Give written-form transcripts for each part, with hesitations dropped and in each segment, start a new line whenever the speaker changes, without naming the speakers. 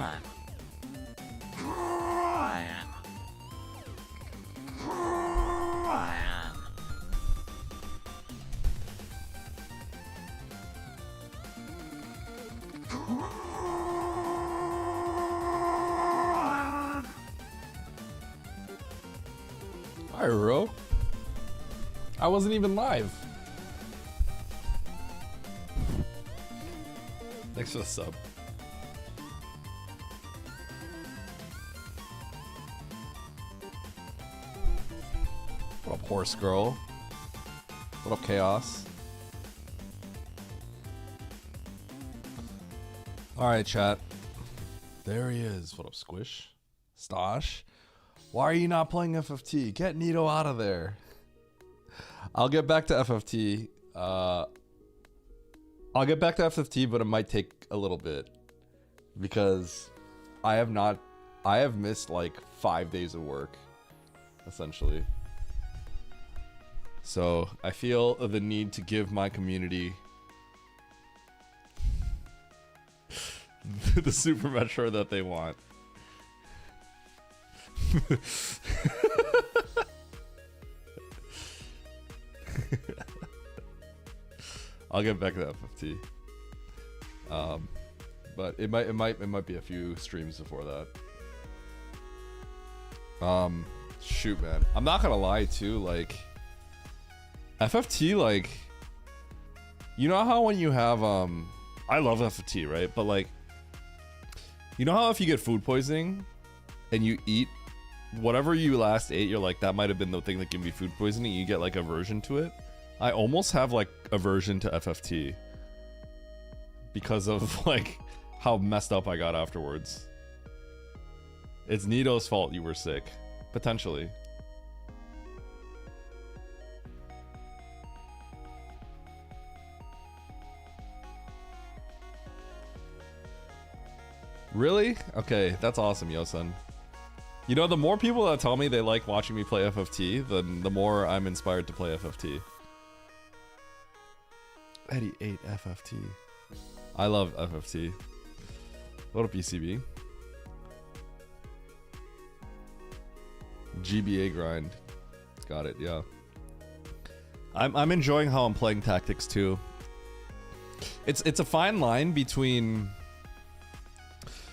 Hi, Ro. I wasn't even live. Thanks for the sub. What up, horse girl? What up, chaos? Alright, chat. There he is. What up, Squish? Stosh? Why are you not playing FFT? Get Nito out of there. I'll get back to FFT. I'll get back to FFT, but it might take a little bit. Because I have missed like 5 days of work. Essentially. So I feel the need to give my community the Super Metro that they want. I'll get back to FFT. But it might be a few streams before that. Shoot, man. I'm not gonna lie too, like FFT, like, you know how when you have I love FFT, right? But like, you know how if you get food poisoning and you eat whatever you last ate, you're like, that might have been the thing that gave me food poisoning, you get like aversion to it? I almost have like aversion to FFT because of like how messed up I got afterwards. It's Nito's fault you were sick, potentially. Really? Okay, that's awesome, Yosun. You know, the more people that tell me they like watching me play FFT, then the more I'm inspired to play FFT. Eddie ate FFT. I love FFT. What up, ECB? GBA grind. Got it, yeah. I'm enjoying how I'm playing tactics too. It's a fine line between,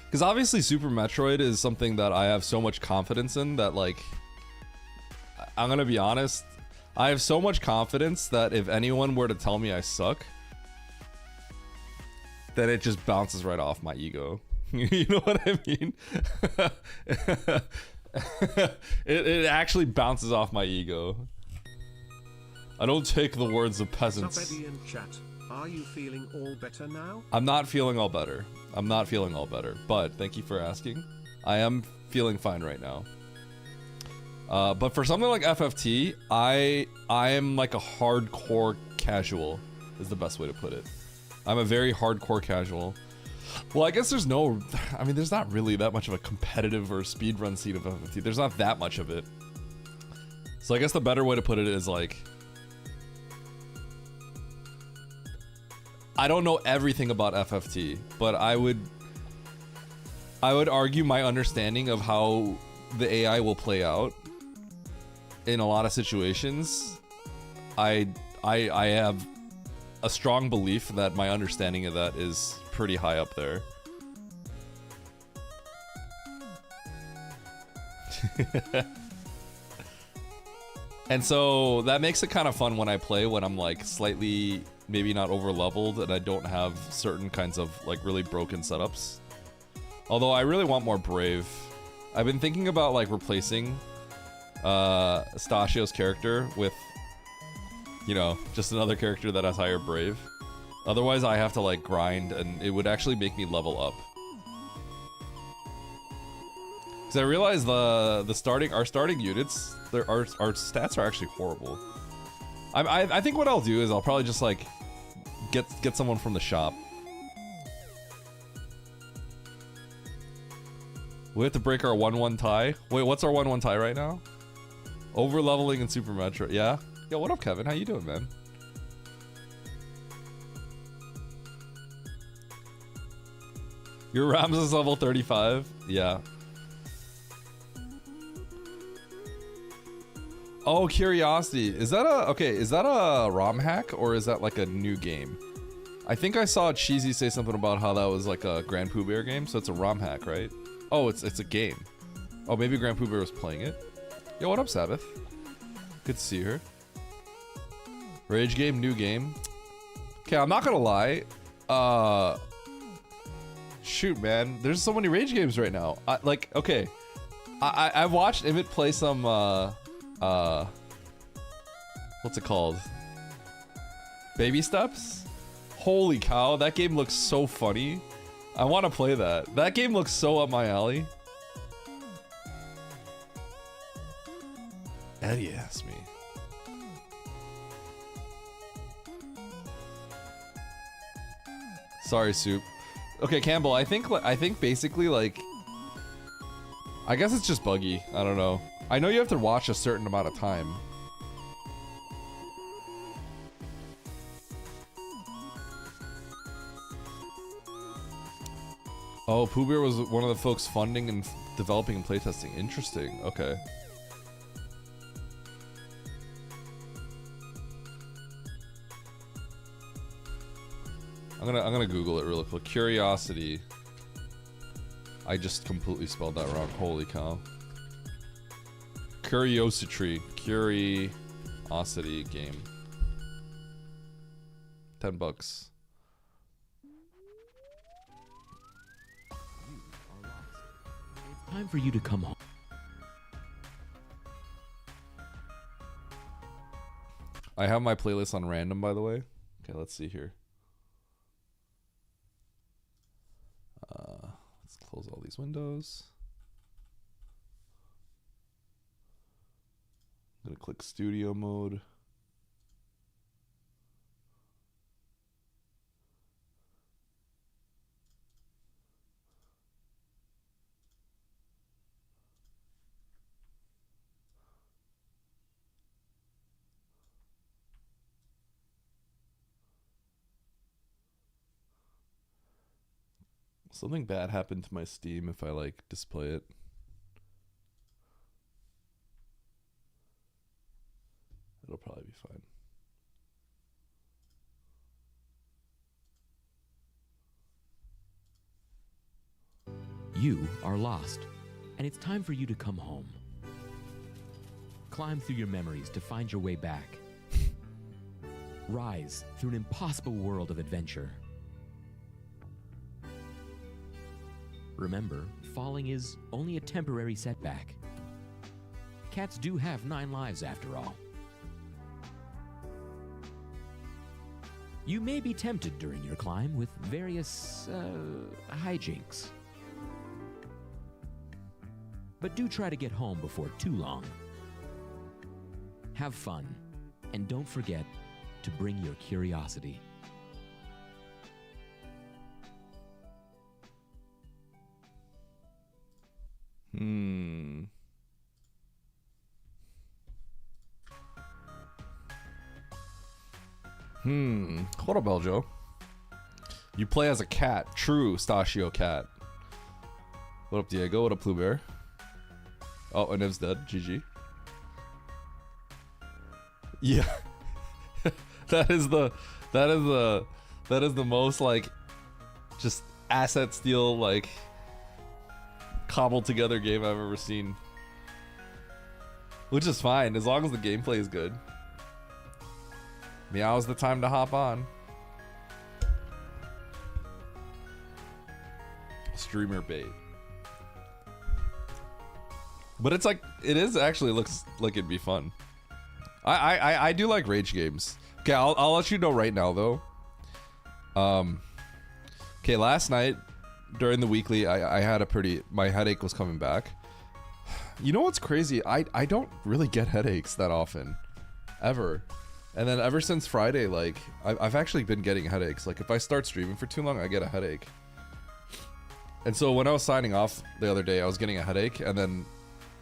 because obviously Super Metroid is something that I have so much confidence in that, like, I'm gonna be honest, I have so much confidence that if anyone were to tell me I suck, then it just bounces right off my ego. You know what I mean? it actually bounces off my ego. I don't take the words of peasants.
Are you feeling all better now?
I'm not feeling all better. I'm not feeling all better, but thank you for asking. I am feeling fine right now. But for something like FFT, I am like a hardcore casual, is the best way to put it. I'm a very hardcore casual. Well, I guess there's no, I mean, there's not really that much of a competitive or speedrun scene of FFT. There's not that much of it. So I guess the better way to put it is like, I don't know everything about FFT, but I would argue my understanding of how the AI will play out in a lot of situations. I have a strong belief that my understanding of that is pretty high up there. And so that makes it kind of fun when I play, when I'm like slightly maybe not over leveled and I don't have certain kinds of like really broken setups. Although I really want more Brave. I've been thinking about like replacing Stachio's character with, you know, just another character that has higher Brave. Otherwise I have to like grind and it would actually make me level up. Cause I realized our starting units, our stats are actually horrible. I think what I'll do is I'll probably just like get someone from the shop. We have to break our 1-1 tie. Wait, what's our 1-1 tie right now? Over leveling in Super Metro. Yeah. Yo, what up, Kevin? How you doing, man? Your Ramses level 35? Yeah. Oh, Curiosity. Is that a ROM hack or is that like a new game? I think I saw Cheesy say something about how that was like a Grand Pooh Bear game, so it's a ROM hack, right? Oh, it's a game. Oh, maybe Grand Pooh Bear was playing it. Yo, what up, Sabbath? Good to see her. Rage game, new game. Okay, I'm not gonna lie. Shoot, man. There's so many Rage games right now. Okay. I watched Emmett play some, what's it called? Baby Steps? Holy cow, that game looks so funny. I want to play that. That game looks so up my alley. Eddie asked me. Sorry, Soup. Okay, Campbell, I think basically, like, I guess it's just buggy. I don't know. I know you have to watch a certain amount of time. Oh, Pooh Bear was one of the folks funding and developing and playtesting. Interesting. Okay. I'm gonna Google it real quick. Curiosity. I just completely spelled that wrong. Holy cow. Curiosity game. $10.
It's time for you to come home.
I have my playlist on random, by the way. Okay, let's see here. Let's close all these windows. I'm gonna click studio mode. Something bad happened to my Steam if I like display it. It'll probably be fine.
You are lost, and it's time for you to come home. Climb through your memories to find your way back. Rise through an impossible world of adventure. Remember, falling is only a temporary setback. Cats do have 9 lives after all. You may be tempted during your climb with various, hijinks. But do try to get home before too long. Have fun, and don't forget to bring your curiosity.
What up, Beljo? You play as a cat. True, Stachio cat. What up, Diego? What up, Blue Bear? Oh, and Niv's dead. GG. Yeah. that is the most, like, just asset steal, like, cobbled together game I've ever seen. Which is fine, as long as the gameplay is good. Meow's the time to hop on. Streamer bait. But it's like, it is actually looks like it'd be fun. I do like rage games. Okay, I'll let you know right now though. Okay, last night during the weekly, I had my headache was coming back. You know what's crazy? I don't really get headaches that often, ever. And then ever since Friday, like, I've actually been getting headaches. Like, if I start streaming for too long, I get a headache. And so when I was signing off the other day, I was getting a headache, and then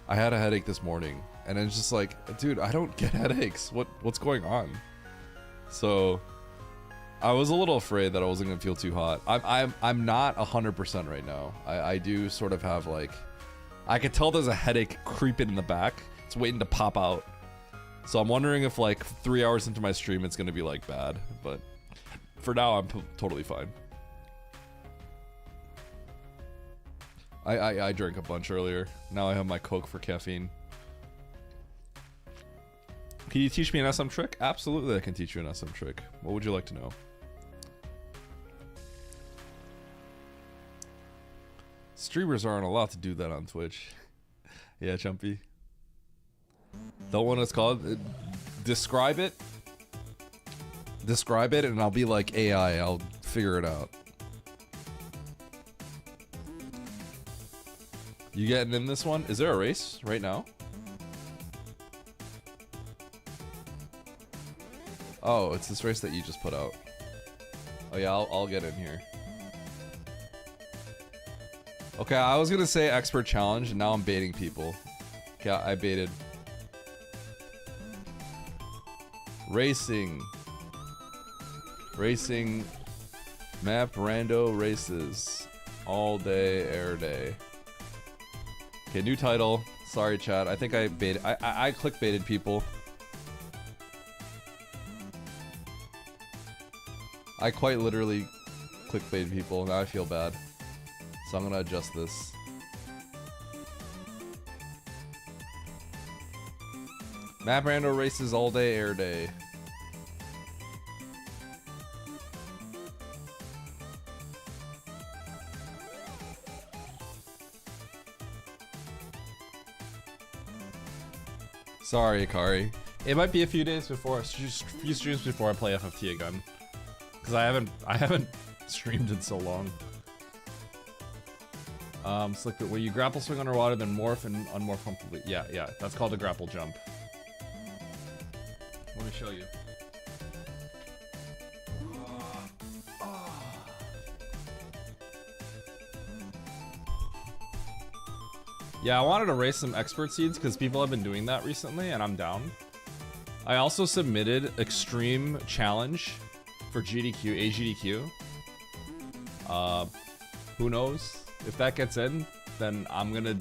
I had a headache this morning. And it's just like, dude, I don't get headaches. What's going on? So, I was a little afraid that I wasn't gonna feel too hot. I'm not 100% right now. I do sort of have like, I could tell there's a headache creeping in the back. It's waiting to pop out. So I'm wondering if like 3 hours into my stream it's gonna be like bad. But for now I'm totally fine. I drank a bunch earlier. Now I have my Coke for caffeine. Can you teach me an SM trick? Absolutely, I can teach you an SM trick. What would you like to know? Streamers aren't allowed to do that on Twitch. Yeah, Chumpy. Don't want it's called? Describe it. Describe it and I'll be like AI. I'll figure it out. You getting in this one? Is there a race right now? Oh, it's this race that you just put out. Oh yeah, I'll get in here. Okay, I was gonna say expert challenge, and now I'm baiting people. Okay, I baited. Racing. Racing. Map rando races. All day, air day. Okay, new title. Sorry, chat. I think I baited. I clickbaited people. I quite literally clickbaited people. Now I feel bad. So I'm gonna adjust this. Map rando races all day, air day. Sorry, Akari. It might be a few days before, a few streams before I play FFT again, because I haven't streamed in so long. Slick, where you grapple swing underwater, then morph and unmorph comfortably. Yeah, that's called a grapple jump. Let me show you. Yeah, I wanted to raise some expert seeds because people have been doing that recently, and I'm down. I also submitted Extreme Challenge for GDQ, AGDQ. Who knows? If that gets in, then I'm gonna...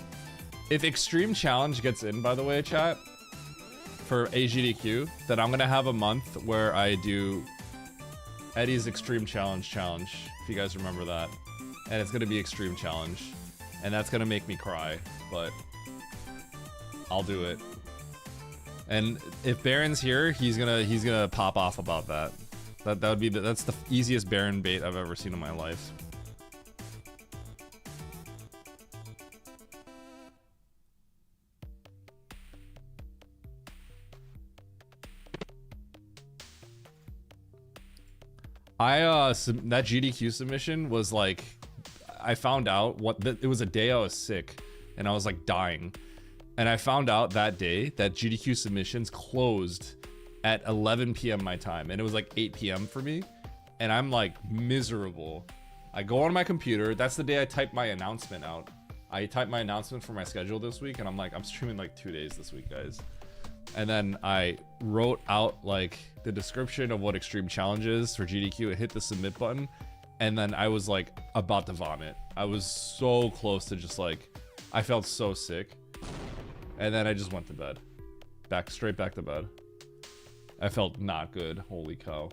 If Extreme Challenge gets in, by the way, chat, for AGDQ, then I'm gonna have a month where I do Eddie's Extreme Challenge, if you guys remember that. And it's gonna be Extreme Challenge. And that's gonna make me cry, but I'll do it. And if Baron's here, he's gonna pop off about that. That would be that's the easiest Baron bait I've ever seen in my life. That GDQ submission was like, I found out it was a day I was sick and I was like dying. And I found out that day that GDQ submissions closed at 11 p.m. my time. And it was like 8 p.m. for me. And I'm like miserable. I go on my computer. That's the day I typed my announcement out. I typed my announcement for my schedule this week. And I'm like, I'm streaming like 2 days this week, guys. And then I wrote out like the description of what Extreme Challenge is for GDQ. It hit the submit button. And then I was like about to vomit. I was so close to just like, I felt so sick. And then I just went to bed. Straight back to bed. I felt not good. Holy cow.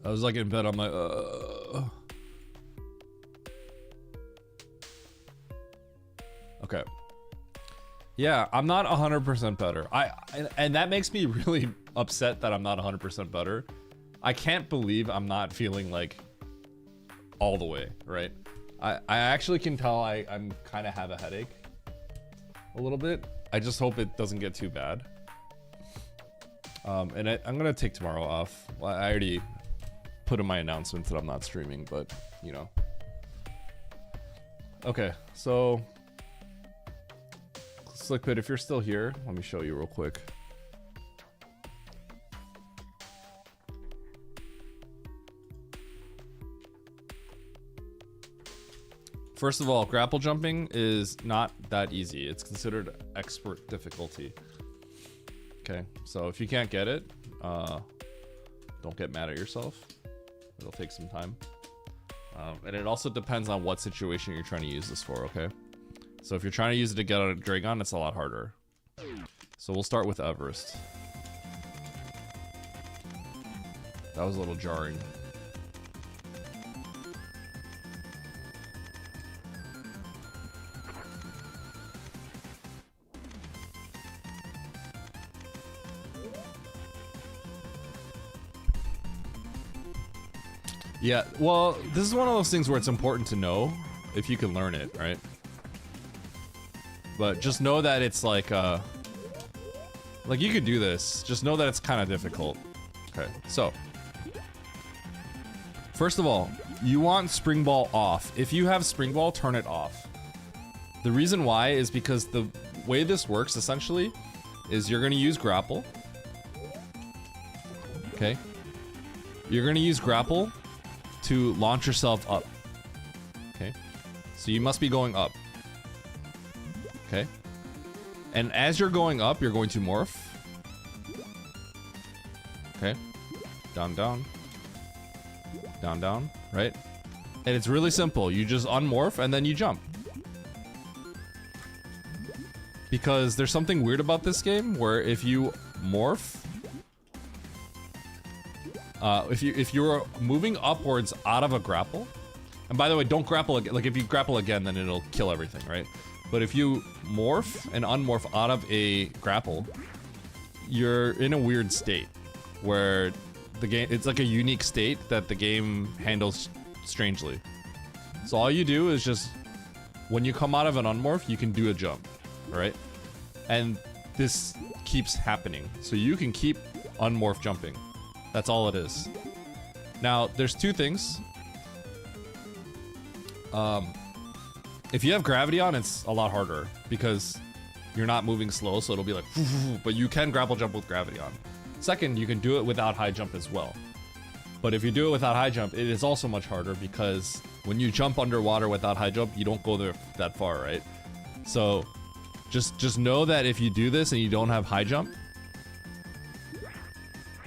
I was like in bed, I'm like, Okay. Yeah, I'm not 100% better. And that makes me really upset that I'm not 100% better. I can't believe I'm not feeling like all the way, right? I actually can tell I'm kind of have a headache a little bit. I just hope it doesn't get too bad. And I'm gonna take tomorrow off. I already put in my announcement that I'm not streaming, but you know. Okay, so Slickpit, if you're still here, let me show you real quick. First of all, grapple jumping is not that easy. It's considered expert difficulty. Okay, so if you can't get it, don't get mad at yourself. It'll take some time. And it also depends on what situation you're trying to use this for, okay? So if you're trying to use it to get out a Dragon, it's a lot harder. So we'll start with Everest. That was a little jarring. Yeah, well, this is one of those things where it's important to know if you can learn it, right? But just know that it's like you could do this. Just know that it's kind of difficult. Okay, so first of all, you want Spring Ball off. If you have Spring Ball, turn it off. The reason why is because the way this works essentially is you're gonna use Grapple. Okay, you're gonna use Grapple to launch yourself up. Okay, so you must be going up. Okay, and as you're going up, you're going to morph. Okay, down, down, down, down, right? And it's really simple. You just unmorph and then you jump. Because there's something weird about this game where if you morph, if you're moving upwards out of a grapple, and by the way, don't grapple again. Like if you grapple again, then it'll kill everything, right? But if you morph and unmorph out of a grapple, you're in a weird state where the game, it's like a unique state that the game handles strangely. So all you do is just, when you come out of an unmorph, you can do a jump, right? And this keeps happening. So you can keep unmorph jumping. That's all it is. Now, there's two things. If you have gravity on, it's a lot harder because you're not moving slow, so it'll be like, but you can grapple jump with gravity on. Second, you can do it without high jump as well. But if you do it without high jump, it is also much harder because when you jump underwater without high jump, you don't go there that far, right? So just know that if you do this and you don't have high jump,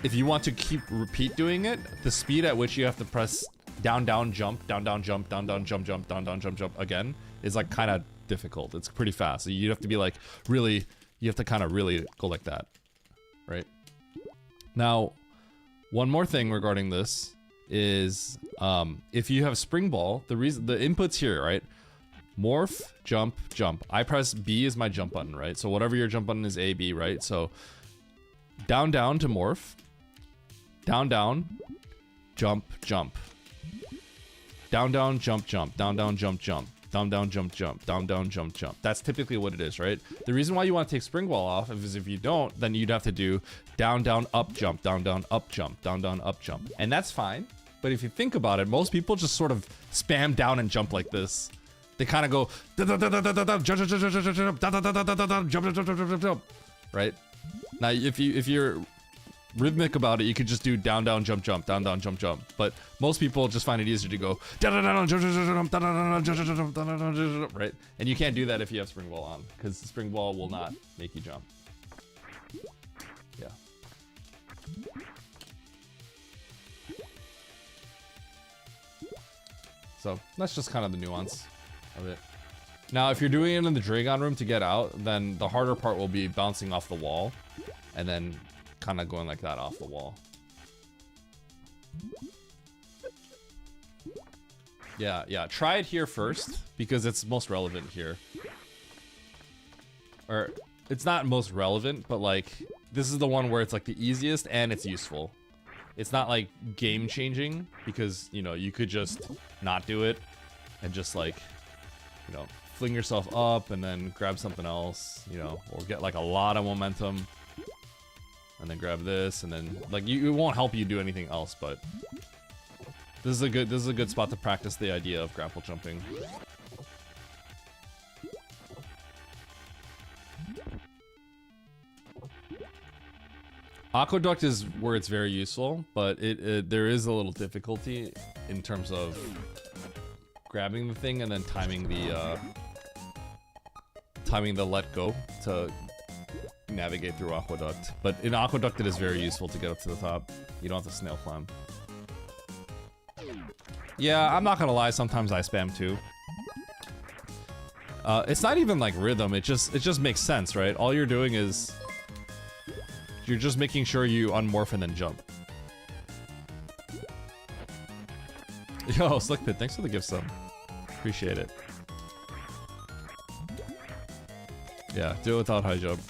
if you want to repeat doing it, the speed at which you have to press down, down, jump, down, down, jump, down, down, jump, jump, down, down, jump, jump again is like kind of difficult. It's pretty fast. So you have to be like really, you have to kind of really go like that, right? Now, one more thing regarding this is if you have Spring Ball, the inputs here, right? Morph, jump, jump. I press B is my jump button, right? So whatever your jump button is, A, B, right? So down, down to morph. Down, down, jump, jump. Down, down, jump, jump. Down, down, jump, jump. Down, down, jump, jump. Down, down, jump, jump. That's typically what it is, right? The reason why you want to take Spring Ball off is if you don't, then you'd have to do down, down, up, jump, down, down, up, jump, down, down, up, jump. And that's fine. But if you think about it, most people just sort of spam down and jump like this. They kind of go jump, right? Now, if you're rhythmic about it, you could just do down, down, jump, jump, down, down, jump, jump. But most people just find it easier to go right? And you can't do that if you have Spring Ball on, because Spring Ball will not make you jump. Yeah. So that's just kind of the nuance of it. Now, if you're doing it in the Dragon room to get out, then the harder part will be bouncing off the wall and then kind of going like that off the wall. Yeah, try it here first because it's most relevant here. Or it's not most relevant, but like this is the one where it's like the easiest and it's useful. It's not like game changing because, you know, you could just not do it and just like, you know, fling yourself up and then grab something else, you know, or get like a lot of momentum and then grab this and then like it won't help you do anything else, but this is a good spot to practice the idea of grapple jumping. Aqueduct is where it's very useful, but there is a little difficulty in terms of grabbing the thing and then timing the let go to navigate through Aqueduct. But in Aqueduct, it is very useful to get up to the top. You don't have to snail climb. Yeah, I'm not gonna lie, sometimes I spam too. It's not even like rhythm, it just makes sense, right? All you're doing is you're just making sure you unmorph and then jump. Yo, Slick Pit, thanks for the gift sub. Appreciate it. Yeah, do it without high jump.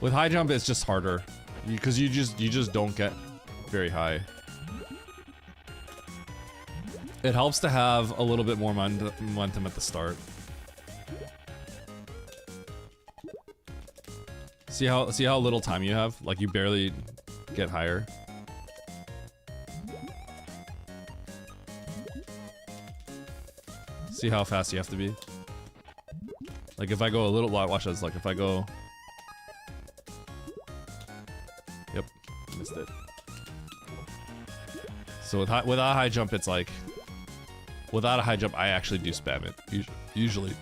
With high jump, it's just harder because you just don't get very high. It helps to have a little bit more momentum at the start. See how little time you have? Like you barely get higher. See how fast you have to be? Like if I go a little, watch this, like if I go... Yep, missed it. So without a high jump, it's like... Without a high jump, I actually do spam it. Usually.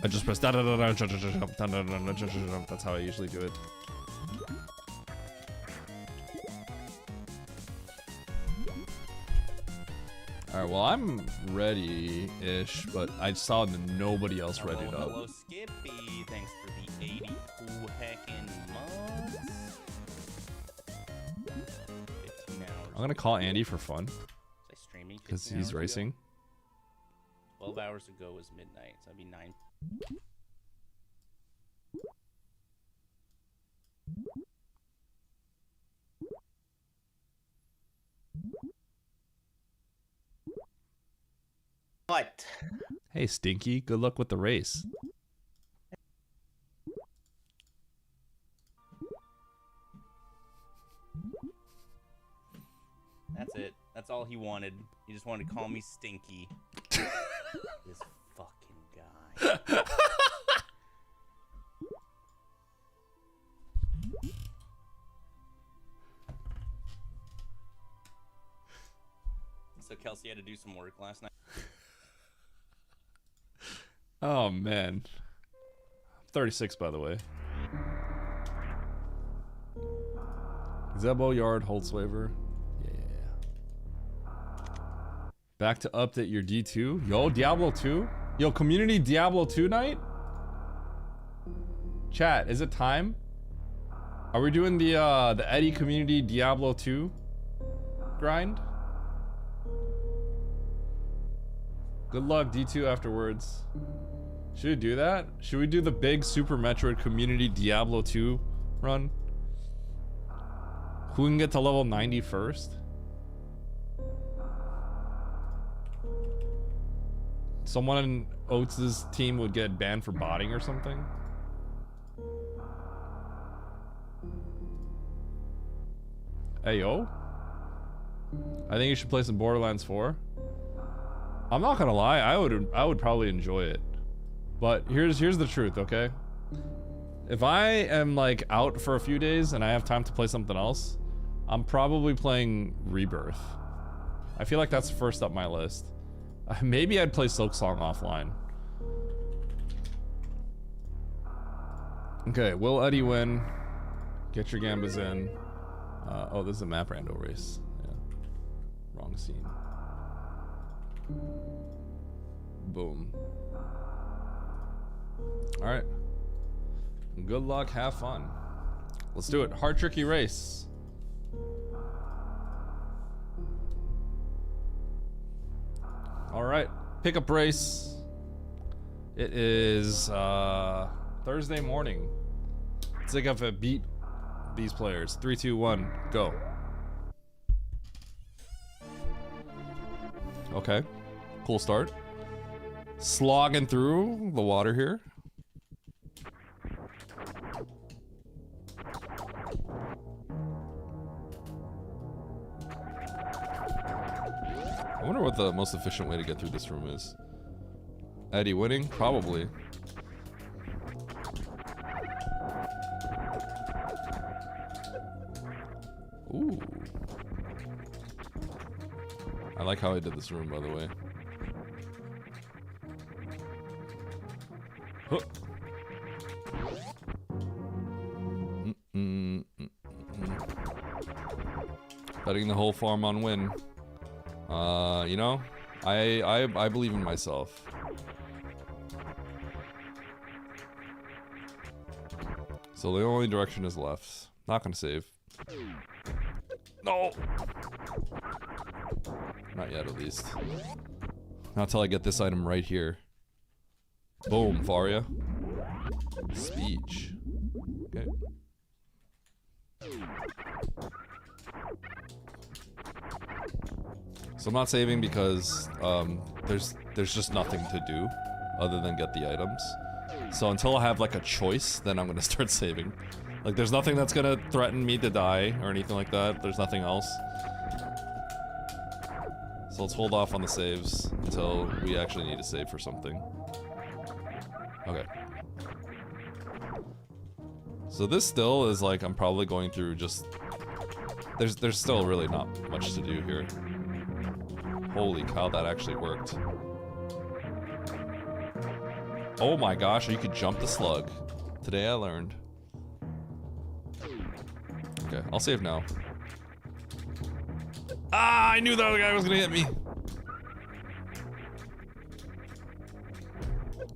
I just press da da da da jump, jump. That's how I usually do it. Alright, well I'm ready-ish, but I saw nobody else ready up.
Hello, Skippy. Thanks for the 80 cool heckin' months. 15 hours.
I'm gonna call Andy for fun.
Was I streaming?
Because
15
he's
hours
racing.
Ago? 12 hours ago was midnight, so that'd be 9. What?
Hey Stinky, good luck with the race.
That's it. That's all he wanted. He just wanted to call me Stinky. This fucking guy. So Kelsey had to do some work last night.
Oh man. 36 by the way. Zebo Yard Holtzwaver. Yeah. Back to update your D2. Yo, Diablo 2? Yo, community Diablo 2 night? Chat, is it time? Are we doing the Eddie community Diablo 2 grind? Good luck, D2 afterwards. Should we do that? Should we do the big Super Metroid community Diablo 2 run? Who can get to level 90 first? Someone in Oates' team would get banned for botting or something? Hey, yo. I think you should play some Borderlands 4. I'm not gonna lie, I would probably enjoy it. But here's the truth, okay? If I am like out for a few days and I have time to play something else, I'm probably playing Rebirth. I feel like that's first up my list. Maybe I'd play Silksong offline. Okay, will Eddie win? Get your gambas in. Oh, this is a map rando race. Yeah. Wrong scene. Boom. Alright. Good luck, have fun. Let's do it. Hard tricky race. Alright. Pickup race. It is Thursday morning. Let's see if I beat these players. 3, 2, 1, go. Okay. Cool start. Slogging through the water here. I wonder what the most efficient way to get through this room is. Eddie winning? Probably. Ooh. I like how I did this room, by the way. Huh. Betting the whole farm on win. You know, I believe in myself. So the only direction is left. Not gonna save. No! Not yet, at least. Not till I get this item right here. Boom, Faria. Speech. Okay. So I'm not saving because there's just nothing to do other than get the items. So until I have like a choice, then I'm gonna start saving. Like there's nothing that's gonna threaten me to die or anything like that. There's nothing else. So let's hold off on the saves until we actually need to save for something. Okay. So this still is like I'm probably going through just there's still really not much to do here. Holy cow, that actually worked. Oh my gosh, you could jump the slug. Today I learned. Okay, I'll save now. Ah, I knew that other guy was gonna hit me.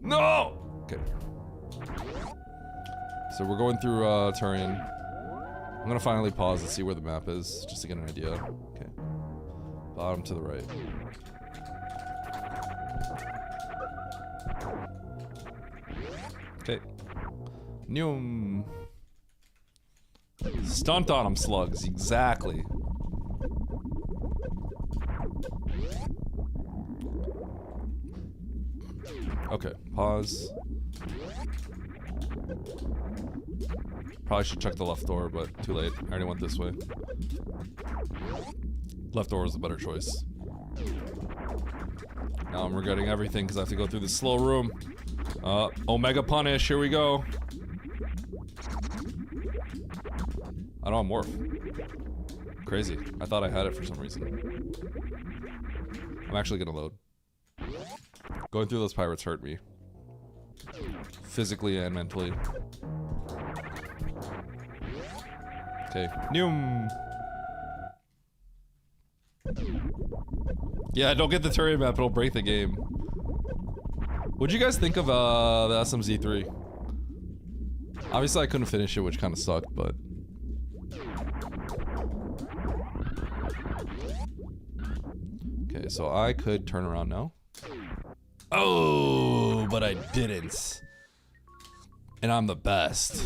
No! Okay. So we're going through Turian. I'm gonna finally pause and see where the map is, just to get an idea. Okay. Bottom to the right. Okay. Noom. Stunt on them, slugs. Exactly. Okay, pause. Probably should check the left door, but too late. I already went this way. Left door was the better choice. Now I'm regretting everything because I have to go through this slow room. Omega punish, here we go. I don't have morph. Crazy. I thought I had it for some reason. I'm actually gonna load. Going through those pirates hurt me. Physically and mentally. Okay. Noom. Yeah, don't get the Turian map, it'll break the game. What'd you guys think of the SMZ3? Obviously I couldn't finish it, which kind of sucked, but... Okay, so I could turn around now. Oh, but I didn't. And I'm the best.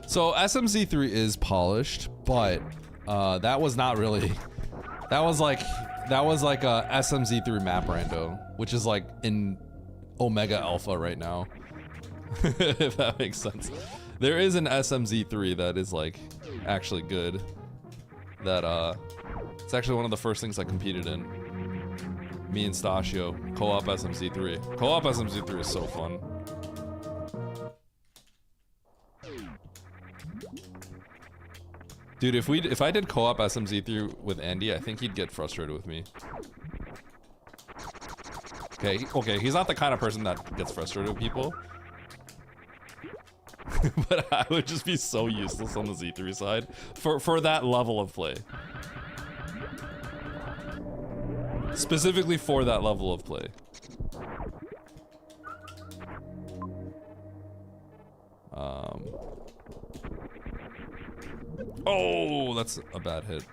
So SMZ3 is polished, but that was not really. That was like a SMZ3 map rando, which is like in Omega Alpha right now. If that makes sense. There is an SMZ3 that is like actually good. That it's actually one of the first things I competed in. Me and Stachio, co-op SMZ3. Co-op SMZ3 is so fun. Dude, if I did co-op SMZ3 with Andy, I think he'd get frustrated with me. Okay, he's not the kind of person that gets frustrated with people. But I would just be so useless on the Z3 side for that level of play. Specifically for that level of play. Oh, that's a bad hit.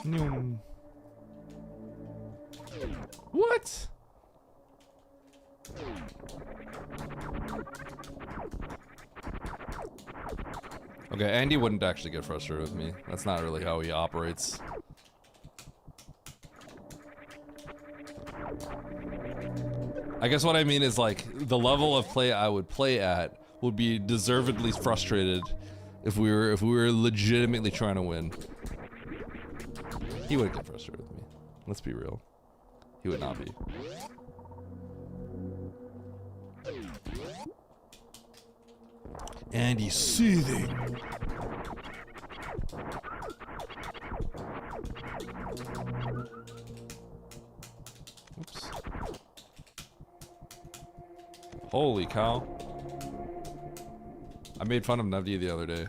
Nyum. What? Okay, Andy wouldn't actually get frustrated with me. That's not really how he operates. I guess what I mean is like the level of play I would play at would be deservedly frustrated if we were legitimately trying to win. He wouldn't get frustrated with me. Let's be real. He would not be. And he's seething. Oops. Holy cow. I made fun of Navdi the other day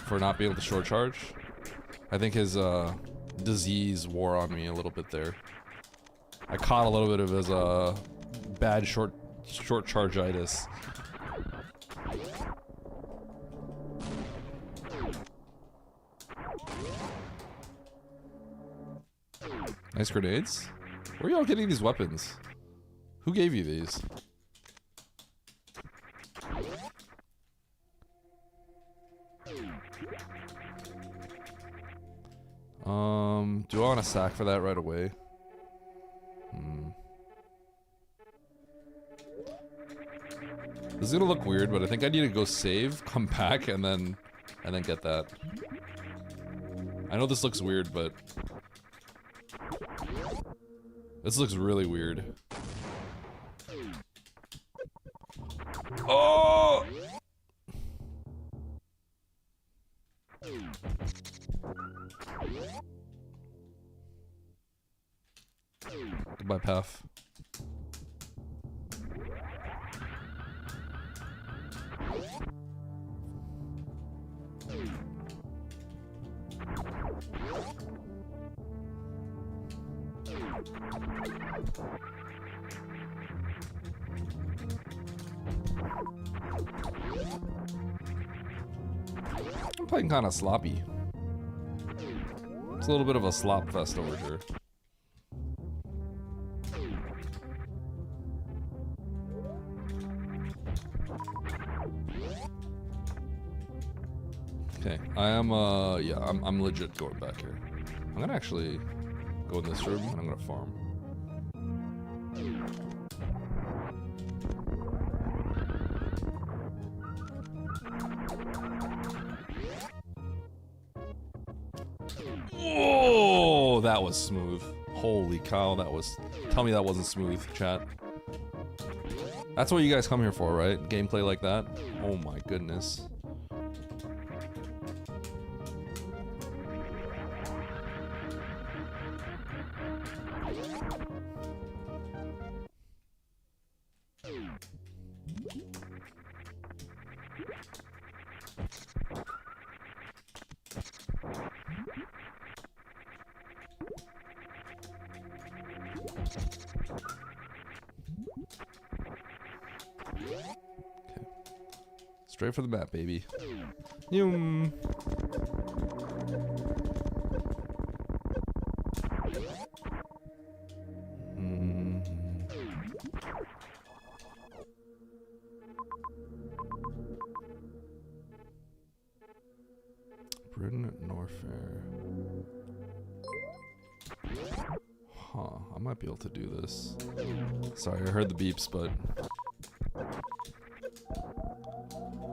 for not being able to short charge. I think his disease wore on me a little bit there. I caught a little bit of his bad short charge-itis. Nice grenades. Where are y'all getting these weapons? Who gave you these? Do I want a sack for that right away? This is gonna look weird, but I think I need to go save, come back, and then get that. I know this looks weird, but this looks really weird. Oh! Goodbye, Puff. I'm playing kind of sloppy. It's a little bit of a slop fest over here. Okay, I am, yeah, I'm legit going back here. I'm gonna actually go in this room and I'm gonna farm. Oh, that was smooth. Holy cow, that was... Tell me that wasn't smooth, chat. That's what you guys come here for, right? Gameplay like that? Oh my goodness. Straight for the map, baby. Yum. Britain Norfair. Huh, I might be able to do this. Sorry, I heard the beeps, but...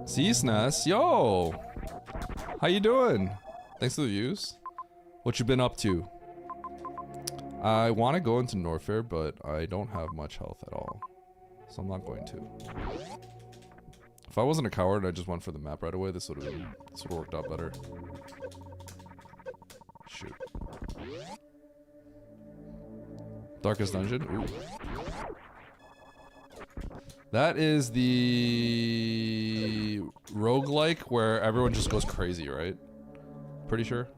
Ceaseness, yo! How you doing? Thanks for the views. What you been up to? I want to go into Norfair, but I don't have much health at all. So I'm not going to. If I wasn't a coward and I just went for the map right away, this would have worked out better. Shoot. Darkest Dungeon? Ooh. That is the roguelike where everyone just goes crazy, right? Pretty sure.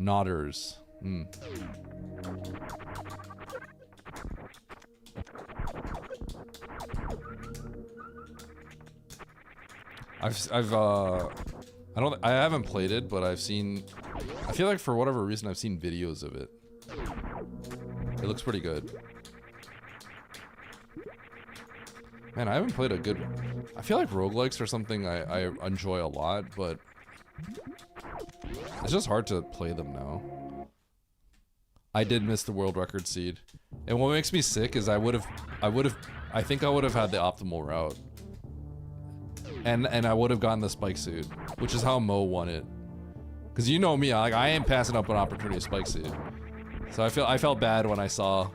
Nodders. I haven't played it, but I've seen, I feel like for whatever reason I've seen videos of it. It looks pretty good. Man, I haven't played a good, I feel like roguelikes are something I enjoy a lot, but it's just hard to play them now. I did miss the world record seed. And what makes me sick is I think I would have had the optimal route. And I would have gotten the spike suit, which is how Mo won it. Cause you know me, like I ain't passing up an opportunity to spike suit. So I felt bad when I saw,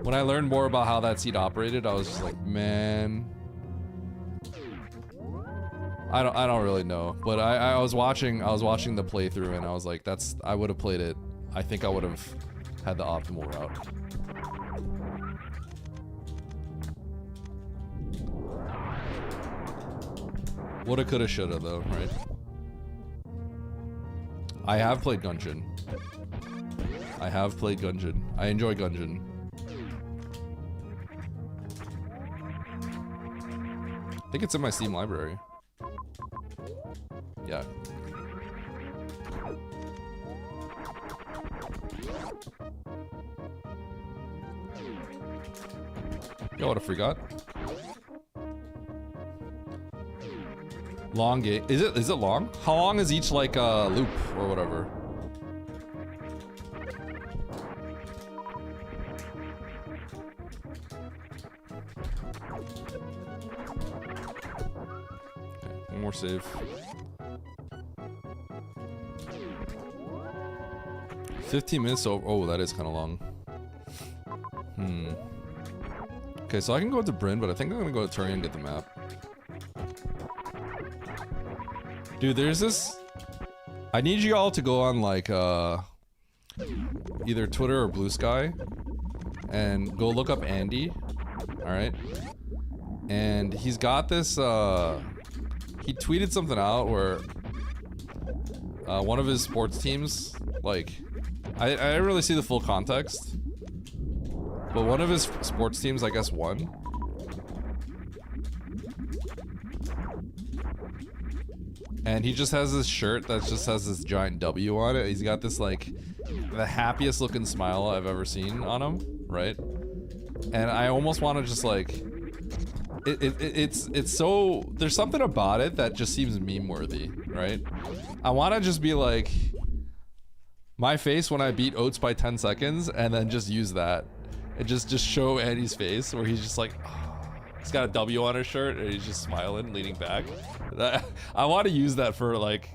when I learned more about how that seed operated, I was just like, man, I don't really know. But I was watching the playthrough and I was like, I would have played it. I think I would have had the optimal route. Woulda, coulda, shoulda though, right? I have played Gungeon. I enjoy Gungeon. I think it's in my Steam library. Yeah. Yo, what I forgot. Long game. Is it long? How long is each like loop or whatever? Okay, one more save. 15 minutes over. Oh, that is kind of long. Okay, so I can go to Bryn, but I think I'm gonna go to Turian and get the map. Dude, there's this. I need you all to go on like either Twitter or Blue Sky and go look up Andy. Alright? And he's got this he tweeted something out where one of his sports teams, like I didn't really see the full context, but one of his sports teams I guess won. And he just has this shirt that just has this giant W on it. He's got this like the happiest looking smile I've ever seen on him, right? And I almost want to just like it's so, there's something about it that just seems meme worthy, right? I want to just be like my face when I beat Oats by 10 seconds and then just use that and just show Andy's face where he's just like, oh. He's got a W on his shirt and he's just smiling, leaning back. I want to use that for like,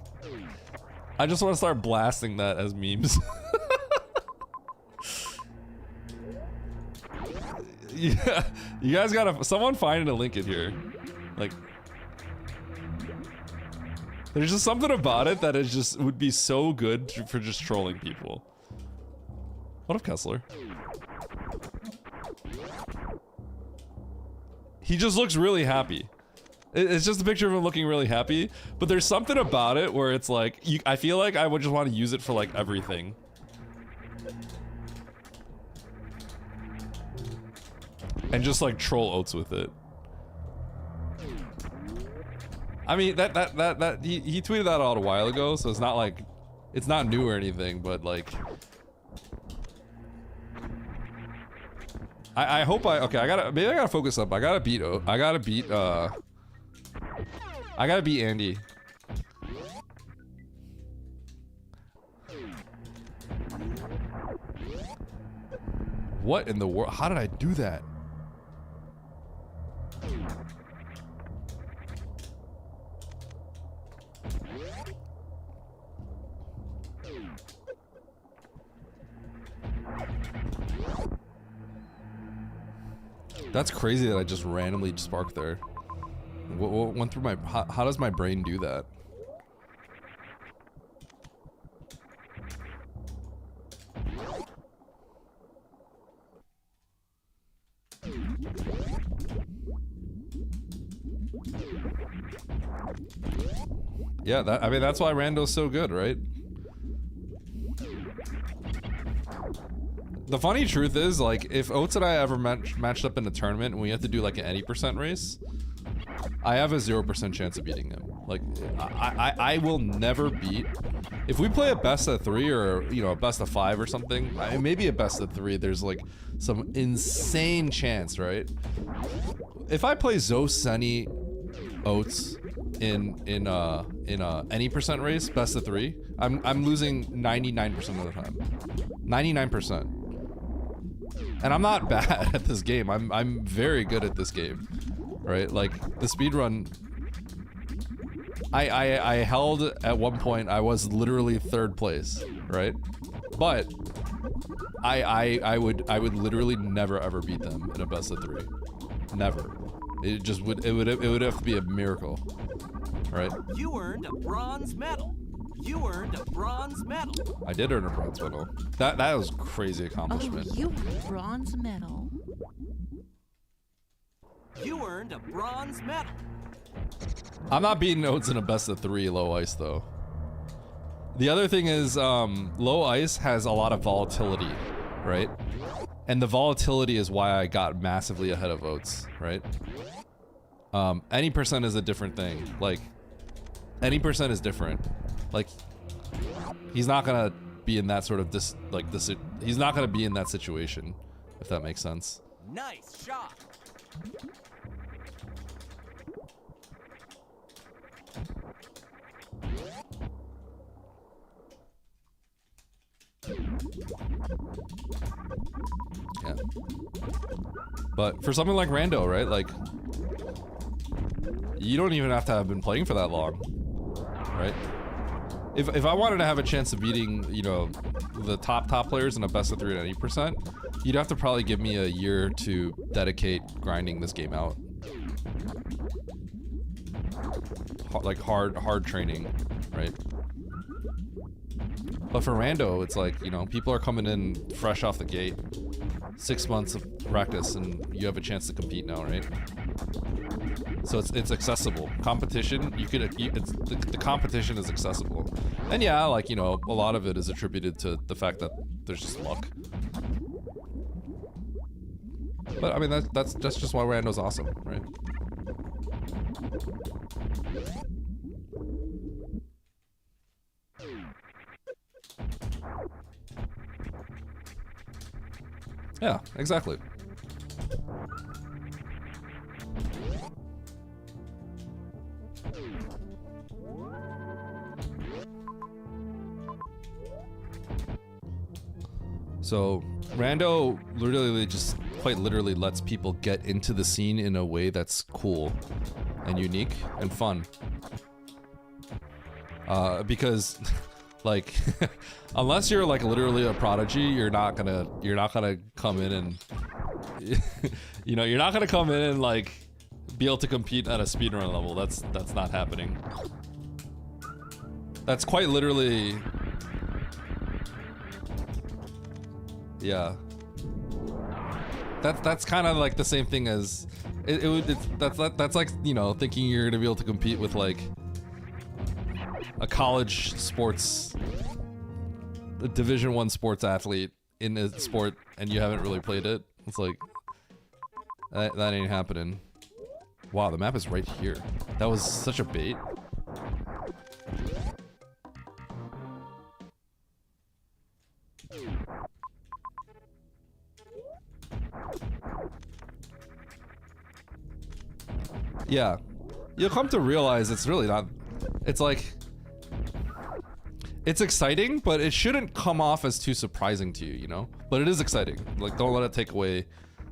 I just want to start blasting that as memes. Yeah, you guys gotta, someone find a link in here. Like, there's just something about it that is just, would be so good for just trolling people. What up, Kessler? He just looks really happy. It's just a picture of him looking really happy, but there's something about it where it's like, I feel like I would just want to use it for like everything. And just like troll Oats with it. I mean, he tweeted that out a while ago, so it's not like, it's not new or anything, but like, I hope okay, maybe I gotta focus up. I gotta beat Andy. What in the world? How did I do that? That's crazy that I just randomly sparked there. What went through my... How does my brain do that? Yeah, I mean, that's why Rando's so good, right? The funny truth is, like, if Oats and I ever matched up in a tournament and we have to do like an 80% race, I have a 0% chance of beating him. Like, I will never beat. If we play a best of 3 or, you know, a best of 5 or something, maybe a best of 3, there's like some insane chance, right? If I play Zo, Sunny, Oats in any percent race, best of 3, I'm losing 99% of the time. 99%. And I'm not bad at this game. I'm very good at this game. Right? Like the speedrun, I held at one point, I was literally 3rd place, right? But I would literally never ever beat them in a best of 3. Never. It just would have to be a miracle. Right?
You earned a bronze medal. You earned a bronze medal.
I did earn a bronze medal. That was a crazy accomplishment.
Oh, you earned a bronze medal.
You earned a bronze medal.
I'm not beating Oats in a best of 3 low ice though. The other thing is low ice has a lot of volatility, right? And the volatility is why I got massively ahead of Oats, right? Any percent is a different thing. Like, any percent is different. Like, he's not gonna be in that sort of he's not gonna be in that situation, if that makes sense.
Nice shot.
Yeah. But for something like Rando, right? Like, you don't even have to have been playing for that long, right? If I wanted to have a chance of beating, you know, the top players in a best of 3 at any percent, you'd have to probably give me a year to dedicate grinding this game out. Like hard training, right? But for Rando, it's like, you know, people are coming in fresh off the gate, 6 months of practice, and you have a chance to compete now, right? So it's accessible. Competition, the competition is accessible. And yeah, like, you know, a lot of it is attributed to the fact that there's just luck. But I mean, that's just why Rando's awesome, right? Yeah, exactly. So, Rando literally just quite literally lets people get into the scene in a way that's cool and unique and fun. Because like unless you're like literally a prodigy, you're not gonna come in and you know, you're not gonna come in and like be able to compete at a speedrun level. That's not happening. That's quite literally, yeah. That's kind of like the same thing as that's like, you know, thinking you're gonna be able to compete with like a college sports, a Division 1 sports athlete in a sport, and you haven't really played it. It's like that ain't happening. Wow, the map is right here. That was such a bait. Yeah, you'll come to realize it's really not. It's like, it's exciting, but it shouldn't come off as too surprising to you, you know? But it is exciting. Like, don't let it take away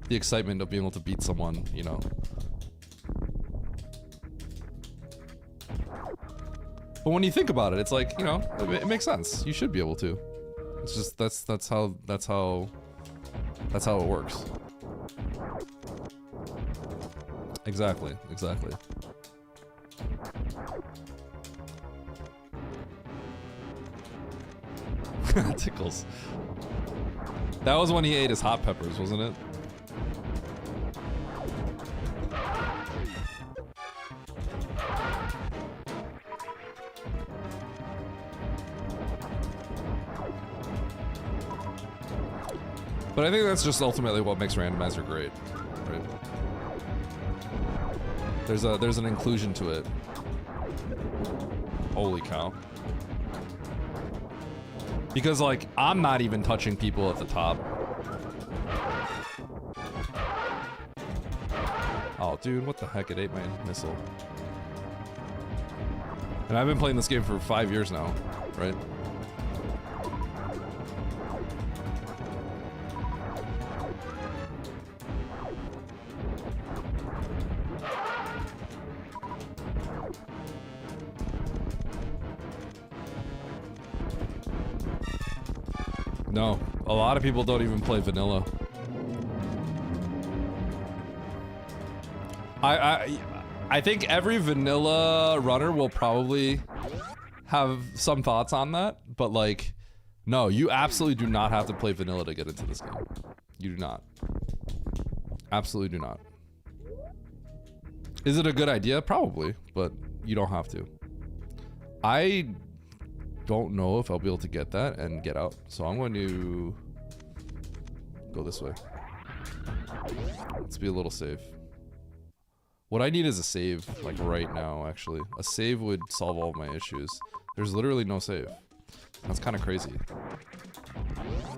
the excitement of being able to beat someone, you know? But when you think about it, it's like, you know, it makes sense. You should be able to. It's just that's how it works. Exactly. Tickles. That was when he ate his hot peppers, wasn't it? But I think that's just ultimately what makes randomizer great, right? There's an inclusion to it. Holy cow. Because like I'm not even touching people at the top. Oh dude, what the heck? It ate my missile. And I've been playing this game for 5 years now, right? No, a lot of people don't even play vanilla. I think every vanilla runner will probably have some thoughts on that, but like, no, you absolutely do not have to play vanilla to get into this game. You do not. Absolutely do not. Is it a good idea? Probably, but you don't have to. I don't know if I'll be able to get that and get out, so I'm going to go this way. Let's be a little safe. What I need is a save, like right now, actually. A save would solve all of my issues. There's literally no save. That's kind of crazy.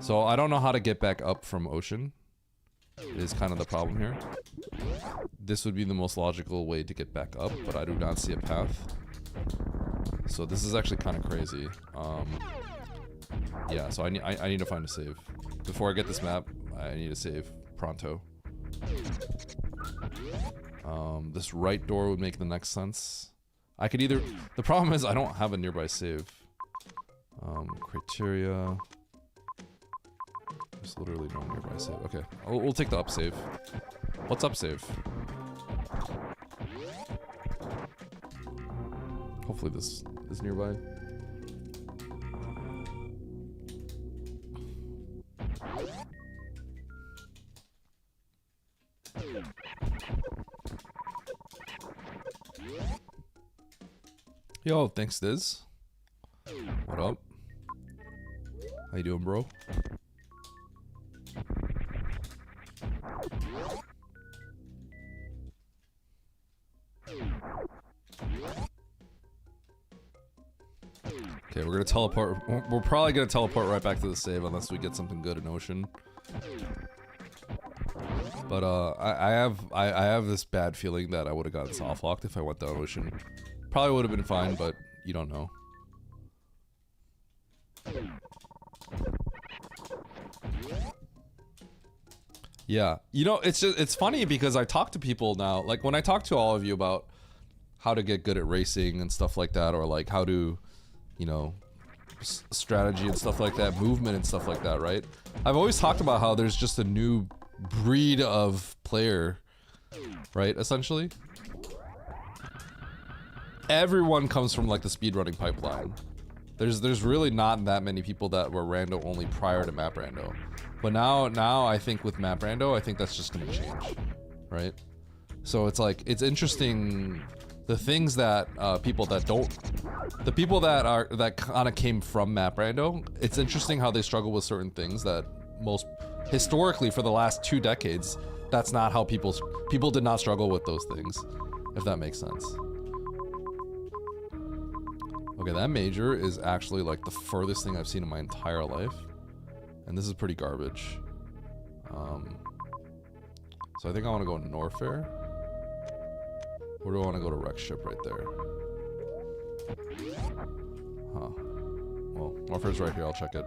So I don't know how to get back up from ocean, is kind of the problem here. This would be the most logical way to get back up, but I do not see a path. So this is actually kind of crazy. Yeah, so I need to find a save. Before I get this map, I need a save pronto. This right door would make the next sense. I could either... The problem is I don't have a nearby save. Criteria... There's literally no nearby save. Okay, we'll take the up save. What's up save? Hopefully this is nearby. Yo, thanks Diz. What up? How you doing, bro? Okay, we're gonna teleport. We're probably gonna teleport right back to the save unless we get something good in ocean. But I have this bad feeling that I would have gotten soft locked if I went down ocean. Probably would have been fine, but you don't know. Yeah, you know, it's funny because I talk to people now, like when I talk to all of you about how to get good at racing and stuff like that, or like how to, you know, strategy and stuff like that, movement and stuff like that, right? I've always talked about how there's just a new breed of player, right, essentially? Everyone comes from like the speedrunning pipeline. There's really not that many people that were rando only prior to map rando. But now I think with map rando, I think that's just gonna change, right? So it's like, it's interesting, the things that people that kind of came from map rando, it's interesting how they struggle with certain things that most, historically for the last 2 decades, that's not how people did not struggle with those things, if that makes sense. Okay, that major is actually like the furthest thing I've seen in my entire life. And this is pretty garbage. So I think I want to go Norfair. Or do I want to go to Wreck Ship right there? Huh. Well, Norfair's right here, I'll check it.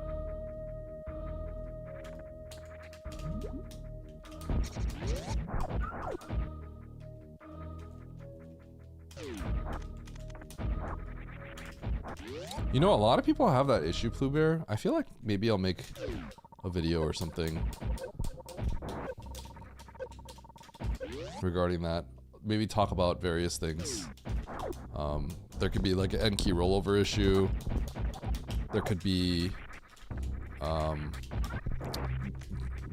You know, a lot of people have that issue, Blue Bear. I feel like maybe I'll make a video or something regarding that. Maybe talk about various things. There could be like an end key rollover issue. There could be,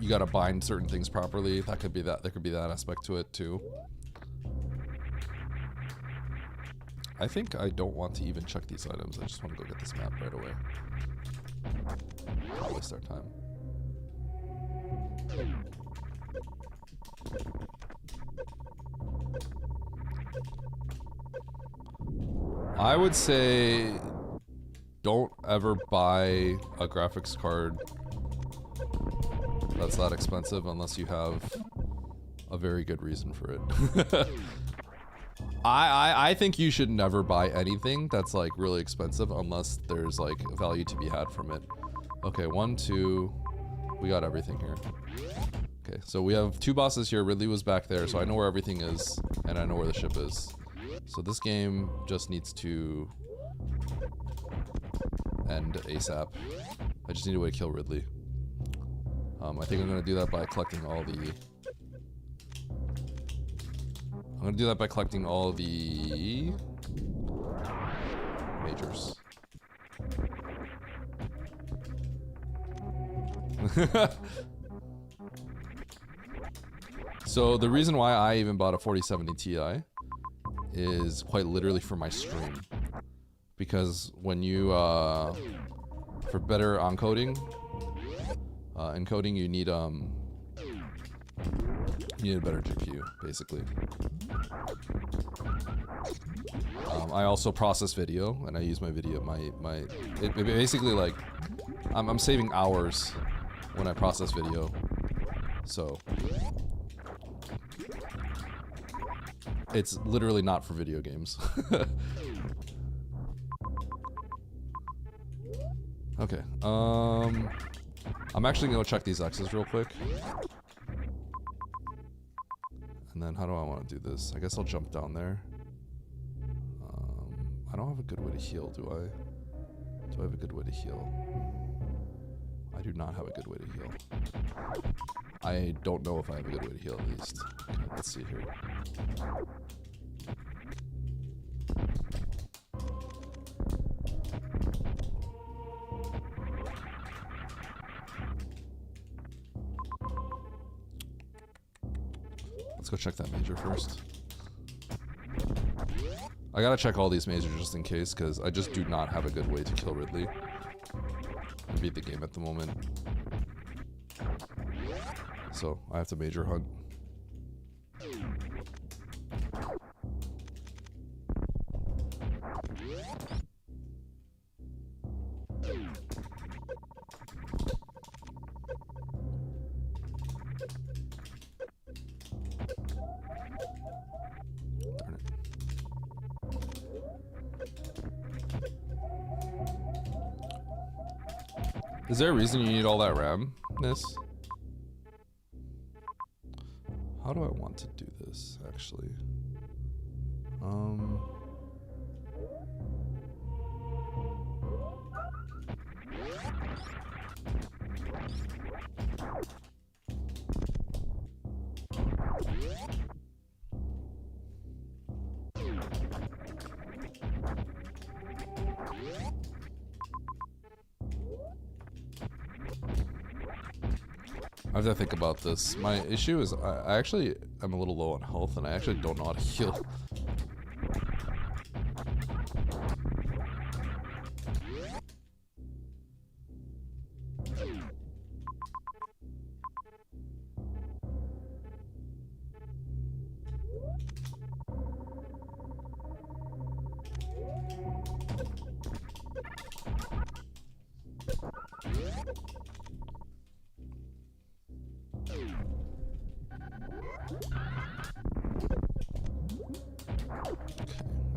you gotta bind certain things properly. That could be that. There could be that aspect to it too. I think I don't want to even check these items. I just want to go get this map right away. Not waste our time. I would say don't ever buy a graphics card that's that expensive unless you have a very good reason for it. I think you should never buy anything that's like really expensive unless there's like value to be had from it. Okay, 1, 2, we got everything here. Okay, so we have 2 bosses here. Ridley was back there, so I know where everything is, and I know where the ship is. So this game just needs to end ASAP. I just need a way to kill Ridley. I think I'm gonna do that by collecting all the... I'm gonna do that by collecting all the... majors. So the reason why I even bought a 4070 Ti is quite literally for my stream, because when you for better encoding, you need a better GPU basically. I also process video, and I use my video it basically like I'm saving hours when I process video, so it's literally not for video games. Okay, I'm actually gonna go check these X's real quick. And then how do I want to do this? I guess I'll jump down there. I don't have a good way to heal, do I? Do I have a good way to heal? I do not have a good way to heal. I don't know if I have a good way to heal at least. Okay, let's see here. Let's go check that major first. I gotta check all these majors just in case, because I just do not have a good way to kill Ridley and beat the game at the moment. So I have to major hunt. Is there a reason you need all that RAM-ness? How do I want to do this, actually? I have to think about this. My issue is I actually am a little low on health, and I actually don't know how to heal.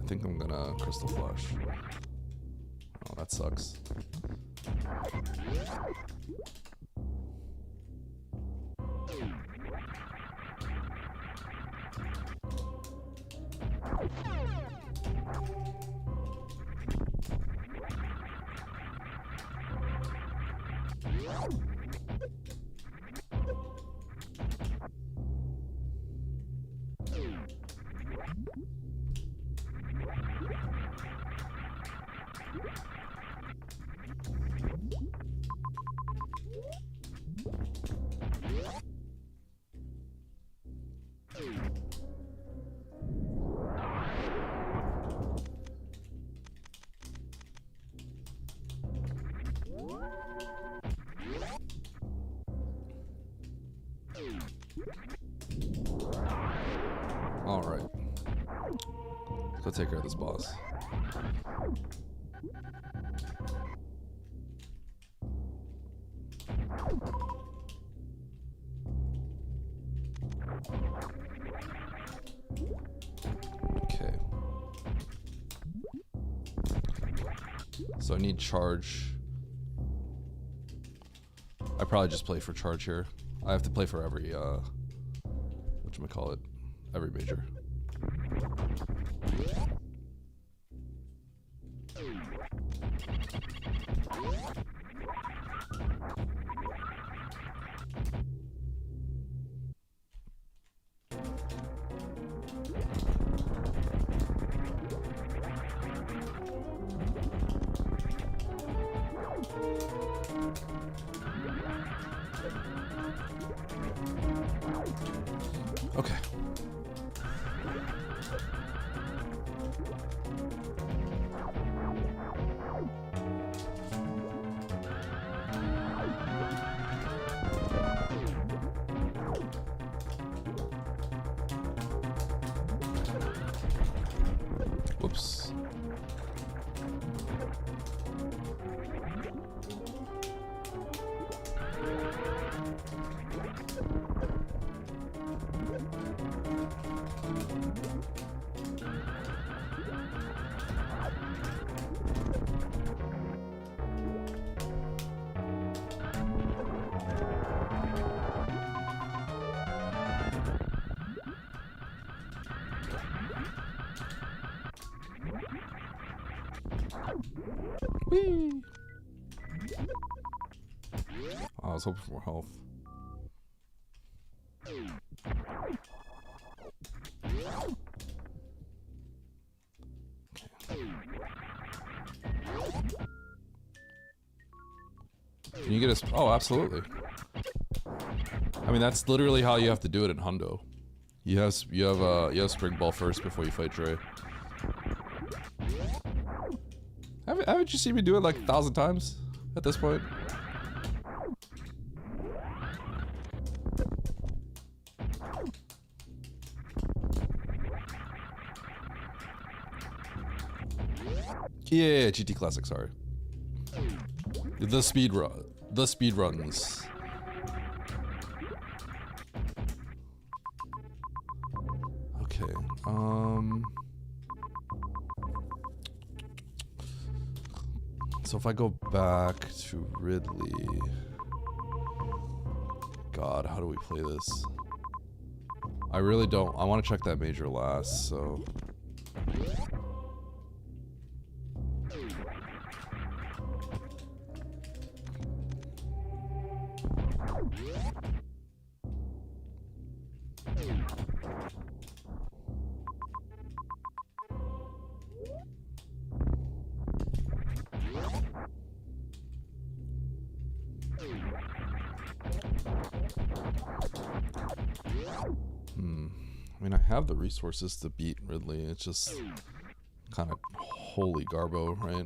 I think I'm gonna Crystal Flash. Oh, that sucks. Alright. Let's go take care of this boss. Okay. So I need charge. I probably just play for charge here. I have to play for every whatchamacallit, every major. Okay. Whoops. Whee! I was hoping for more health. Can you get us? Oh, absolutely. I mean, that's literally how you have to do it in Hundo. You have Spring Ball first before you fight Dre. Haven't you seen me do it like 1,000 times at this point? Yeah, GT Classic, sorry. The speed run. The speed runs. Okay. So if I go back to Ridley, God, how do we play this? I really don't. I want to check that major last, so. I mean, I have the resources to beat Ridley. It's just kind of holy Garbo, right?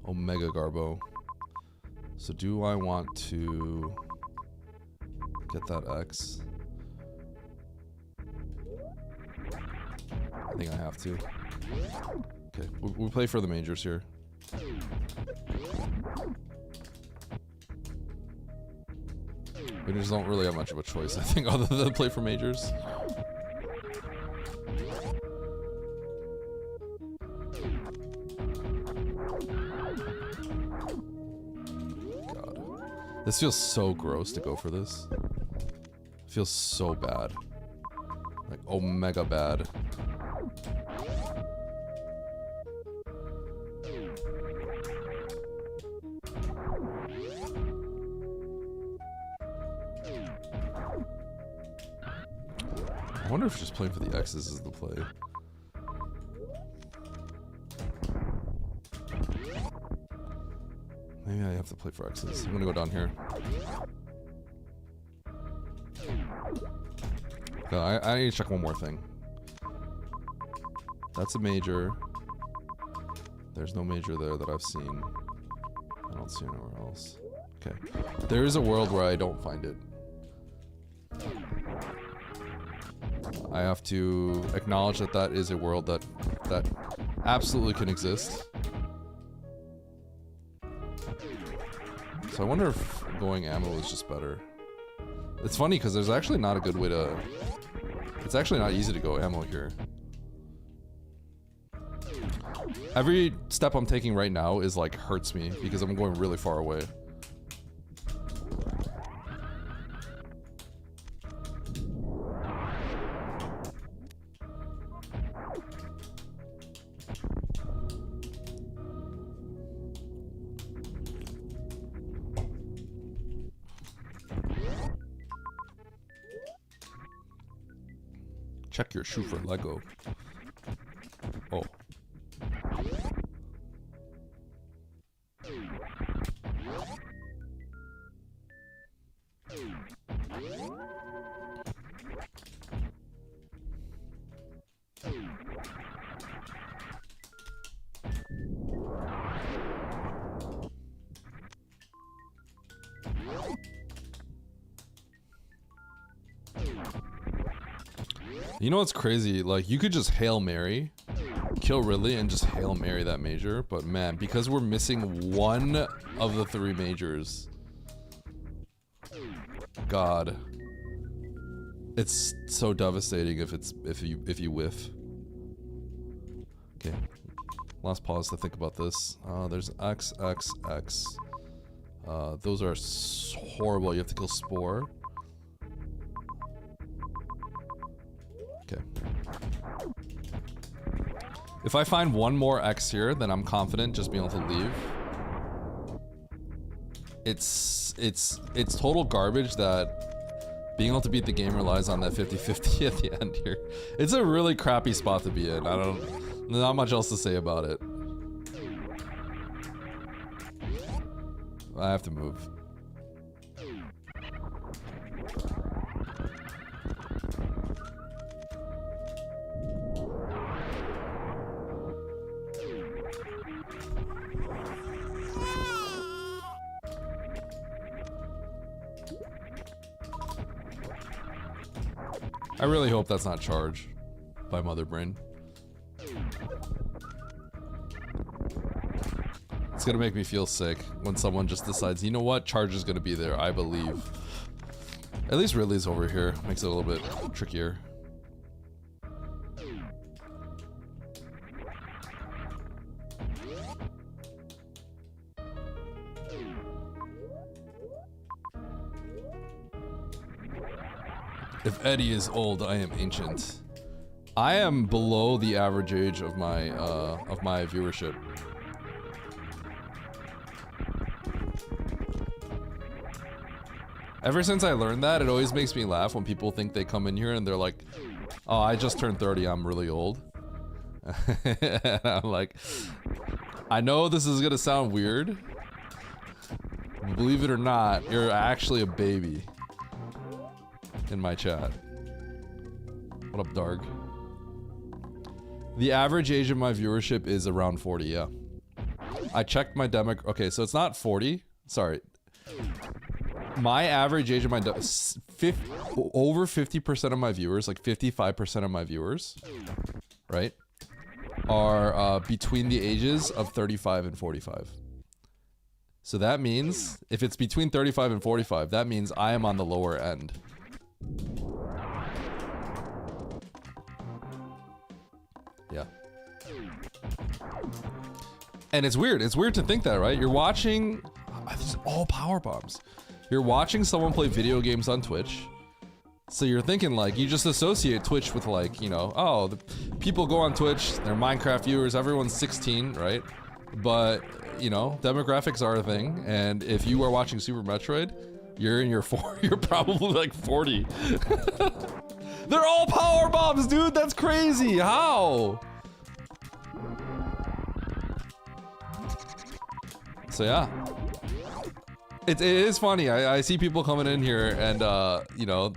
Omega Garbo. So do I want to get that X? I think I have to. Okay, we'll play for the majors here. We just don't really have much of a choice, I think, other than play for majors. God. This feels so gross to go for this. It feels so bad. Like, omega bad. I wonder if just playing for the X's is the play. Maybe I have to play for X's. I'm gonna go down here. No, I need to check one more thing. That's a major. There's no major there that I've seen. I don't see anywhere else. Okay. There is a world where I don't find it. I have to acknowledge that that is a world that absolutely can exist. So I wonder if going ammo is just better. It's funny because there's actually not a good way to... It's actually not easy to go ammo here. Every step I'm taking right now is like hurts me because I'm going really far away. Check your shoe for Lego. Oh. You know what's crazy? Like, you could just Hail Mary, kill Ridley, and just Hail Mary that major. But man, because we're missing one of the 3 majors, God, it's so devastating if you whiff. Okay, last pause to think about this. There's X, X, X. Those are horrible. You have to kill Spore. Okay. If I find one more X here, then I'm confident just being able to leave. It's total garbage that being able to beat the game relies on that 50-50 at the end here. It's a really crappy spot to be in. Not much else to say about it. I have to move. I really hope that's not charge by Mother Brain. It's gonna make me feel sick when someone just decides, you know what, charge is gonna be there, I believe. At least Ridley's over here, makes it a little bit trickier. If Eddie is old, I am ancient. I am below the average age of my viewership. Ever since I learned that, it always makes me laugh when people think they come in here and they're like, "Oh, I just turned 30, I'm really old." And I'm like, I know this is gonna sound weird. Believe it or not, you're actually a baby. In my chat. What up, Darg? The average age of my viewership is around 40, yeah. I checked my demo. Okay, so it's not 40. Sorry. My average age of my over 50% of my viewers, like 55% of my viewers, right, are between the ages of 35 and 45. So that means if it's between 35 and 45, that means I am on the lower end. Yeah. And it's weird. It's weird to think that, right? You're watching... This is all power bombs. You're watching someone play video games on Twitch. So you're thinking, like, you just associate Twitch with, like, you know, oh, the people go on Twitch, they're Minecraft viewers, everyone's 16, right? But, you know, demographics are a thing. And if you are watching Super Metroid, you're in your you're probably like 40. They're all power bombs, dude. That's crazy. How? So yeah, it is funny. I see people coming in here and you know,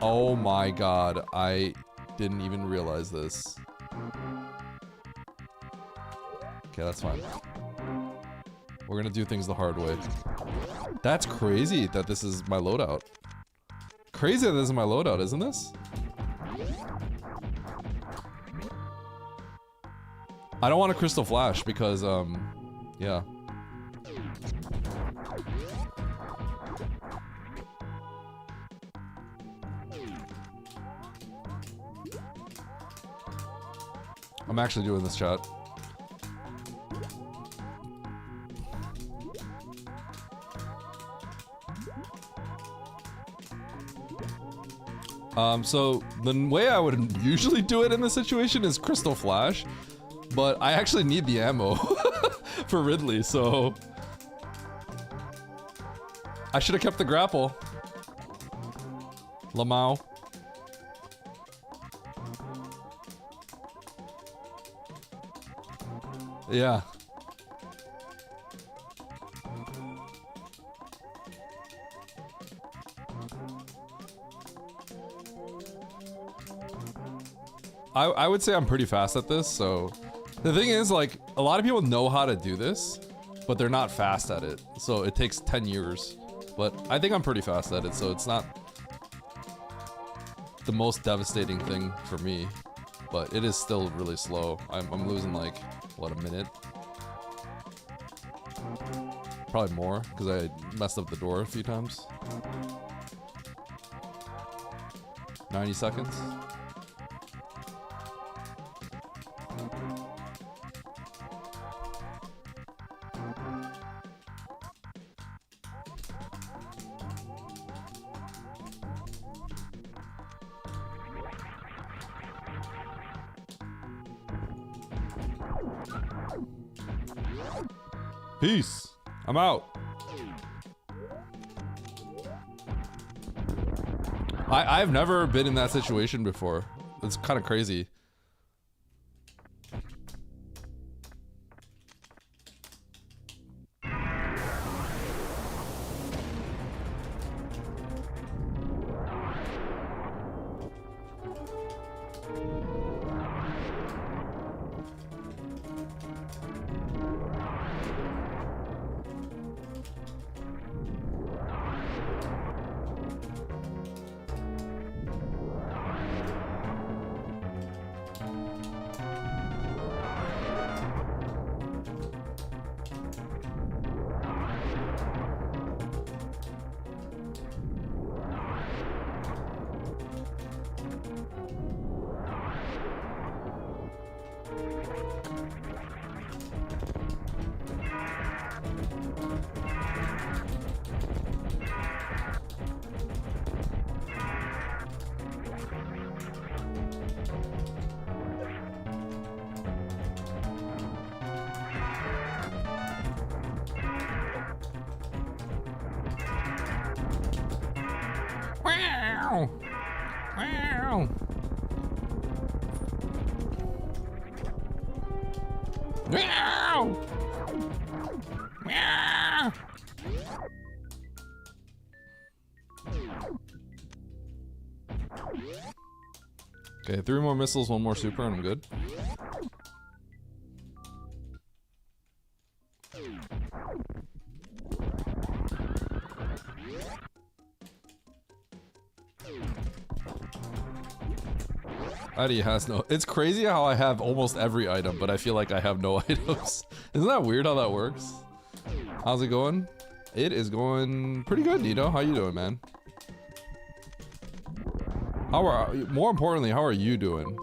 oh my god, I didn't even realize this. Okay, that's fine. We're gonna do things the hard way. That's crazy that this is my loadout. Crazy that this is my loadout, isn't this? I don't want a crystal flash because, yeah. I'm actually doing this, chat. So the way I would usually do it in this situation is crystal flash, but I actually need the ammo for Ridley, so I should have kept the grapple. Lamau. Yeah. I would say I'm pretty fast at this, so the thing is, like, a lot of people know how to do this, but they're not fast at it, so it takes 10 years. But I think I'm pretty fast at it, so it's not the most devastating thing for me, but it is still really slow. I'm losing like, what, a minute? Probably more, because I messed up the door a few times. 90 seconds. Peace. I'm out. I've never been in that situation before. It's kind of crazy. Okay, 3 more missiles, 1 more super, and I'm good. Eddie has no. It's crazy how I have almost every item, but I feel like I have no items. Isn't that weird how that works? How's it going? It is going pretty good, Nito. How you doing, man? More importantly, how are you doing?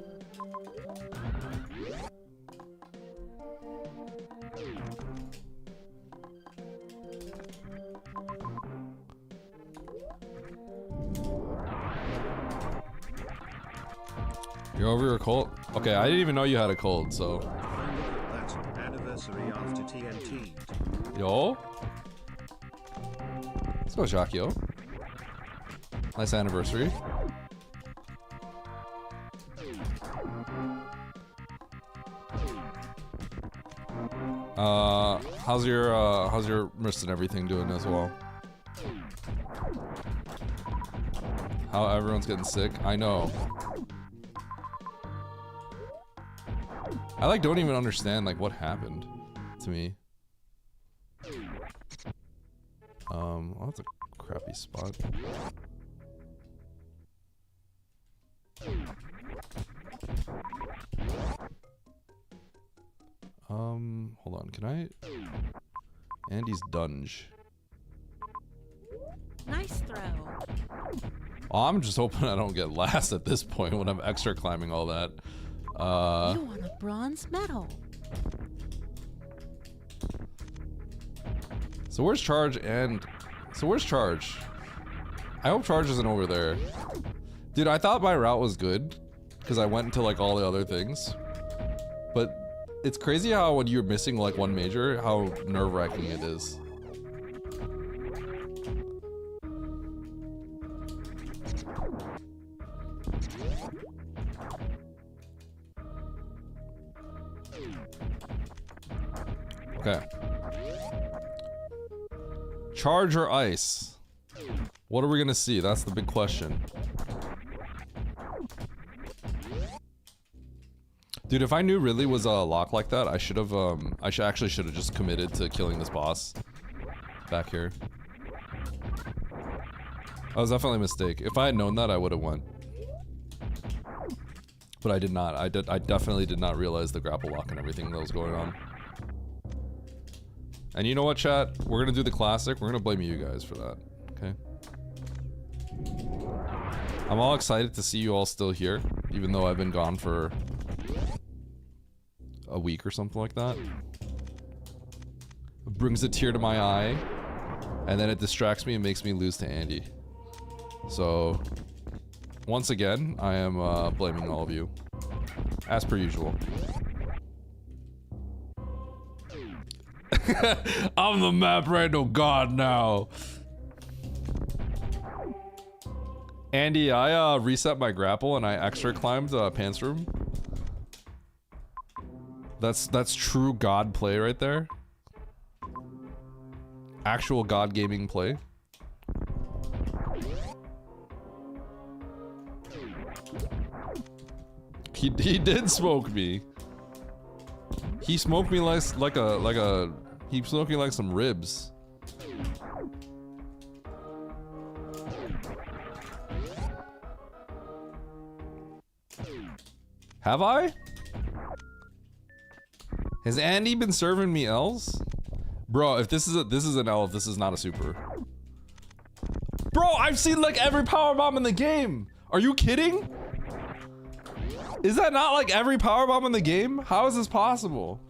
You're over your cold? Okay, I didn't even know you had a cold, so.
That anniversary after TNT.
Yo. Let's go, Jacquio. Nice anniversary. How's your wrist and everything doing as well? How everyone's getting sick? I know. I like don't even understand like what happened to me. Well, that's a crappy spot. Hold on, can I? Andy's dunge.
Nice throw.
Oh, I'm just hoping I don't get last at this point when I'm extra climbing all that.
You want a bronze medal.
So where's Charge and... So where's Charge? I hope Charge isn't over there. Dude, I thought my route was good. Because I went into like all the other things. But it's crazy how when you're missing like one major, how nerve-wracking it is. Okay. Charge or ice? What are we gonna see? That's the big question. Dude, if I knew Ridley was a lock like that, I should have actually should have just committed to killing this boss back here. That was definitely a mistake. If I had known that, I would have went. But I did not. I definitely did not realize the grapple lock and everything that was going on. And you know what, chat? We're gonna do the classic. We're gonna blame you guys for that. Okay? I'm all excited to see you all still here, even though I've been gone for a week or something like that. It brings a tear to my eye, and then it distracts me and makes me lose to Andy. So, once again, I am blaming all of you, as per usual. I'm the map Rando god now. Andy, I reset my grapple and I extra climbed Pants Room. That's true god play right there. Actual god gaming play. He did smoke me. He smoked me he smoked me like some ribs. Have I? Has Andy been serving me L's? Bro, if this is an L, if this is not a super. Bro, I've seen like every power bomb in the game. Are you kidding? Is that not like every power bomb in the game? How is this possible?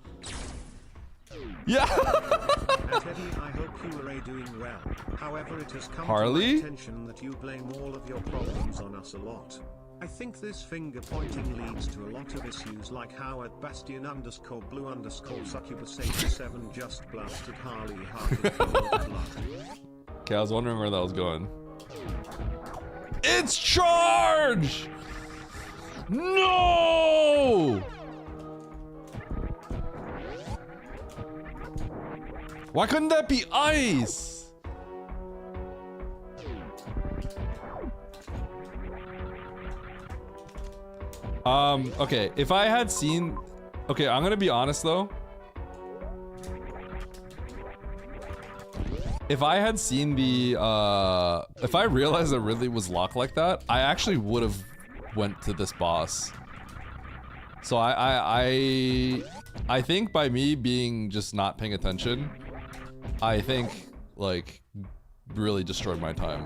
Yeah.
Teddy, I hope you are doing well. However, it has come to my attention that you blame all of your problems on us a lot. I think this finger pointing leads to a lot of issues, like how at Bastion_Blue_Succubus87 just blasted Harley hearted blood.
Okay, I was wondering where that was going. It's Charge! No! Why couldn't that be ice? Okay, if I had seen... Okay, I'm gonna be honest though. If I had seen the, if I realized that Ridley was locked like that, I actually would have went to this boss. So I think by me being just not paying attention, I think, like, really destroyed my time.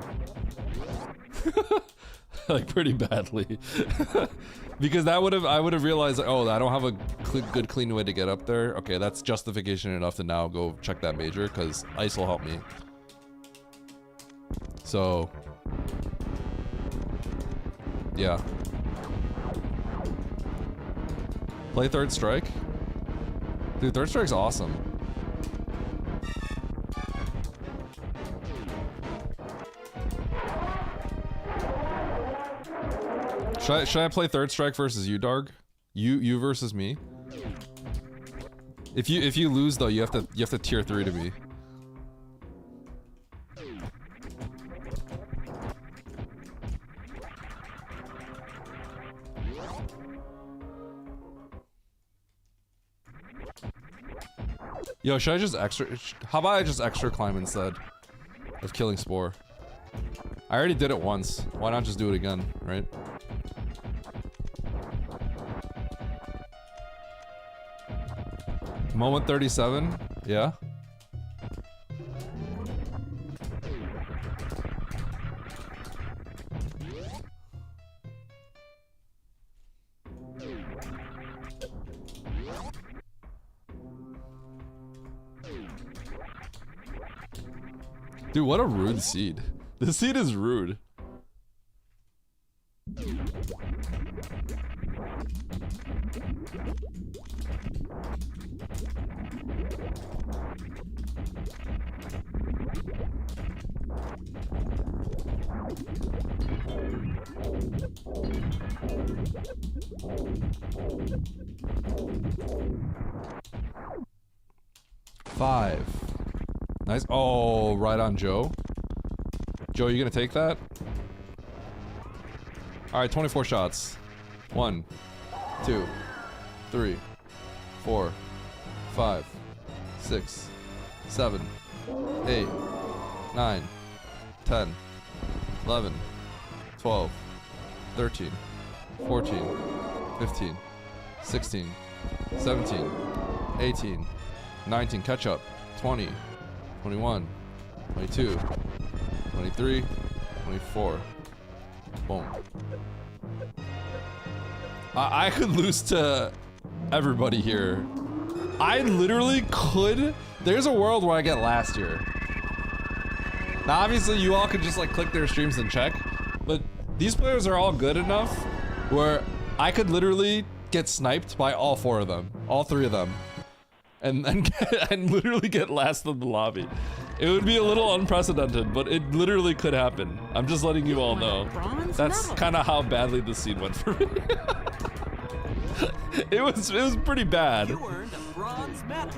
Like, pretty badly. Because I would have realized, like, oh, I don't have a good, clean way to get up there. Okay, that's justification enough to now go check that major, because ice will help me. So, yeah. Play third strike? Dude, third strike's awesome. Should I play third strike versus you, Darg? You versus me? If you lose though, you have to tier 3 to me. Yo, should I just how about I just extra climb instead of killing Spore? I already did it once. Why not just do it again, right? Moment 37. Yeah. Dude, what a rude seed. This seed is rude. Five. Nice. Oh, right on Joe. Joe, you gonna take that? Alright, 24 shots. 1, 2, 3, 4, 5, 6, 7, 8, 9, 10, 11, 12, 13, 14, 15, 16, 17, 18, 19, catch up, 20, 21, 22, 23, 24. Boom. I could lose to everybody here. I literally could. There's a world where I get last here. Now, obviously, you all could just like click their streams and check, but these players are all good enough where I could literally get sniped by all 4 of them, all 3 of them, and literally get last in the lobby. It would be a little unprecedented, but it literally could happen. I'm just letting you all know. That's kind of how badly this scene went for me. It was pretty bad.
You earned a bronze medal.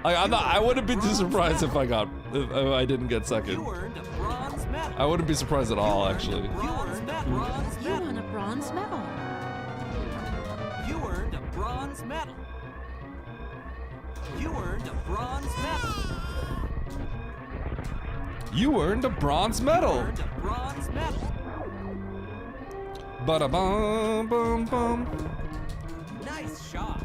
I wouldn't be too surprised if I didn't get second.
You earned a bronze medal.
I wouldn't be surprised at all, actually.
You earned a bronze
You
medal.
won a bronze medal.
You earned a bronze medal. You earned a bronze medal.
You earned a bronze medal.
You earned a bronze medal.
Bada bum bum bum.
Nice shot.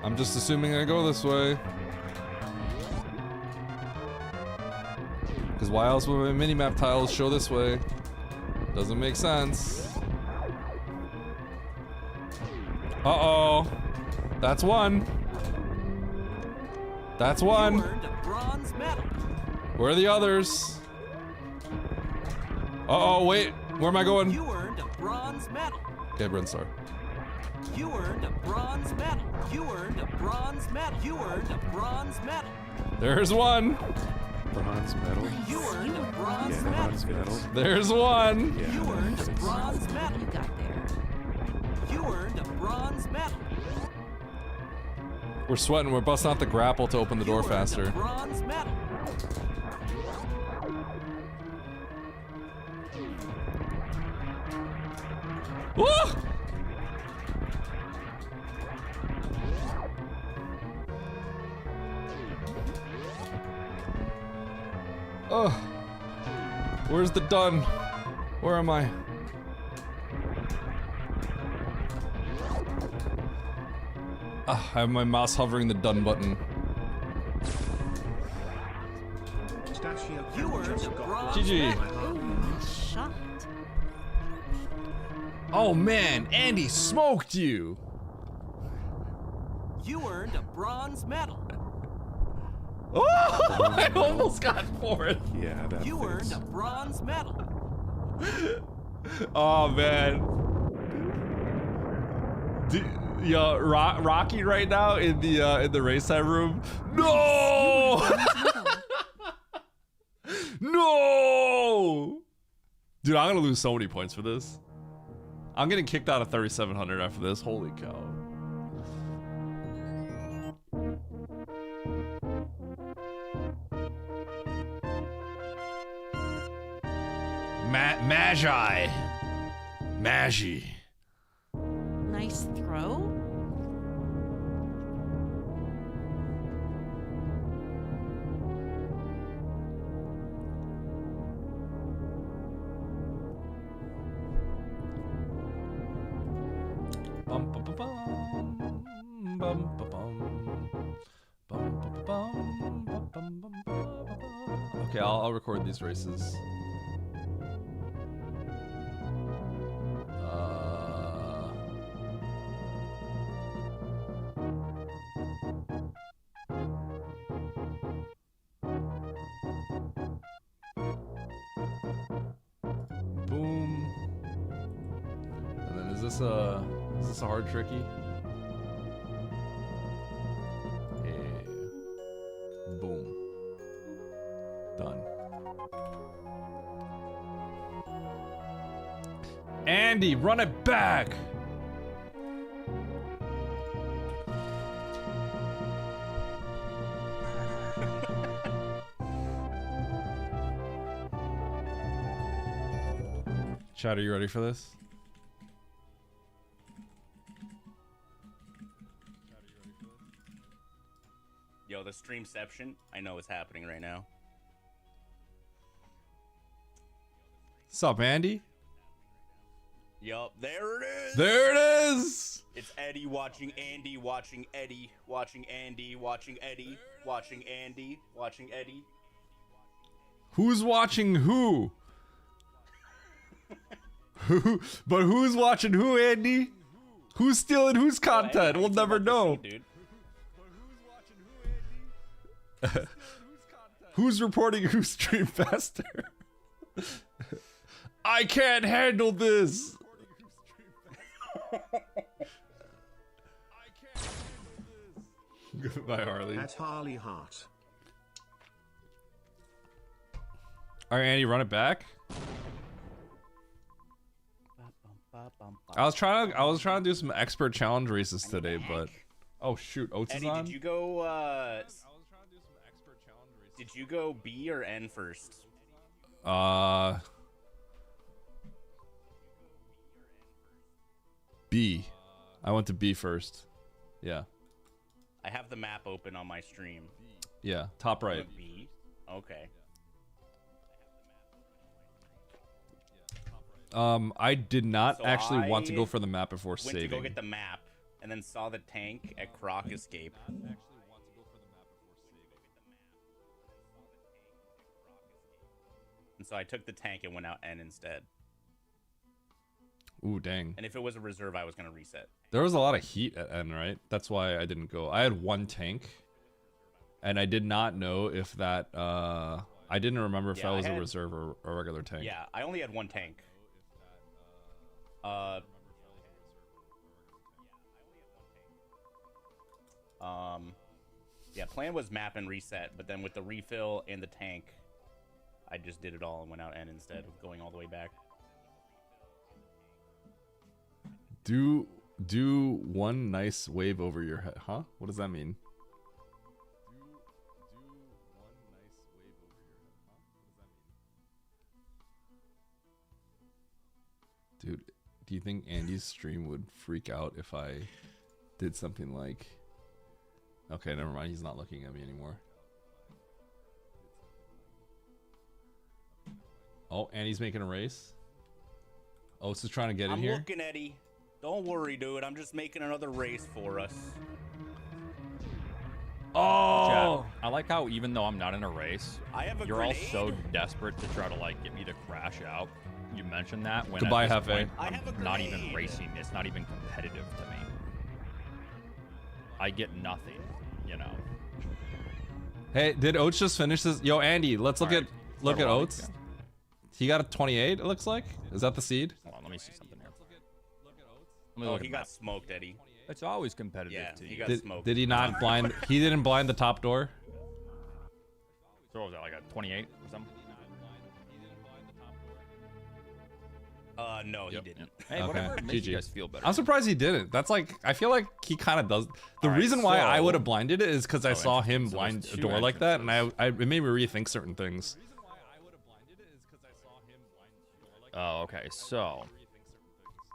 I'm just assuming I go this way. Because why else would my minimap tiles show this way? Doesn't make sense. Uh-oh. That's one. That's one.
You earned a bronze medal.
Where are the others? Uh-oh, wait. Where am I going?
You earned a bronze medal.
Okay, Brinstar.
You earned a bronze medal. You earned a bronze medal. You earned a bronze medal.
There's one.
Bronze medal.
You earned a bronze
Yeah,
medal.
bronze medal.
There's one.
Yeah.
You earned a bronze medal.
You got there.
You earned a bronze medal.
We're sweating. We're busting out the grapple to open the door
You earned a
faster.
bronze medal.
Woo! Oh. Where's the done? Where am I? I have my mouse hovering the done button.
You earned a bronze
GG.
medal.
Nice shot.
Oh man, Andy smoked you.
You earned a bronze medal.
Oh, I almost got fourth.
Yeah, that
You
fits.
earned a bronze medal.
Oh man. Yo, Rocky right now in the race time room. No! No! Dude, I'm gonna lose so many points for this. I'm getting kicked out of 3,700 after this. Holy cow. Magi. Magi.
Nice throw.
Bum, bum, bum, bum, bum, bum, bum. Bum, bum, bum, bum, bum, bum, bum. Okay, I'll record these races. Boom. And then is this a hard tricky? Yeah. Boom. Done. Andy, run it back. Chad, are you ready for this?
Yo, the streamception, I know what's happening right now.
Sup, Andy?
Yup, there it is.
There it is.
It's Eddie watching Andy, watching Eddie, watching Andy, watching Eddie, watching Andy, watching Eddie.
Who's watching who? Who? But who's watching who, Andy? Who's stealing whose content? We'll never know. Who's reporting whose stream faster? I can't handle this. Goodbye, Harley.
At Harley Hart.
All right, Andy, run it back. I was trying to do some expert challenge races today, but oh shoot, Oates
Eddie,
is on.
did you go? Did you go B or N first?
B. I went to B first. Yeah.
I have the map open on my stream.
Yeah, top right.
B. Okay.
I did not
So
actually want to
I
go for the map before
Went
saving.
to go get the map, and then saw the tank at Croc Escape. And so I took the tank and went out N instead.
Ooh, dang.
And if it was a reserve, I was gonna reset.
There was a lot of heat at N, right? That's why I didn't go. I had one tank, and I did not know if that. I didn't remember if
Yeah,
that was
I
a
had-
reserve or a regular tank.
Yeah, I only had one tank. Yeah, plan was map and reset, but then with the refill and the tank, I just did it all and went out N instead of going all the way back.
Do one nice wave over your head, huh? What does that mean? Dude, do you think Andy's stream would freak out if I did something like... Okay, never mind. He's not looking at me anymore. Oh, Andy's making a race. Oates is trying to get in
I'm
here.
looking, Eddie. Don't worry, dude. I'm just making another race for us.
Oh!
Chat, I like how even though I'm not in a race,
I have a
you're all
grenade.
so desperate to try to like get me to crash out. You mentioned that when
Goodbye,
at this
Hefe.
point,
I
I'm
have a
not even
grenade.
racing. It's not even competitive to me. I get nothing, you know.
Hey, did Oates just finish this? Yo, Andy, let's look
Alright,
at look at
start rolling,
Oates.
yeah.
He got a 28. It looks like. Is that the seed?
Hold on, let me see something here. Let me
Oh,
look
he
at
got
map.
smoked, Eddie.
It's always competitive
Yeah,
to
he
you.
got
Did,
smoked.
did he not blind? He didn't blind the top door.
So what was that, like a 28 or something?
No, he
Yep.
didn't.
Hey,
Okay,
whatever makes
GG.
you guys feel better.
I'm surprised he didn't. That's like, I feel like he kind of does. The
Alright,
reason why I
so-
would have blinded it is because I
Oh,
saw
interesting.
him
So
blind
there's
a
two
door like that, and
entrances.
it made me rethink certain things.
Oh, okay. So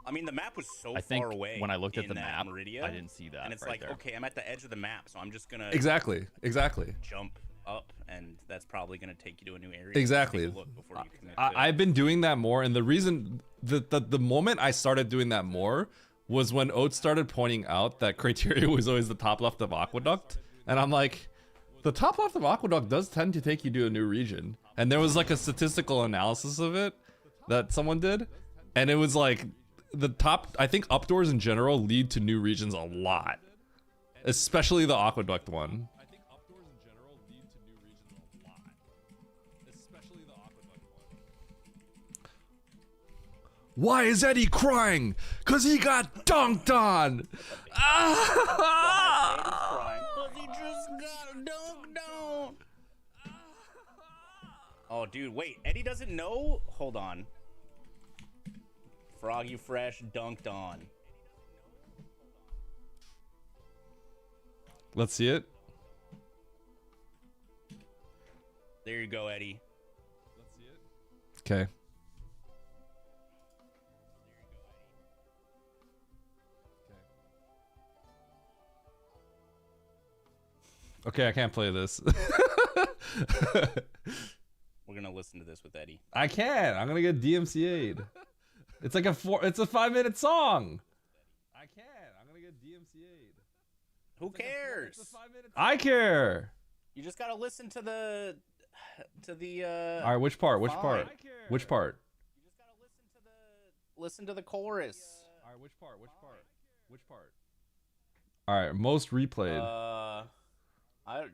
I mean, the map was so
I think
far away.
when I looked at
in
the
that
map,
Meridia,
I didn't see that
and it's
right
like,
there.
okay, I'm at the edge of the map, so I'm just gonna
Exactly.
jump up, and that's probably gonna take you to a new area.
Exactly.
Take a look before you commit to
I've been doing that more, and the reason the moment I started doing that more was when Oates started pointing out that criteria was always the top left of Aqueduct, and I'm like, the top left of Aqueduct does tend to take you to a new region, and there was like a statistical analysis of it that someone did, and it was like the top. I think updoors in general lead to new regions a lot, especially the Aqueduct one. Why is Eddie crying? Cause he got dunked on.
He just got dunked on. Oh, dude, wait. Eddie doesn't know? Hold on. Froggy Fresh dunked on.
Let's see it.
There you go, Eddie.
Okay. Okay, I can't play this.
We're gonna listen to this with Eddie.
I can't. I'm gonna get DMCA'd. It's like it's a 5-minute song. I can't. I'm gonna get DMCA'd.
Who cares?
I care.
You just gotta listen to the
All right, which part? Which
fine.
part? Which part?
You just gotta listen to the chorus.
All right, which part? Which part? Which part? All right, most replayed.
I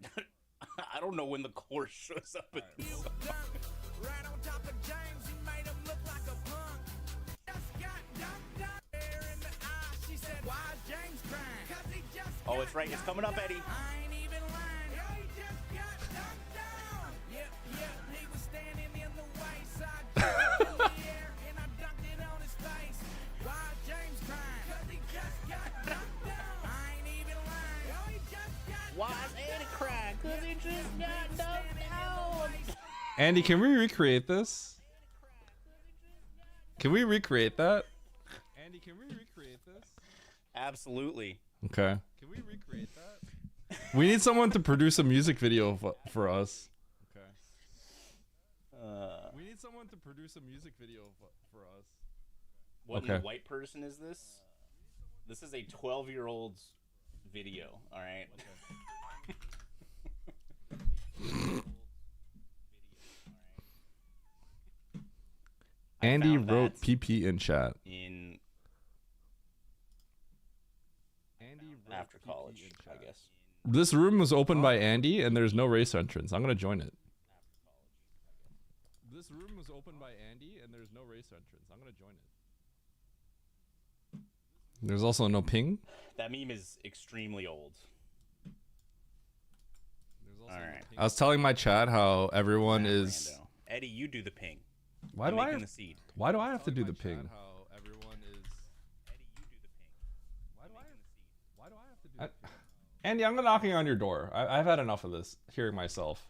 don't know when the chorus shows up in this song.
Right on top of James, he made him look like a punk. Just got dunked on there in the eye. She said, "Why is James crying?" 'Cause he just
Oh, it's right. It's coming up, Eddie.
I ain't even lying. Yo, he just got dunked on. Yep, he was standing in the way, so I jumped in the air and I dunked it on his face. Why is James crying? 'Cause he just got dunked on. I ain't even lying. Yo, he just got
Why is Eddie crying? 'Cause he just got dunked on.
Andy, can we recreate this? Can we recreate that? Andy, can we recreate this?
Absolutely.
Okay. Can we recreate that? We need someone to produce a music video for us. Okay. We need someone to produce a music video for us.
What in
Okay.
the white person is this? This is a 12-year-old's video, all right?
Andy
found
wrote
that
PP in chat.
in after college, I guess.
This room was opened by Andy, and there's no race entrance. I'm gonna join it. This room was opened by Andy, and there's no race entrance. I'm gonna join it. There's also no ping.
That meme is extremely old. All right.
I was telling my chat how everyone is.
Rando. Eddie, you do the ping.
Why
I'm
do I
making
have?
the seed.
Why do I have to do the ping?
Eddie, you do the ping.
Why do I have to do the ping? Andy, I'm knocking on your door. I've had enough of this. Hearing myself.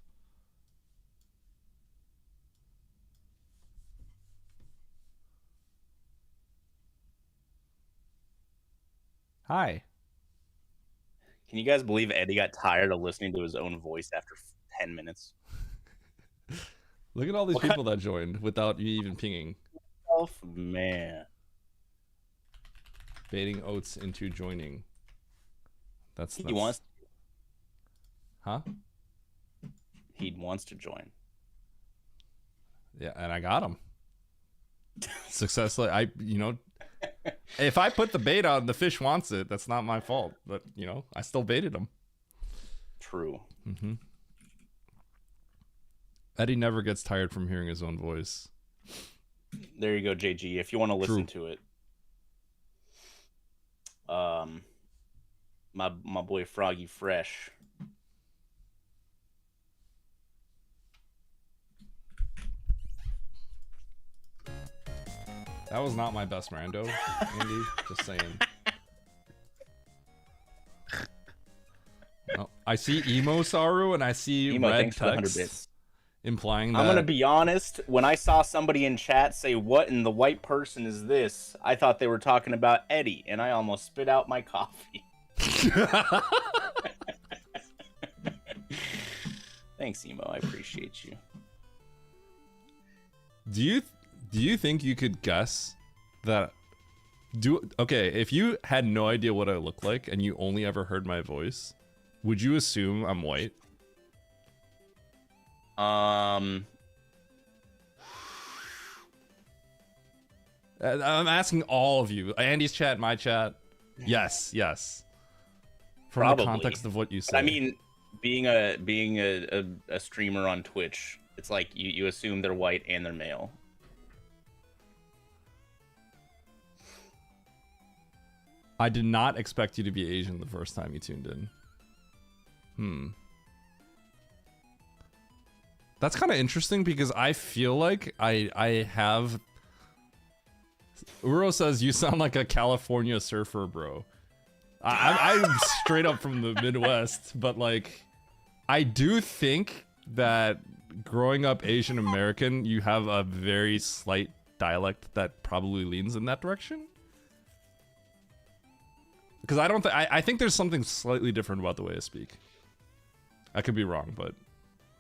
Hi.
Can you guys believe Eddie got tired of listening to his own voice after 10 minutes?
Look at all these people that joined without you even pinging.
Oh, man.
Baiting Oates into joining. That's
He wants.
Huh?
He wants to join.
Yeah, and I got him. Successfully. If I put the bait out and the fish wants it, that's not my fault. But, I still baited him.
True.
Mm-hmm. Eddie never gets tired from hearing his own voice.
There you go, JG. If you want to listen to it. My boy Froggy Fresh.
That was not my best Rando, Andy. Just saying. No, I see emo Saru and I see
Emo,
red
thanks for the 100
text
bits.
implying that.
I'm gonna be honest. When I saw somebody in chat say, "What in the white person is this?" I thought they were talking about Eddie, and I almost spit out my coffee. Thanks, Emo. I appreciate you.
Do you think you could guess that? Okay, if you had no idea what I look like and you only ever heard my voice, would you assume I'm white? I'm asking all of you. Andy's chat, my chat. Yes. From
Probably.
the context of what you said.
I mean, being a streamer on Twitch, it's like you assume they're white and they're male.
I did not expect you to be Asian the first time you tuned in. That's kind of interesting because I feel like I have... Uro says, you sound like a California surfer, bro. I'm straight up from the Midwest, but like, I do think that growing up Asian American, you have a very slight dialect that probably leans in that direction. Because I think there's something slightly different about the way I speak. I could be wrong, but...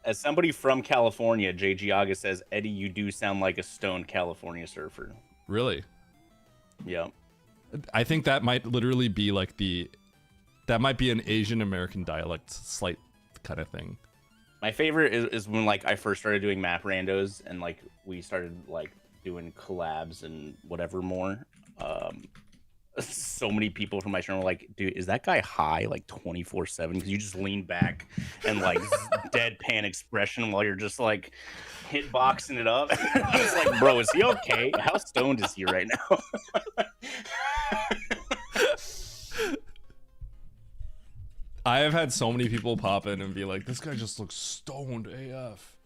As somebody from California, JG Aga says, Eddie, you do sound like a stoned California surfer.
Really?
Yeah.
I think that might literally be like that might be an Asian American dialect, slight kind of thing.
My favorite is when like I first started doing map randos and like we started like doing collabs and whatever more. So many people from my channel were like, dude, is that guy high like 24/7? Because you just lean back and like deadpan expression while you're just like hitboxing it up. I was like, bro, is he okay? How stoned is he right now?
I have had so many people pop in and be like, this guy just looks stoned AF.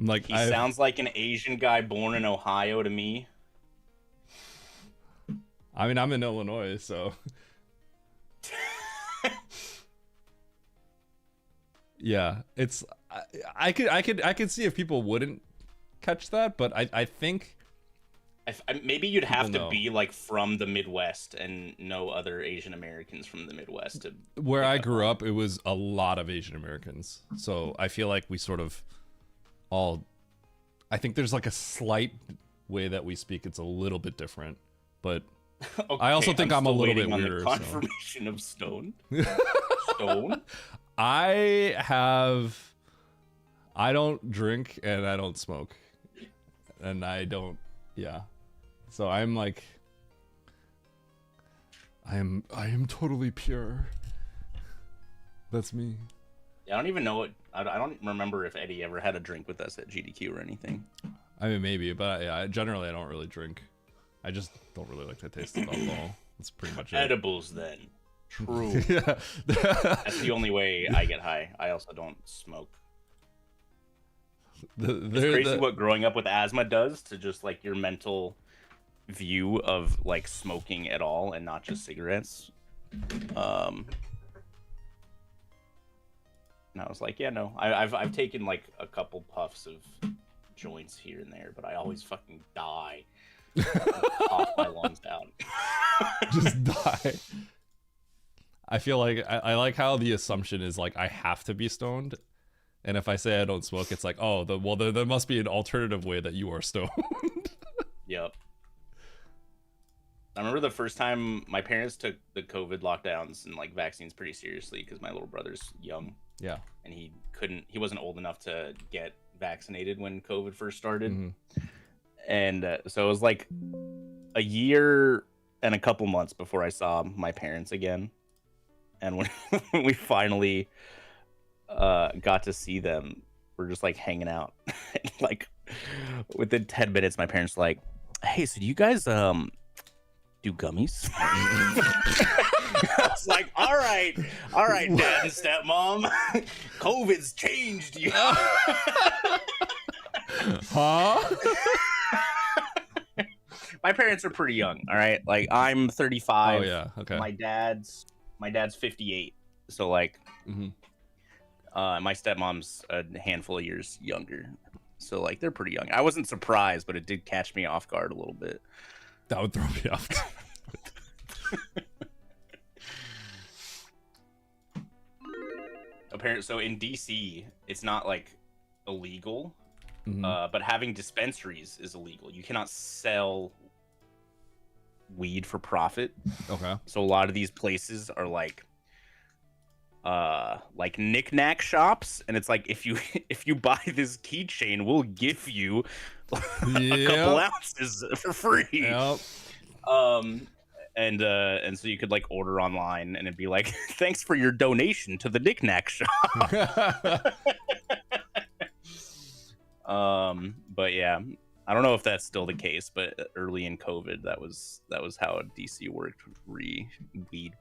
Like,
he sounds like an Asian guy born in Ohio to me.
I mean, I'm in Illinois, so... Yeah, it's... I could see if people wouldn't catch that, but I think...
Maybe you'd have to be like from the Midwest and know other Asian Americans from the Midwest.
Where I grew up, it was a lot of Asian Americans. So I feel like we sort of all... I think there's like a slight way that we speak. It's a little bit different, but...
Okay,
I also think I'm a little bit
on
weirder.
The confirmation of stone. Stone.
I don't drink and I don't smoke, and I don't. Yeah, so I'm like, I am totally pure. That's me.
Yeah, I don't even know what. I don't remember if Eddie ever had a drink with us at GDQ or anything.
I mean, maybe, but yeah, generally I don't really drink. I just don't really like the taste of alcohol. That's pretty much it.
Edibles, then. True.
Yeah.
That's the only way I get high. I also don't smoke. It's crazy what growing up with asthma does to just like your mental view of like smoking at all and not just cigarettes. And I was like, yeah, no. I've taken like a couple puffs of joints here and there, but I always fucking die. Cough my lungs out.
Just die. I feel like I like how the assumption is like I have to be stoned, and if I say I don't smoke, it's like, oh, there must be an alternative way that you are stoned.
Yep. I remember the first time my parents took the COVID lockdowns and like vaccines pretty seriously because my little brother's young.
Yeah.
And he wasn't old enough to get vaccinated when COVID first started. Mm-hmm. And so it was like a year and a couple months before I saw my parents again. And when we finally got to see them, we're just like hanging out. Like within 10 minutes, my parents were like, hey, so do you guys do gummies? I was like, all right, dad and stepmom, COVID's changed you.
Huh?
My parents are pretty young, all right? Like I'm 35.
Oh yeah, okay.
My dad's 58. So like my stepmom's a handful of years younger. So like they're pretty young. I wasn't surprised, but it did catch me off guard a little bit.
That would throw me off.
Apparently, so in DC, it's not like illegal, but having dispensaries is illegal. You cannot sell weed for profit.
Okay.
So a lot of these places are like knick-knack shops, and it's like if you buy this keychain, we'll give you a couple ounces for free.
Yep.
And so you could like order online, and it'd be like, thanks for your donation to the knick-knack shop. But yeah, I don't know if that's still the case, but early in COVID, that was how DC worked with weed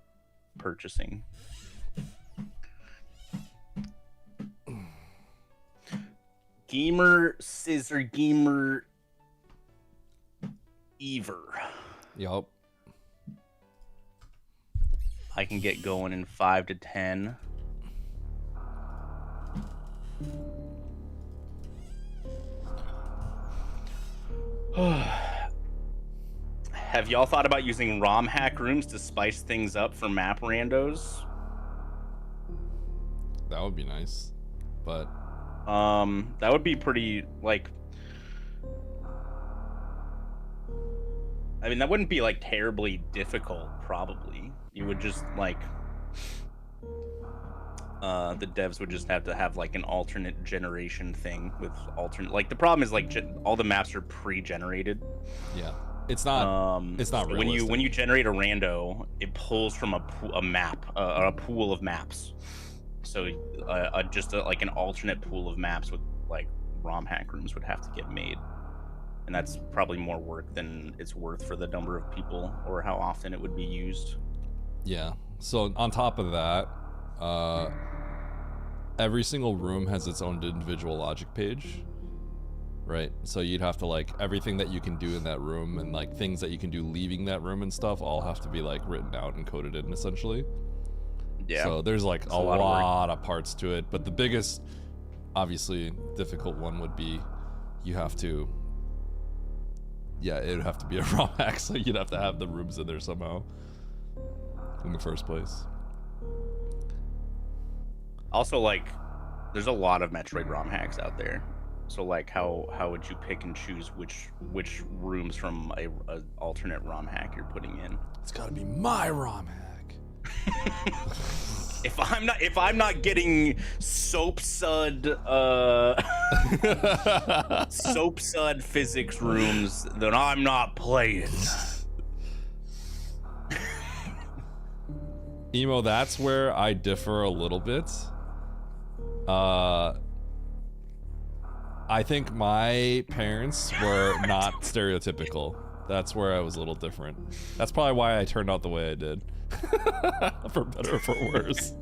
purchasing. Gamer Scissor Gamer Ever.
Yup.
I can get going in 5 to 10. Have y'all thought about using ROM hack rooms to spice things up for map randos?
That would be nice, but
that would be pretty, like, I mean, that wouldn't be like terribly difficult, probably. You would just like the devs would just have to have like an alternate generation thing with alternate, like, the problem is like all the maps are pre-generated.
yeah, it's not realistic.
when you generate a rando, it pulls from a map, a pool of maps. So like an alternate pool of maps with like ROM hack rooms would have to get made, and that's probably more work than it's worth for the number of people or how often it would be used.
Yeah. So on top of that, every single room has its own individual logic page, right? So you'd have to, like, everything that you can do in that room and like things that you can do leaving that room and stuff all have to be like written out and coded in, essentially.
Yeah.
So there's like a lot of parts to it, but the biggest, obviously difficult one would be you have to, it would have to be a ROM hack, so you'd have to have the rooms in there somehow in the first place.
Also, like, there's a lot of Metroid ROM hacks out there. So like, how would you pick and choose which rooms from a alternate ROM hack you're putting in?
It's got to be my ROM hack.
If I'm not getting soap sud physics rooms, then I'm not playing.
Emo, that's where I differ a little bit. I think my parents were not stereotypical. That's where I was a little different. That's probably why I turned out the way I did. For better or for worse.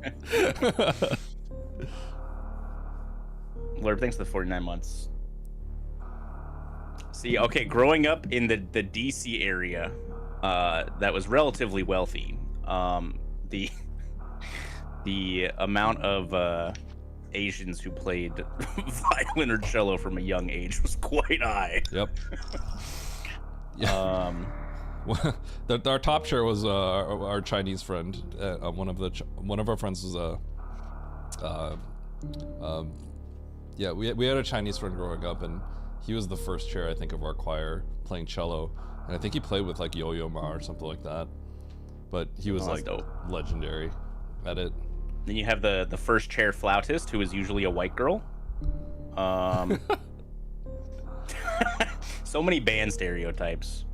Lurb, thanks for the 49 months. See, okay, growing up in the DC area, that was relatively wealthy, the amount of Asians who played violin or cello from a young age was quite high.
Yep. Yeah. Our top chair was our Chinese friend. One of our friends was we had a Chinese friend growing up, and he was the first chair, I think, of our choir playing cello, and I think he played with like Yo-Yo Ma or something like that. But he was like
dope.
Legendary at it.
Then you have the first chair flautist, who is usually a white girl. So many band stereotypes.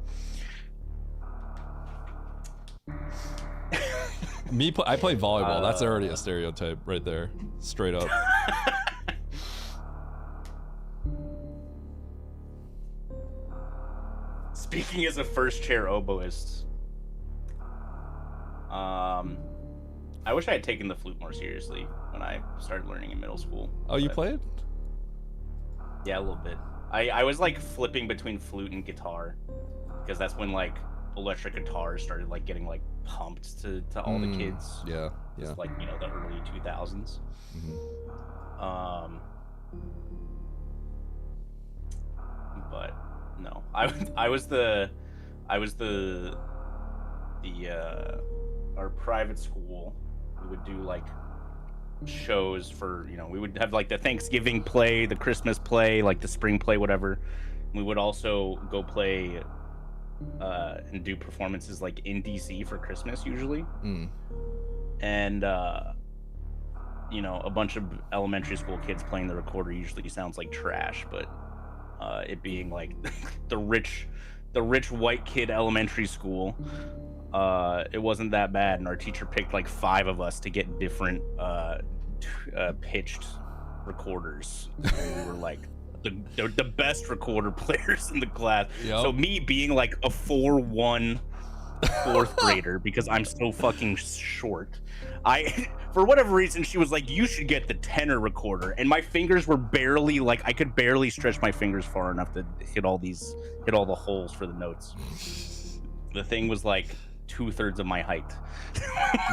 I play volleyball. That's already a stereotype right there, straight up.
Speaking as a first chair oboist, I wish I had taken the flute more seriously when I started learning in middle school.
Oh, you played?
Yeah, a little bit. I was like flipping between flute and guitar, because that's when like electric guitars started like getting like pumped to all the kids.
Yeah.
It's like, you know, the early 2000s. But no, I was our private school. We would do like shows for, you know, we would have like the Thanksgiving play, the Christmas play, like the spring play, whatever. We would also go play and do performances like in DC for Christmas usually. And you know, a bunch of elementary school kids playing the recorder usually sounds like trash, but it being like the rich white kid elementary school, it wasn't that bad, and our teacher picked like 5 of us to get different pitched recorders, and we were like the best recorder players in the class.
Yep.
So me being like a 4'1" 4th grader, because I'm so fucking short, I for whatever reason she was like, you should get the tenor recorder, and my fingers were barely, like, I could barely stretch my fingers far enough to hit all the holes for the notes. The thing was like 2/3 of my height.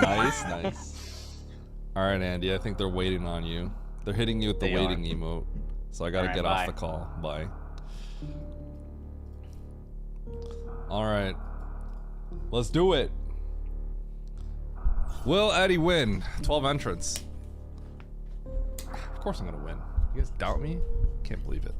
Nice. All right, Andy, I think they're waiting on you. They're hitting you with the
They
waiting emote, so I gotta
All right,
get
bye.
off the call. Bye. All right, let's do it. Will Eddie win? 12 entrants. Of course I'm gonna win. You guys doubt me? Can't believe it.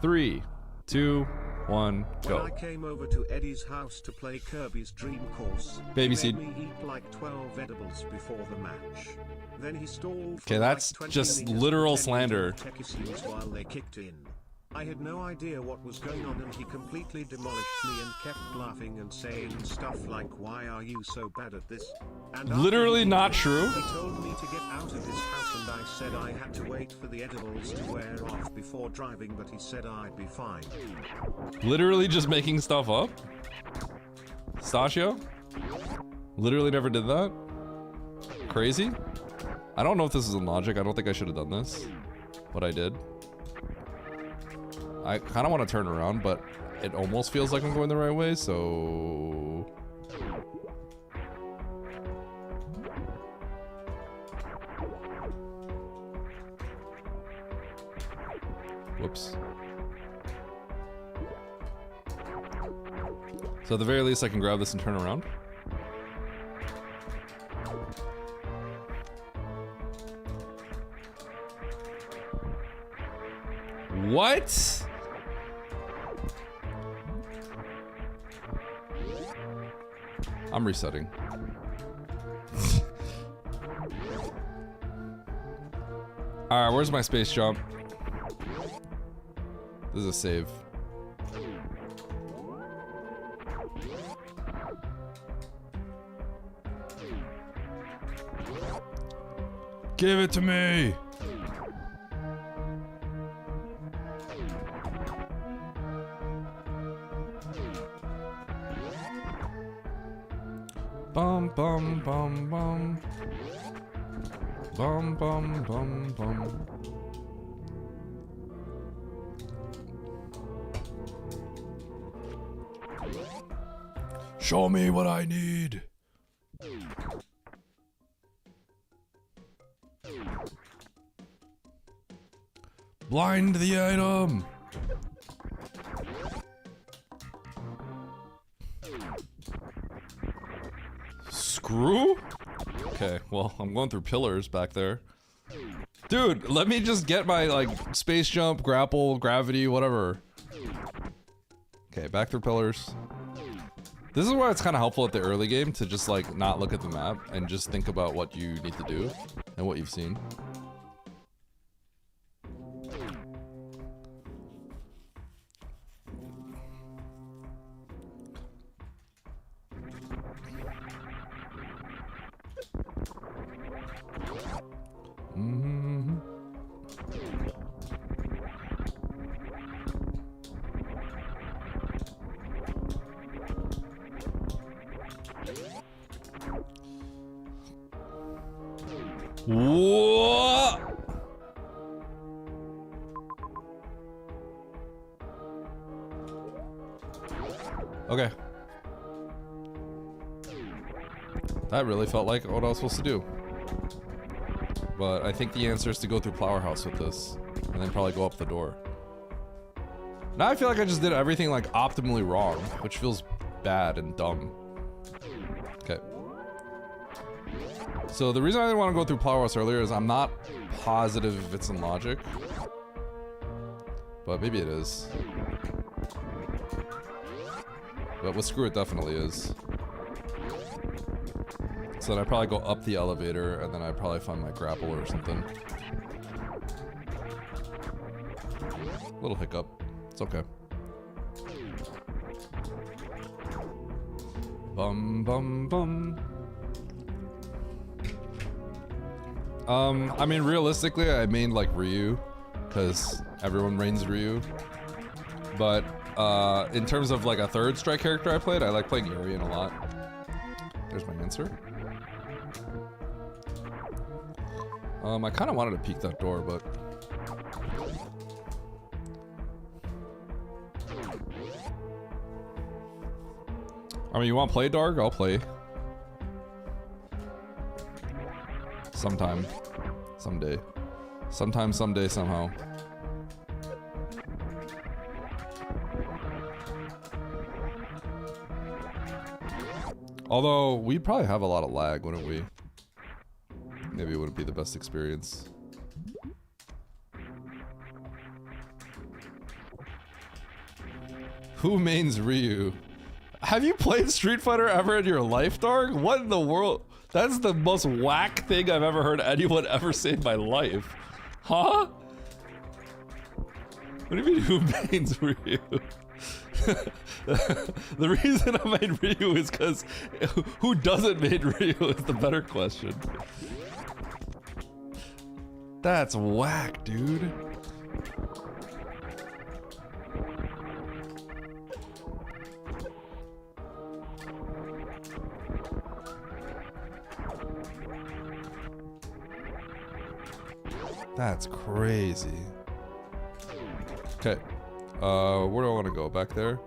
3, 2, 1,
When
go.
I came over to Eddie's house to play Kirby's Dream Course,
Baby
he
seed.
made me eat like 12 edibles before the match. Then he stalled for
Okay, that's
like 20
just
minutes
literal
pretending to
slander.
tech issues while they kicked in. I had no idea what was going on, and he completely demolished me and kept laughing and saying stuff like, "Why are you so bad at this?" And after
Literally
he did
not
this,
true.
He told me to get out of his house, and I said I had to wait for the edibles to wear off before driving, but he said I'd be fine.
Literally just making stuff up? Stachio? Literally never did that? Crazy? I don't know if this is in logic. I don't think I should have done this, but I did. I kind of want to turn around, but it almost feels like I'm going the right way, so... Whoops. So at the very least, I can grab this and turn around. What? I'm resetting. Alright, where's my space jump? This is a save. Give it to me! Bum bum bum bum. Bum bum bum bum. Show me what I need. Blind the item. Screw? Okay, well, I'm going through pillars back there. Dude, let me just get my, like, space jump, grapple, gravity, whatever. Okay, back through pillars. This is why it's kind of helpful at the early game to just, like, not look at the map and just think about what you need to do and what you've seen. Whoa! Okay. That really felt like what I was supposed to do. But I think the answer is to go through Flower House with this, and then probably go up the door. Now I feel like I just did everything like optimally wrong, which feels bad and dumb. Okay. So the reason I didn't want to go through Flower House earlier is I'm not positive if it's in logic. But maybe it is. But with screw it definitely is. So then I'd probably go up the elevator and then I'd probably find my grapple or something. Little hiccup. It's okay. Bum bum bum. I mean, realistically, I mained like Ryu, because everyone mains Ryu. But in terms of like a third strike character I played, I like playing Arian a lot. There's my answer. I kind of wanted to peek that door, but I mean, you want to play Dark? I'll play. Sometime. Someday. Sometime, someday, somehow. Although, we'd probably have a lot of lag, wouldn't we? Maybe it wouldn't be the best experience. Who mains Ryu? Have you played Street Fighter ever in your life, Dark? What in the world? That's the most whack thing I've ever heard anyone ever say in my life. Huh? What do you mean, who mains Ryu? The reason I made Ryu is because who doesn't main Ryu is the better question. That's whack, dude. That's crazy. Okay. Where do I want to go? Back there?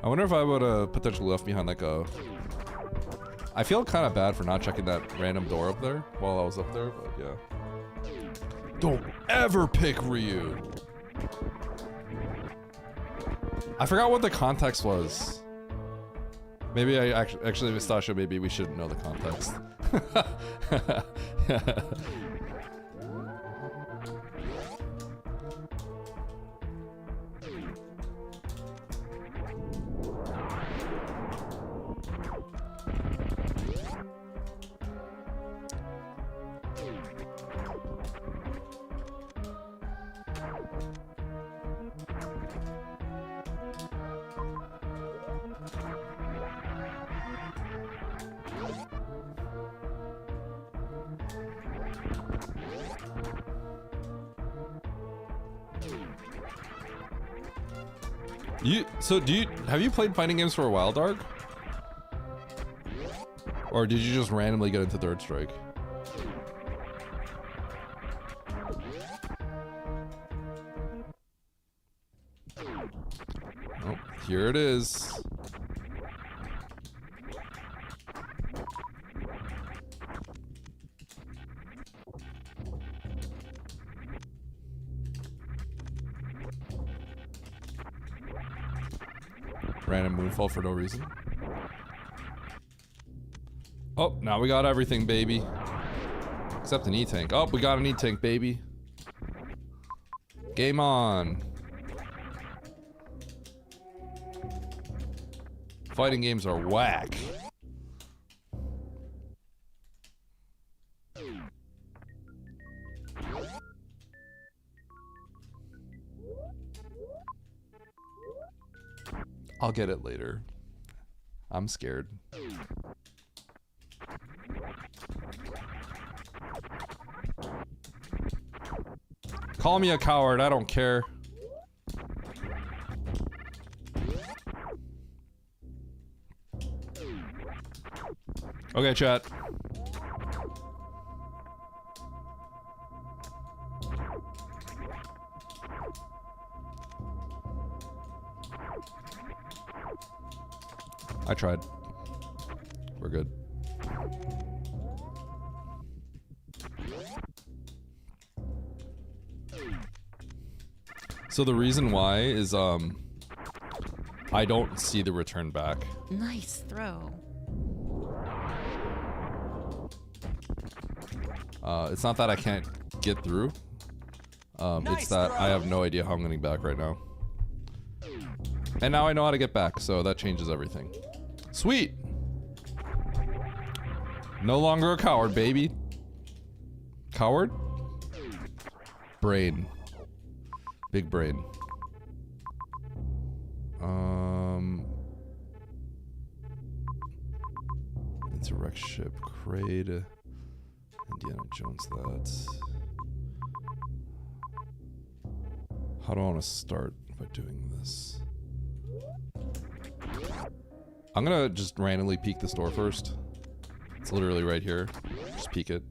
I wonder if I would have potentially left behind like a... I feel kind of bad for not checking that random door up there while I was up there, but yeah. Don't ever pick Ryu! I forgot what the context was. Maybe I actually, Mistasha, maybe we shouldn't know the context. Have you played fighting games for a while, Dark? Or did you just randomly get into Third Strike? Oh, here it is. Random moonfall for no reason. Oh, now we got everything, baby. Except an E-Tank. Oh, we got an E-Tank, baby. Game on. Fighting games are whack. I'll get it later. I'm scared. Call me a coward, I don't care. Okay, chat. I tried. We're good. So the reason why is I don't see the return back.
Nice throw.
It's not that I can't get through. It's that I have no idea how I'm getting back right now. And now I know how to get back, so that changes everything. Sweet! No longer a coward, baby. Coward? Brain. Big brain. Interact ship. Crade. Indiana Jones that. How do I want to start by doing this? I'm gonna just randomly peek the store first. It's literally right here. Just peek it.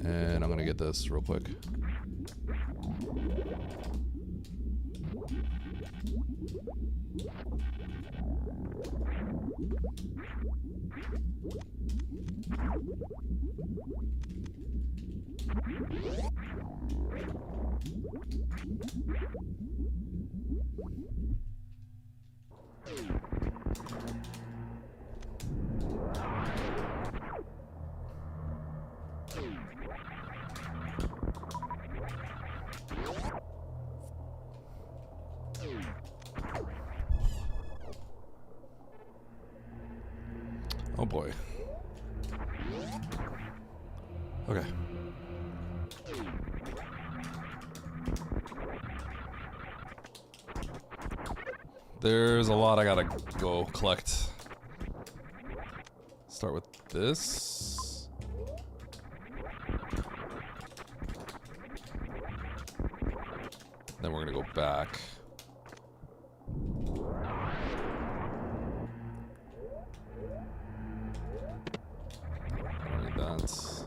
And I'm gonna get this real quick. Oh boy. Okay. There's a lot I gotta go collect. Start with this. Then we're gonna go back. I don't need that.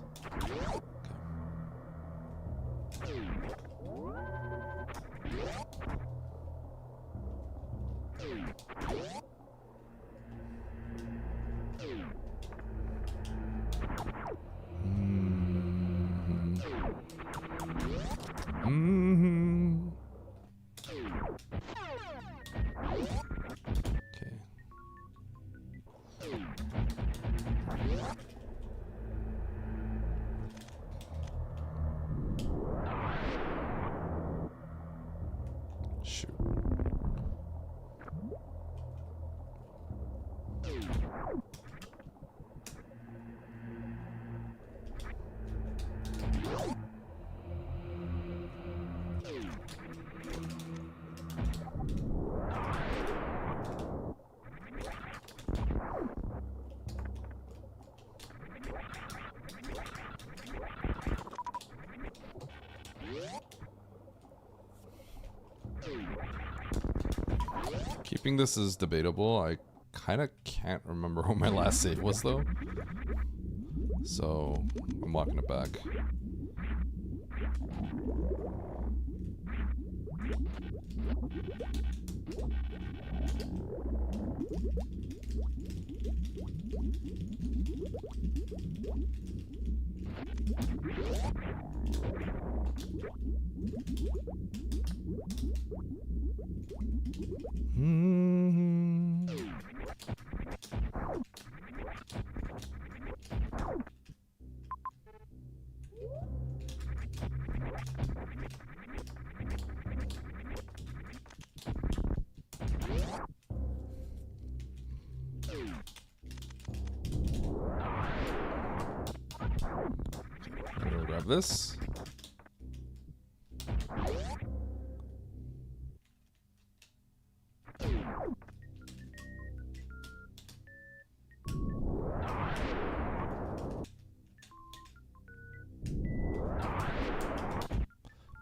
Okay. Shoot. Keeping this is debatable. I kind of can't remember what my last save was though. So I'm walking it back. I'm gonna grab this.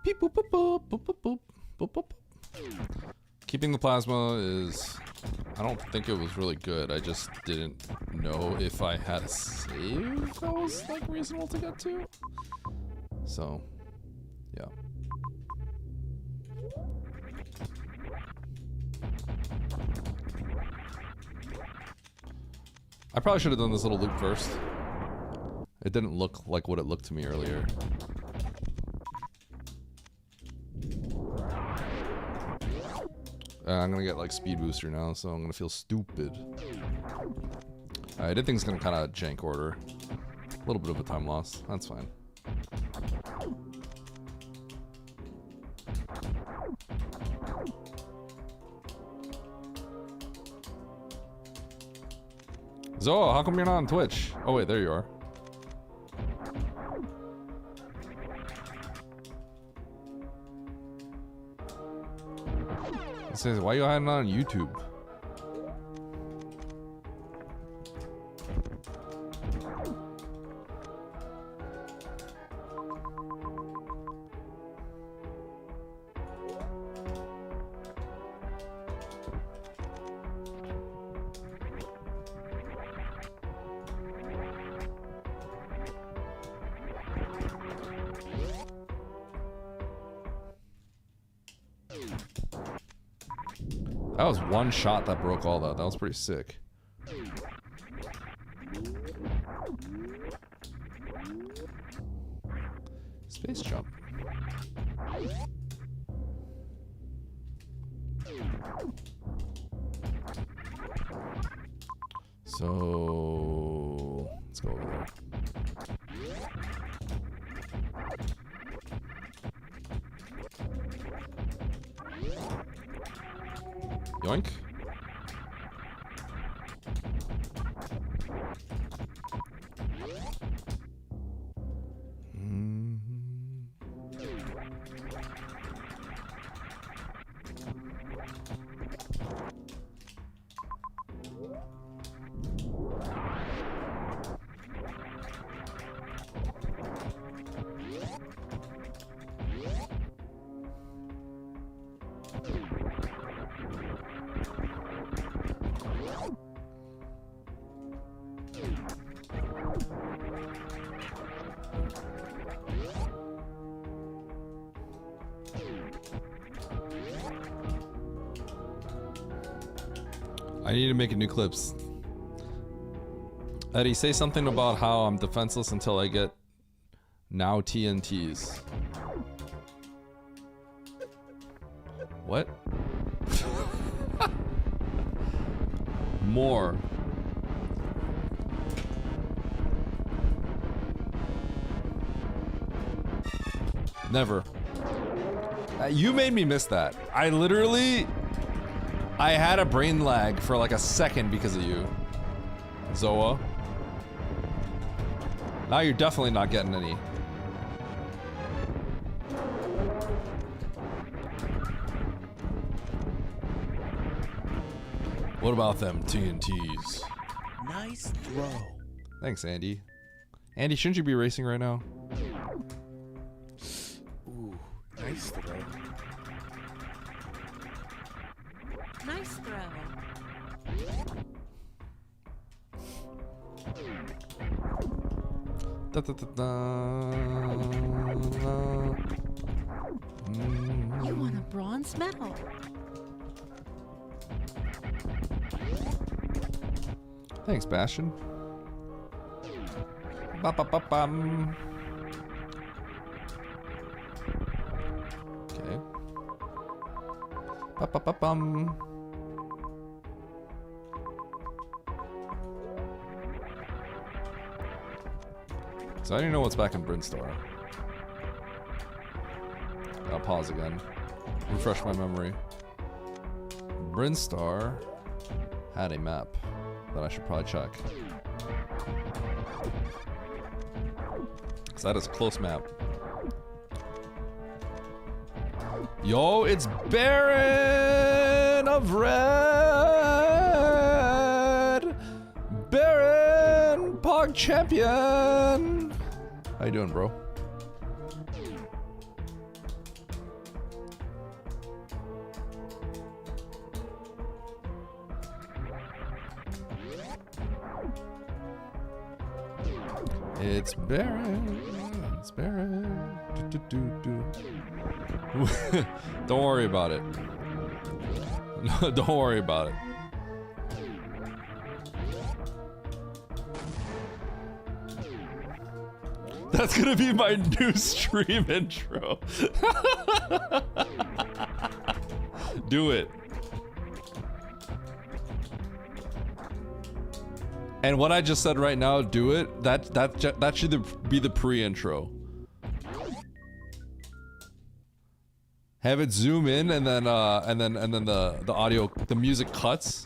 Beep, boop, boop, boop, boop, boop, boop, boop, boop. Keeping the plasma is... I don't think it was really good. I just didn't know if I had a save that was like reasonable to get to. So, yeah. I probably should have done this little loop first. It didn't look like what it looked to me earlier. I'm gonna get like speed booster now, so I'm gonna feel stupid. I did think it's gonna kind of jank order. A little bit of a time loss. That's fine. Zoa, how come you're not on Twitch? Oh wait, there you are. It says, why are you hiding on YouTube? That was one shot that broke all that. That was pretty sick. Space jump. So let's go over there. Yoink. I need to make a new clips. Eddie, say something about how I'm defenseless until I get now TNTs. What? More. Never. You made me miss that. I had a brain lag for like a second because of you, Zoa. Now you're definitely not getting any. What about them TNTs?
Nice throw.
Thanks, Andy. Andy, shouldn't you be racing right now?
Ooh, nice throw.
Nice throw.
Da, da, da, da.
You won a bronze medal.
Thanks, Bastion. Ba ba ba bum. Okay. Ba ba ba bum. So I don't know what's back in Brinstar. I'll pause again. Refresh my memory. Brinstar had a map that I should probably check. Cause that is a close map. Yo, it's Baron of Red! Baron Pog Champion! How you doing, bro? It's Baron. It's Baron. Do, do, do, do. Don't worry about it. No, don't worry about it. That's gonna be my new stream intro. Do it. And what I just said right now, do it. That should be the pre-intro. Have it zoom in and then the audio, the music cuts.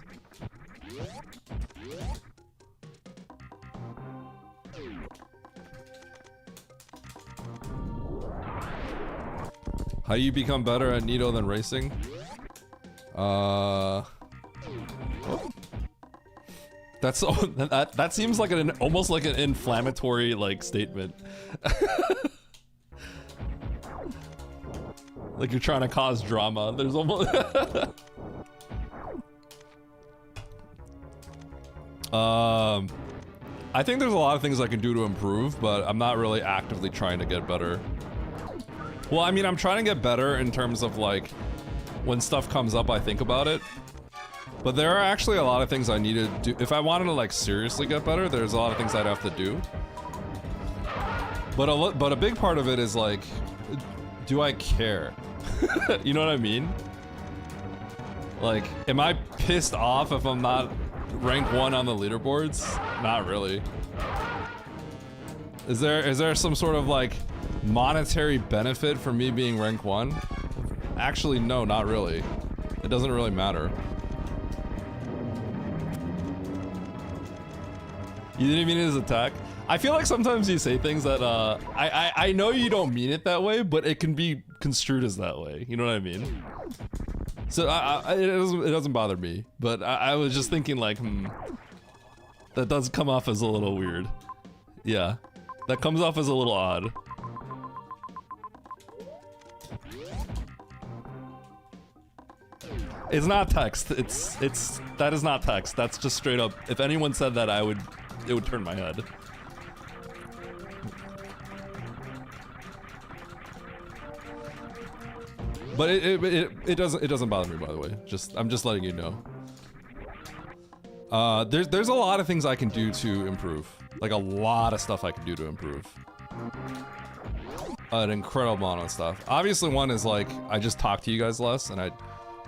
How do you become better at Nito than racing? That's that seems like almost like an inflammatory like statement. Like you're trying to cause drama. There's almost I think there's a lot of things I can do to improve, but I'm not really actively trying to get better. Well, I mean, I'm trying to get better in terms of like when stuff comes up, I think about it. But there are actually a lot of things I need to do. If I wanted to like seriously get better, there's a lot of things I'd have to do. But a big part of it is like, do I care? You know what I mean? Like, am I pissed off if I'm not rank 1 on the leaderboards? Not really. Is there some sort of like monetary benefit for me being rank 1? Actually, no, not really. It doesn't really matter. You didn't mean it as attack? I feel like sometimes you say things that I know you don't mean it that way, but it can be construed as that way. You know what I mean? So it doesn't bother me, but I was just thinking like, that does come off as a little weird. Yeah, that comes off as a little odd. It's not text. That is not text. That's just straight up. If anyone said that, it would turn my head. But it doesn't bother me, by the way. I'm just letting you know. There's a lot of things I can do to improve. Like a lot of stuff I can do to improve. An incredible amount of stuff. Obviously, one is like I just talk to you guys less, and I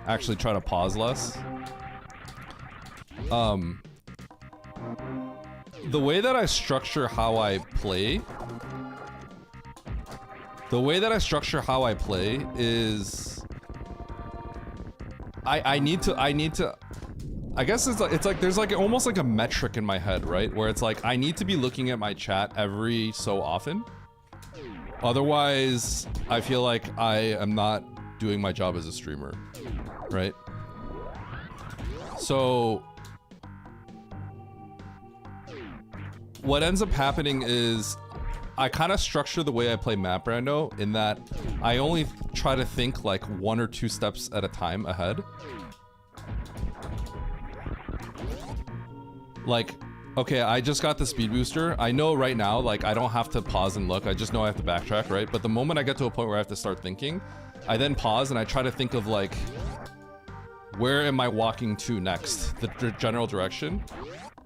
actually try to pause less. The way that I structure how I play. The way that I structure how I play is I need to I guess it's like there's like almost like a metric in my head, right? Where it's like I need to be looking at my chat every so often. Otherwise, I feel like I am not doing my job as a streamer, right? So what ends up happening is I kind of structure the way I play map rando in that I only try to think like 1 or 2 steps at a time ahead. Like, okay, I just got the speed booster. I know right now, like, I don't have to pause and look. I just know I have to backtrack, right? But the moment I get to a point where I have to start thinking, I then pause and I try to think of like, where am I walking to next? The general direction.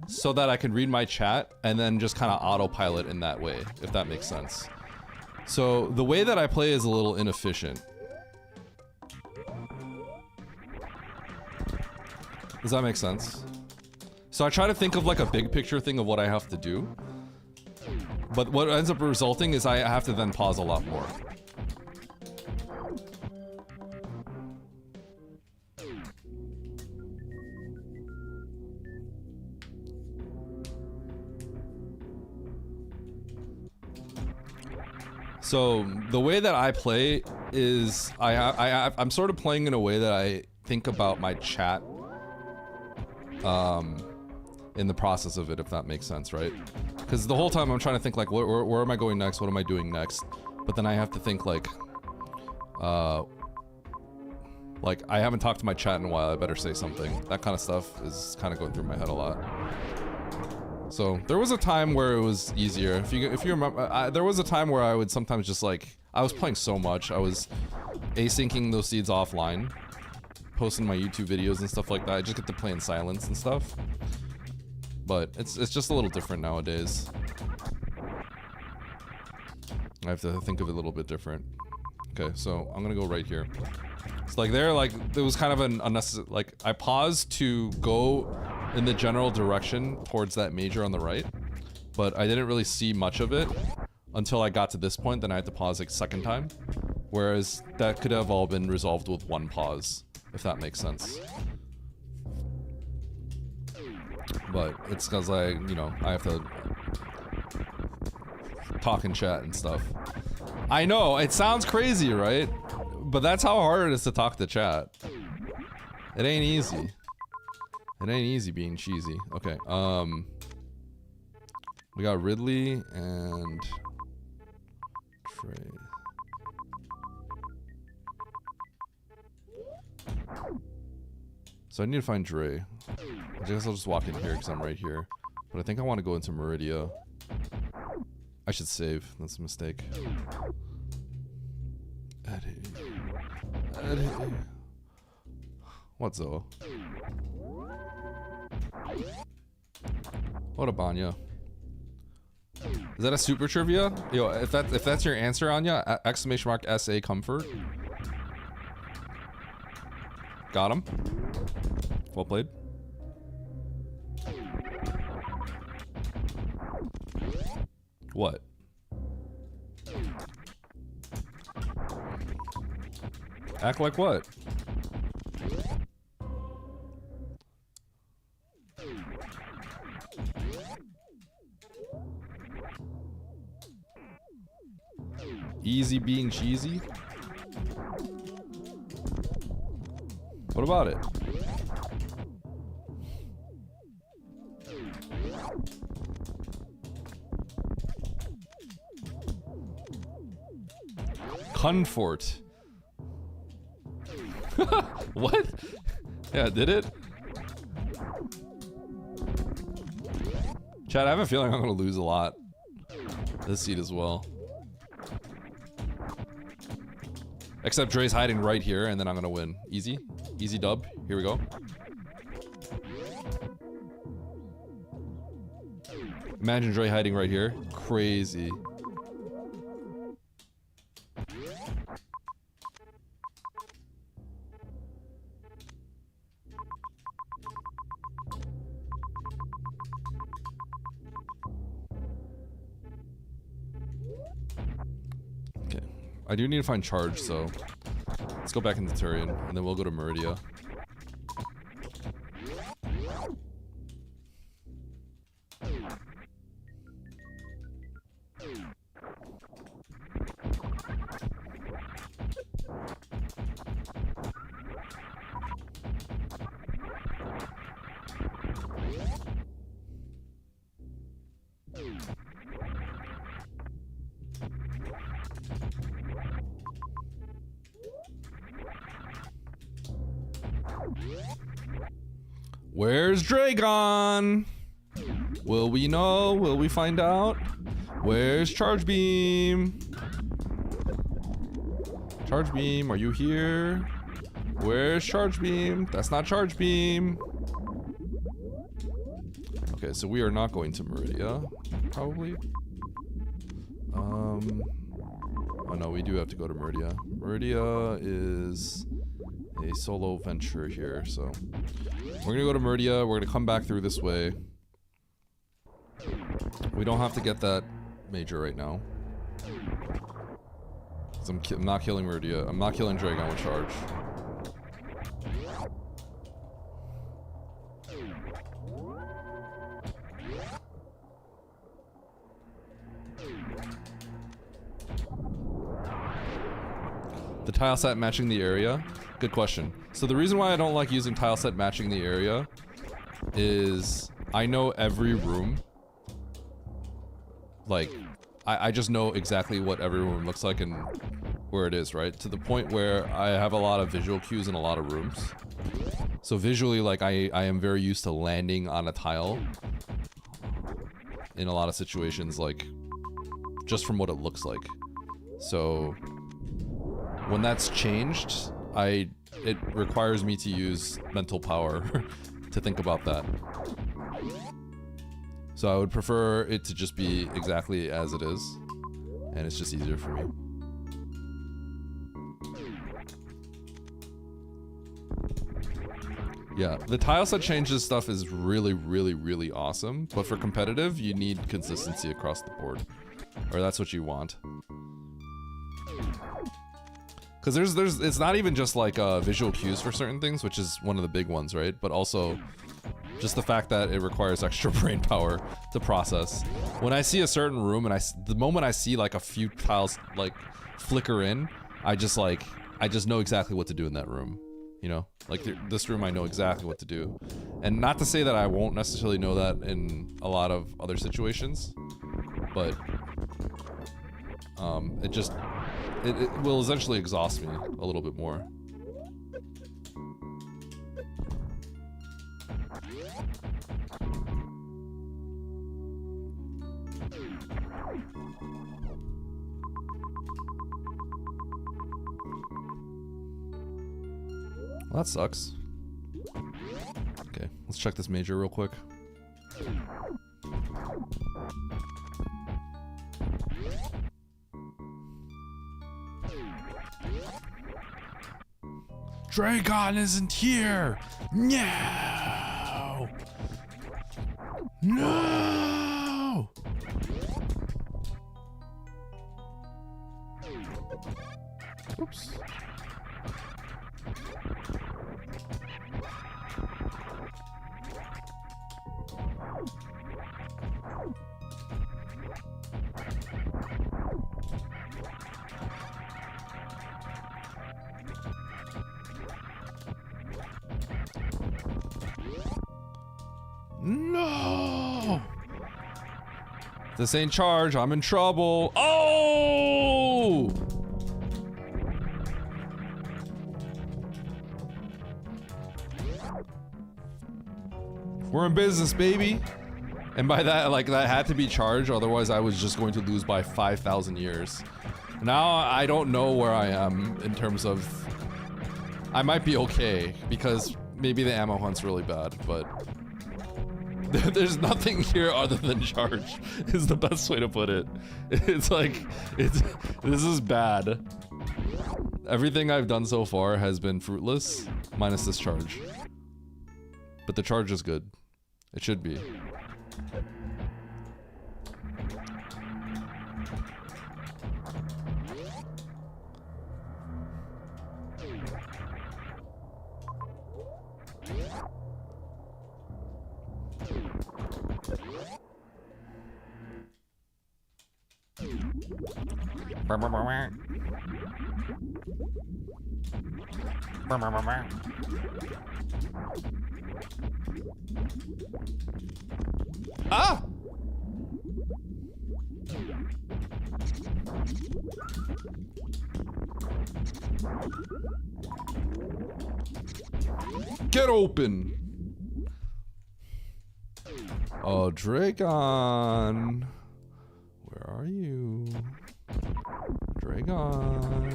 So that I can read my chat and then just kind of autopilot in that way, if that makes sense. So the way that I play is a little inefficient. Does that make sense? So I try to think of like a big picture thing of what I have to do. But what ends up resulting is I have to then pause a lot more. So the way that I play is I'm sort of playing in a way that I think about my chat in the process of it, if that makes sense, right? Because the whole time I'm trying to think like, where am I going next? What am I doing next? But then I have to think like I haven't talked to my chat in a while, I better say something. That kind of stuff is kind of going through my head a lot. So there was a time where it was easier. If you remember, there was a time where I would sometimes just like, I was playing so much, I was asyncing those seeds offline, posting my YouTube videos and stuff like that. I just get to play in silence and stuff. But it's just a little different nowadays. I have to think of it a little bit different. Okay, so I'm gonna go right here. It's like there was kind of an unnecessary, like I paused to go in the general direction towards that major on the right, but I didn't really see much of it until I got to this point. Then I had to pause like second time, whereas that could have all been resolved with one pause, if that makes sense. But it's because I have to talk and chat and stuff. I know, it sounds crazy, right? But that's how hard it is to talk to chat. It ain't easy. It ain't easy being cheesy. Okay, we got Ridley and Trey. So I need to find Dre. I guess I'll just walk in here because I'm right here. But I think I want to go into Meridia. I should save. That's a mistake. Eddie. What's up? What a Banya. Is that a super trivia? Yo, if that's your answer, Anya, exclamation mark SA comfort. Got him. Well played. What? Act like what? Easy being cheesy? What about it? Comfort. What? Yeah, did it? Chad, I have a feeling I'm gonna lose a lot this seat as well. Except Dre's hiding right here, and then I'm gonna win. Easy. Easy dub. Here we go. Imagine Dre hiding right here. Crazy. Okay. I do need to find charge, so let's go back into Turian, and then we'll go to Meridia. Where's Dragon? Will we know? Will we find out? Where's Charge Beam? Charge Beam, are you here? Where's Charge Beam? That's not Charge Beam. Okay, so we are not going to Meridia, probably. Oh no, we do have to go to Meridia. Meridia is a solo venture here, so we're gonna go to Meridia. We're gonna come back through this way. We don't have to get that major right now. I'm not killing Meridia. I'm not killing Dragon with charge. The tile set matching the area? Good question. So the reason why I don't like using tile set matching the area is I know every room. Like, I just know exactly what every room looks like and where it is, right? To the point where I have a lot of visual cues in a lot of rooms. So visually, like, I am very used to landing on a tile in a lot of situations, like, just from what it looks like. So when that's changed, it requires me to use mental power to think about that. So I would prefer it to just be exactly as it is, and it's just easier for me. Yeah, the tile set changes stuff is really, really, really awesome. But for competitive, you need consistency across the board. Or that's what you want. Because it's not even just like visual cues for certain things, which is one of the big ones, right? But also just the fact that it requires extra brain power to process. When I see a certain room and the moment I see like a few tiles like flicker in, I just know exactly what to do in that room. You know, like this room I know exactly what to do. And not to say that I won't necessarily know that in a lot of other situations, but it will essentially exhaust me a little bit more. Well, that sucks. Okay, let's check this major real quick. Dragon isn't here! No! No! Oops. No! This ain't charge, I'm in trouble. Oh! We're in business, baby. And by that, like, that had to be charged, otherwise I was just going to lose by 5,000 years. Now I don't know where I am in terms of... I might be okay, because maybe the ammo hunt's really bad, but... There's nothing here other than charge, is the best way to put it. It's like, this is bad. Everything I've done so far has been fruitless, minus this charge. But the charge is good. It should be. Ah! Get open! Oh, Dragon. Where are you? Dragon.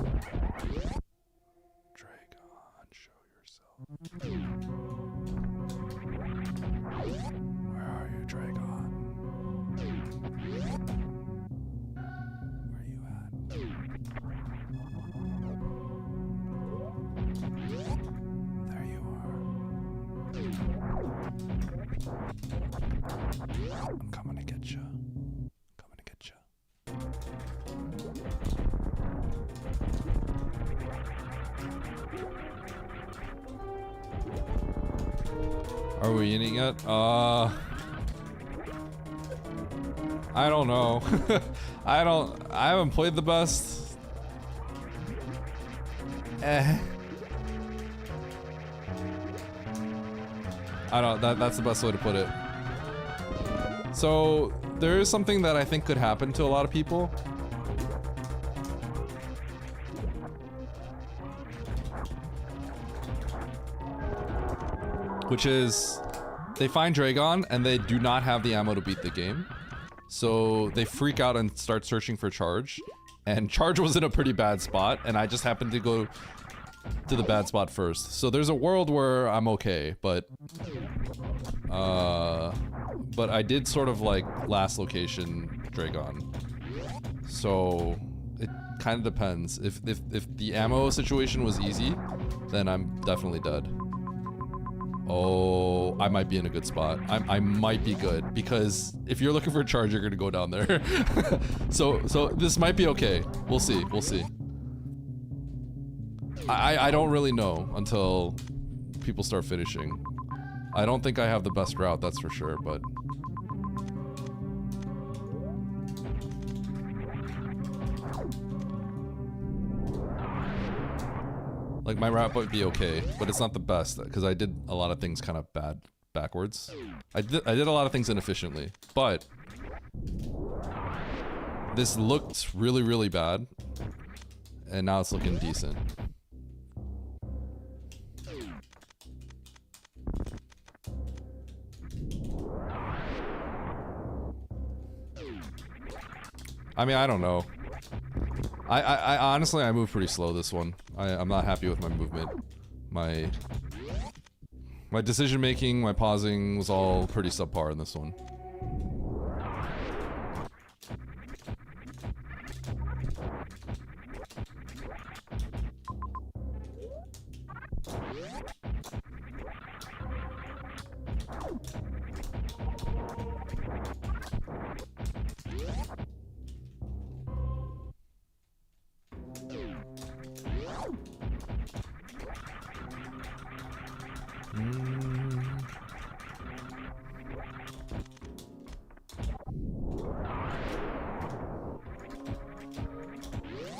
Dragon, show yourself. Where are you, Dragon? Where you at? There you are. I'm coming to get you. Coming to get you. Are we eating yet? I don't know. I haven't played the best. I don't, that's the best way to put it. So, there is something that I think could happen to a lot of people. Which is, they find Dragon and they do not have the ammo to beat the game. So they freak out and start searching for Charge. And Charge was in a pretty bad spot, and I just happened to go to the bad spot first. So there's a world where I'm okay, but I did sort of like last location Dragon. So it kind of depends. If the ammo situation was easy, then I'm definitely dead. Oh, I might be in a good spot. I might be good because if you're looking for a charge, you're gonna go down there. so this might be okay. We'll see. We'll see. I don't really know until people start finishing. I don't think I have the best route, that's for sure, but like my route might be okay, but it's not the best because I did a lot of things kind of bad backwards. I did a lot of things inefficiently, but this looked really, really bad, and now it's looking decent. I mean, I don't know. I honestly, I moved pretty slow this one. I'm not happy with my movement. My decision making, my pausing was all pretty subpar in this one.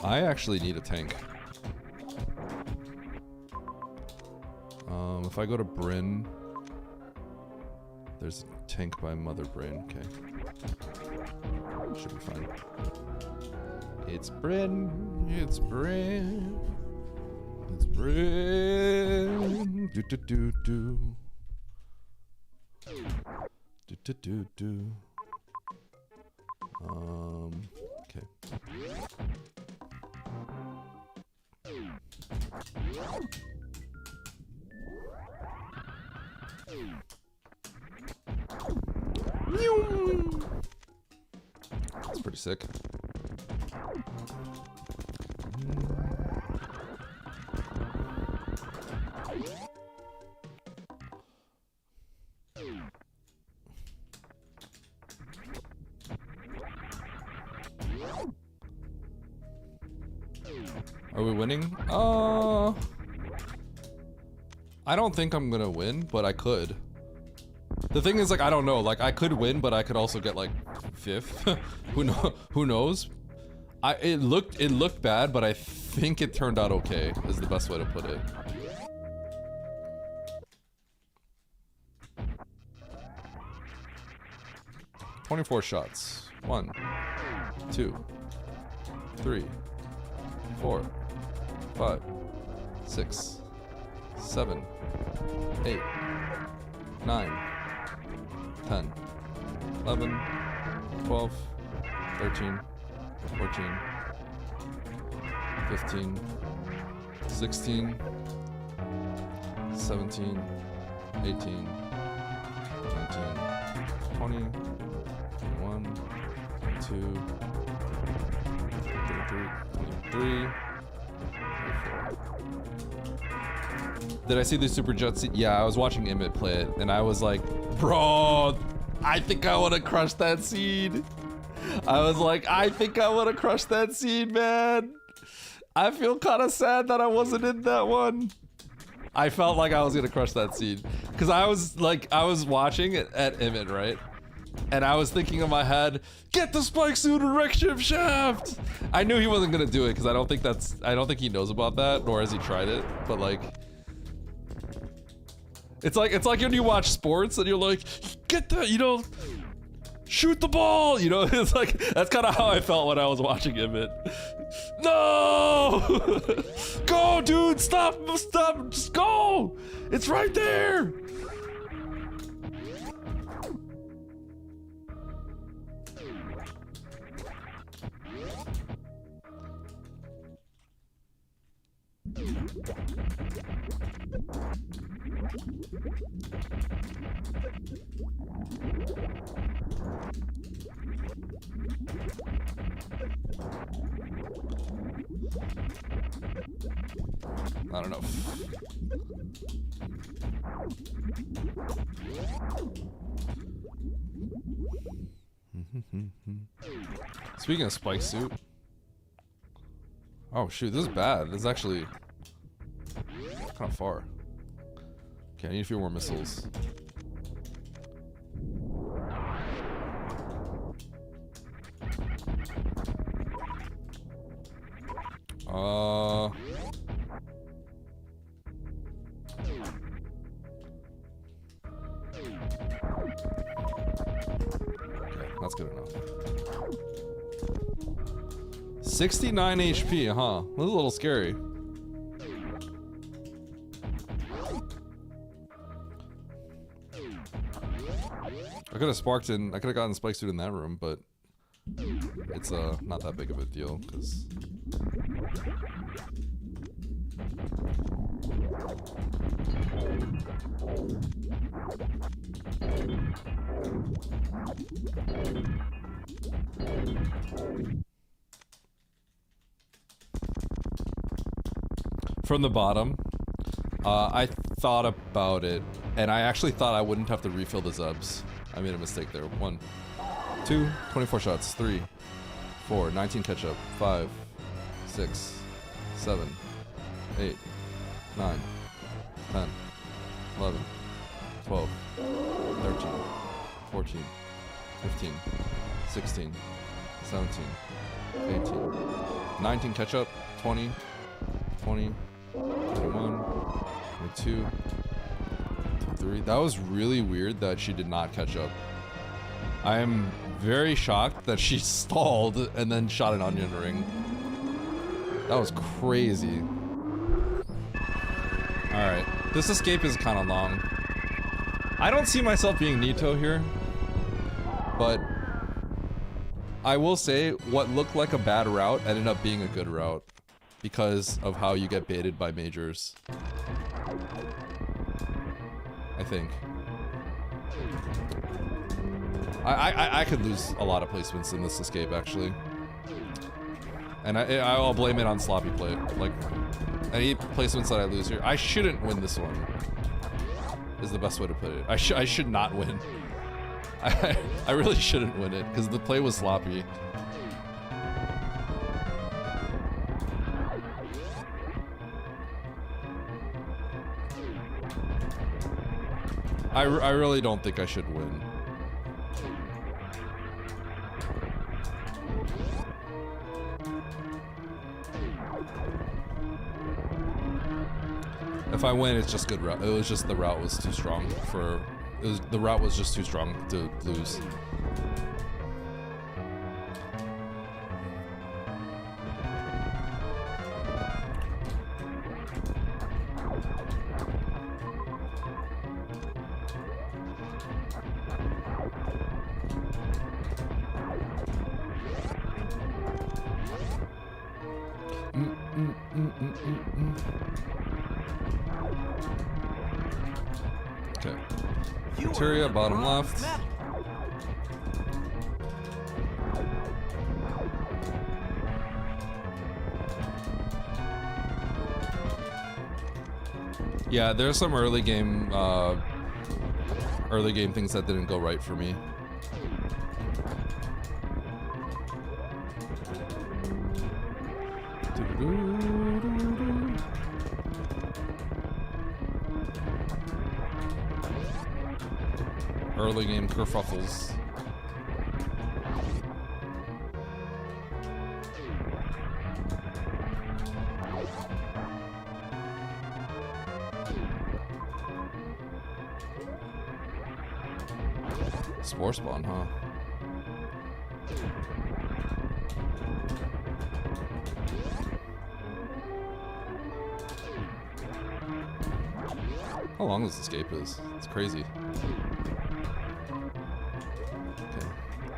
I actually need a tank. If I go to Bryn, there's a tank by Mother Brain. Okay, should be fine. It's Bryn. It's Bryn. It's Bryn. Do do do do. Do do do do. Okay. That's pretty sick. Are we winning? I don't think I'm gonna win, but I could. The thing is, like, I don't know. Like, I could win, but I could also get like 5th. Who knows? It looked bad, but I think it turned out okay. Is the best way to put it. "24 shots. 1, 2, 3, 4, 5, 6, 7, 8, 9, 10, 11, 12, 13, 14, 15, 16, 17, 18, 19, 20, 21, 22, 23, 24. Did I see the Super Jet scene? Yeah, I was watching Emmett play it, and I was like, bro, I think I want to crush that seed. I was like, I think I want to crush that seed, man. I feel kind of sad that I wasn't in that one. I felt like I was going to crush that seed. Because I was watching it at Emmett, right? And I was thinking in my head, get the spike suit and wreck ship shaft. I knew he wasn't going to do it because I don't think he knows about that, nor has he tried it. But like, it's like when you watch sports and you're like, get that, you know, shoot the ball, you know. It's like, that's kind of how I felt when I was watching him. No, go, dude, stop, just go. It's right there. I don't know. Speaking of spike suit. Oh shoot, this is bad. This is actually kind of far. Okay, I need a few more missiles. Okay, that's good enough. 69 HP, huh? That's a little scary. I could have sparked in. I could have gotten spike suit in that room, but it's not that big of a deal because. From the bottom, I thought about it, and I actually thought I wouldn't have to refill the Zubs. I made a mistake there. 1, 2, 24 shots. 3, 4, 19 ketchup. 5, 6, 7, 8, 9, 10, 11, 12, 13, 14, 15, 16, 17, 18, 19 ketchup. 20, 20, 21, 22, 23. That was really weird that she did not catch up. I am very shocked that she stalled and then shot an onion ring. That was crazy. Alright, this escape is kind of long. I don't see myself being Nito here, but I will say what looked like a bad route ended up being a good route because of how you get baited by majors. I think. I could lose a lot of placements in this escape, actually. And I'll blame it on sloppy play. Like, any placements that I lose here, I shouldn't win this one, is the best way to put it. I should not win. I really shouldn't win it, because the play was sloppy. I really don't think I should win. If I win, it's just good route. It was just the route was too strong for. The route was just too strong to lose. Okay. Materia, bottom left. Yeah, there's some early game things that didn't go right for me. Early game kerfuffles. Spore spawn, huh? How long this escape is? It's crazy. Okay.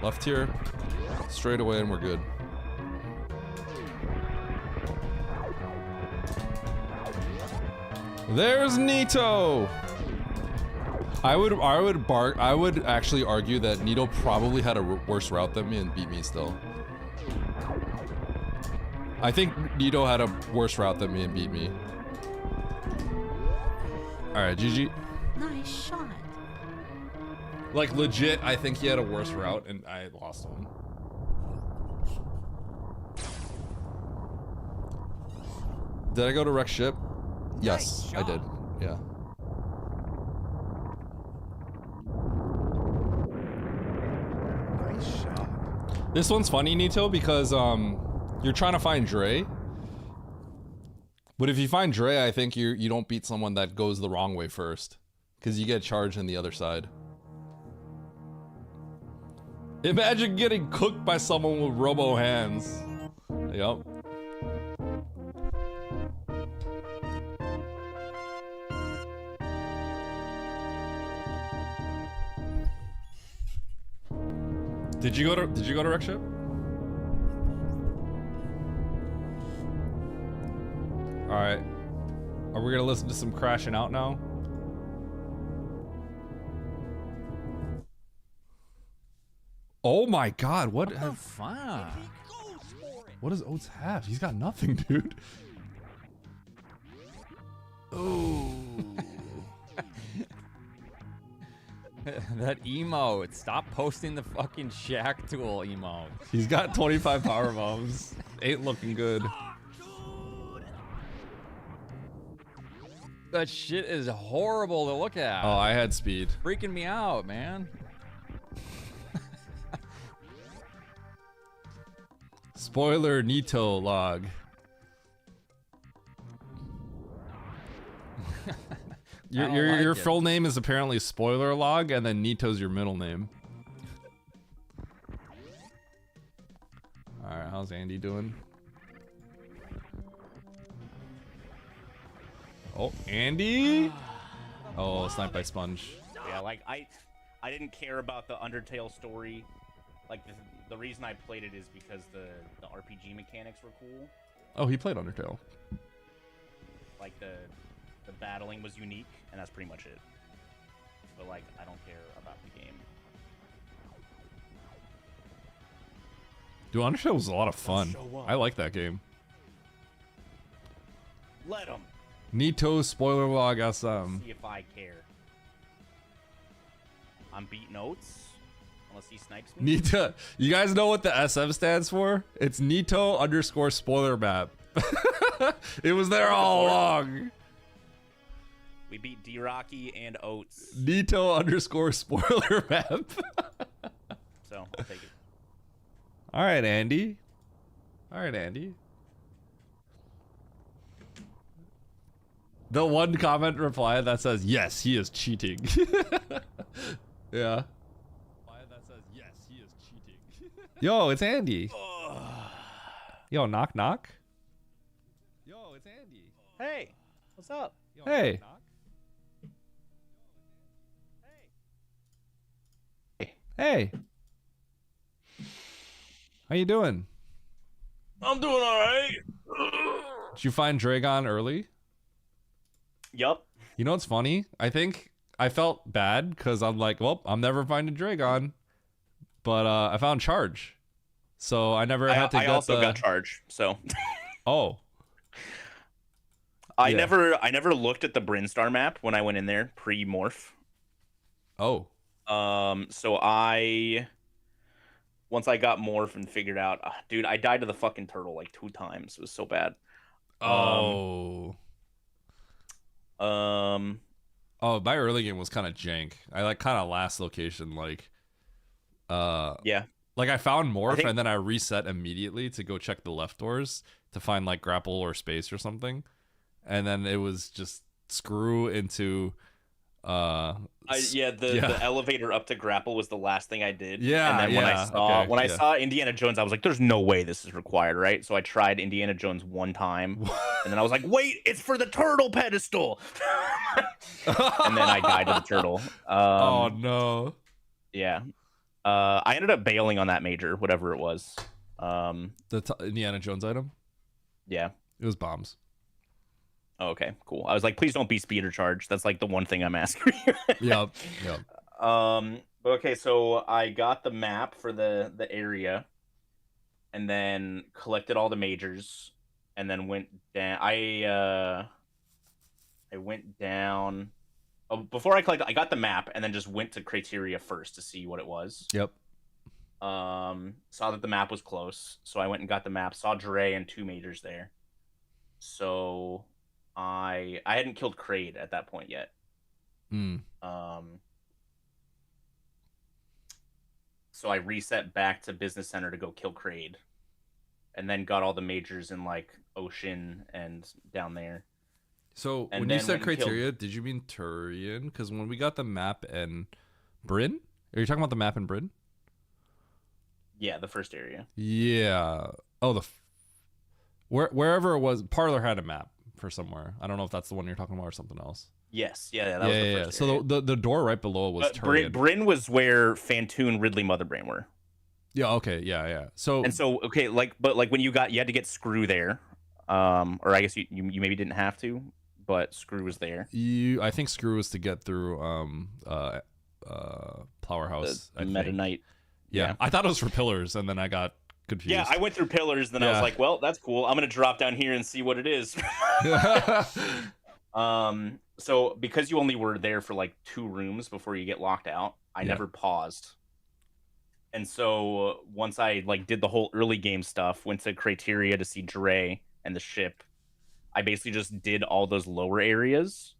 Left here, straight away, and we're good. There's Nito! I would actually argue that Nito probably had a worse route than me and beat me still. I think Nito had a worse route than me and beat me. Alright, GG.
Nice shot.
Like legit, I think he had a worse route, and I lost him. Did I go to wreck ship? Yes, I did. Yeah.
Nice shot.
This one's funny, Nito, because you're trying to find Dre. But if you find Dre, I think you don't beat someone that goes the wrong way first, because you get charged on the other side. Imagine getting cooked by someone with robo hands. Yep. Did you go to wreck ship? All right. Are we gonna listen to some crashing out now? Oh my God! What
the fuck?
What does Oates have? He's got nothing, dude. Oh.
That emote. Stop posting the fucking Shack Tool emote.
He's got 25 power bombs. Ain't looking good.
That shit is horrible to look at.
Oh, I had speed.
Freaking me out, man.
Spoiler Nito log. Your full name is apparently Spoiler Log, and then Nito's your middle name. All right, how's Andy doing? Oh, Andy! Oh, sniped by Sponge.
Yeah, like I didn't care about the Undertale story. Like the reason I played it is because the RPG mechanics were cool.
Oh, he played Undertale.
Like the battling was unique, and that's pretty much it. But like, I don't care about the game.
Dude, Undertale was a lot of fun. I like that game.
Let him.
Nito Spoiler Log SM.
See if I care. I'm beating Oates. Unless he snipes me.
Nito, you guys know what the SM stands for? It's Nito _ spoiler map. It was there all along.
We beat D-Rocky and Oates.
Nito _ spoiler map.
So, I'll take it.
All right, Andy. All right, Andy. The one comment reply that says, yes, he is cheating. Yeah. That says, yes, he is cheating. Yo, it's Andy. Yo, knock, knock. Yo, it's Andy.
Hey, what's up?
Yo, hey. Knock, knock. Hey. How you doing?
I'm doing all right.
Did you find Dragon early?
Yup.
You know what's funny? I think I felt bad because I'm like, well, I'm never finding Dragon, but I found Charge, so I never had to. I
also got Charge. So.
Oh.
I never looked at the Brinstar map when I went in there pre-morph.
Oh.
So once I got morph and figured out, dude, I died to the fucking turtle like 2 times. It was so bad.
Oh. Oh, my early game was kind of jank. I like kind of last location, like,
yeah.
Like I found morph and then I reset immediately to go check the left doors to find like grapple or space or something, and then it was just screw into.
The elevator up to grapple was the last thing I did.
Yeah,
and then when I saw Indiana Jones, I was like, "There's no way this is required, right?" So I tried Indiana Jones one time, and then I was like, "Wait, it's for the turtle pedestal." And then I died to the turtle.
Oh no.
Yeah. I ended up bailing on that major, whatever it was.
The Indiana Jones item.
Yeah.
It was bombs.
Oh, okay, cool. I was like, please don't be speed or charge. That's like the one thing I'm asking you.
Yep.
Okay, so I got the map for the area, and then collected all the majors, and then went down. I went down before I collected, I got the map and then just went to criteria first to see what it was.
Yep.
Saw that the map was close, so I went and got the map. Saw Dre and 2 majors there. So I hadn't killed Kraid at that point yet. So I reset back to Business Center to go kill Kraid, and then got all the majors in like Ocean and down there.
So
And
when you
then
said
went and killed-
criteria, did you mean Turian? Because when we got the map and Bryn, are you talking about the map and Bryn?
Yeah, the first area.
Yeah. Oh, wherever it was, Parlor had a map for somewhere. I don't know if that's the one you're talking about or something else.
Yes, yeah, that was the first
So
area.
the door right below was Turian.
Bryn was where Fantoon, Ridley, Motherbrain were.
Yeah. Okay. Yeah. So
Okay, but when you had to get Screw there, or I guess you maybe didn't have to, but Screw was there.
I think Screw was to get through Plower House.
The Meta Knight.
Yeah, I thought it was for pillars, and then I got confused.
Yeah, I went through pillars, then I was like, well, that's cool. I'm gonna drop down here and see what it is. So because you only were there for like 2 rooms before you get locked out, I never paused. And so once I like did the whole early game stuff, went to criteria to see Dre and the ship, I basically just did all those lower areas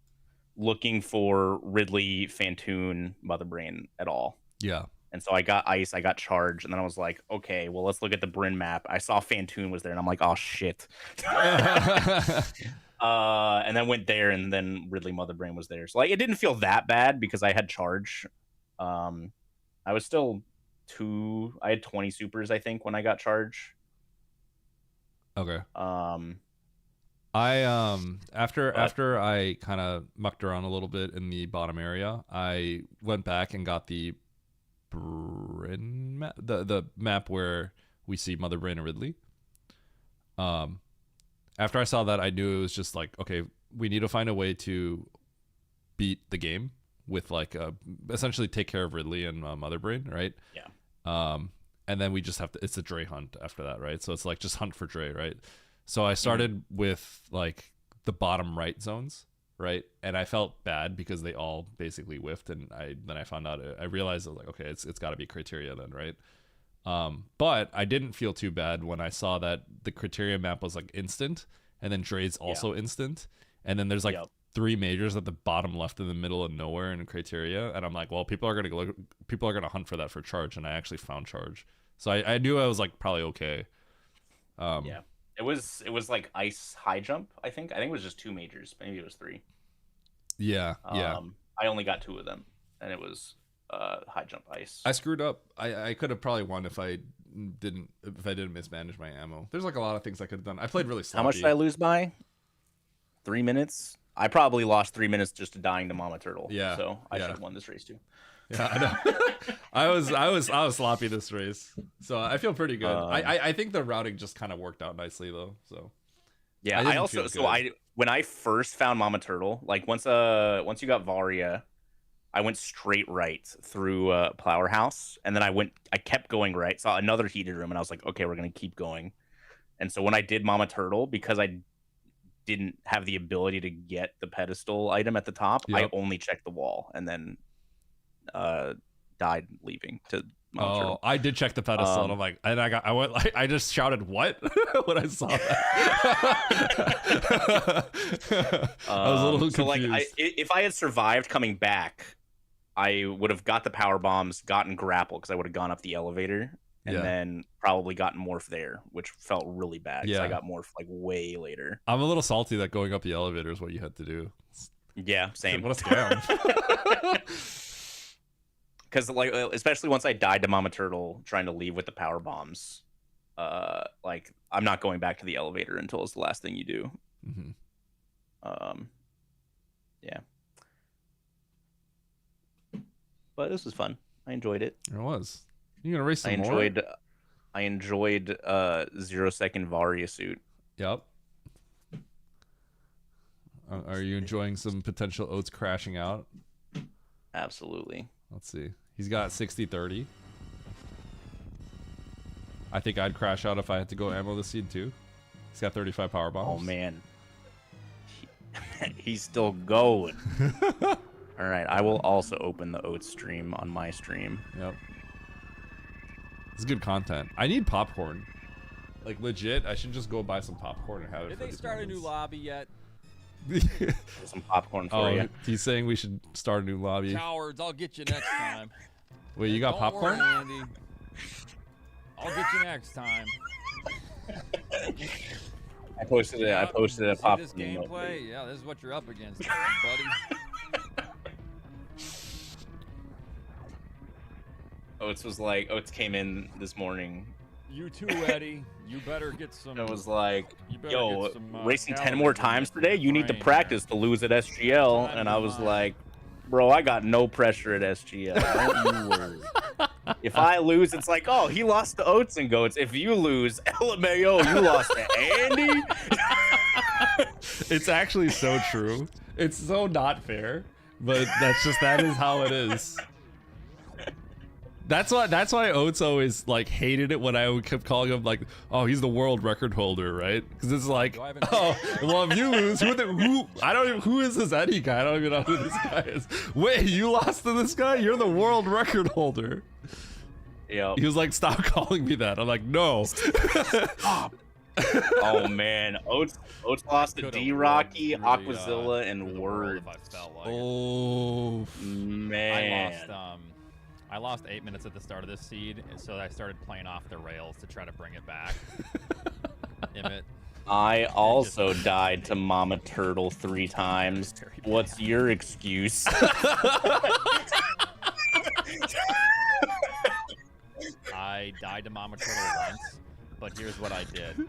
looking for Ridley, Fantoon, Motherbrain at all.
Yeah.
And so I got Ice, I got Charge, and then I was like, okay, well, let's look at the Bryn map. I saw Fantoon was there, and I'm like, oh, shit. And then went there, and then Ridley Motherbrain was there. So like, it didn't feel that bad because I had Charge. I was still I had 20 supers, I think, when I got Charge.
Okay. After I kind of mucked around a little bit in the bottom area, I went back and got the Bryn map, the map where we see Mother Brain and Ridley. After I saw that, I knew it was just like, okay, we need to find a way to beat the game with like essentially take care of Ridley and Mother Brain, right?
Yeah.
And then we just have to, it's a Dre hunt after that, right? So it's like just hunt for Dre, right? So I started with like the bottom right zones, right? And I felt bad because they all basically whiffed, and then I found out, I realized, I was like, okay, it's got to be criteria then, right? But I didn't feel too bad when I saw that the criteria map was like instant, and then Dre's also instant, and then there's like 3 majors at the bottom left in the middle of nowhere in criteria, and I'm like, well, people are gonna hunt for that for Charge, and I actually found Charge, so I knew I was like probably okay.
Yeah. It was like Ice high jump, I think. I think it was just 2 majors. Maybe it was 3.
Yeah.
I only got 2 of them, and it was high jump Ice.
I screwed up. I could have probably won if I didn't mismanage my ammo. There's like a lot of things I could have done. I played really sloppy.
How much did I lose by? 3 minutes? I probably lost 3 minutes just to dying to Mama Turtle.
Yeah.
So I should have won this race too.
Yeah, I know. I was sloppy this race, so I feel pretty good. I think the routing just kind of worked out nicely though. So
yeah, when I first found Mama Turtle, like once you got Varia, I went straight right through Plower House, and then I kept going right, saw another heated room, and I was like, okay, we're gonna keep going. And so when I did Mama Turtle, because I didn't have the ability to get the pedestal item at the top, I only checked the wall, and then died leaving to Mama Turtle.
I did check the pedestal, and I'm like, and I just shouted what when I saw that. I was a little confused.
So like, if I had survived coming back, I would have got the power bombs, gotten grapple because I would have gone up the elevator, and then probably gotten morph there, which felt really bad because I got morph like way later.
I'm a little salty that going up the elevator is what you had to do.
Yeah, same.
What a scam.
Because like, especially once I died to Mama Turtle trying to leave with the power bombs, like I'm not going back to the elevator until it's the last thing you do.
Mm-hmm.
Yeah. But this was fun. I enjoyed it.
It was. You gonna race some more?
I enjoyed 0-second Varia suit.
Yep. Are you enjoying some potential Oats crashing out?
Absolutely.
Let's see. He's got 60-30. I think I'd crash out if I had to go ammo this seed too. He's got 35 power bombs.
Oh man. He's still going. All right, I will also open the oats stream on my stream.
Yep. It's good content. I need popcorn. Like legit, I should just go buy some popcorn and have it.
Did
for
they
these
start a new
moments.
lobby yet?
Some popcorn for you.
He's saying we should start a new lobby.
Cowards, I'll get you next time.
Wait, you got
Don't
popcorn?
worry, Andy. I'll get you next time.
I posted it. I posted a
See
popcorn.
this gameplay? Yeah, this is what you're up against, buddy.
Oats came in this morning.
You too, Eddie. You better get some.
It was like,
You better
yo,
get some,
racing 10
calories
more
in
times
your
today? You need to
brain,
practice to lose at SGL.
Time
And
to
I was
mind.
like, bro, I got no pressure at SGL. Don't you worry. If I lose, it's like, oh, he lost to Oats and Goats. If you lose, LMAO, you lost to Andy?
It's actually so true. It's so not fair, but that is how it is. That's why Oates always like hated it when I kept calling him like, oh, he's the world record holder, right? Because it's like, oh, well, if you lose, who is this Eddie guy? I don't even know who this guy is. Wait, you lost to this guy? You're the world record holder.
Yeah.
He was like, stop calling me that. I'm like, no.
Oh man, Oats lost to
Could've
D Rocky,
really,
Aquazilla,
through
and
the world
Word.
if I felt like it.
Oh,
Man,
I lost 8 minutes at the start of this seed, and so I started playing off the rails to try to bring it back. Emmett.
I also died to Mama Turtle 3 times. What's your excuse?
I died to Mama Turtle once, but here's what I did.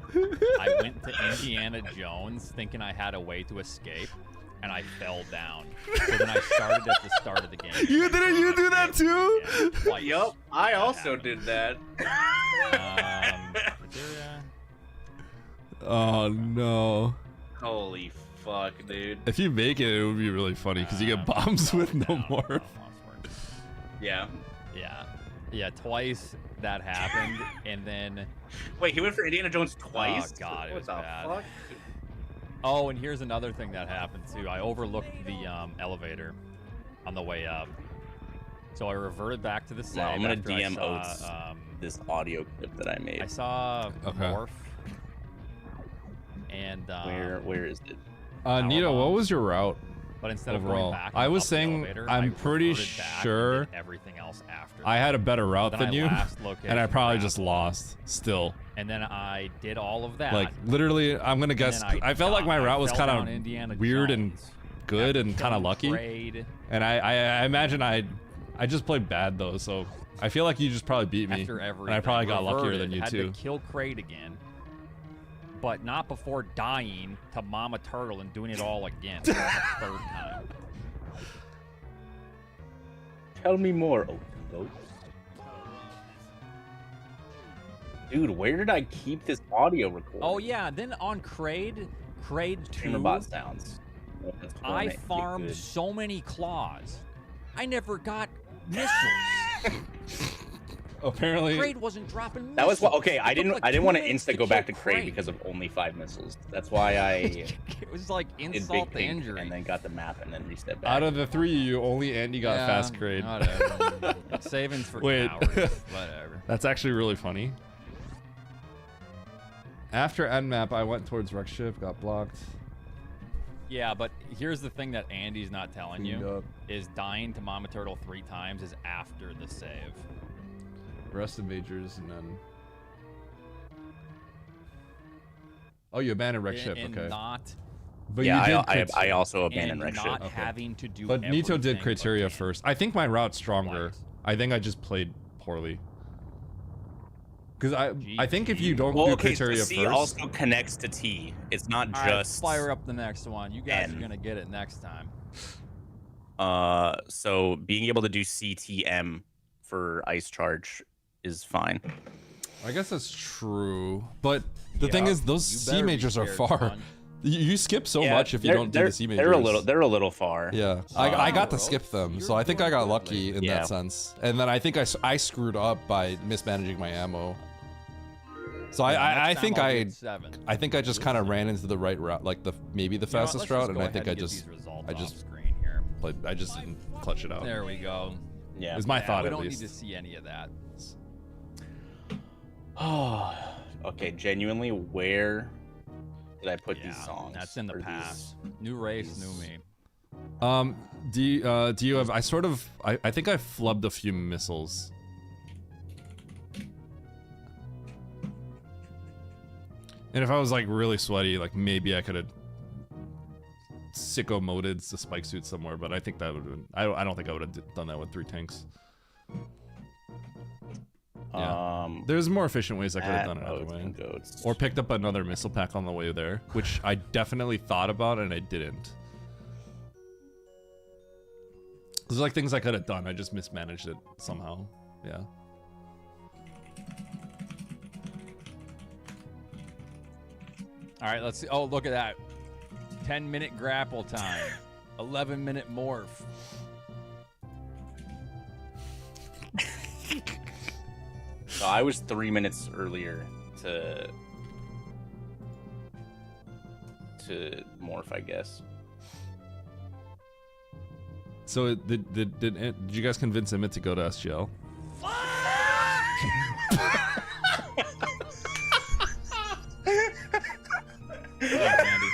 I went to Indiana Jones thinking I had a way to escape, and I fell down. So then I started at the start of the game.
you do that too?
Yeah, twice.
Yup, I
That
also
happened.
did that.
Oh no.
Holy fuck, dude.
If you make it, it would be really funny because you get bombs with no more.
Yeah.
Yeah, twice that happened, and then
Wait, he went for Indiana Jones twice?
Oh, God, it
what
was
the
bad.
fuck?
oh, and here's another thing that happened too. I overlooked the elevator on the way up, so I reverted back to the save.
No, I'm gonna
after I
DM
saw,
Oats this audio clip that I made.
I saw
Okay.
Morph, and
Where is it?
Nito, what was your route?
But instead
overall?
of going back,
I was
up the
saying,
elevator,
I'm
I
pretty
reverted back and
sure
did everything else after.
I had a better route
Then
than
I
you,
last location
and I probably
grabbed
just lost still.
And then I did all of that.
Like literally, I'm gonna guess.
and then
I felt like my route was
fell
kind
down Indiana
of weird and
Jones.
good
After
and kind of
killing
lucky.
Kraid,
And I imagine I just played bad though, so I feel like you just probably beat me,
after everything,
and I probably got luckier
reverted,
than you
had
too.
to kill Kraid again, but not before dying to Mama Turtle and doing it all again for the third time.
Tell me more, Oats. Dude, where did I keep this audio recording?
Oh yeah, then on Kraid 2,
Streamerbot sounds. That's
I
funny.
farmed
Good.
so many claws. I never got missiles.
Apparently,
Kraid wasn't dropping missiles.
That was what. Okay, I
It took,
didn't.
like,
I didn't
2
want to
minutes
insta go back to
kill
Kraid because of only 5 missiles. That's why I
It was like
did
insult
big
to
pink
injury.
and then got the map and then reset back.
out of the 3 of you, only Andy got
Yeah,
fast grade.
Whatever. Savings for
Wait.
cowards. Whatever.
That's actually really funny. After end map, I went towards wreck ship, got blocked.
Yeah, but here's the thing that Andy's not telling
Cleaned
you
up.
is dying to Mama Turtle 3 times is after the save.
Rest of majors and then. Oh, you abandoned wreck ship.
And
Okay.
not
But
yeah,
you
I
did.
also abandoned
and
wreck ship.
not
Okay.
having to do.
But Nito did
everything
criteria
again.
first. I think my route's stronger.
Twice.
I think I just played poorly. Because I think if you
GG.
don't
Well,
do
okay,
criteria
C
first,
also connects to T. It's not
All right,
just
fire up the next one. You guys
N.
are gonna get it next time.
So being able to do CTM for ice charge is fine.
I guess that's true. But the thing
Yeah.
is, those
You
C
better be
majors are
scared,
far.
son.
You skip so
Yeah,
much if you don't do the C majors.
They're a little far.
Yeah, I got to
Bro,
skip them,
you're
so I think I got lucky in
Yeah.
that sense. And then I think I screwed up by mismanaging my ammo. So
Yeah,
I
next
think
time I'll
I
get 7.
I just kind of ran into the right route, like maybe the
You know what,
fastest
let's
route,
just
and
go
I think
ahead
I
and get
just
these results
I
off
just
screen here.
I just didn't clutch it out.
There we go.
Yeah.
Is my thought
We
at
don't
least.
need to see any of that.
Oh, okay. Genuinely, where did I put these songs?
That's in the
Or
past. New race, new me.
Do you have? I think I flubbed a few missiles. And if I was like really sweaty, like maybe I could have sicko moded the spike suit somewhere, but I think that would have been, I don't think I would have done that with 3 tanks. Yeah. There's more efficient ways I could have done it other way. Or picked up another missile pack on the way there, which I definitely thought about and I didn't. There's like things I could have done, I just mismanaged it somehow. Yeah.
All right, let's see. Oh, look at that. 10-minute grapple time. 11-minute morph.
So I was 3 minutes earlier to morph, I guess.
So did you guys convince Emmett to go to SGL?
Thanks, Andy.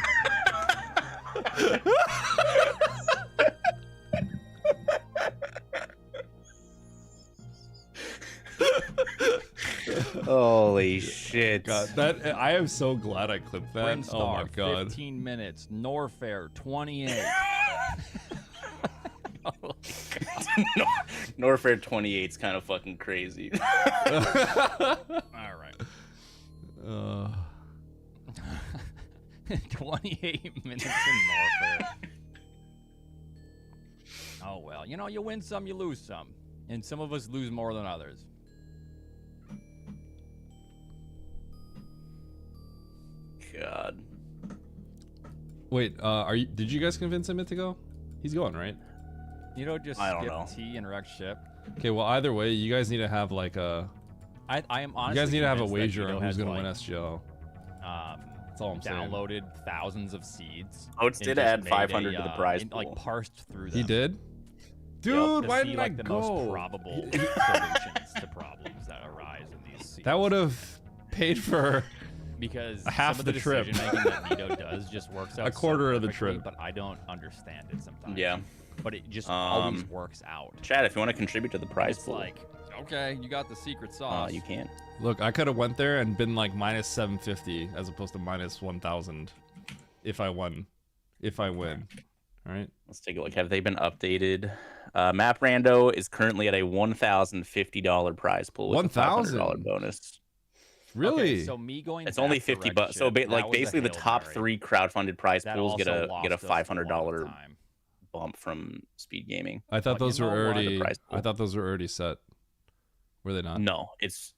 Holy shit.
God, that I am so glad I clipped that.
Brinstar,
Oh my god.
15 minutes. Norfair, 28.
Norfair 28 is kind of fucking crazy.
All right. 28 minutes in Norfair. Oh well, you know, you win some, you lose some, and some of us lose more than others.
God.
Wait, did you guys convince Emmett to go? He's going, right?
You know, just
I don't
skip
know.
T and wreck ship.
Okay, well either way, you guys need to have like a
I am honestly.
you guys need to have a
convinced that
wager
Tito
on who's
has,
gonna
like,
win SGL. That's all I'm saying.
Downloaded thousands of seeds.
Oates
and
did
just
add
made
500 to the prize
like
pool.
parsed through them.
He did?
to
Dude, why
see,
didn't
like,
I
the
go?
most probable solutions to problems that arise in these seeds.
That would have paid for
because
half
some of
the
the
trip.
decision making that Nito does just works out
A quarter
so
of the
perfectly,
trip.
but I don't understand it sometimes.
Yeah.
But it just always works out.
Chad, if you want to contribute to the prize
It's
pool,
like, okay, you got the secret sauce.
you can.
Look, I could have went there and been like minus 750 as opposed to minus 1,000 if I won. If I win. All right.
Let's take a look. Have they been updated? Map Rando is currently at a $1,050 prize pool with a
$1,000?
$500 bonus.
Really?
Okay, so me going
It's
back
only
to
50
wreck
bucks. So
ship, that
like
was a
basically the
Hail
top
Mary.
3 crowdfunded prize
That
pools get
also
a
lost
get a
us a lot of
$500
time.
bump from Speed Gaming.
I thought
But you
those were
know what?
already
The prize pool.
I thought those were already set. Were they not?
No, it's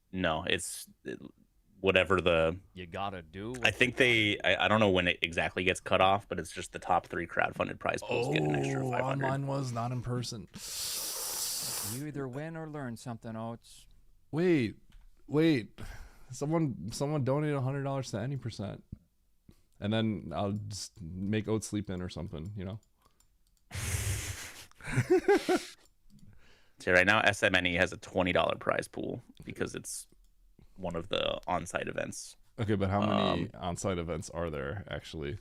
whatever the
You gotta do.
I think I don't know when it exactly gets cut off, but it's just the top 3 crowdfunded prize pools get an extra 500.
Online was not in person.
You either win or learn something, Oates.
Wait. Someone donated $100 to any percent. And then I'll just make Oates sleep in or something, you know?
So right now SMNE has a $20 prize pool because it's one of the on-site events.
Okay, but how many on-site events are there actually?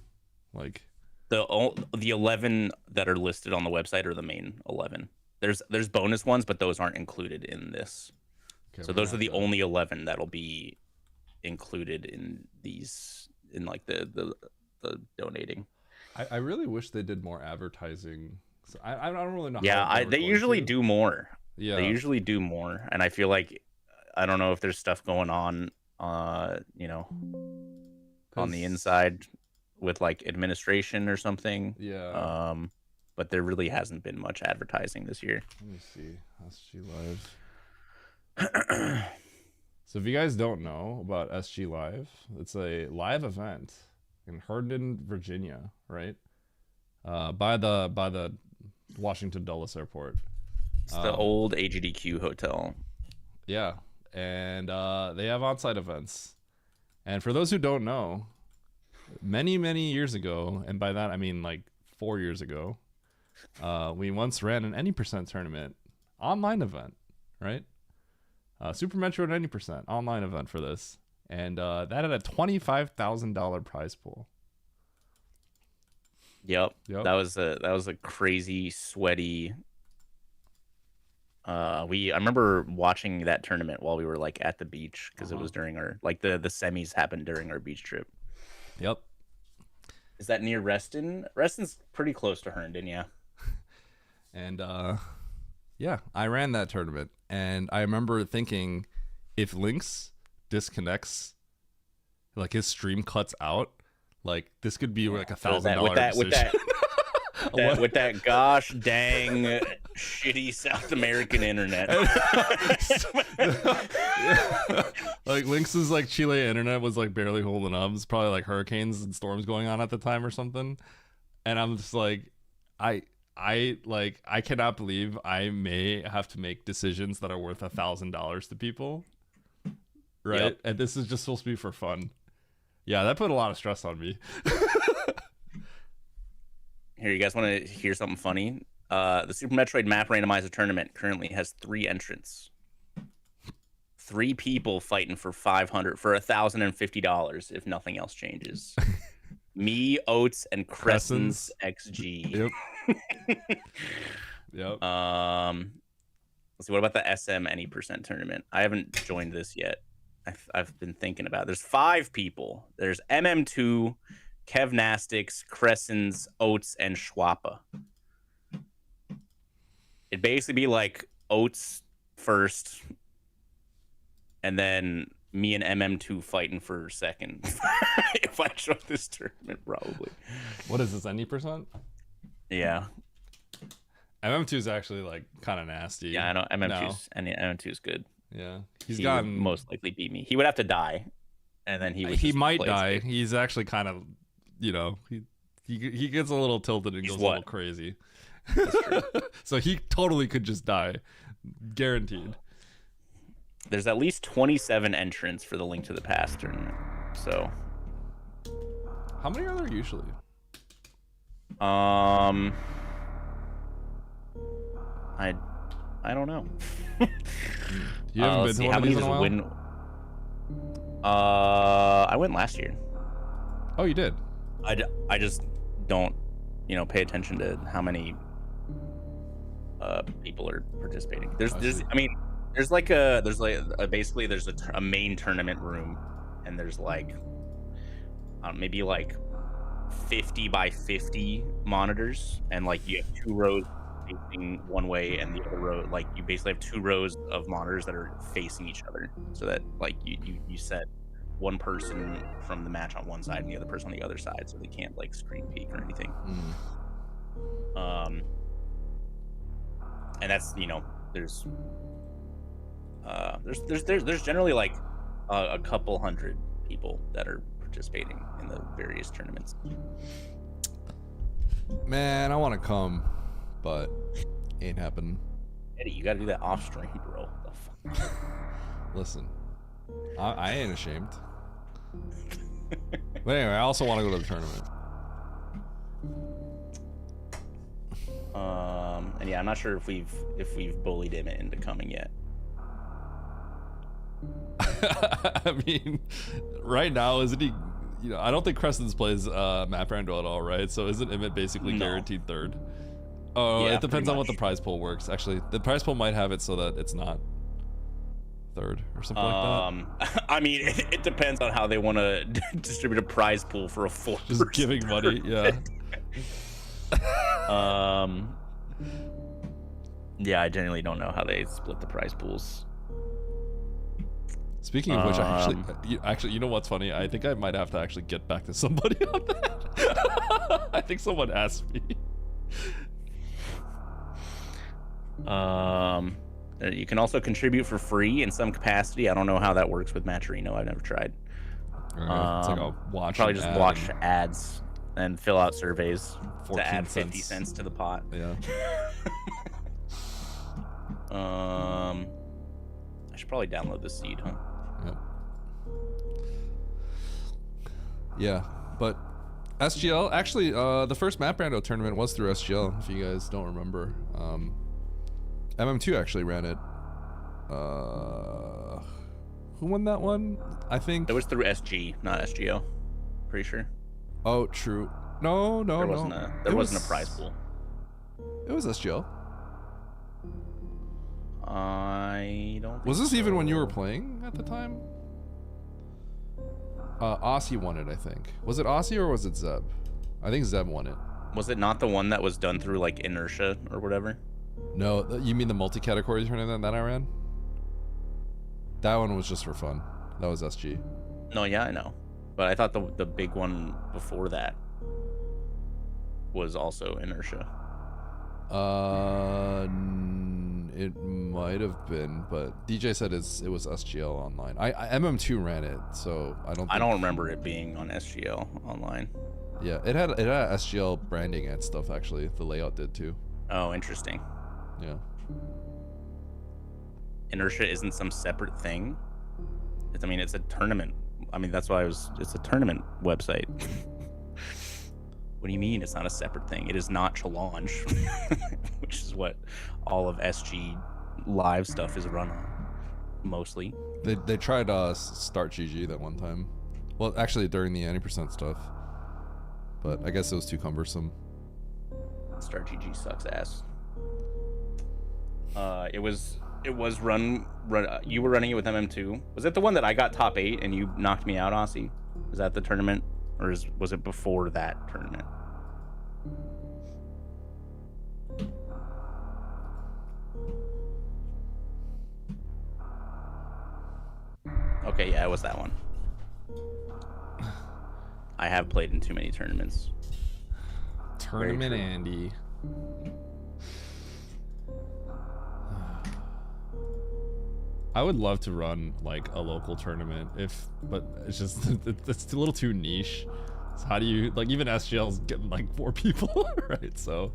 Like
The 11 that are listed on the website are the main 11. There's bonus ones, but those aren't included in this.
okay,
So
we're
those are
gonna
the
have to-
only 11 that'll be included in these like the donating.
I really wish they did more advertising. So I don't really know.
Yeah,
how
they usually do more.
Yeah,
They usually do more, and I feel like I don't know if there's stuff going on, on the
'Cause-
inside with like administration or something.
Yeah.
But there really hasn't been much advertising this year.
Let me see. SG Live. So if you guys don't know about SG Live, it's a live event in Herndon, Virginia, right? By the Washington Dulles Airport.
It's the old AGDQ hotel.
Yeah, and they have on-site events. And for those who don't know, many years ago, and by that I mean like 4 years ago, We once ran an any percent tournament, online event, right? Super Metroid 90% online event for this, and that had a $25,000 prize pool.
Yep.
Yep.
That was a crazy sweaty. I remember watching that tournament while we were like at the beach because it was during our the semis happened during our beach trip.
Yep.
Is that near Reston? Reston's pretty close to Herndon, yeah.
And yeah, I ran that tournament, and I remember thinking, if Lynx disconnects, like his stream cuts out, like this could be like $1,000
with that gosh dang shitty South American internet.
Like Lynx's like Chile internet was like barely holding up. It's probably like hurricanes and storms going on at the time or something. And I'm just like, I cannot believe I may have to make decisions that are worth $1,000 to people. Right?
Yep.
And this is just supposed to be for fun. Yeah, that put a lot of stress on me.
Here, you guys want to hear something funny? The Super Metroid Map Randomizer Tournament currently has 3 entrants. 3 people fighting for $1,050 if nothing else changes. Me, Oats, and Crescent's XG.
Yep. Yep.
Let's see. What about the SM any percent tournament? I haven't joined this yet. I've been thinking about it. There's 5 people. There's MM2, Kevnastics, Crescents, Oats, and Schwappa. It'd basically be like Oats first, and then me and MM2 fighting for second. If I join this tournament, probably.
What is this, any percent?
Yeah.
MM2 is actually like kind of nasty.
Yeah, I know. MM2 is good.
Yeah.
He would most likely beat me. He would have to die, and then he
might die. He's actually kind of, he gets a little tilted and goes a little crazy.
That's true.
So he totally could just die, guaranteed.
There's at least 27 entrants for the Link to the Past tournament. So,
how many are there usually?
I don't know.
You haven't been to one of these in a while?
I went last year.
Oh, you did?
I just don't, pay attention to how many people are participating. There's basically there's a main tournament room, and there's like maybe like 50 by 50 monitors, and like you have 2 rows facing one way, and the other row, like you basically have 2 rows of monitors that are facing each other, so that like you set one person from the match on one side and the other person on the other side, so they can't like screen peek or anything. And that's there's generally like a couple hundred people that are participating in the various tournaments.
Man, I want to come, but ain't happening.
Eddie, you gotta do that off stream, bro. The fuck?
Listen, I ain't ashamed. But anyway, I also want to go to the tournament.
And yeah, I'm not sure if we've bullied him into coming yet.
I mean, right now, isn't he? I don't think Crescents plays Map Rando at all, right? So isn't Emmett basically guaranteed third? Oh,
Yeah,
it depends
pretty
on what the
much.
prize pool works. Actually, the prize pool might have it so that it's not third or something like that.
I mean, it depends on how they want to distribute a prize pool for a full.
Just giving money, yeah.
Yeah, I genuinely don't know how they split the prize pools.
Speaking of which, you know what's funny? I think I might have to actually get back to somebody on that. I think someone asked me.
You can also contribute for free in some capacity. I don't know how that works with Matcherino. I've never tried.
It's like a watch.
Probably
an
just
ad
watch
and
ads and fill out surveys
14
to add 50
cents.
cents to the pot.
Yeah.
I should probably download the seed, huh?
Yep. Yeah, but SGL, actually, the first Map Rando tournament was through SGL, if you guys don't remember. MM2 actually ran it. Who won that one? I think...
It was through SG, not SGO. Pretty sure.
Oh, true. No.
There wasn't a prize pool.
It was SGL.
I don't think
Was this even when you were
so.
playing at the time? Aussie won it, I think. Was it Aussie or was it Zeb? I think Zeb won it.
Was it not the one that was done through like Inertia or whatever?
No, you mean the multi-category tournament that I ran? That one was just for fun. That was SG.
No, yeah, I know. But I thought the big one before that was also Inertia.
It might have been, but DJ said it was SGL online. I MM2 ran it, so I don't.
I don't remember it being on SGL online.
Yeah, it had SGL branding and stuff actually. The layout did too.
Oh, interesting.
Yeah.
Inertia isn't some separate thing. I mean, it's a tournament. I mean, that's why it's a tournament website. What do you mean it's not a separate thing? It is not Challenge, which is what all of SG live stuff is run on, mostly.
They tried start GG that one time. Well, actually during the 90% stuff, but I guess it was too cumbersome.
Start GG sucks ass. It was run. You were running it with MM2. Was it the one that I got top 8 and you knocked me out, Aussie? Was that the tournament? Or was it before that tournament? Okay, yeah, it was that one. I have played in too many tournaments.
Tournament Andy. I would love to run like a local tournament but it's just it's a little too niche. So how do you like even SGL's getting like 4 people, right? So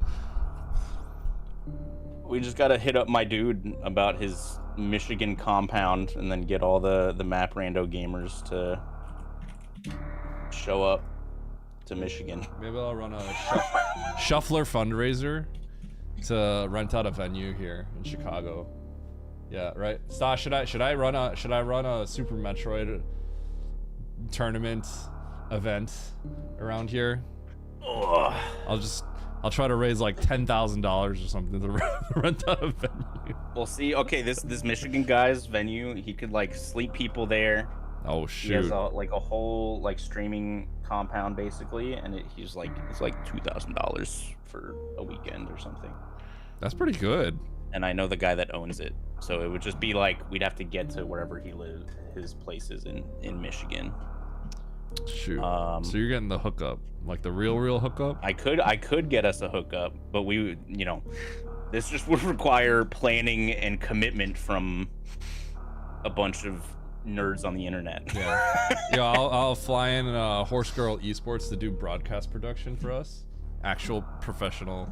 we just gotta hit up my dude about his Michigan compound and then get all the Map Rando gamers to show up to Michigan.
maybe I'll run a shuffler fundraiser to rent out a venue here in Chicago. Yeah, right. Stash, should I run a Super Metroid tournament event around here?
Ugh.
I'll try to raise like $10,000 or something to rent out a venue.
Well, see, okay, this Michigan guy's venue, he could like sleep people there.
Oh
He has
shoot.
a whole like streaming compound basically, and it's like $2,000 for a weekend or something.
That's pretty good.
And I know the guy that owns it, so it would just be like we'd have to get to wherever he lives, his place is in Michigan.
Shoot. So you're getting the hookup, like the real hookup?
I could get us a hookup, but we, this just would require planning and commitment from a bunch of nerds on the internet.
Yeah. Yeah, I'll fly in Horse Girl Esports to do broadcast production for us. Actual professional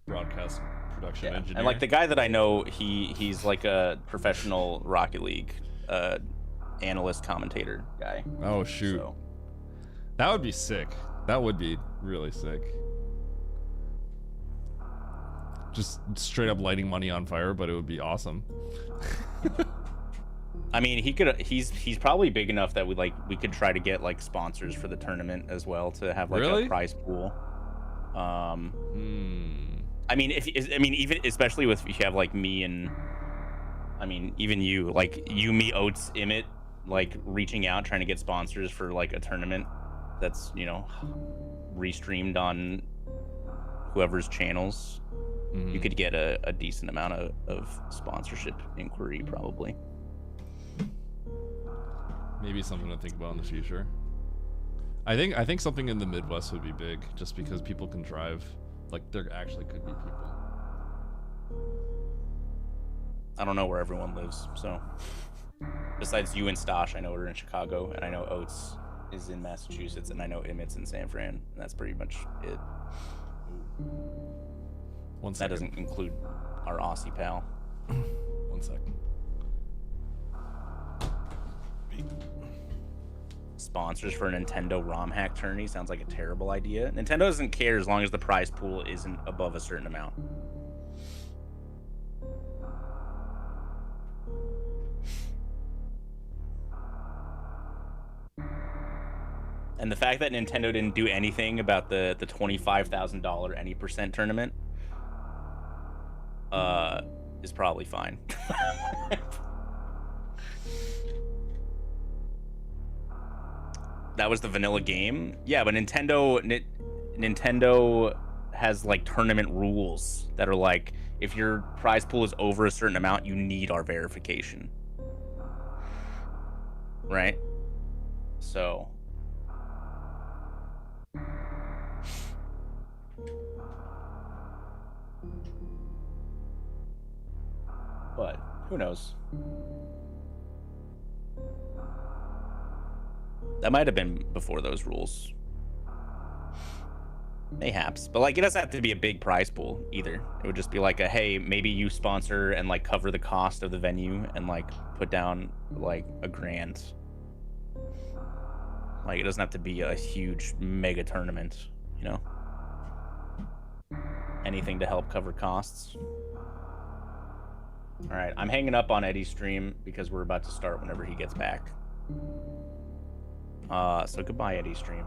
broadcast production engineer.
And like the guy that I know, he's like a professional Rocket League analyst commentator guy.
Oh shoot.
So,
that would be sick. That would be really sick. Just straight up lighting money on fire, but it would be awesome.
I mean, he's probably big enough that we could try to get like sponsors for the tournament as well to have like
Really?
a prize pool. I mean, even especially if you have like me and, I mean, even you, like you, me, Oates, Emmett, like reaching out trying to get sponsors for like a tournament that's restreamed on whoever's channels. You could get a decent amount of sponsorship inquiry probably.
Maybe something to think about in the future. I think something in the Midwest would be big, just because people can drive. Like there actually could be people.
I don't know where everyone lives, so besides you and Stash, I know we're in Chicago, and I know Oates is in Massachusetts, and I know Emmett's in San Fran, and that's pretty much it.
One
That
second.
doesn't include our Aussie pal.
1 second.
sponsors for a Nintendo ROM hack tourney sounds like a terrible idea. Nintendo doesn't care as long as the prize pool isn't above a certain amount. And the fact that Nintendo didn't do anything about the $25,000 any percent tournament is probably fine. That was the vanilla game. Yeah, but Nintendo has like tournament rules that are like, if your prize pool is over a certain amount, you need our verification. Right? So but who knows? That might have been before those rules. Mayhaps. But like, it doesn't have to be a big prize pool either. It would just be like a, hey, maybe you sponsor and like cover the cost of the venue and like put down like $1,000. Like, it doesn't have to be a huge mega tournament, you know? Anything to help cover costs. All right, I'm hanging up on Eddie's stream because we're about to start whenever he gets back. So goodbye, Eddie's stream.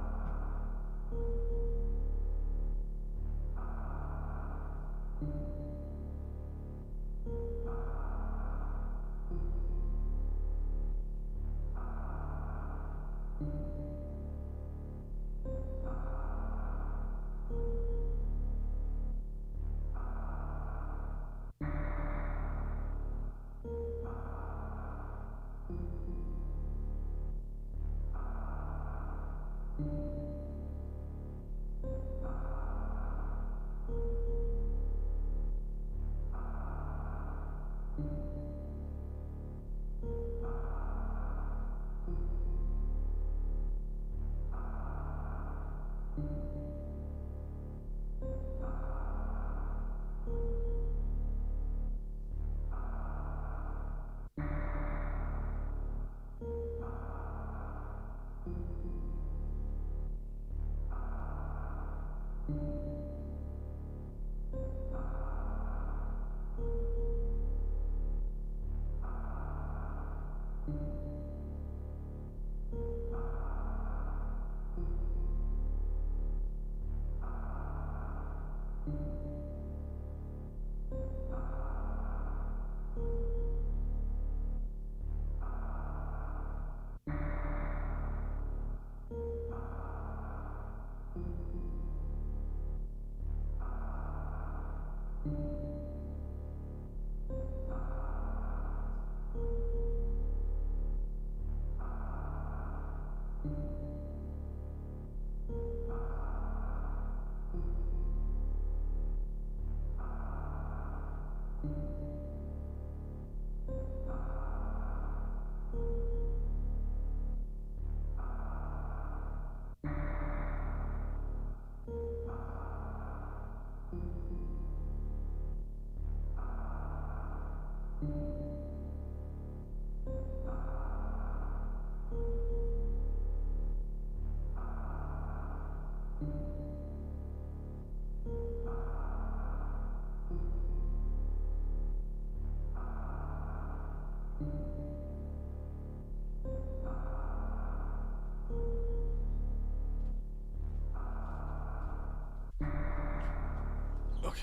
Okay.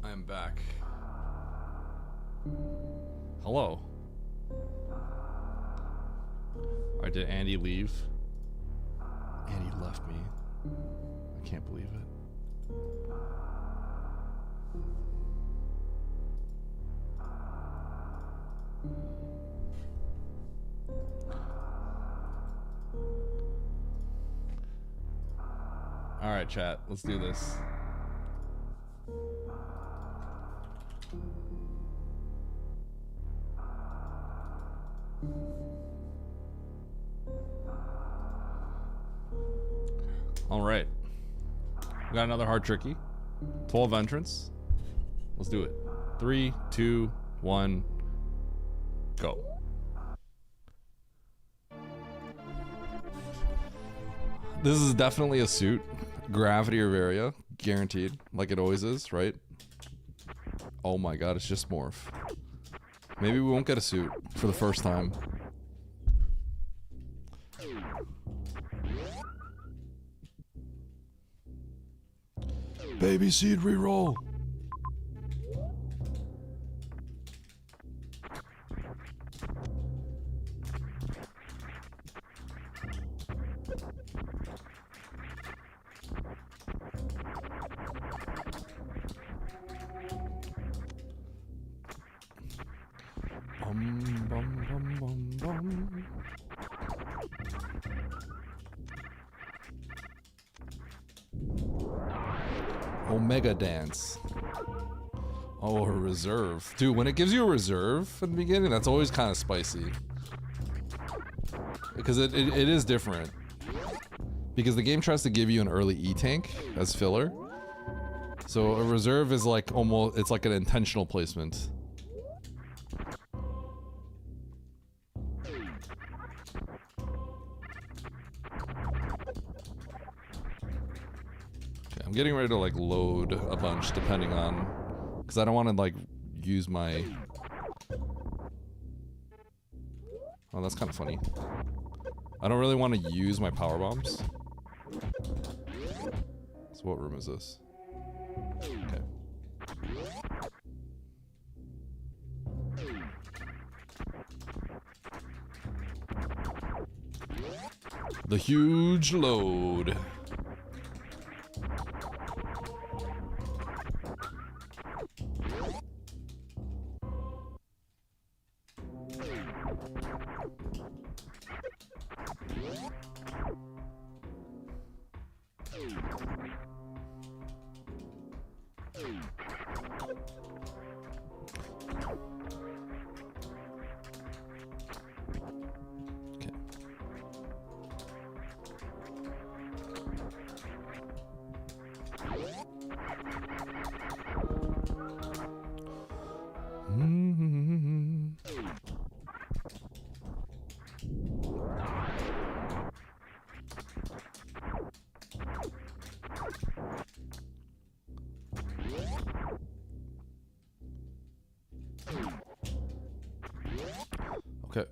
I am back. Hello. Alright, did Andy leave? Andy left me. I can't believe it. Alright, chat. Let's do this. Alright. We got another hard tricky. 12 entrants. Let's do it. 3, 2, 1, go. This is definitely a suit. Gravity or Varia, guaranteed, like it always is, right? Oh my god, it's just morph. Maybe we won't get a suit for the first time. Baby seed reroll. Bum, bum, bum, bum, bum. Omega Dance. Oh, a reserve. Dude, when it gives you a reserve at the beginning, that's always kind of spicy. Because it is different. Because the game tries to give you an early E-tank as filler. So a reserve is like almost, it's like an intentional placement. I'm getting ready to like load a bunch depending on, because I don't want to like use my, oh that's kind of funny. I don't really want to use my power bombs. So what room is this? Okay. The huge load. Okay.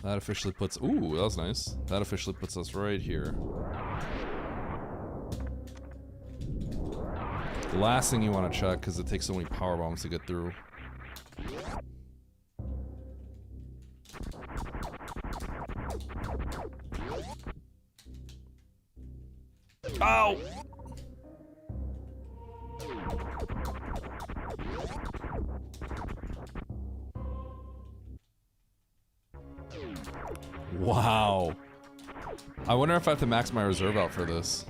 That officially puts, ooh, that was nice. That officially puts us right here. The last thing you want to check, because it takes so many power bombs to get through. Ow! Wow. I wonder if I have to max my reserve out for this.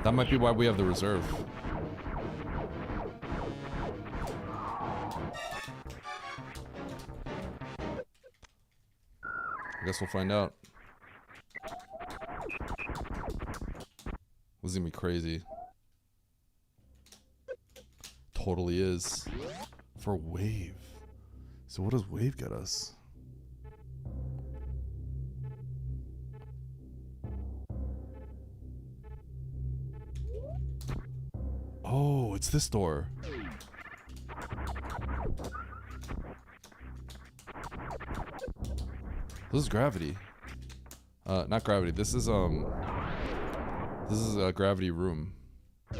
That might be why we have the reserve. I guess we'll find out. This is gonna be crazy. Totally is. For wave. So what does wave get us? Oh, it's this door. This is gravity. Not gravity. This is a gravity room. I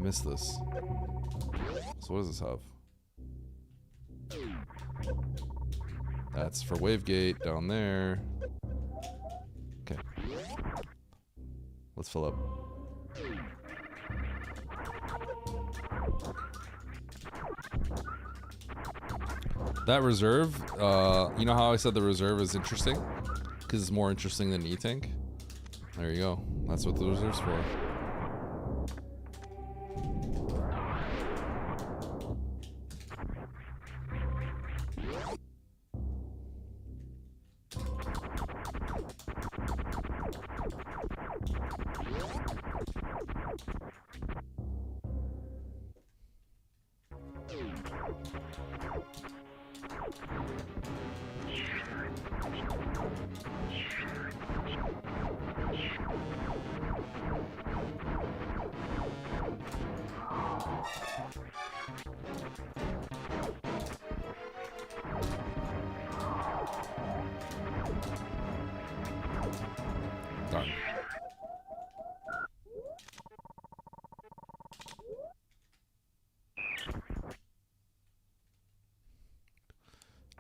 missed this. So what does this have? That's for wave gate down there. Okay. Let's fill up. That reserve, you know how I said the reserve is interesting? Because it's more interesting than E-Tank? There you go. That's what the reserve's for. Done.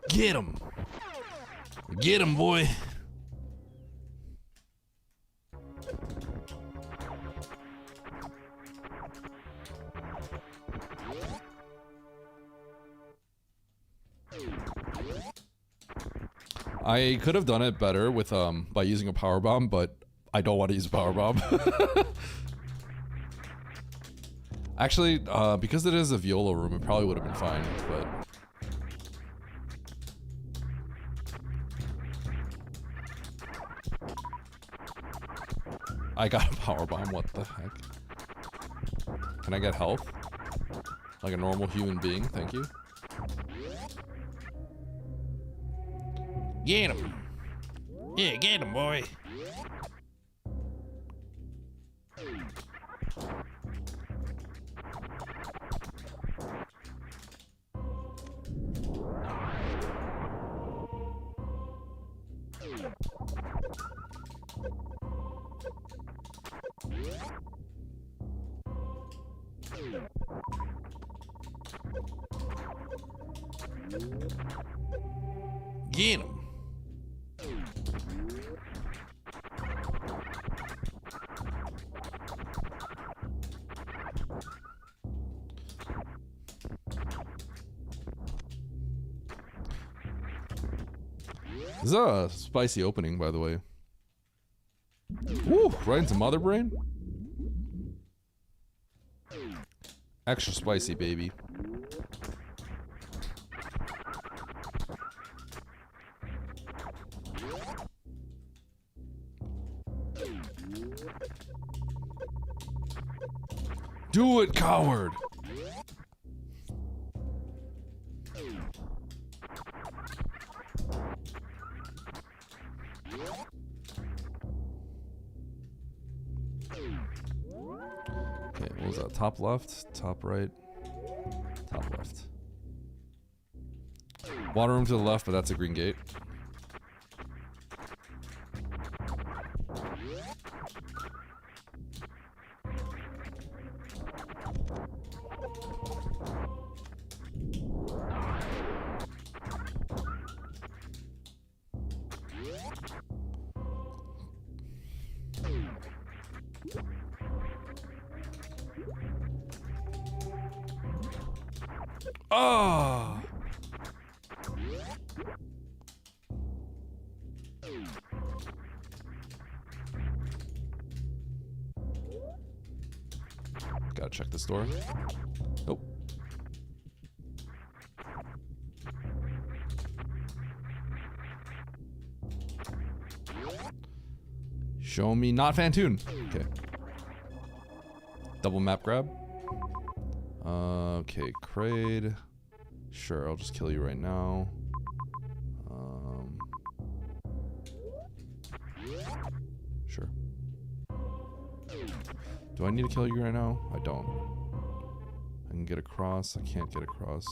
Get him! Get him, boy! I could have done it better with by using a power bomb, but I don't want to use a power bomb. Actually, because it is a Viola room, it probably would have been fine, but I got a power bomb. What the heck? Can I get health? Like a normal human being, thank you. Get him! Yeah, get him, boy! Get him! This is a spicy opening, by the way. Woo! Right into Mother Brain? Extra spicy, baby. Do it, coward! Okay, what was that? Top left, top right, top left. Water room to the left, but that's a green gate. Oh! Gotta check this door. Nope. Show me not Fantoon. Okay. Double map grab. Okay, Kraid. Sure, I'll just kill you right now. Sure. Do I need to kill you right now? I don't. I can get across. I can't get across.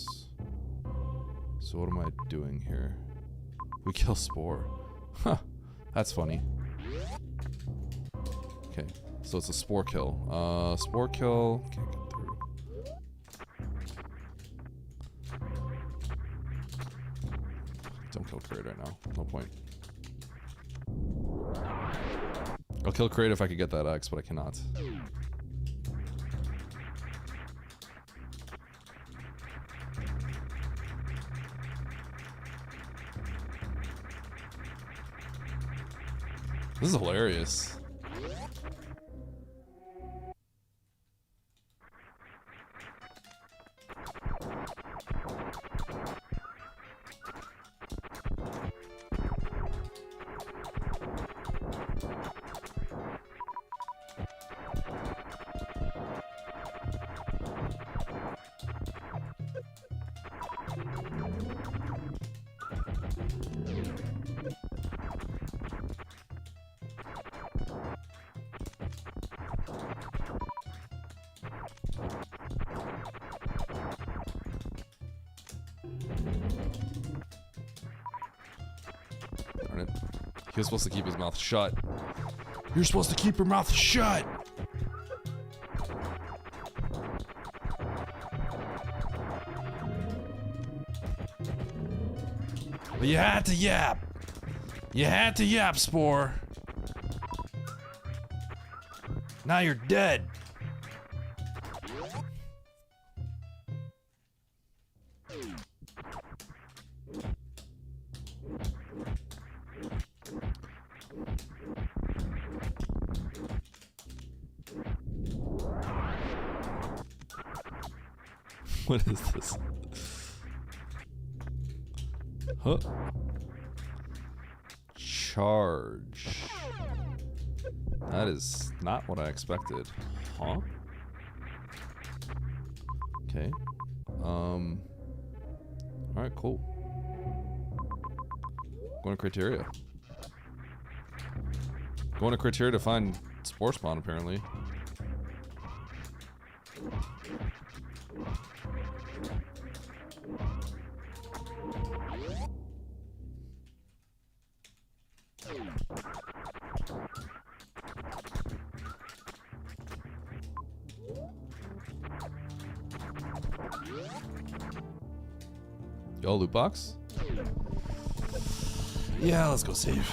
So what am I doing here? We kill Spore. Huh. That's funny. Okay. So it's a Spore kill. Spore kill. Can't get through. Don't kill Kraid right now. No point. I'll kill Kraid if I could get that X, but I cannot. This is hilarious. He was supposed to keep his mouth shut. You're supposed to keep your mouth shut. But you had to yap. You had to yap, Spore. Now you're dead. What is this? Huh? Charge. That is not what I expected. Huh? Okay. Alright, cool. Going to criteria. Going to criteria to find spore spawn, apparently. Yo, loot box? Yeah, let's go save.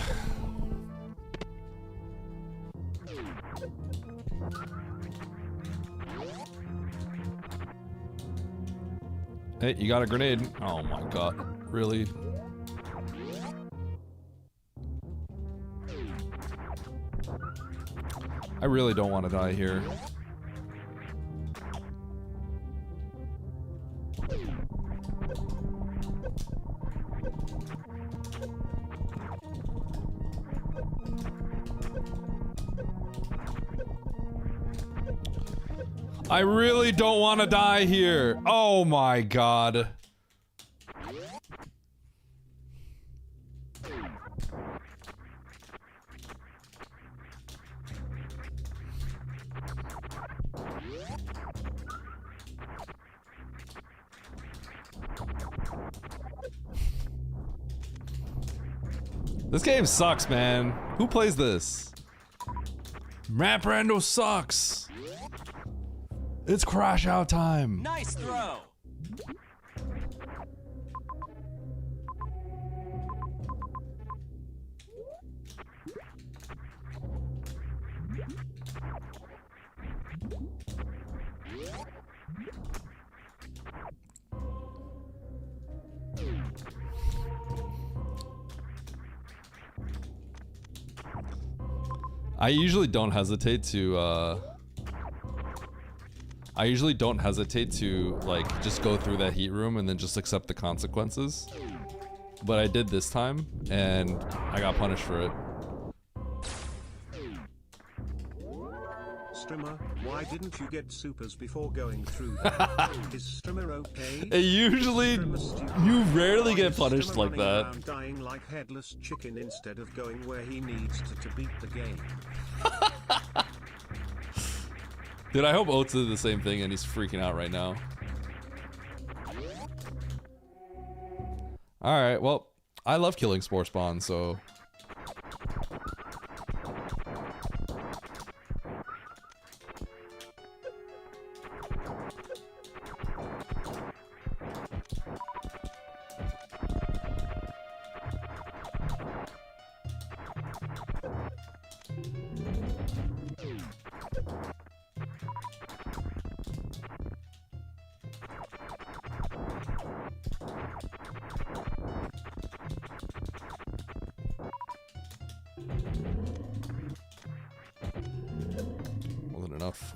Hey, you got a grenade. Oh my god. Really? I really don't want to die here. I really don't want to die here. Oh my god. This game sucks, man. Who plays this? Map Rando sucks. It's crash out time.
Nice throw.
I usually don't hesitate to like just go through that heat room and then just accept the consequences. But I did this time and I got punished for it.
Strimmer, why didn't you get supers before going through that? Is Strimmer okay?
It usually, you rarely get punished
Strimmer
like
running
that.
around dying like headless chicken instead of going where he needs to beat the game.
Dude, I hope Oates did the same thing and he's freaking out right now. Alright, well, I love killing spore spawn, so... Wasn't enough.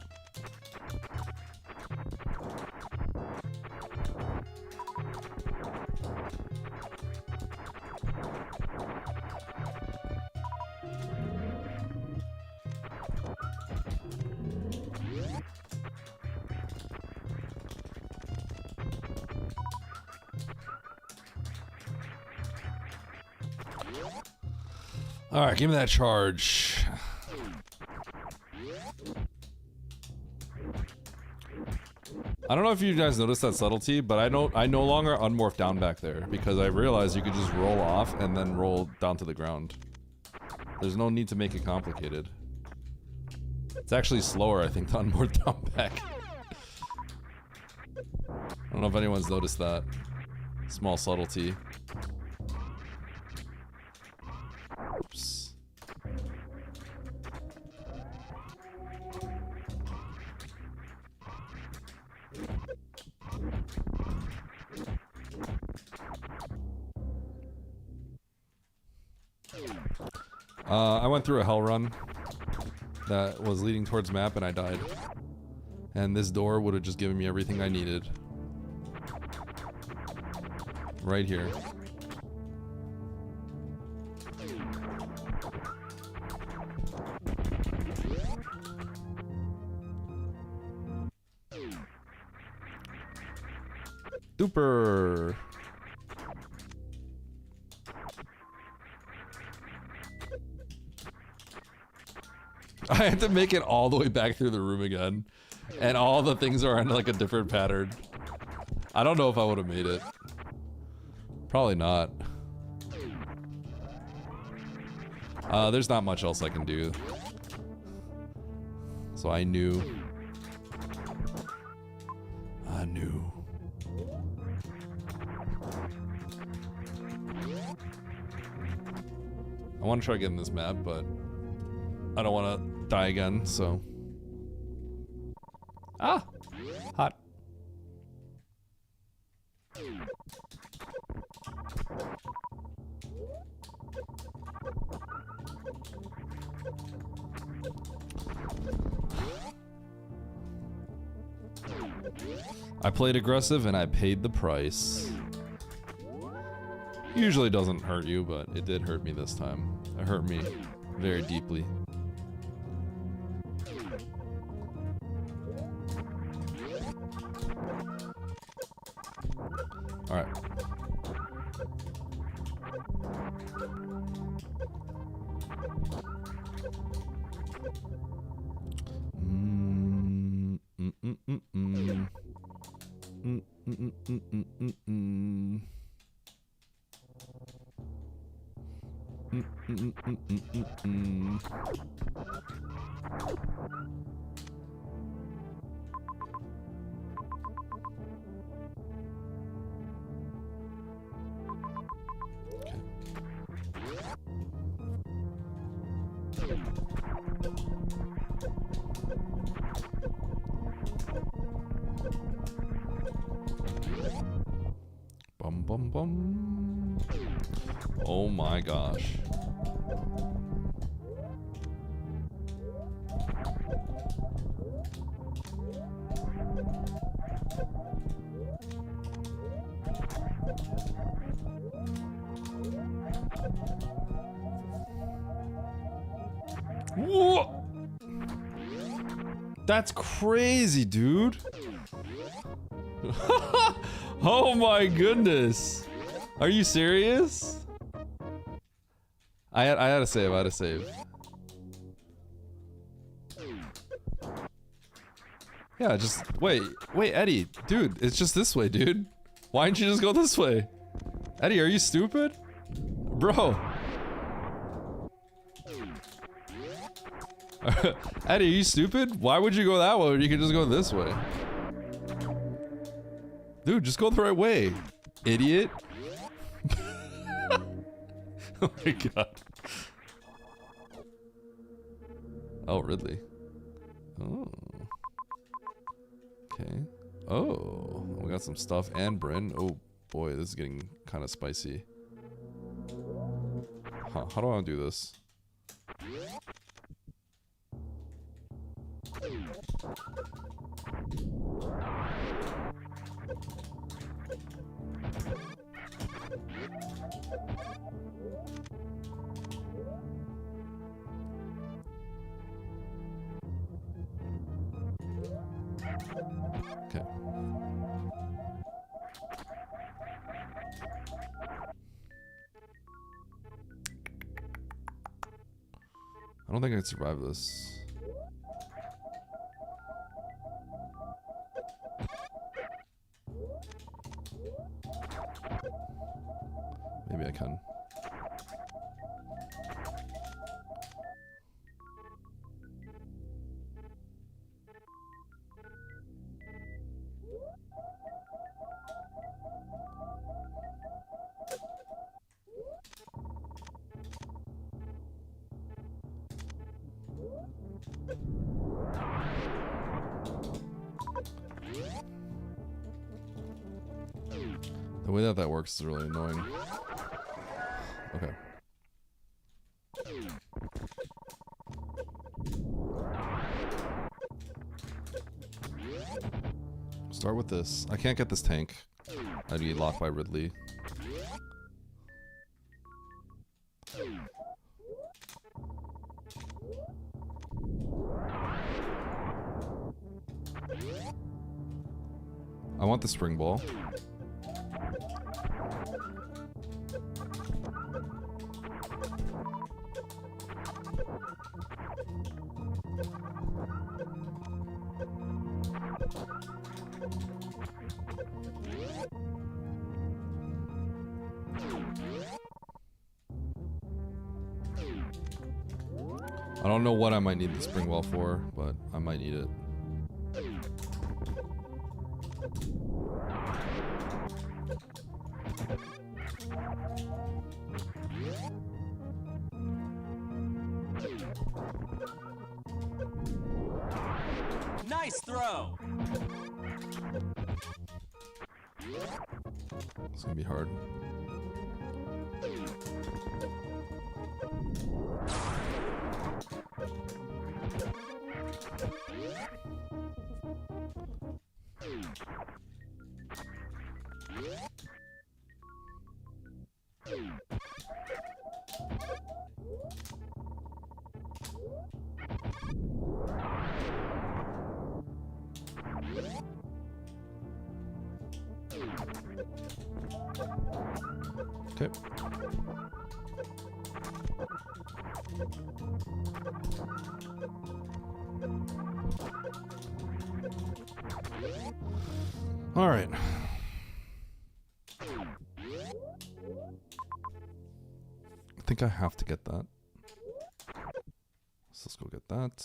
All right, give me that charge. I don't know if you guys noticed that subtlety, but I no longer unmorph down back there because I realized you could just roll off and then roll down to the ground. There's no need to make it complicated. It's actually slower, I think, on more down back. I don't know if anyone's noticed that. Small subtlety. Oops. I went through a hell run that was leading towards map and I died. And this door would have just given me everything I needed. Right here. Super. I had to make it all the way back through the room again. And all the things are in like a different pattern. I don't know if I would have made it. Probably not. There's not much else I can do. So I knew. I knew. I want to try getting this map, but I don't want to die again, so. Ah! Hot. I played aggressive and I paid the price. Usually doesn't hurt you, but it did hurt me this time. It hurt me very deeply. All right. Bum bum bum. Oh my gosh. Whoa! That's crazy, dude. Oh my goodness. Are you serious? I had to save, I had to save. Yeah, just wait, Eddie, dude, it's just this way, dude. Why didn't you just go this way? Eddie, are you stupid? Bro. Eddie, are you stupid? Why would you go that way when you could just go this way? Dude, just go the right way, idiot. Oh my god. Oh, Ridley. Oh. Okay. Oh, we got some stuff and Bryn. Oh boy, this is getting kind of spicy. Huh, how do I do this? Okay. I don't think I can survive this. Maybe I can. The way that that works is really annoying. Okay. Start with this. I can't get this tank. I'd be locked by Ridley. I want the spring ball. I don't know what I might need the spring ball for, but I might need it.
Nice throw.
It's gonna be hard. Okay. All right. I think I have to get that. So let's go get that.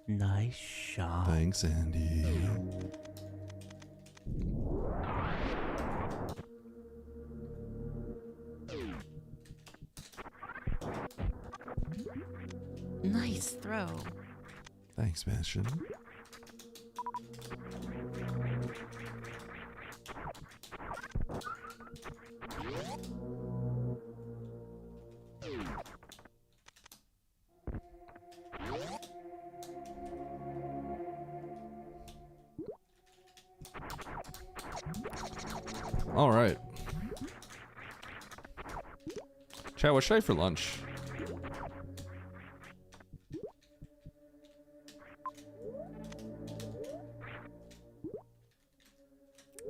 Nice shot.
Thanks, Andy.
Nice throw.
Thanks, Bastion. All right. Chat, what should I eat for lunch?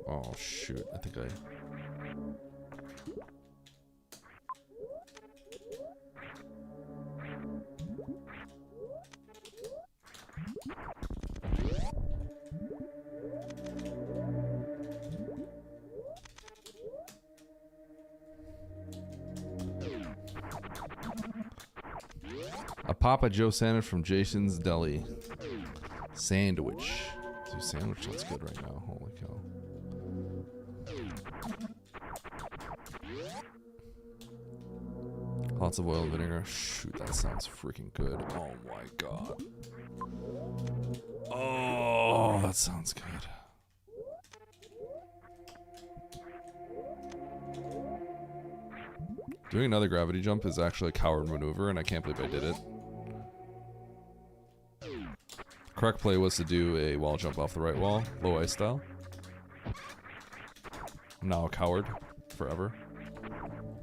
Oh, shoot. I think I... A Papa Joe sandwich from Jason's Deli. Sandwich. Dude, sandwich looks good right now. Holy cow. Lots of oil and vinegar. Shoot, that sounds freaking good. Oh my god. Oh, that sounds good. Doing another gravity jump is actually a coward maneuver, and I can't believe I did it. Correct play was to do a wall jump off the right wall, low ice style. I'm now a coward forever.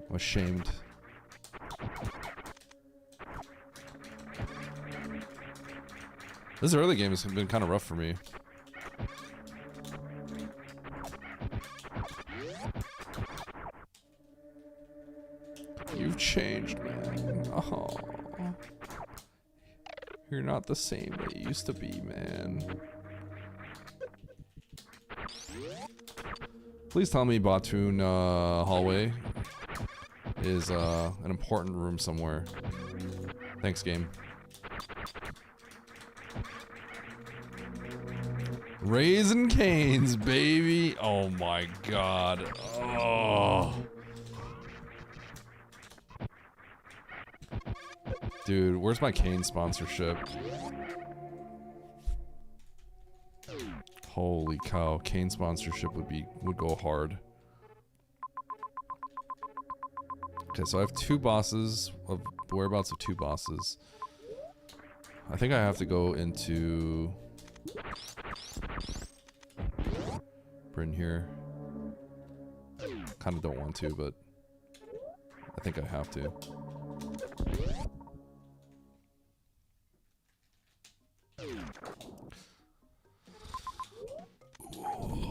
I'm ashamed. This early game has been kind of rough for me. You've changed, man. Oh. You're not the same that you used to be, man. Please tell me Batoon hallway is an important room somewhere. Thanks, game. Raisin Canes, baby. Oh my god. Oh. Dude, where's my cane sponsorship? Holy cow, cane sponsorship would go hard. Okay, so I have 2 bosses of whereabouts of 2 bosses. I think I have to go into Bryn here. Kind of don't want to, but I think I have to.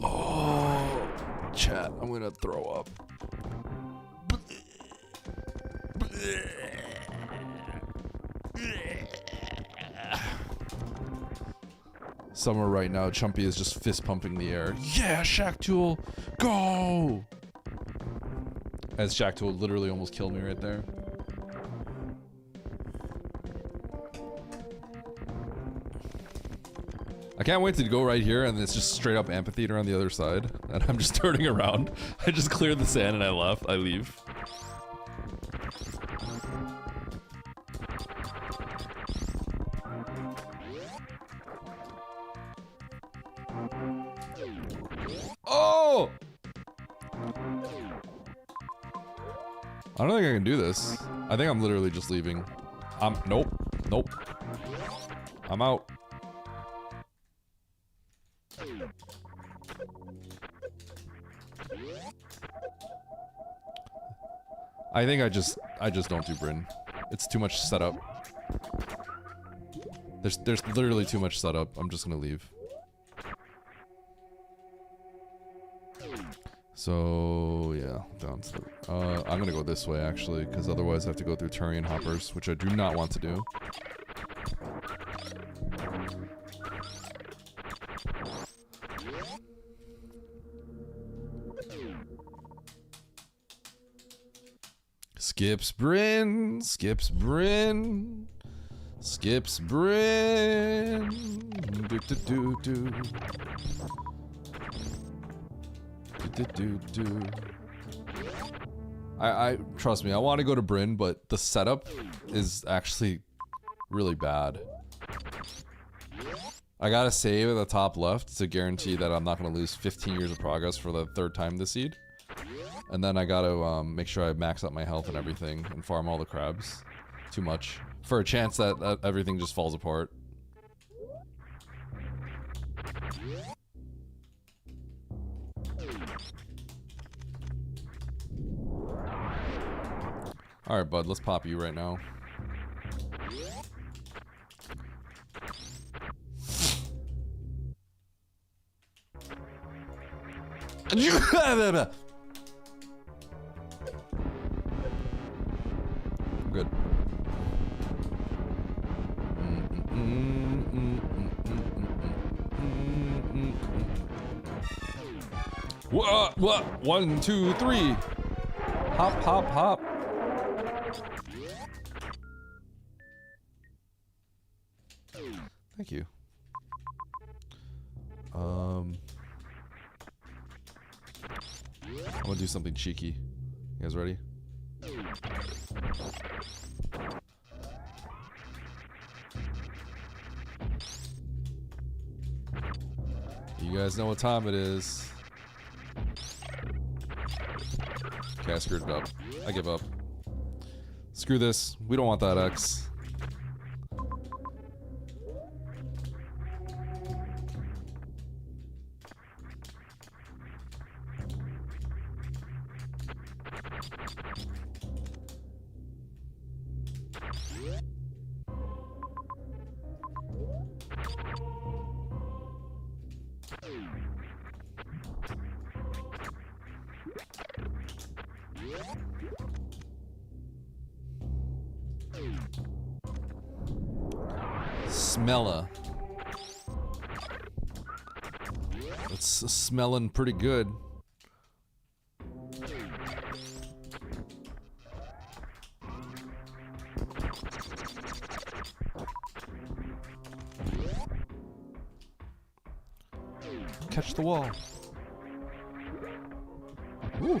Oh, chat, I'm gonna throw up. Somewhere right now, Chumpy is just fist pumping the air. Yeah, Shack Tool, go! As Shack Tool literally almost killed me right there. I can't wait to go right here and it's just straight up amphitheater on the other side. And I'm just turning around. I just cleared the sand and I leave. Oh! I don't think I can do this. I think I'm literally just leaving. Nope. Nope. I'm out. I think I just don't do Bryn. It's too much setup. There's literally too much setup. I'm just gonna leave. So yeah, down to the, I'm gonna go this way actually, because otherwise I have to go through Turian hoppers, which I do not want to do. Skips Bryn, skips Bryn, skips Bryn. Do do do do. Do do do. I trust me. I want to go to Bryn, but the setup is actually really bad. I gotta save at the top left to guarantee that I'm not gonna lose 15 years of progress for the 3rd time this seed. And then I gotta make sure I max out my health and everything and farm all the crabs. Too much. For a chance that everything just falls apart. Alright, bud, let's pop you right now. I'm good. What? 1, 2, 3. Hop, hop, hop. Thank you. I'm gonna do something cheeky. You guys ready? You guys know what time it is. Okay, I screwed it up. I give up. Screw this. We don't want that X. Smella. It's smelling pretty good. catch the wall. Woo.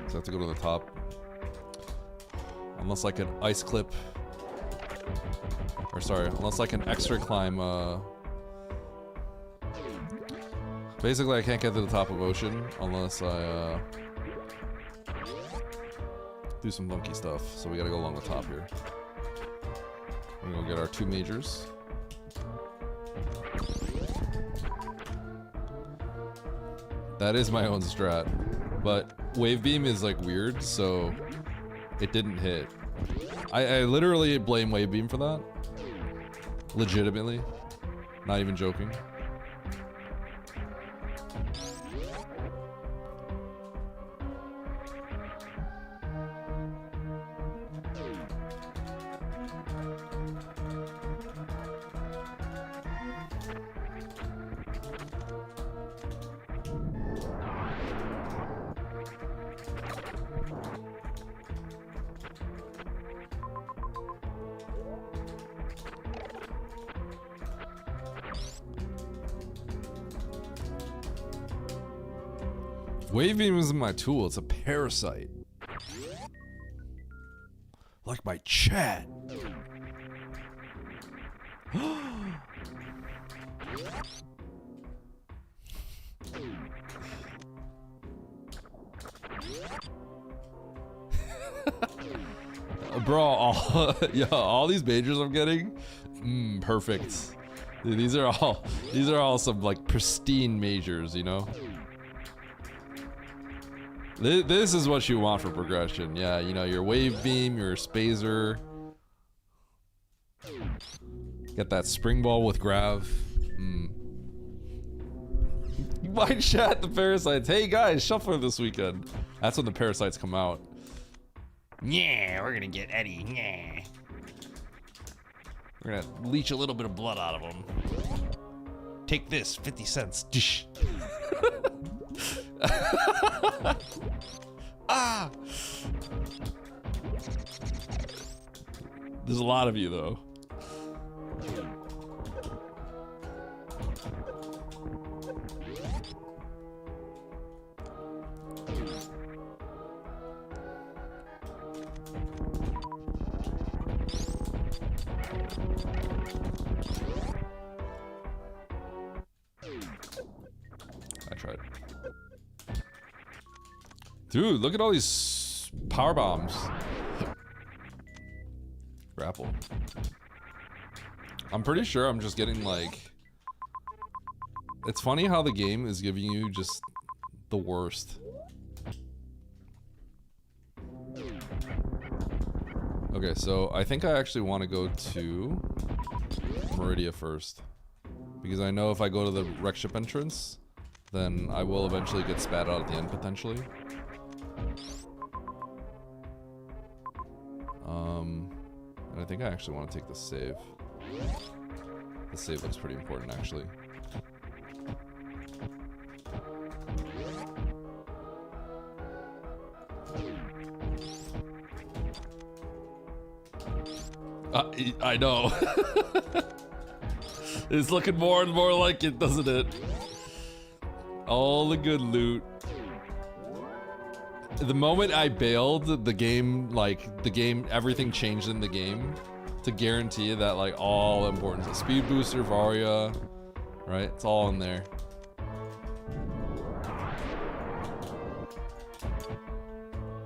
So I have to go to the top. Unless I can ice clip. Or sorry, unless I can extra climb, basically I can't get to the top of ocean unless I, do some funky stuff. So we gotta go along the top here. We're gonna go get our 2 majors. That is my own strat. But wave beam is like weird, so it didn't hit. I literally blame wave beam for that. Legitimately. Not even joking. Wave beam isn't my tool, it's a parasite. Like my chat. Bro, all these majors I'm getting, perfect. Dude, these are all some like pristine majors, you know? This is what you want for progression. Yeah, you know, your wave beam, your spazer. Get that spring ball with grav. You might chat the parasites. Hey guys, shuffler this weekend. That's when the parasites come out. Yeah, we're gonna get Eddie. Yeah. We're gonna leech a little bit of blood out of him. Take this, 50 cents. Dish. Ah! There's a lot of you though. I tried. Dude, look at all these power bombs. Grapple. I'm pretty sure I'm just getting like... It's funny how the game is giving you just the worst. Okay, so I think I actually want to go to Meridia first. Because I know if I go to the wreck ship entrance, then I will eventually get spat out at the end potentially. And I think I actually want to take the save. The save looks pretty important actually. I know. It's looking more and more like it, doesn't it? All the good loot. The moment I bailed, the game, everything changed in the game to guarantee that, like, all important stuff. Speed booster, Varia, right? It's all in there.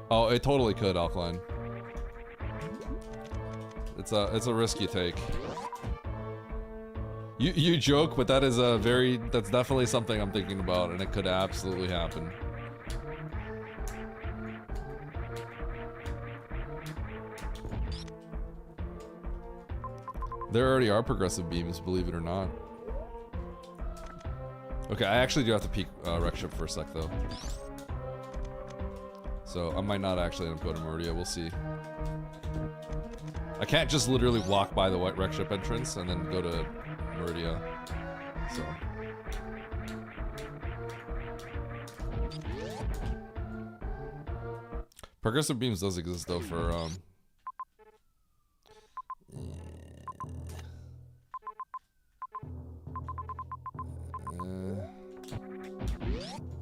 Oh, it totally could, Alkaline. It's a risk you take. You joke, but that is that's definitely something I'm thinking about, and it could absolutely happen. There already are progressive beams, believe it or not. Okay, I actually do have to peek Rec Ship for a sec though. So I might not actually end up going to Meridia, we'll see. I can't just literally walk by the white Rec Ship entrance and then go to Meridia. So. Progressive beams does exist though for I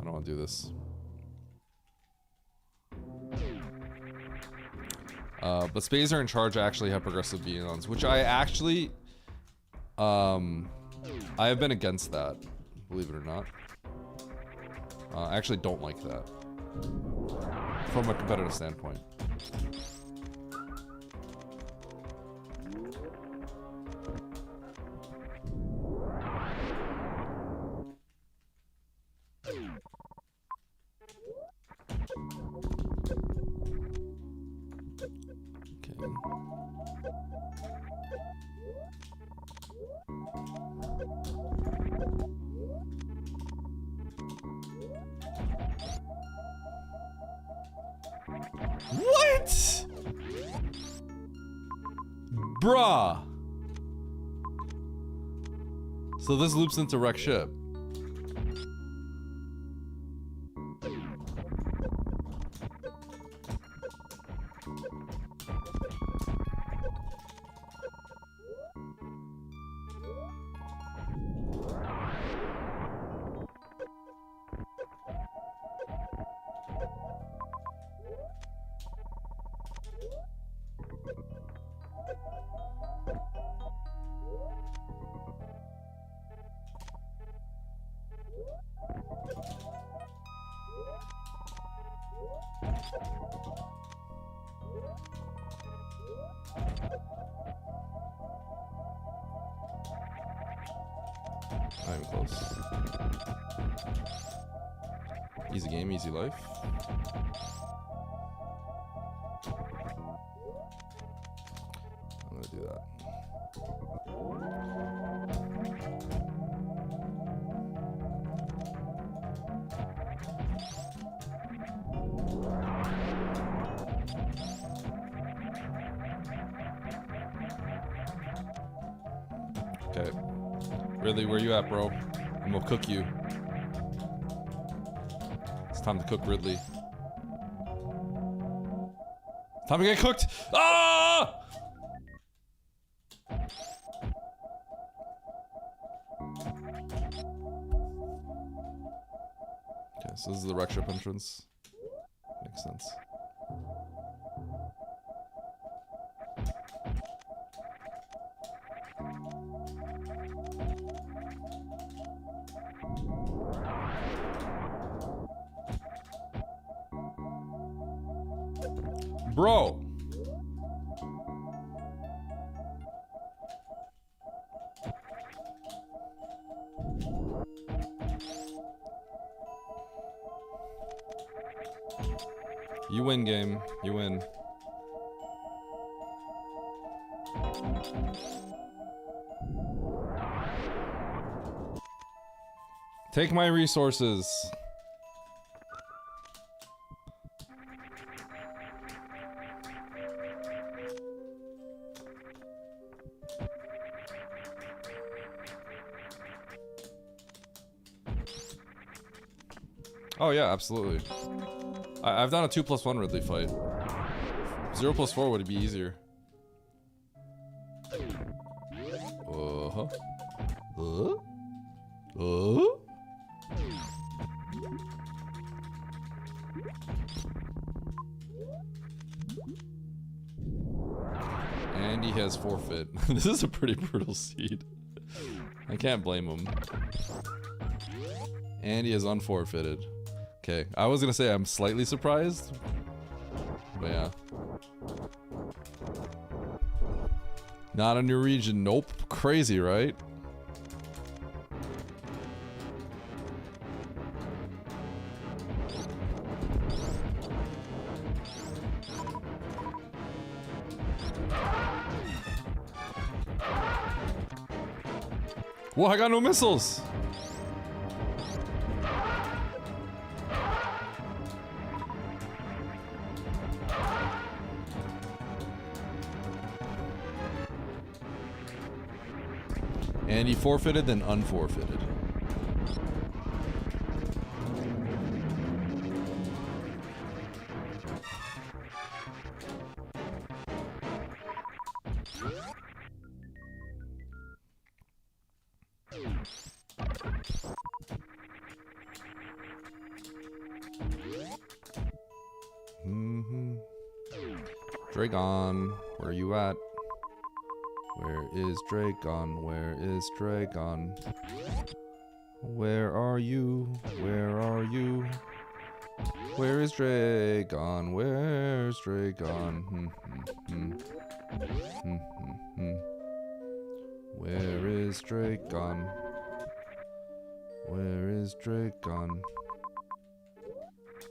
don't want to do this. But Spades are in charge actually have progressive beams, which I actually I have been against that, believe it or not. I actually don't like that from a competitive standpoint. What? Bruh. So this loops into Rec Ship. Not even close. Easy game, easy life. I'm gonna do that. Okay. Ridley, where you at, bro? I'm gonna cook you. It's time to cook Ridley. Time to get cooked! Ah! Okay, so this is the Rec Ship entrance. Makes sense. Bro. You win, game. You win. Take my resources. Oh yeah, absolutely. I've done a 2+1 Ridley fight. 0+4 would be easier. Uh-huh. And he has forfeit. This is a pretty brutal seed. I can't blame him. And he is unforfeited. Okay, I was gonna say I'm slightly surprised, but yeah. Not a new region, nope. Crazy, right? Whoa, I got no missiles! And he forfeited, then unforfeited. Dragon, where are you at? Where is Dragon? Where is Dragon? Where are you? Where are you? Where is Dragon? Where's Dragon? Where is Dragon? Where is Dragon?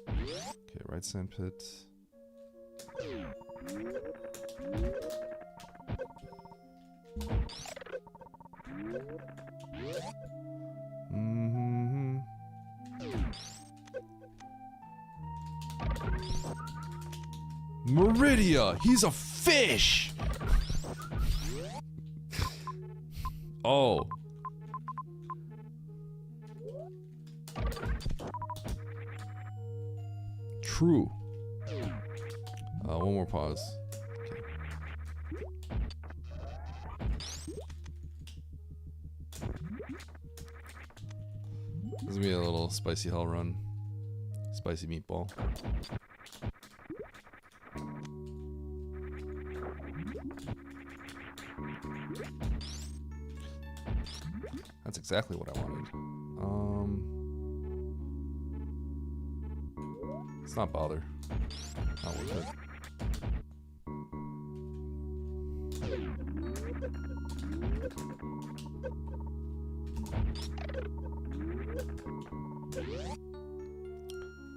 Okay, right sandpit. Meridia, he's a fish. Oh. True. One more pause. Okay. This is gonna be a little spicy hell run. Spicy meatball. That's exactly what I wanted. Let's not bother. Not worth it.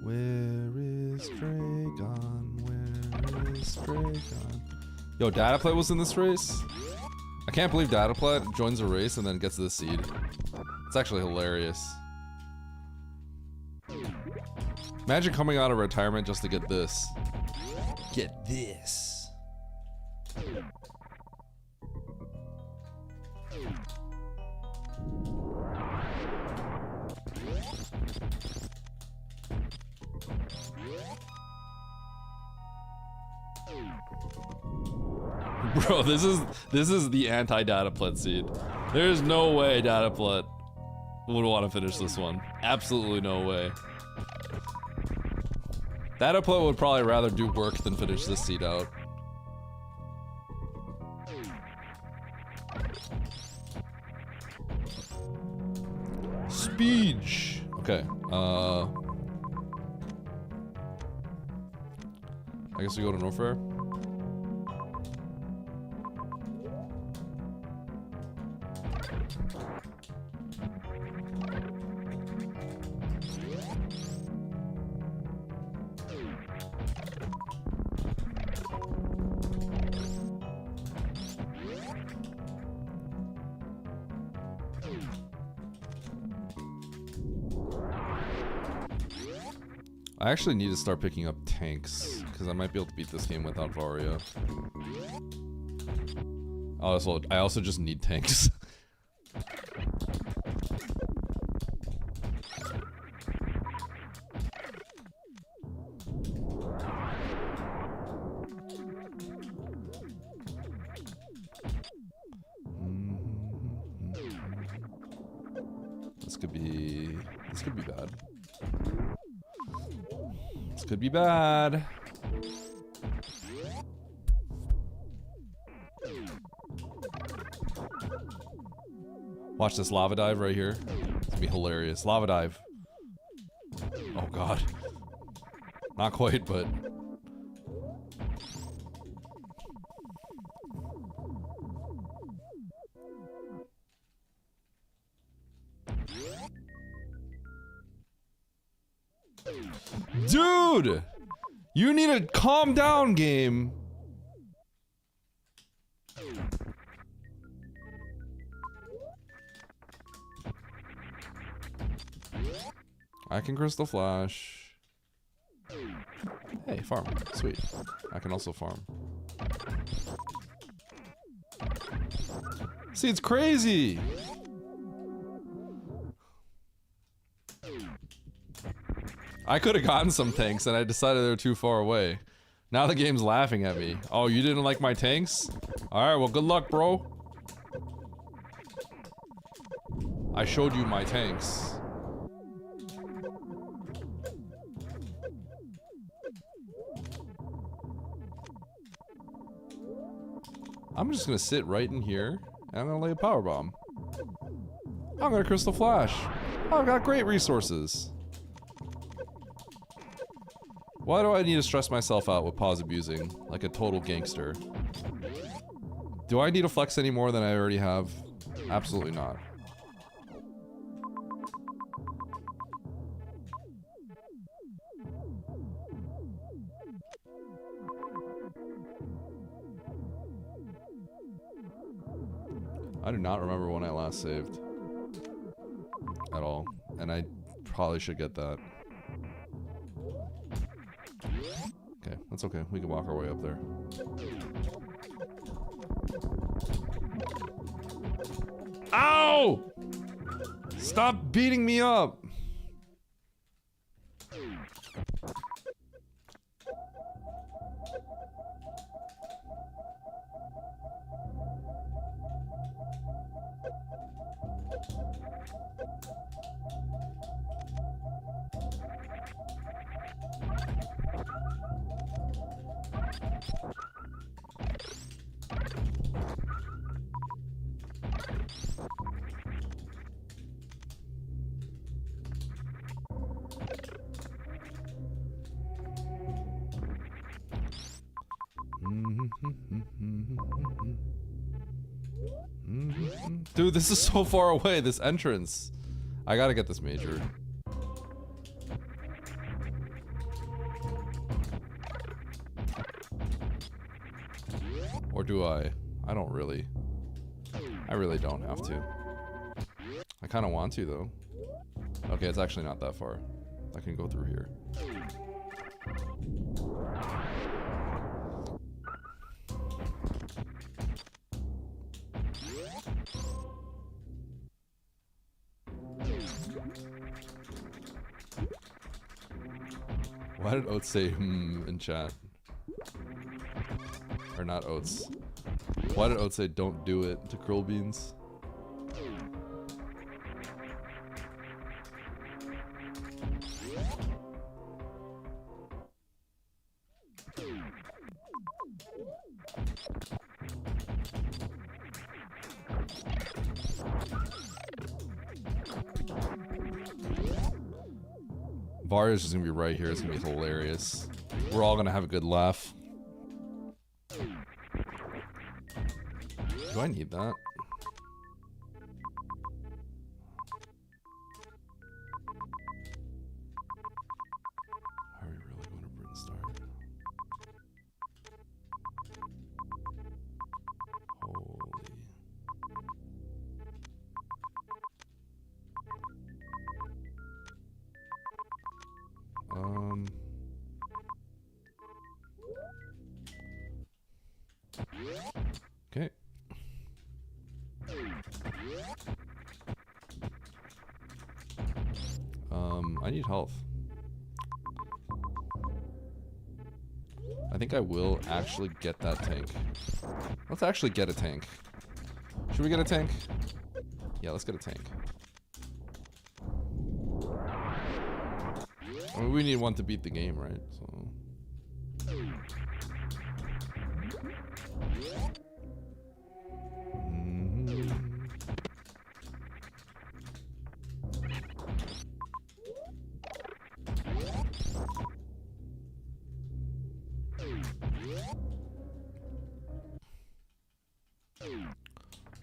Where is Dragon? Where is Dragon? Yo, Dataplet was in this race? I can't believe Dataplet joins a race and then gets this seed. It's actually hilarious. Imagine coming out of retirement just to get this. Get this. Bro, this is the anti-Dataplet seed. There's no way Dataplet would want to finish this one. Absolutely no way. Dataplet would probably rather do work than finish this seed out. Speech. Okay. I guess we go to No Fair. I actually need to start picking up tanks, because I might be able to beat this game without Varia. I also just need tanks. This could be bad. This could be bad. Watch this lava dive right here. It's gonna be hilarious. Lava dive. Oh god. Not quite, but... Dude! You need to calm down, game. I can Crystal Flash. Hey, farm. Sweet. I can also farm. See, it's crazy. I could have gotten some tanks and I decided they were too far away. Now the game's laughing at me. Oh, you didn't like my tanks? Alright, well good luck, bro. I showed you my tanks. I'm just gonna sit right in here and I'm gonna lay a power bomb. I'm gonna crystal flash. I've got great resources. Why do I need to stress myself out with pause abusing like a total gangster? Do I need to flex any more than I already have? Absolutely not. I do not remember when I last saved. At all. And I probably should get that. Okay, that's okay. We can walk our way up there. Ow! Stop beating me up! Dude, this is so far away, this entrance. I gotta get this major. Or do I? I don't really. I really don't have to. I kinda want to, though. Okay, it's actually not that far. I can go through here. Why did Oats say in chat? Or not Oats. Why did Oats say don't do it to Krill Beans? Varya's just gonna be right here. It's gonna be hilarious. We're all gonna have a good laugh. Do I need that? Are we really going to Britain Star? Holy. Okay. I need health. I think I will actually get that tank. Let's actually get a tank. Should we get a tank? Yeah, let's get a tank. I mean, we need one to beat the game, right? So.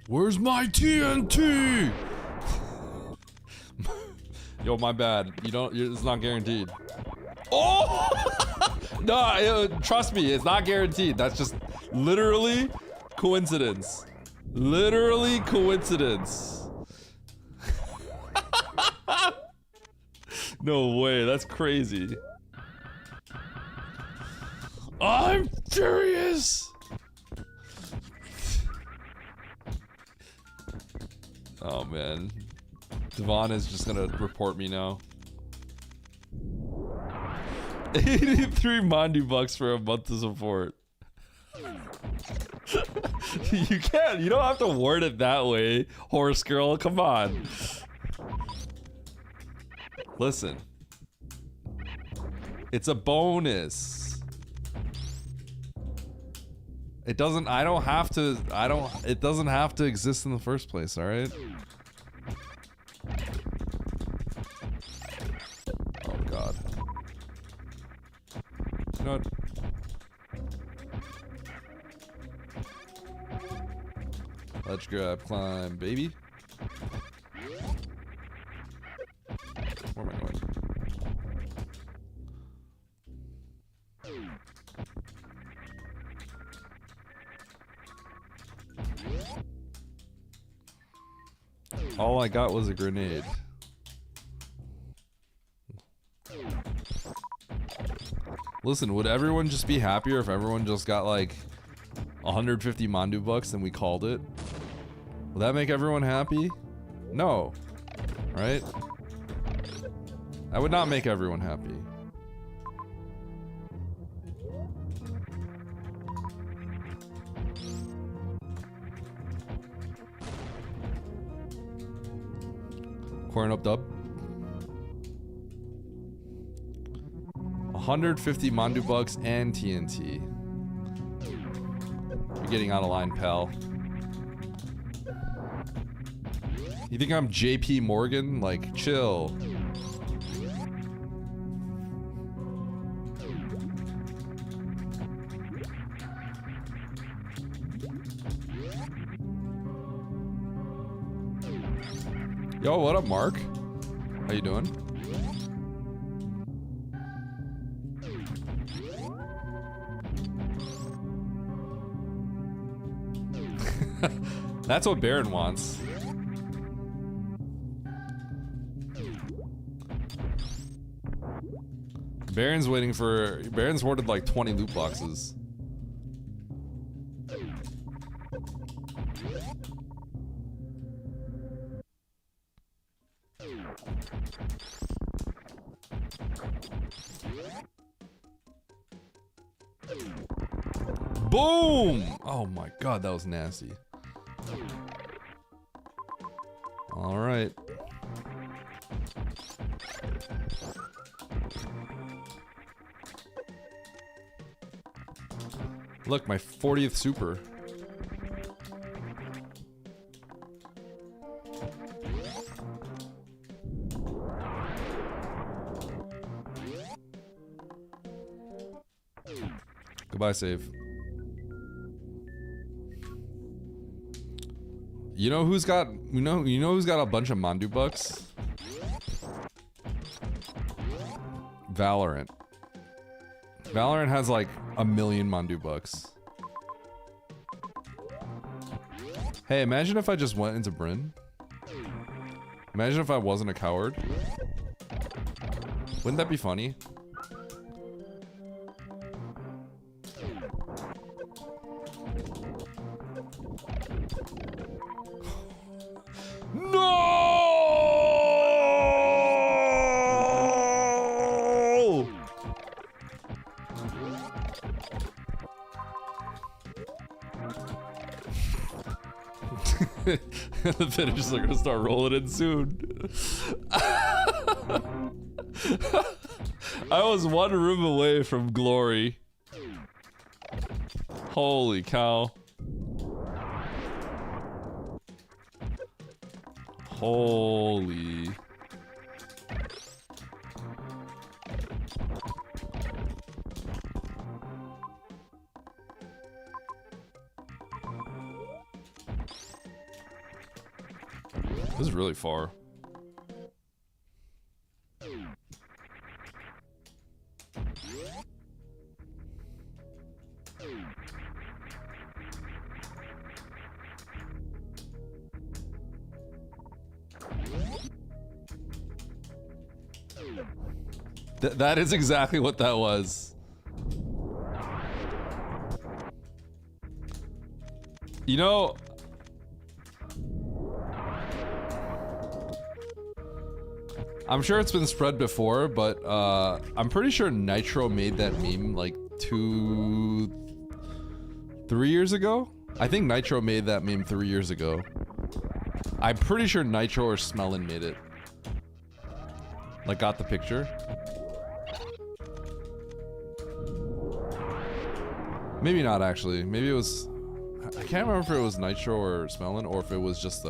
Where's my TNT? Yo, my bad. It's not guaranteed. Oh! No, trust me, it's not guaranteed. That's just literally coincidence. Literally coincidence. No way, that's crazy. I'm furious. Oh man. Devon is just gonna report me now. 83 Mandu bucks for a month of support. You can't. You don't have to word it that way, horse girl. Come on. Listen. It's a bonus. It doesn't. I don't have to. I don't. It doesn't have to exist in the first place. All right. Oh God. You know what? Let's grab climb, baby. Where am I going? All I got was a grenade. Listen, would everyone just be happier if everyone just got like 150 Mandu bucks and we called it? Will that make everyone happy? No. Right? That would not make everyone happy. Corn up dub. 150 Mandu bucks and TNT. You're getting out of line, pal. You think I'm JP Morgan? Like, chill. Yo, what up, Mark? How you doing? That's what Baron wants. Baron's waiting for... Baron's hoarded like 20 loot boxes. Boom! Oh my god, that was nasty. All right. Look, my 40th super. Goodbye, save. You know who's got who's got a bunch of Mandu bucks? Valorant. Valorant has like 1 million Mandu bucks. Hey, imagine if I just went into Bryn. Imagine if I wasn't a coward. Wouldn't that be funny? No! The finishers are gonna start rolling in soon. I was one room away from glory. Holy cow. Holy. This is really far. That is exactly what that was. You know, I'm sure it's been spread before, but I'm pretty sure Nitro made that meme like 3 years ago. I think Nitro made that meme 3 years ago. I'm pretty sure Nitro or Smellin made it. Like, got the picture. Maybe not actually. Maybe it was. I can't remember if it was Nitro or Smellin or if it was just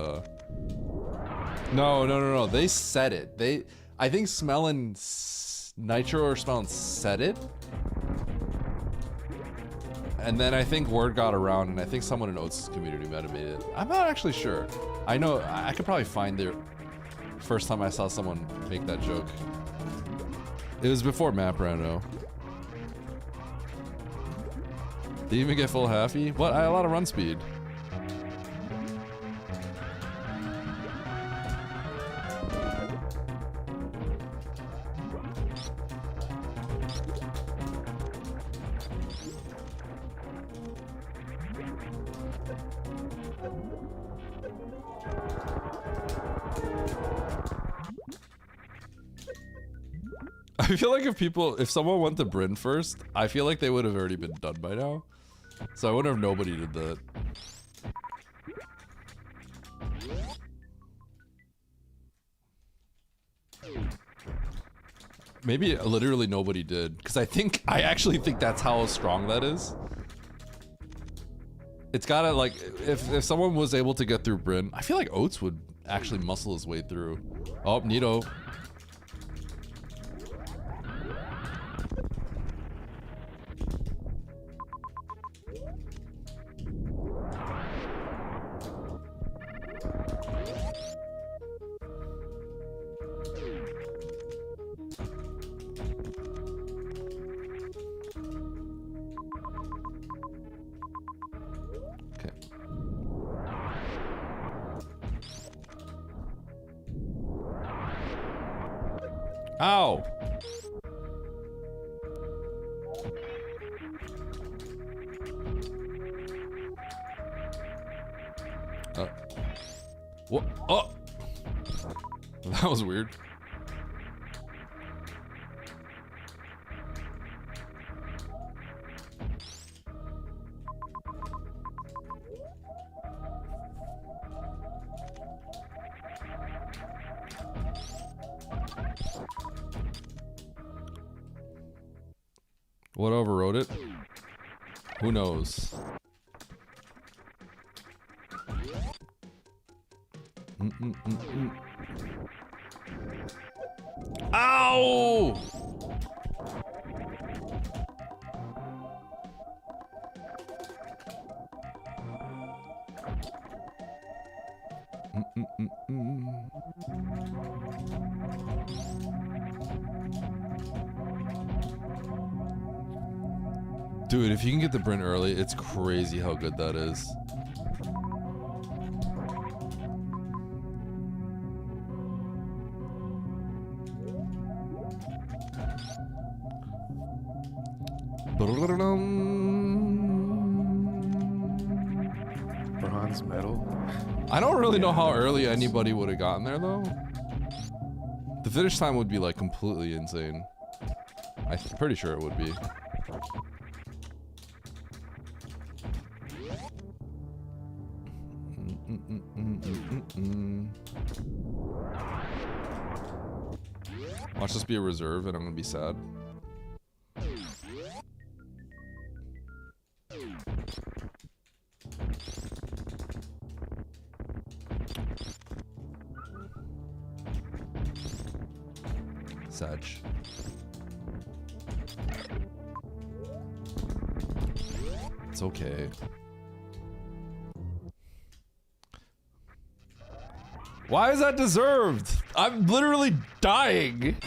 No. They said it. I think Smellin, Nitro or Smellin said it. And then I think word got around, and I think someone in Oats' community might have made it. I'm not actually sure. I know I could probably find the first time I saw someone make that joke. It was before Map Rando. Did you even get full halfy? What? I had a lot of run speed. I feel like if someone went to Bryn first, I feel like they would have already been done by now. So I wonder if nobody did that. Maybe literally nobody did, because I actually think that's how strong that is. It's gotta, like, if someone was able to get through Bryn, I feel like Oats would actually muscle his way through. Oh, Nito. Ow! What? Oh! That was weird. What overrode it? Who knows? Ow! Dude, if you can get the Bryn early, it's crazy how good that is.
Bronze medal.
I don't really know how early anybody would have gotten there though. The finish time would be like completely insane. I'm pretty sure it would be. Watch this be a reserve and I'm gonna be sad. Sag. It's okay. Why is that deserved? I'm literally dying.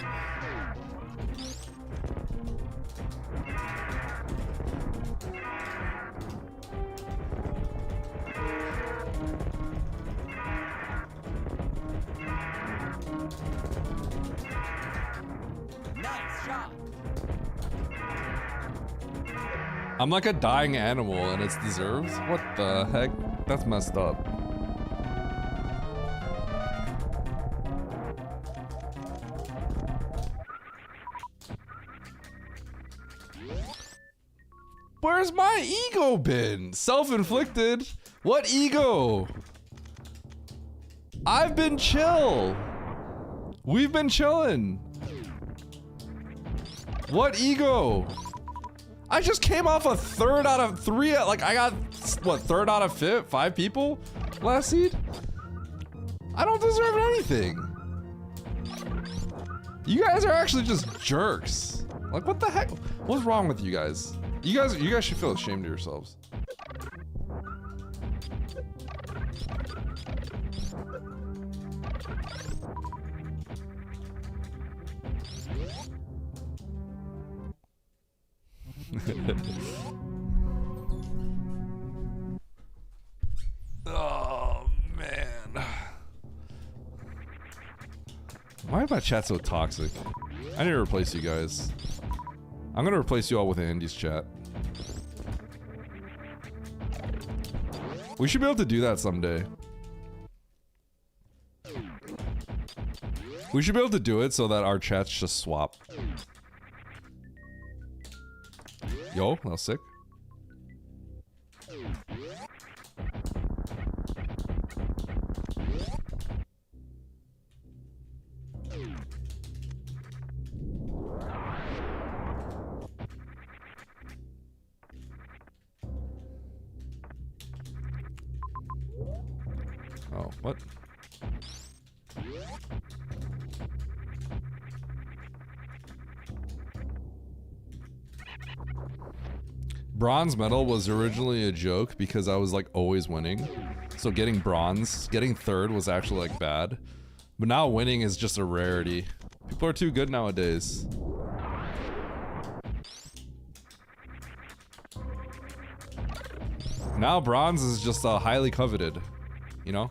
I'm like a dying animal and it's deserved? What the heck? That's messed up. Where's my ego been? Self-inflicted. What ego? I've been chill. We've been chilling. What ego? I just came off a 3rd out of 3. Like I got what 3rd out of 5 people last seed. I don't deserve anything. You guys are actually just jerks. Like what the heck? What's wrong with you guys? You guys should feel ashamed of yourselves. Oh man. Why is my chat so toxic? I need to replace you guys. I'm gonna replace you all with Andy's chat. We should be able to do that someday. We should be able to do it so that our chats just swap. Yo, that was sick. Oh, what? Bronze medal was originally a joke because I was like always winning. So getting bronze, getting 3rd was actually like bad. But now winning is just a rarity. People are too good nowadays. Now bronze is just highly coveted, you know?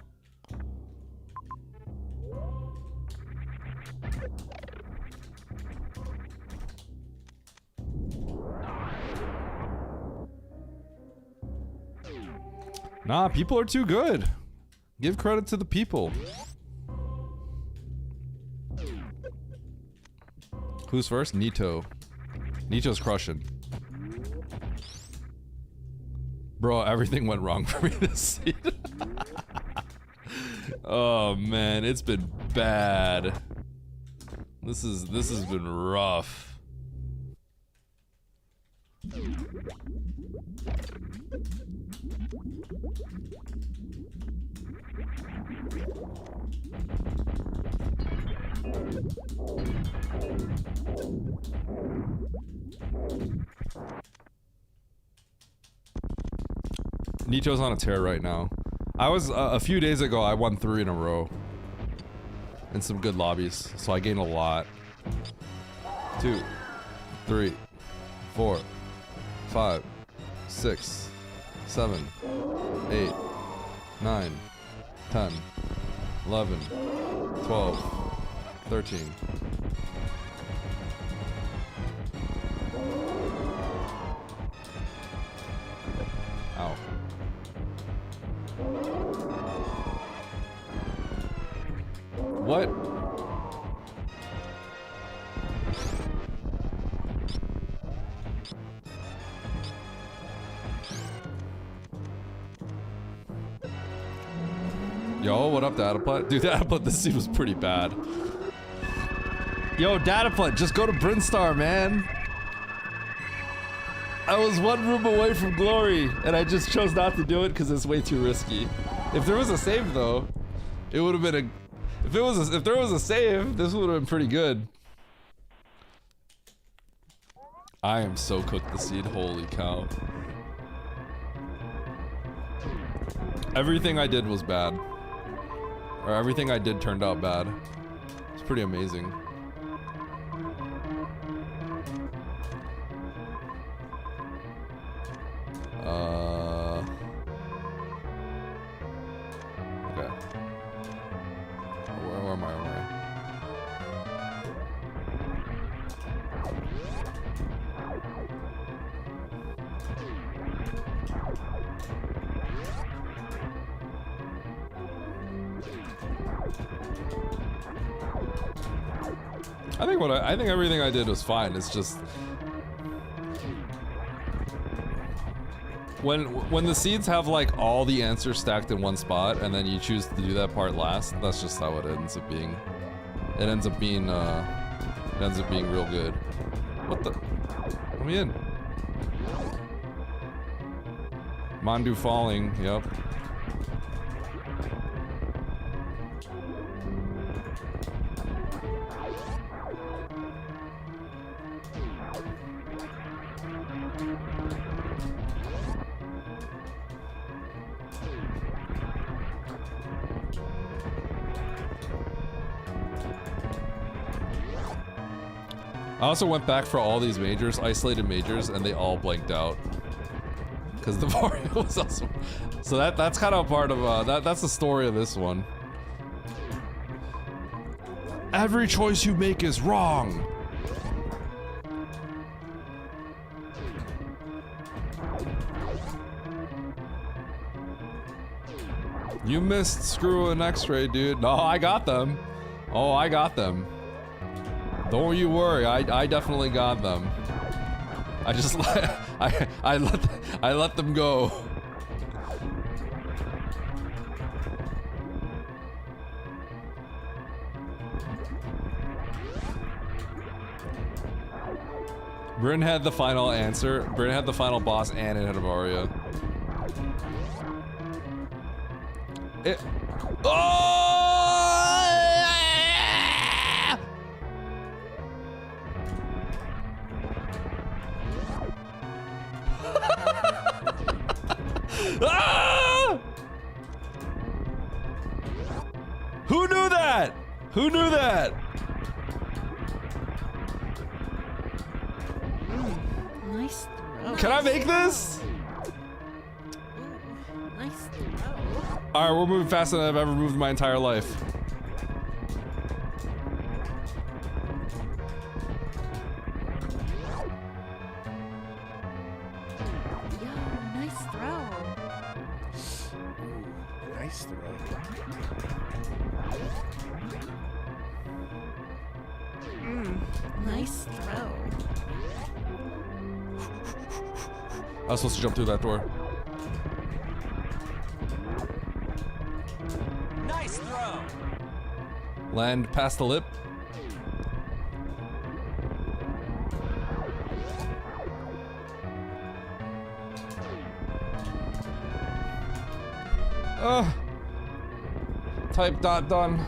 Nah, people are too good. Give credit to the people. Who's first? Nito. Nito's crushing. Bro, everything went wrong for me this season. Oh man, it's been bad. This has been rough. Nito's on a tear right now. I was a few days ago I won 3 in a row in some good lobbies, so I gained a lot. 2 3 4 5 6 7 8 9 10 11 12 13 Ow. What? Yo, what up, Dataplet? Dude, Dataplet, this scene was pretty bad. Yo, Dataplet, just go to Brinstar, man. I was 1 room away from glory, and I just chose not to do it because it's way too risky. If there was a save, though, it would have been a... If there was a save, this would have been pretty good. I am so cooked the seed, holy cow. Everything I did was bad. Or everything I did turned out bad. It's pretty amazing. Okay. Where am I? I think everything I did was fine. It's just When the seeds have like all the answers stacked in one spot, and then you choose to do that part last, that's just how it ends up being. It ends up being real good. What the? Let me in. Mandu falling. Yep. I also went back for all these majors, isolated majors, and they all blanked out. Because the Vario was also... So that's kind of a part of, that's the story of this one. Every choice you make is wrong! You missed screw an x-ray, dude. No, I got them. Oh, I got them. Don't you worry, I definitely got them. I just I let them go. Bryn had the final answer. Bryn had the final boss, and it had a Varia. Ah! Who knew that? Who knew that?
Nice throw.
Can I make this?
Nice throw.
Alright, we're moving faster than I've ever moved in my entire life.
Yo, nice throw.
Ooh, nice throw.
Nice throw.
I was supposed to jump through that door.
Nice throw.
Land past the lip. Type dot done.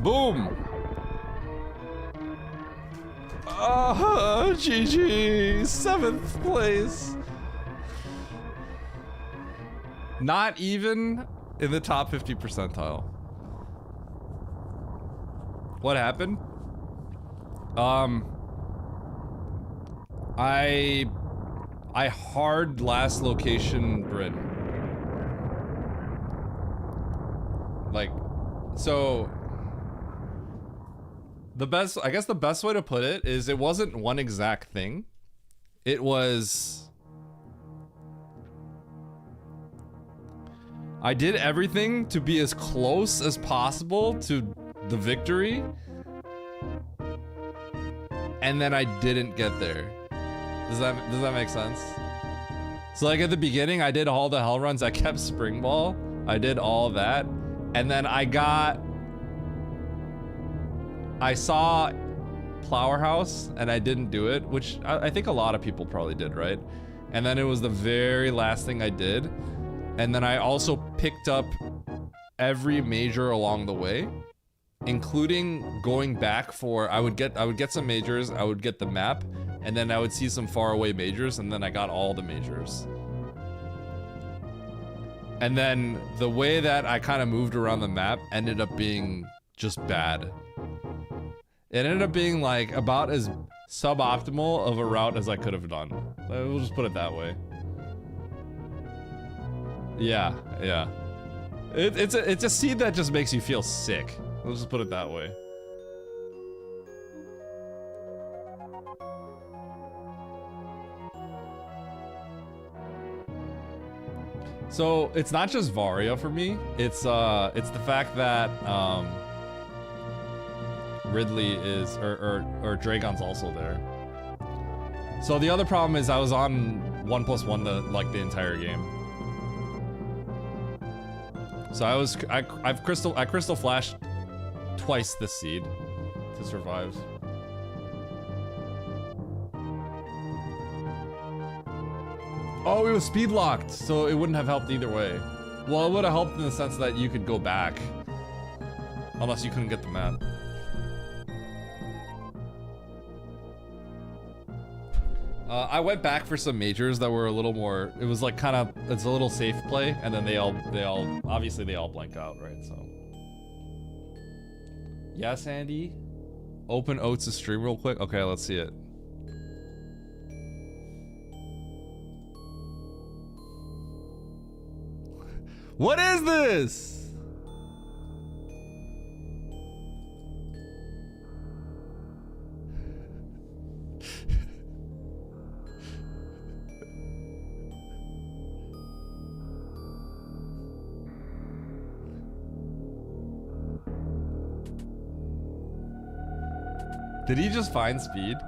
Boom. GG. 7th place. Not even in the top 50 percentile. What happened? I hard last location Bryn. Like, so I guess the best way to put it is it wasn't one exact thing. It was, I did everything to be as close as possible to the victory, and then I didn't get there. Does that make sense? So like at the beginning, I did all the hell runs. I kept Spring Ball. I did all that, and then I saw Flower House and I didn't do it, which I think a lot of people probably did, right? And then it was the very last thing I did. And then I also picked up every major along the way, including going back for, I would get some majors, I would get the map, and then I would see some faraway majors, and then I got all the majors. And then the way that I kind of moved around the map ended up being just bad. It ended up being like about as suboptimal of a route as I could have done. We'll just put it that way. Yeah. It's a seed that just makes you feel sick. We'll just put it that way. So it's not just Varia for me. It's the fact that Ridley is, or Dragon's also there. So the other problem is I was on 1+1 the entire game. So I crystal flashed twice this seed to survive. Oh, it was speed locked, so it wouldn't have helped either way. Well, it would have helped in the sense that you could go back. Unless you couldn't get the map. I went back for some majors that were a little more, it was like kind of, it's a little safe play, and then they all, obviously they all blank out, right, so. Yes, Andy? Open Oates' stream real quick? Okay, let's see it. What is this? Did he just find speed?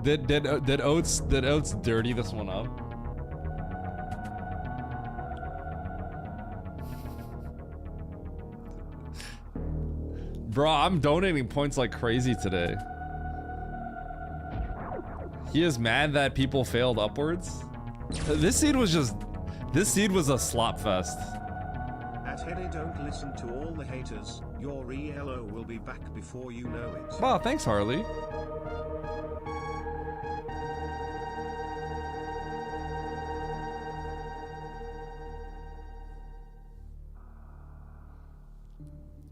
Did Oates dirty this one up? Bro, I'm donating points like crazy today. He is mad that people failed upwards. This seed was a slop fest.
At Heady, don't listen to all the haters. Your ELO will be back before you know it.
Wow, thanks, Harley.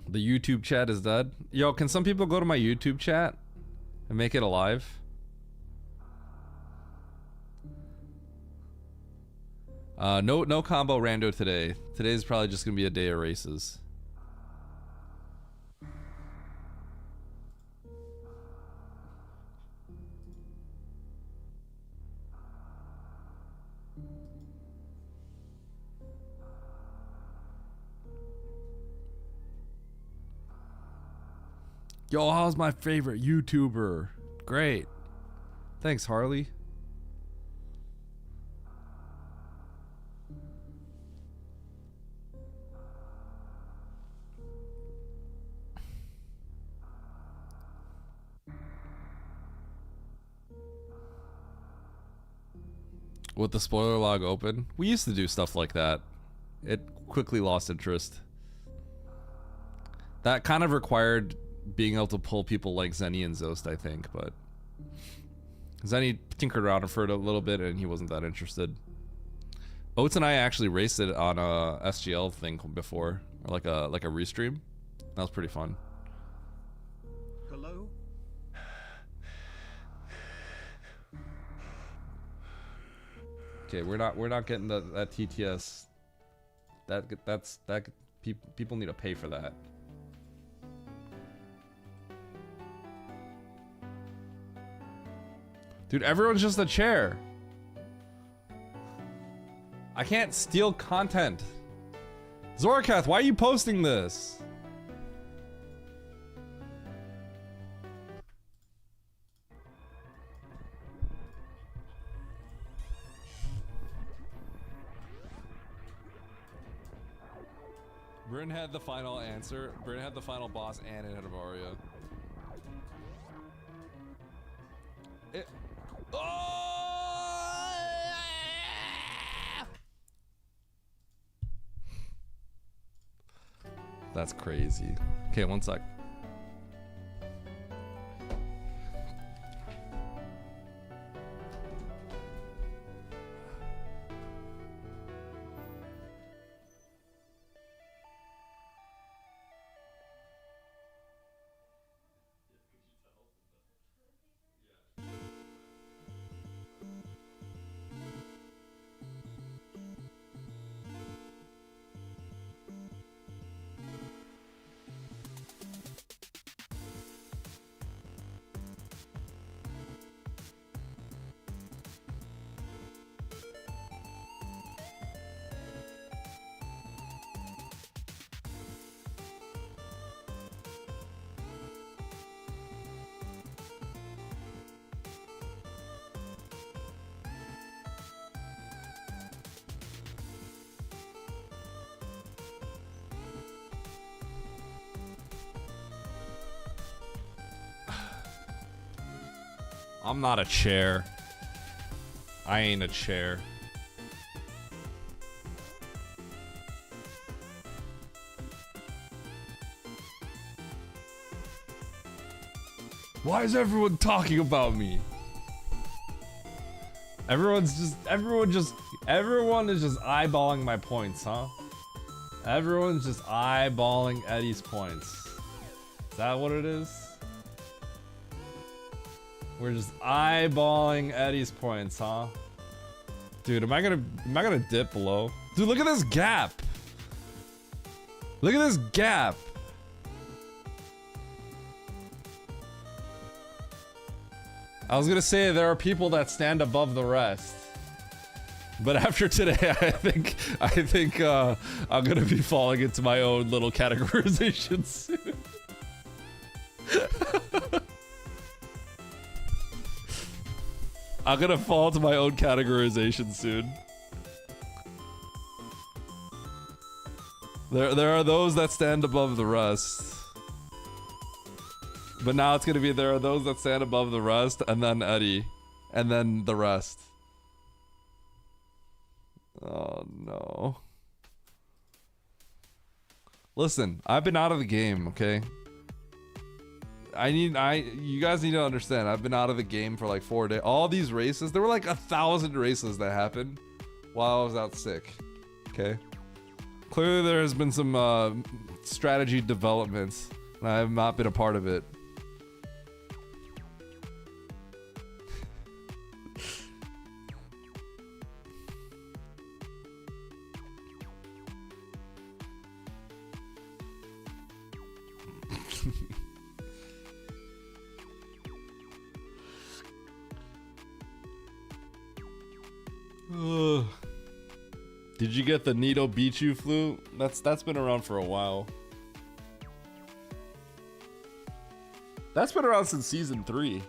The YouTube chat is dead. Yo, can some people go to my YouTube chat and make it alive? No combo rando today. Today's probably just gonna be a day of races. Yo, how's my favorite YouTuber? Great. Thanks, Harley. With the spoiler log open, we used to do stuff like that. It quickly lost interest. That kind of required being able to pull people like Zenny and Zost, I think, but Zenny tinkered around for it a little bit and he wasn't that interested. Oates and I actually raced it on a SGL thing before, or like a restream. That was pretty fun.
Hello?
Okay, we're not getting that TTS. People need to pay for that. Dude, everyone's just a chair. I can't steal content. Zorkath, why are you posting this? Bryn had the final answer. Bryn had the final boss and it had Avaria. That's crazy. Okay, one sec. I'm not a chair. I ain't a chair. Why is everyone talking about me? Everyone is just eyeballing my points, huh? Everyone's just eyeballing Eddie's points. Is that what it is? We're just eyeballing Eddie's points, huh? Dude, am I gonna dip below? Dude, look at this gap. Look at this gap. I was gonna say there are people that stand above the rest. But after today, I think I'm gonna be falling into my own little categorization soon. I'm gonna fall to my own categorization soon. There are those that stand above the rest. But now it's gonna be there are those that stand above the rest, and then Eddie, and then the rest. Oh no. Listen, I've been out of the game, okay? You guys need to understand, I've been out of the game for like 4 days. All these races, there were like 1,000 races that happened while I was out sick. Okay? Clearly there has been some strategy developments, and I have not been a part of it. Did you get the Nito Beat You flute? That's been around for a while. That's been around since season 3.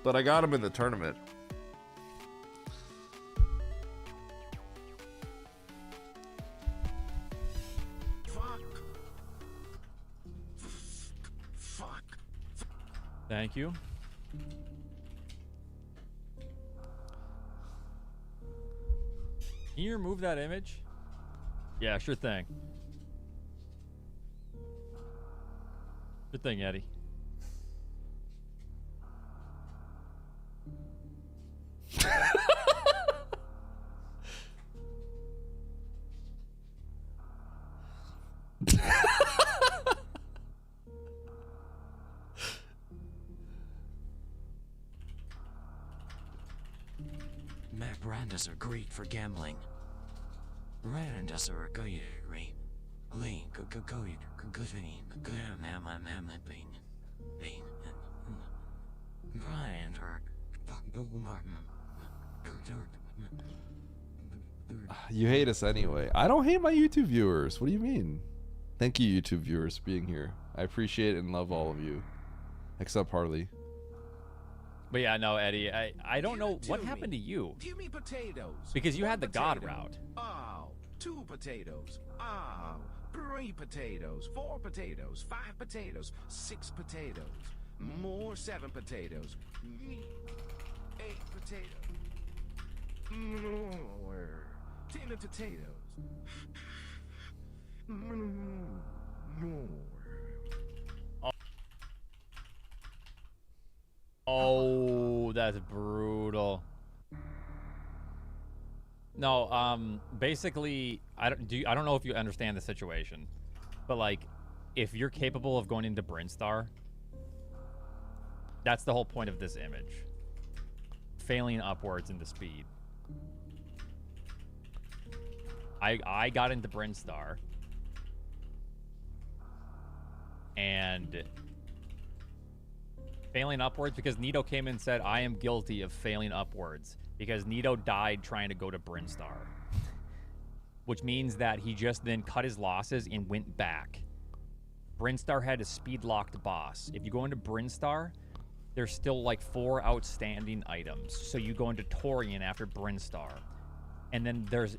But I got him in the tournament.
Thank you. Can you remove that image? Yeah, sure thing. Good thing, Eddie.
Randos are great for gambling. Randos are great.
You hate us anyway. I don't hate my YouTube viewers. What do you mean? Thank you, YouTube viewers, for being here. I appreciate and love all of you. Except Harley.
But yeah, no, Eddie, I don't know what happened to you.
Give me potatoes.
Because you had the God
Potato.
route.
Oh, 2 potatoes. Oh, 3 potatoes. 4 potatoes. 5 potatoes. 6 potatoes. More 7 potatoes. 8 potatoes. More 10 potatoes. More.
Oh, that's brutal. No, basically, I don't know if you understand the situation, but like, if you're capable of going into Brinstar, that's the whole point of this image. Failing upwards into speed. I got into Brinstar, and failing upwards because Nito came in and said, I am guilty of failing upwards because Nito died trying to go to Brinstar. Which means that he just then cut his losses and went back. Brinstar had a speed-locked boss. If you go into Brinstar, there's still like 4 outstanding items. So you go into Torian after Brinstar. And then there's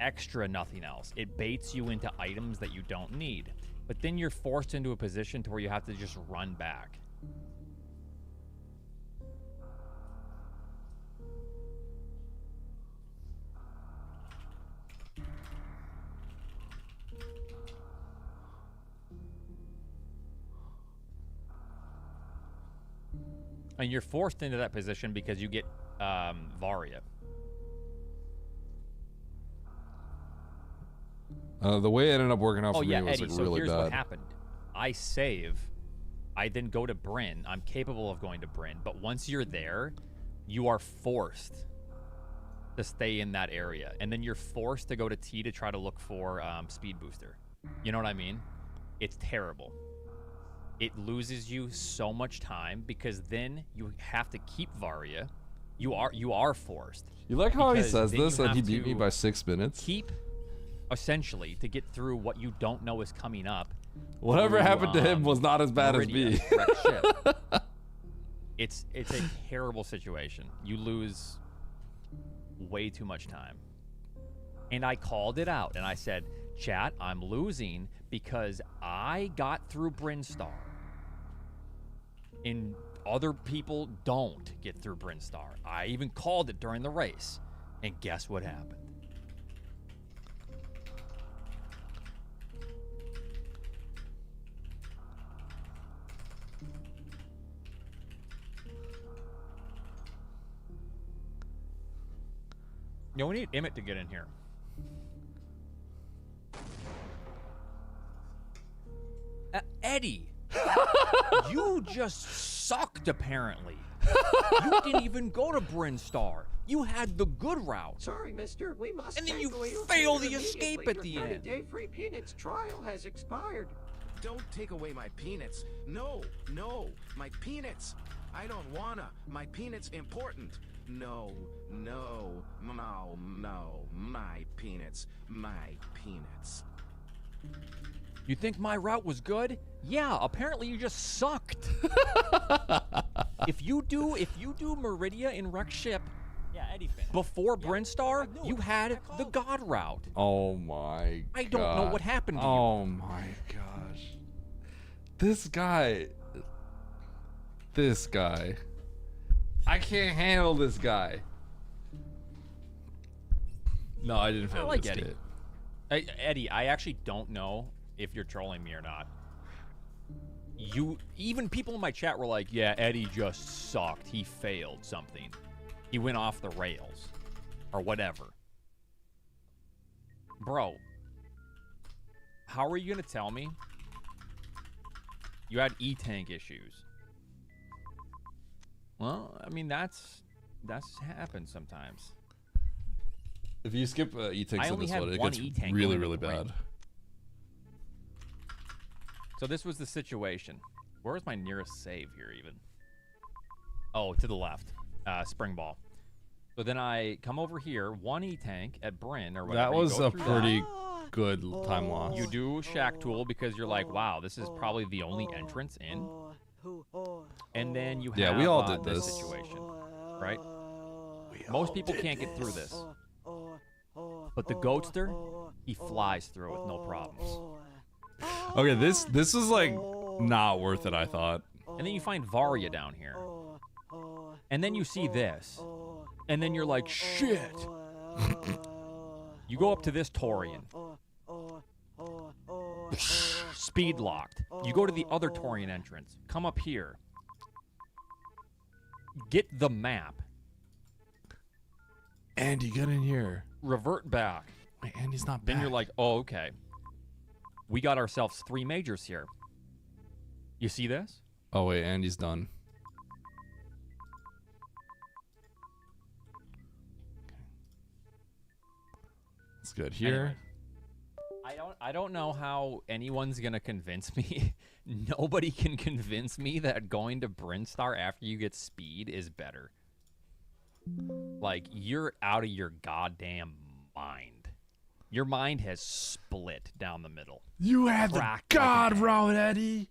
extra nothing else. It baits you into items that you don't need. But then you're forced into a position to where you have to just run back. And you're forced into that position because you get Varia.
The way it ended up working out for
Oh yeah,
me was
Eddie.
like
So
really
here's
bad.
what happened. I save. I then go to Bryn. I'm capable of going to Bryn, but once you're there, you are forced to stay in that area, and then you're forced to go to T to try to look for speed booster. You know what I mean? It's terrible. It loses you so much time because then you have to keep Varia. You are forced.
You like how he
because
says
then you
this and he
have
beat me
to
by 6 minutes?
Keep, essentially, to get through what you don't know is coming up.
Whatever
through,
happened to him was not as bad as
Meridia,
me.
wrecked ship. It's a terrible situation. You lose way too much time. And I called it out and I said, chat, I'm losing because I got through Brinstar. And other people don't get through Brinstar. I even called it during the race. And guess what happened? Yo, we need Emmett to get in here. Eddie, you just sucked apparently. You didn't even go to Brinstar. You had the good route.
Sorry, mister. We must
And then
take
you
away your
fail
payment
the escape
immediately.
at the
Your
end.
30-day free peanuts trial has expired.
Don't take away my peanuts. No, my peanuts. I don't wanna. My peanuts important. No, my peanuts.
You think my route was good? Yeah, apparently you just sucked. if you do Meridia in Wreck Ship,
Yeah, Eddie finished.
before Brinstar, you had the God route.
Oh my god.
I don't know what happened to you.
Oh my gosh. This guy. I can't handle this guy. No, I didn't fail
I like
this
Eddie.
kid.
Eddie, I actually don't know if you're trolling me or not. Even people in my chat were like, yeah, Eddie just sucked. He failed something. He went off the rails. Or whatever. Bro. How are you going to tell me you had E-Tank issues? Well, I mean, that's happens sometimes.
If you skip E-Tanks
I
in
only
this
had
one, it
one
gets
E-Tank
really,
going
really
to the ring.
bad.
So this was the situation. Where's my nearest save here even? Oh, to the left. Spring ball. So then I come over here, one E-Tank at Bryn or whatever.
That
You
was
go
a
through
pretty
that.
good time loss.
You do Shack Tool because you're like, wow, this is probably the only entrance in. And then you have
Yeah, we all did
this
this.
situation, right? Most people can't get through this. But the Goatster, he flies through it with no problems.
Okay, this is like not worth it, I thought.
And then you find Varia down here. And then you see this. And then you're like, shit. You go up to this Torian. Speed locked. You go to the other Torian entrance. Come up here. Get the map.
Andy, get in here.
Revert back.
Wait, Andy's not back.
Then you're like, oh, okay. We got ourselves 3 majors here. You see this?
Oh wait, Andy's done. It's good here.
Anyway, I don't know how anyone's gonna convince me. Nobody can convince me that going to Brinstar after you get speed is better. Like, you're out of your goddamn mind. Your mind has split down the middle.
You had the
Cracked
God
like an egg.
route, Eddie.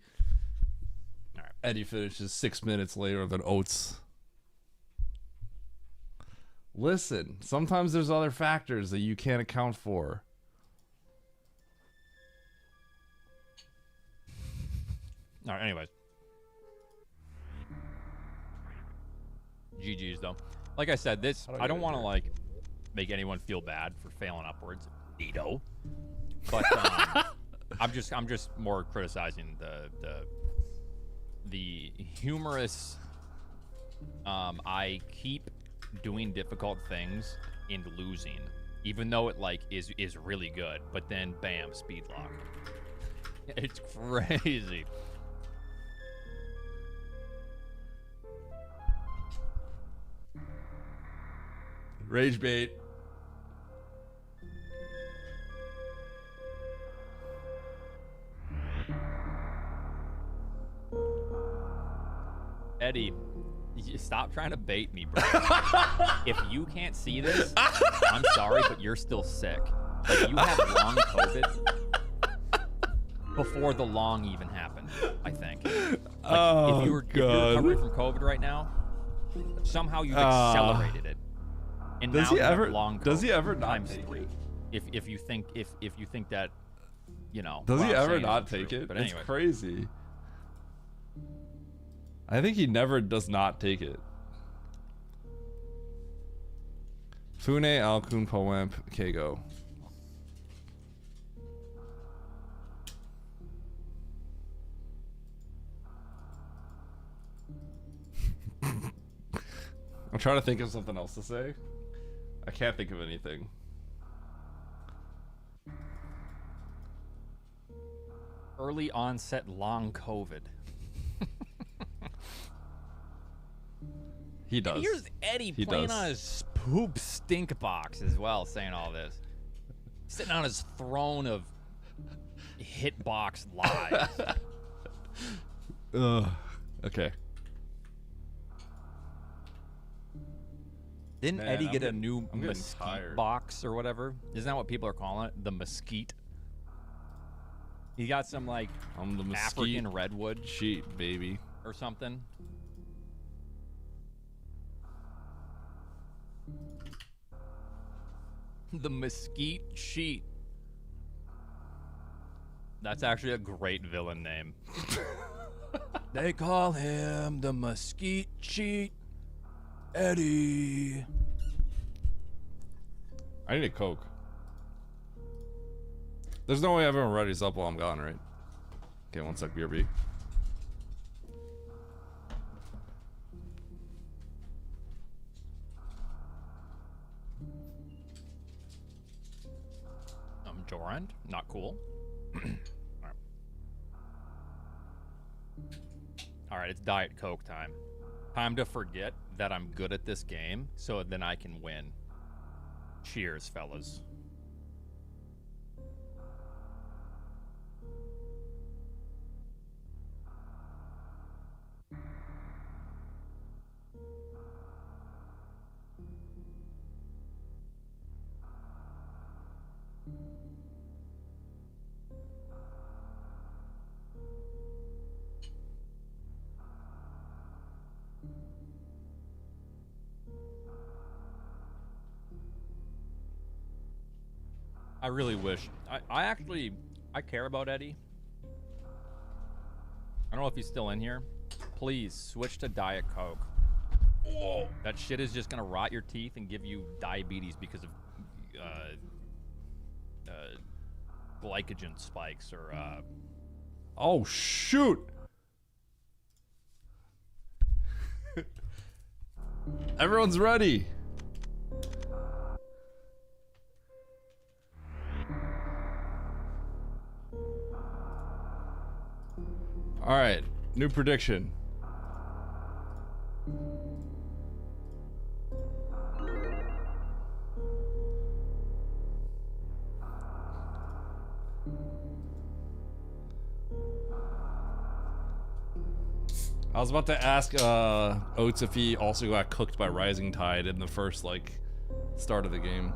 All right.
Eddie finishes 6 minutes later than Oates. Listen, sometimes there's other factors that you can't account for.
All right, anyways. GG's, though. Like I said, I don't want to, like, make anyone feel bad for failing upwards. Neato. But I'm just more criticizing the humorous I keep doing difficult things and losing, even though it like is really good. But then, bam, speed lock. It's crazy.
Rage bait.
Eddie, stop trying to bait me, bro. If you can't see this, I'm sorry, but you're still sick. Like, you had long COVID before the long even happened, I think. Like, if you're recovering from COVID right now, somehow you've accelerated it. And
does
now
he
you have
ever?
long COVID
Does he ever not
times
take
3.
it?
If you think that, you know.
Does
what
he
I'm
ever
saying
not
is
take
true.
it?
But
It's
anyway.
crazy. I think he never does not take it. Fune Alkun Poemp Kego. I'm trying to think of something else to say. I can't think of anything.
Early onset long COVID.
He does.
And here's Eddie
He
playing
does.
on his poop stink box as well, saying all this. Sitting on his throne of hitbox lies.
Ugh. Okay.
Didn't
Man,
Eddie
I'm
get a
getting-
new
I'm getting
mesquite
tired.
box or whatever? Isn't that what people are calling it? The mesquite? He got some like
I'm the mesquite
African redwood
sheet, baby.
or something. The mesquite sheet. That's actually a great villain name. They call him the mesquite sheet. Eddie.
I need a Coke. There's no way everyone ready's up while I'm gone, right? Okay, one sec, BRB.
Jorand, not cool. All right, it's Diet Coke time. Time to forget that I'm good at this game, so then I can win. Cheers, fellas. I really wish. I care about Eddie. I don't know if he's still in here. Please switch to Diet Coke. Oh, that shit is just gonna rot your teeth and give you diabetes because of glycogen spikes or
Oh shoot! Everyone's ready. All right, new prediction. I was about to ask Oates if he also got cooked by Rising Tide in the first start of the game.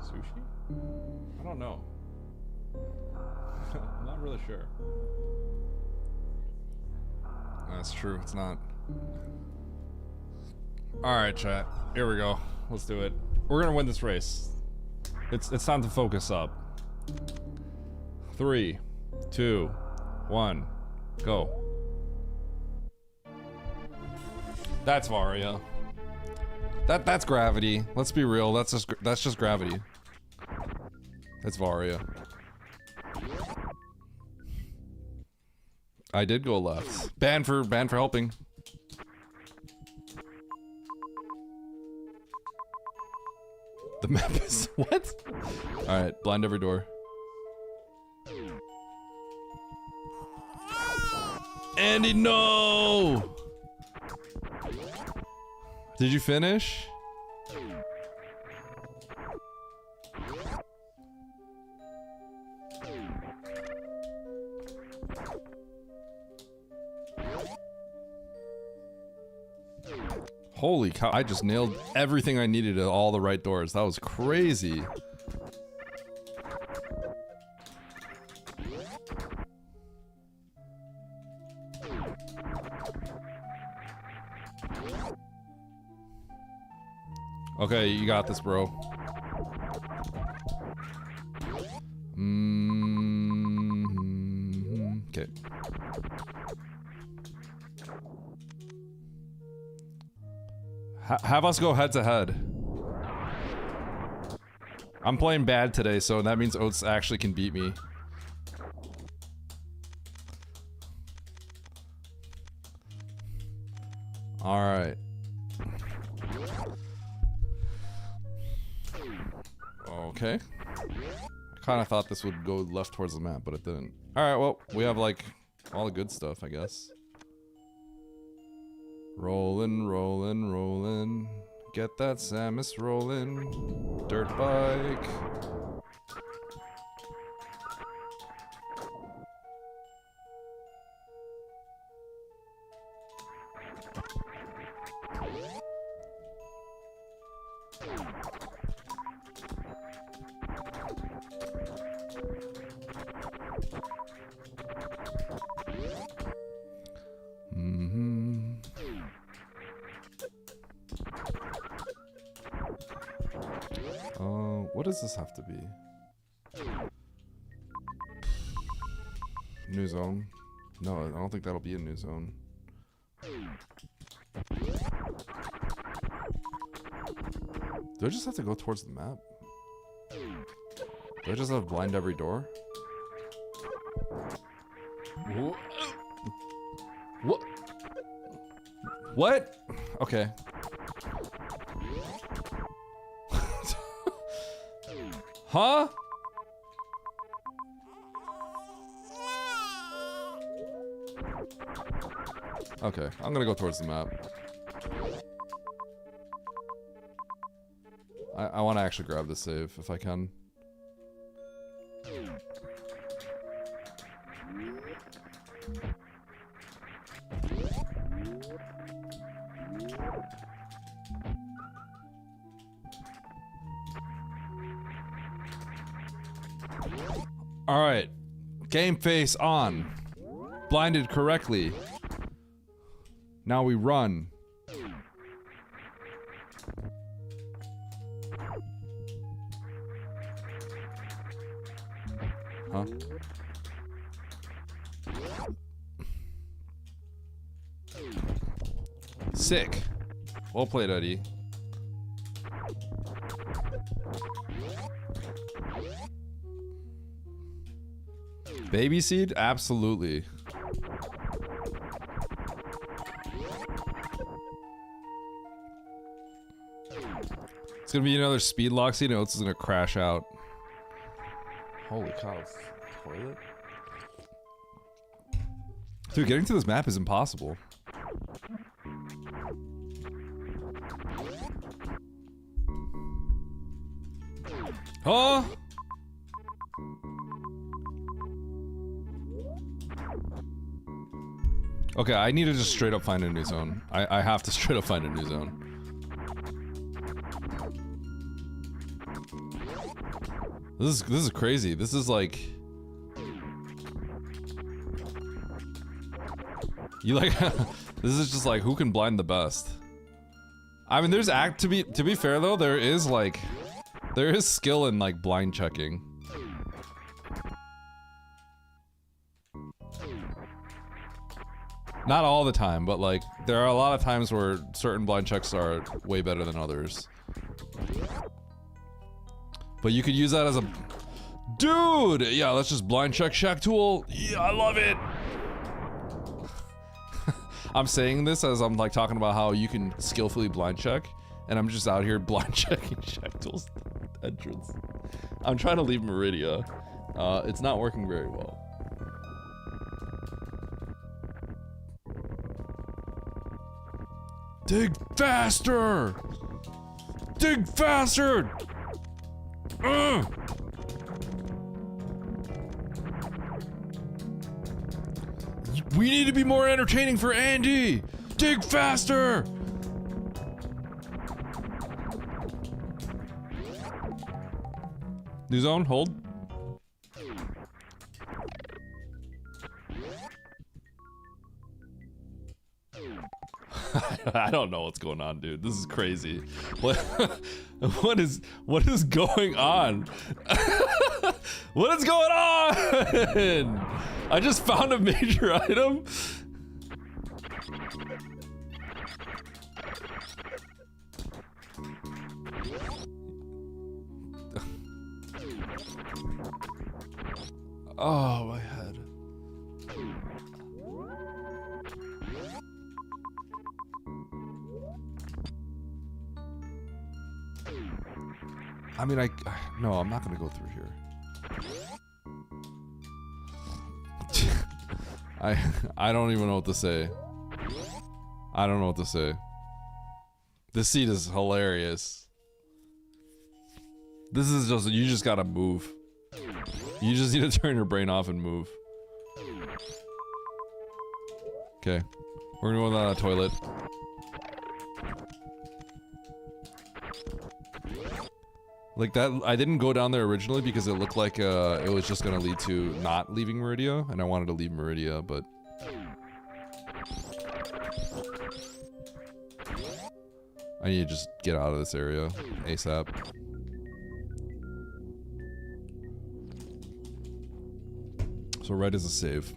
Sushi? I don't know. I'm not really sure. That's true, it's not. Alright, chat. Here we go. Let's do it. We're gonna win this race. It's time to focus up. 3, 2, 1, go. That's Varia. That's gravity. Let's be real. That's just gravity. It's Varia. I did go left. Ban for helping. The map is what? All right, blind every door. Andy, no! Did you finish? Holy cow, I just nailed everything I needed at all the right doors. That was crazy. Okay, you got this, bro. Okay. Have us go head to head. I'm playing bad today, so that means Oats actually can beat me. Alright. Okay. I kind of thought this would go left towards the map, but it didn't. Alright, well, we have like all the good stuff, I guess. Rollin', rollin', rollin'. Get that Samus rollin'. Dirt bike. What does this have to be? New zone? No, I don't think that'll be a new zone. Do I just have to go towards the map? Do I just have blind every door? What? What? Okay. Huh? Okay, I'm gonna go towards the map. I want to actually grab the save if I can. Alright. Game face on. Blinded correctly. Now we run. Huh? Sick. Well played, Eddie. Baby seed? Absolutely. It's gonna be another speed lock seed and Oats is gonna crash out. Holy cow. Toilet? Dude, getting to this map is impossible. Huh? Okay, I need to just straight up find a new zone. I have to straight up find a new zone. This is crazy. This is like you like this is just like who can blind the best. I mean, there's to be fair though, there is skill in like blind checking. Not all the time, but like there are a lot of times where certain blind checks are way better than others. But you could use that as a dude. Yeah, let's just blind check Shack Tool. Yeah, I love it. I'm saying this as I'm like talking about how you can skillfully blind check, and I'm just out here blind checking Shack Tool's entrance. I'm trying to leave Meridia. It's not working very well. Dig faster! Dig faster! We need to be more entertaining for Andy! Dig faster! New zone, hold. I don't know what's going on, dude. This is crazy. What is going on? What is going on? I just found a major item. Oh, my head. I mean, no, I'm not gonna go through here. I don't even know what to say. I don't know what to say. This seat is hilarious. This is just, you just gotta move. You just need to turn your brain off and move. Okay. We're gonna go down the toilet. Like that, I didn't go down there originally because it looked like it was just gonna lead to not leaving Meridia, and I wanted to leave Meridia, but... I need to just get out of this area ASAP. So red is a save.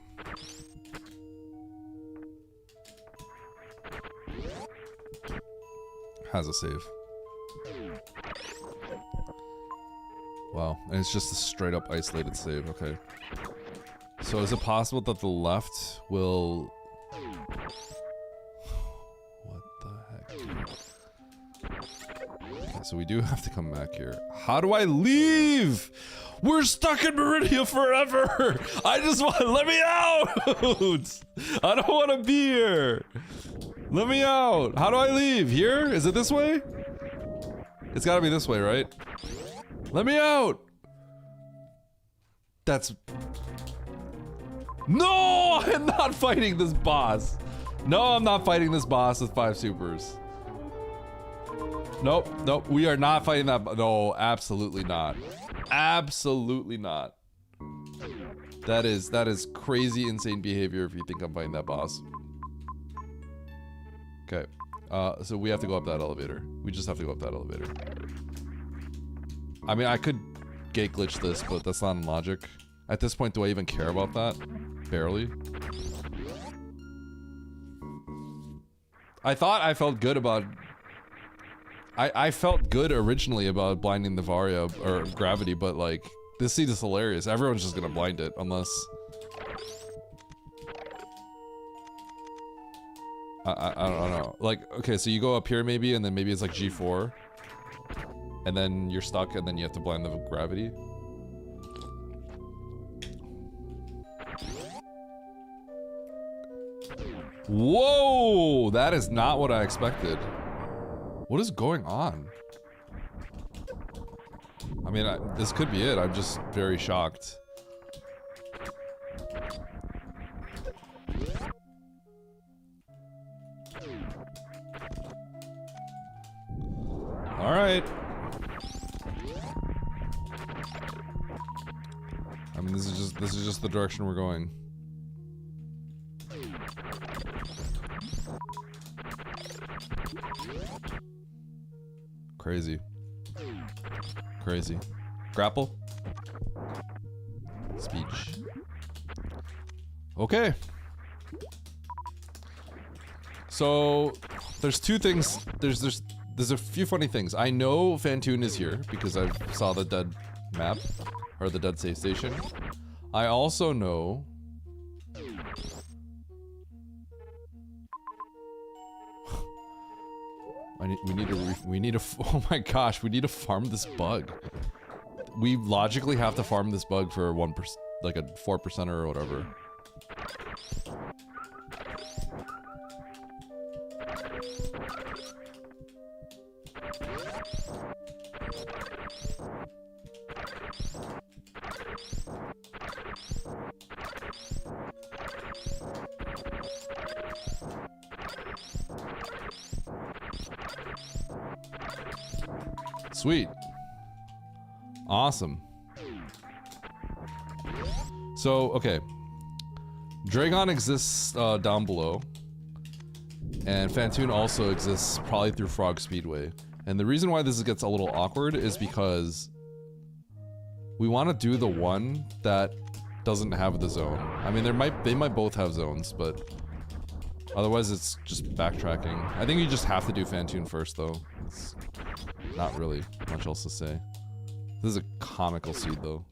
Has a save. Wow, and it's just a straight up isolated save, okay. So is it possible that the left will... What the heck, dude? Okay, so we do have to come back here. How do I leave? We're stuck in Meridia forever! I just want... Let me out! I don't want to be here! Let me out! How do I leave? Here? Is it this way? It's gotta be this way, right? Let me out! That's... No! I'm not fighting this boss! No, I'm not fighting this boss with 5 supers. Nope, nope, we are not fighting that. No, absolutely not. Absolutely not. That is crazy, insane behavior if you think I'm fighting that boss. Okay, so we have to go up that elevator. We just have to go up that elevator. I mean, I could gate glitch this, but that's not in logic. At this point, do I even care about that? Barely. I thought I felt good about... I felt good originally about blinding the Varia, or Gravity, but like, this seat is hilarious. Everyone's just gonna blind it, unless... I don't know. Like, okay, so you go up here maybe, and then maybe it's like G4. And then you're stuck, and then you have to blind the Gravity. Whoa! That is not what I expected. What is going on? I mean, this could be it. I'm just very shocked. All right. I mean, this is just the direction we're going. Crazy. Crazy. Grapple. Speech. Okay. So there's two things. There's a few funny things. I know Fantoon is here because I saw the dead map or the dead save station. I also know. We need to. Oh my gosh, we need to farm this bug. We logically have to farm this bug for 1%, like a 4% or whatever. Sweet. Awesome. So, okay. Dragon exists down below. And Fantoon also exists probably through Frog Speedway. And the reason why this gets a little awkward is because we want to do the one that doesn't have the zone. I mean, they might both have zones, but otherwise it's just backtracking. I think you just have to do Fantoon first, though. It's not really much else to say. This is a comical seed, though.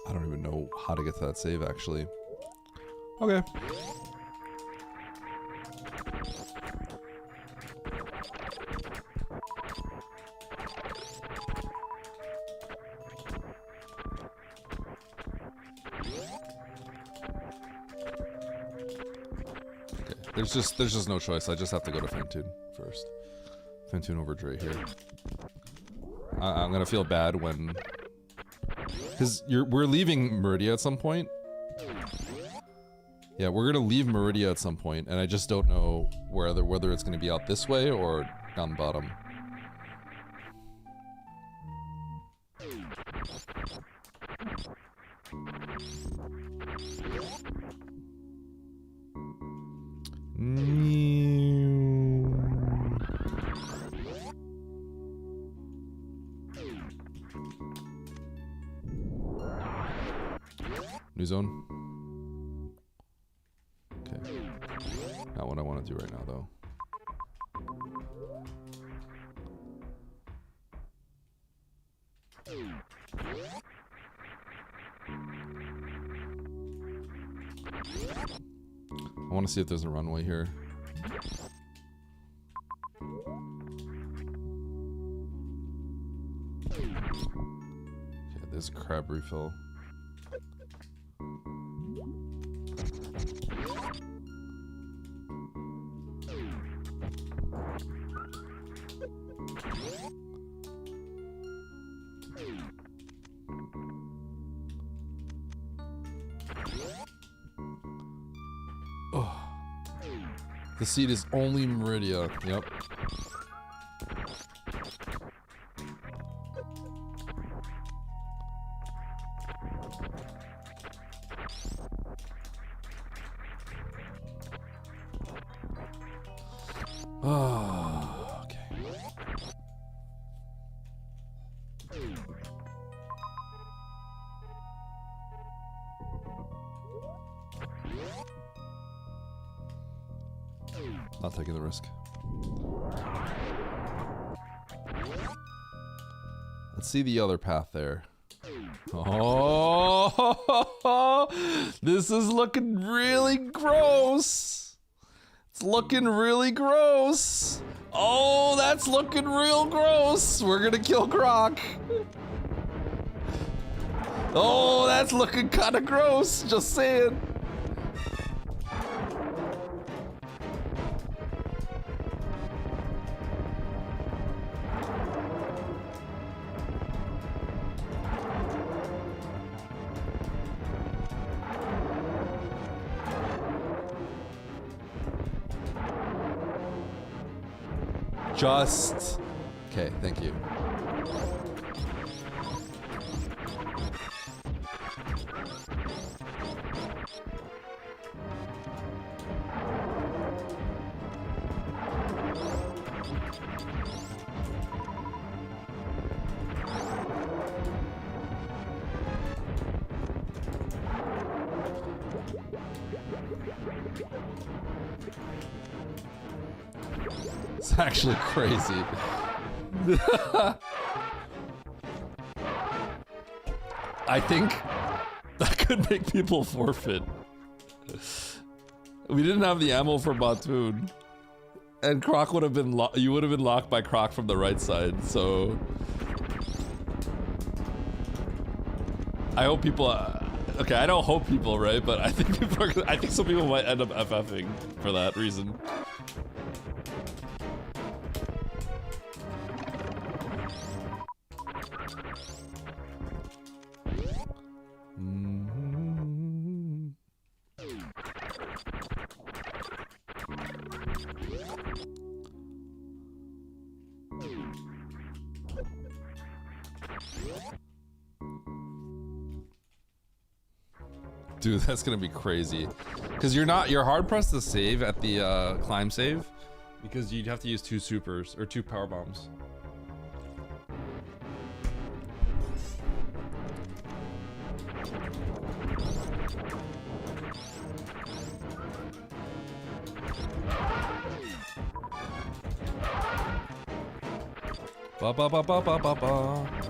I don't even know how to get to that save, actually. Okay. There's just no choice. I just have to go to Fantoon first. Fantoon over Dre here. I'm gonna feel bad when, because we're leaving Meridia at some point. Yeah, we're gonna leave Meridia at some point, and I just don't know whether it's gonna be out this way or down the bottom. New zone. Okay. Not what I want to do right now, though. I want to see if there's a runway here. Okay, there's a crab refill. The seed is only Meridia. Yep. Oh, okay. Not taking the risk. Let's see the other path there. Oh, this is looking really gross. It's looking really gross. Oh, that's looking real gross. We're gonna kill Croc. Oh, that's looking kind of gross. Just saying. Just... Okay, thank you. That's actually crazy. I think that could make people forfeit. We didn't have the ammo for Batoon. And Croc would have been you would have been locked by Croc from the right side, so I hope people okay, I don't hope people, right? But I think people are, I think some people might end up FFing for that reason. Dude, that's gonna be crazy. Because you're hard pressed to save at the climb save. Because you'd have to use 2 supers, or 2 power bombs. Ba ba ba ba ba ba ba.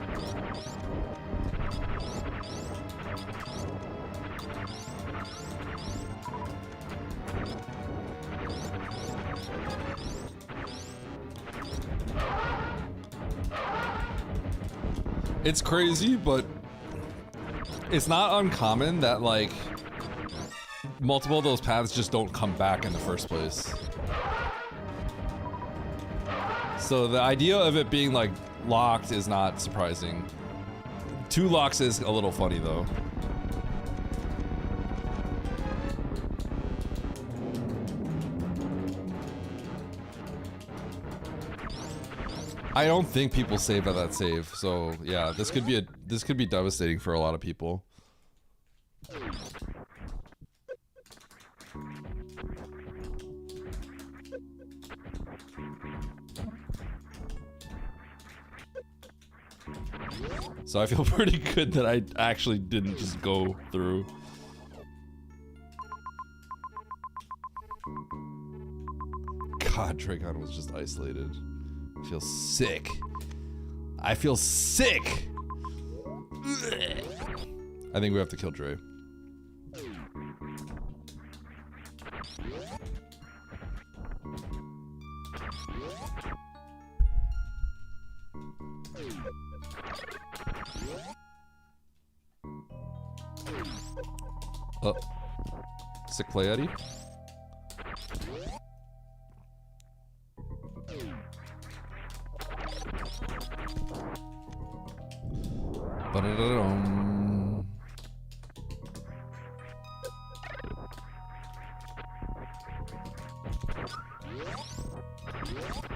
It's crazy, but it's not uncommon that, like, multiple of those paths just don't come back in the first place. So the idea of it being, like, locked is not surprising. 2 locks is a little funny, though. I don't think people save at that save, so yeah, this could be devastating for a lot of people. So I feel pretty good that I actually didn't just go through. God, Dragon was just isolated. I feel sick. I feel sick! I think we have to kill Dre. Sick play, Eddie. Ba-da-da-dum.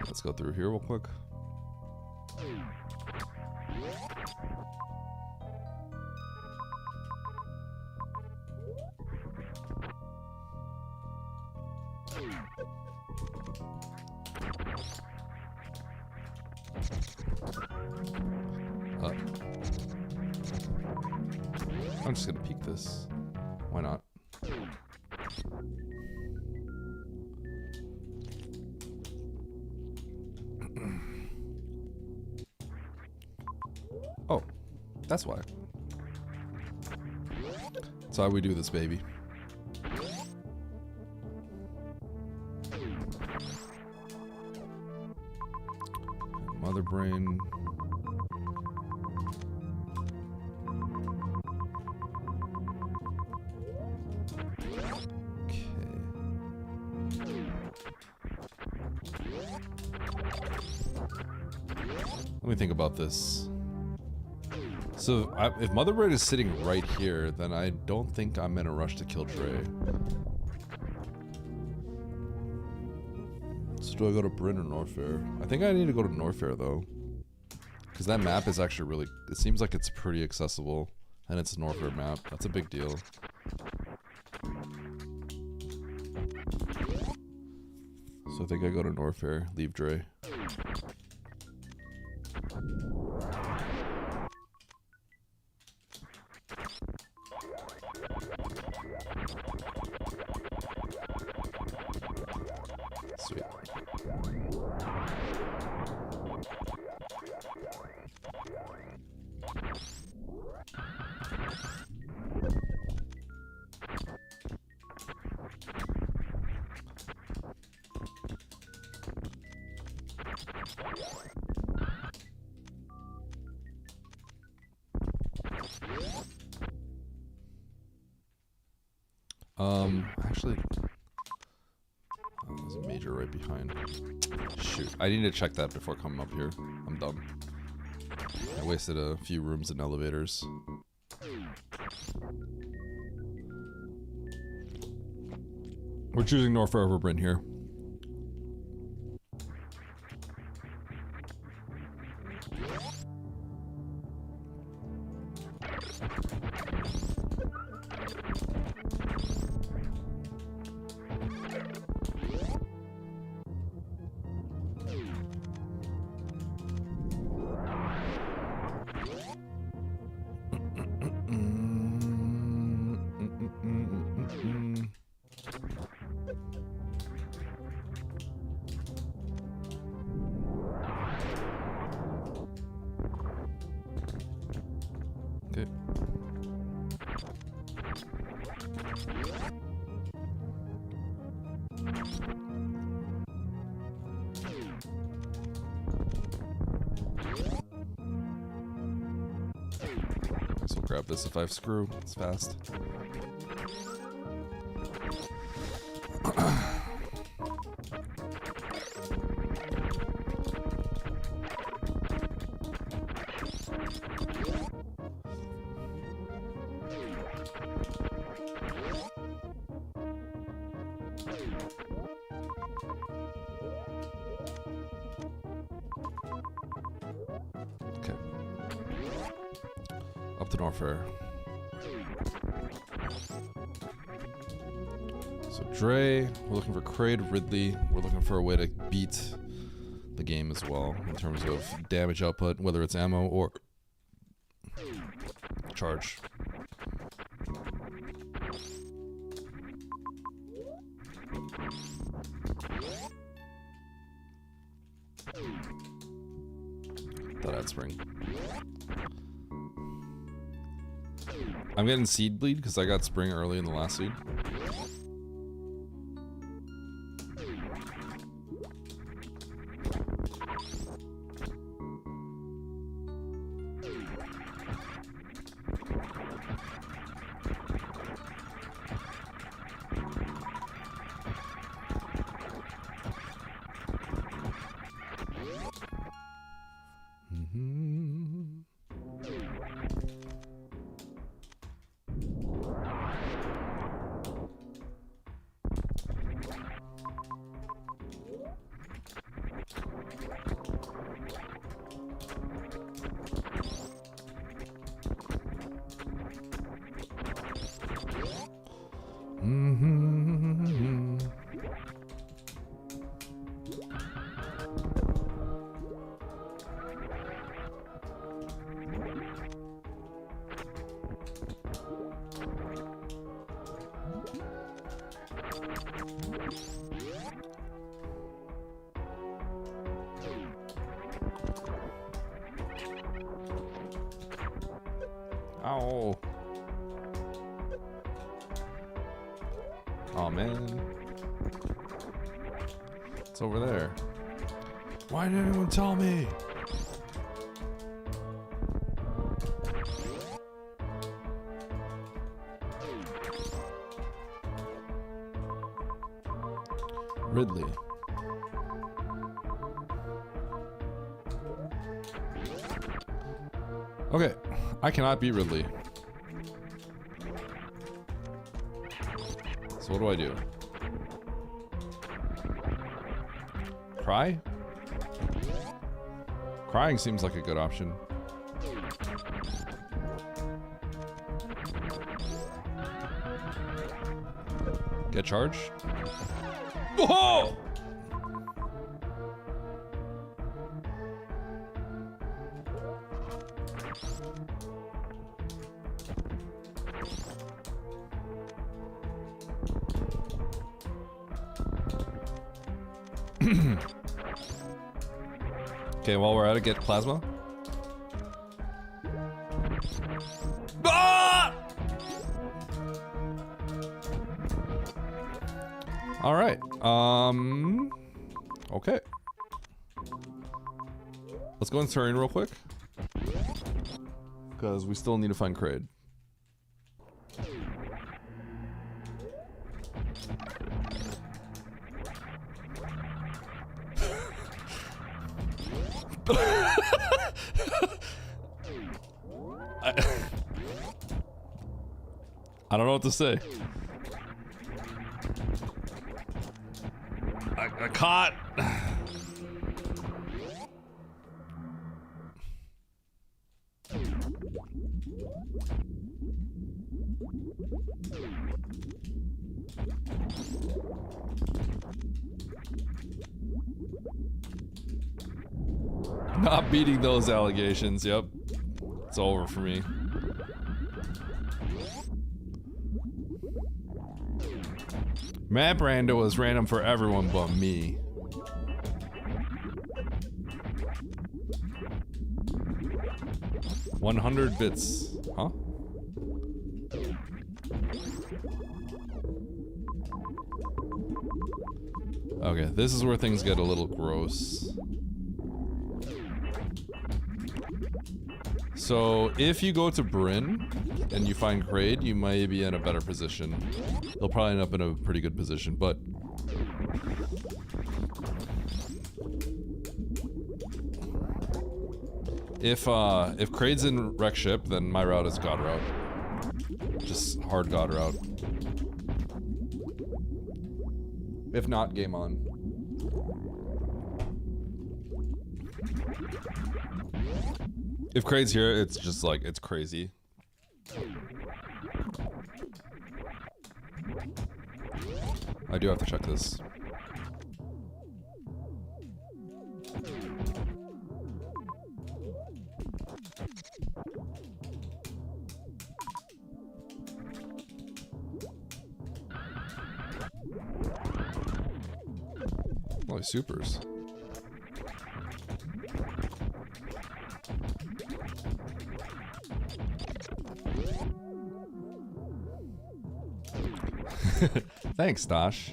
Let's go through here real quick. I'm just gonna peek this. Why not? Oh, that's why. That's how we do this, baby. Mother brain. Let me think about this. So, if Mother Brain is sitting right here, then I don't think I'm in a rush to kill Dre. So do I go to Bryn or Norfair? I think I need to go to Norfair, though. Because that map is actually really... It seems like it's pretty accessible. And it's a Norfair map. That's a big deal. So I think I go to Norfair, leave Dre. Sweet. Actually, there's a major right behind. Shoot, I need to check that before coming up here. I'm dumb. I wasted a few rooms and elevators. We're choosing North over Bryn here. Okay. So grab this if I have screw. It's fast. Okay. Up to Norfair. So Dre, we're looking for Kraid, Ridley. We're looking for a way to beat the game as well in terms of damage output, whether it's ammo or charge. Thought I'd spring. I'm getting seed bleed because I got spring early in the last seed. Ow. Oh man. It's over there. Why didn't anyone tell me? Ridley. Okay, I cannot beat Ridley. So what do I do? Cry? Crying seems like a good option. Get charged? Whoa! Okay, while we're at it, get plasma. Ah! All right. Okay. Let's go in terrain real quick. Because we still need to find Kraid. I don't know what to say. I caught. Not beating those allegations, yep. It's over for me. Map Rando was random for everyone but me. $100 bits, huh? Okay, this is where things get a little gross. So, if you go to Bryn and you find Kraid, you might be in a better position. You'll probably end up in a pretty good position, but... If Kraid's in wreck ship, then my route is God route. Just hard God route. If not, game on. If Kraid's here, it's just like, it's crazy. I do have to check this. Oh, supers. Thanks, Dosh.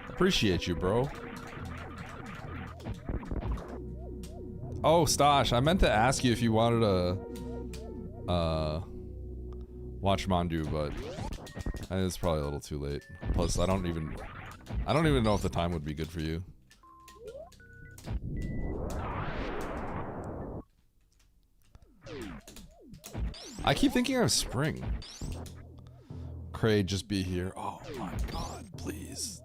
Appreciate you, bro. Oh, Stosh, I meant to ask you if you wanted to watch Mandu, but it's probably a little too late. Plus, I don't even know if the time would be good for you. I keep thinking of spring. Kraid, just be here. Oh my god, please.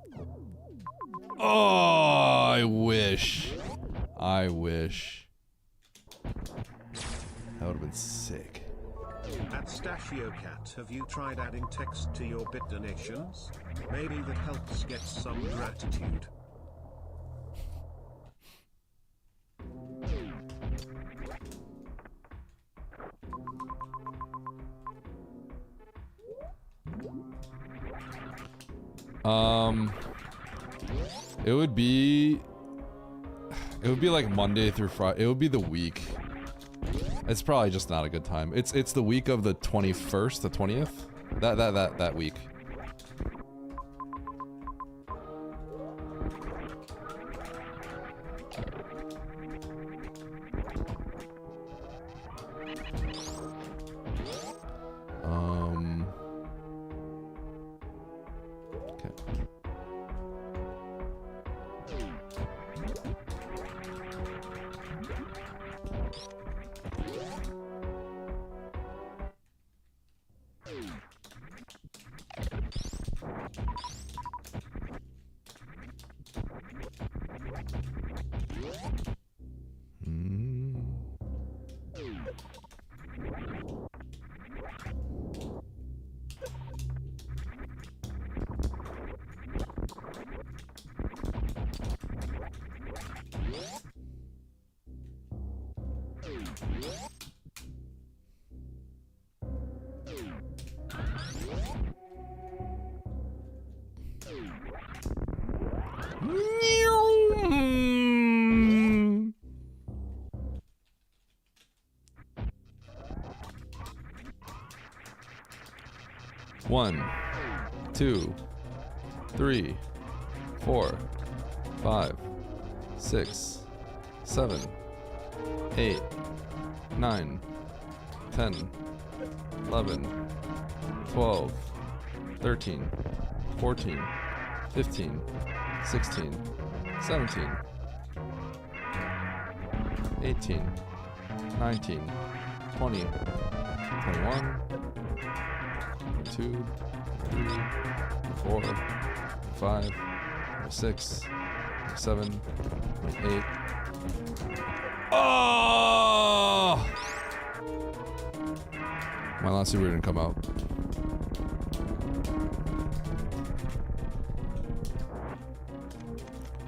Oh, I wish. I wish. That would have been sick.
At StachioCat, have you tried adding text to your bit donations? Maybe that helps get some gratitude.
It would be like Monday through Friday. It would be the week. It's probably just not a good time. It's the week of the 21st, the 20th. That week. Okay. 1, 2, 3, 4, 5, 6, 7, 8, 9, 10, 11, 12, 13, 14, 15, 16, 17, 18, 19, 20, 21, 22, 3, 4, 5, 6, 7, 8. Oh! My last super didn't come out.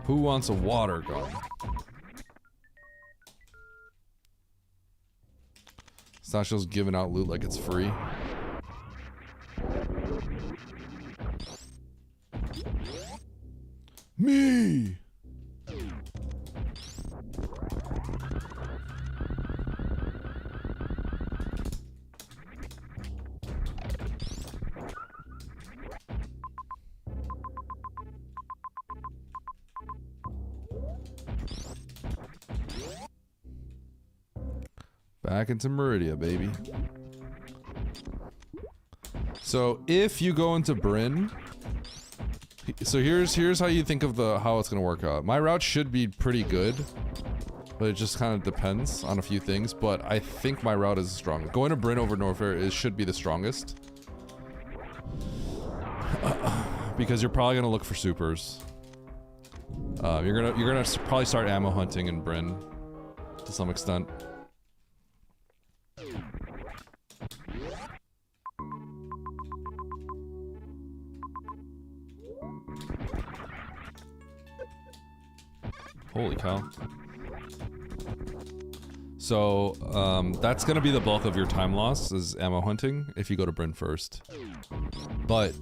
Who wants a water gun? Sashio's giving out loot like it's free. Me! Back into Meridia, baby. So if you go into Bryn, so here's how you think of how it's gonna work out. My route should be pretty good, but it just kind of depends on a few things. But I think my route is strong. Going to Bryn over Norfair should be the strongest, because you're probably gonna look for supers. You're gonna probably start ammo hunting in Bryn to some extent. Holy cow. So, that's gonna be the bulk of your time loss, is ammo hunting, if you go to Bryn first. But,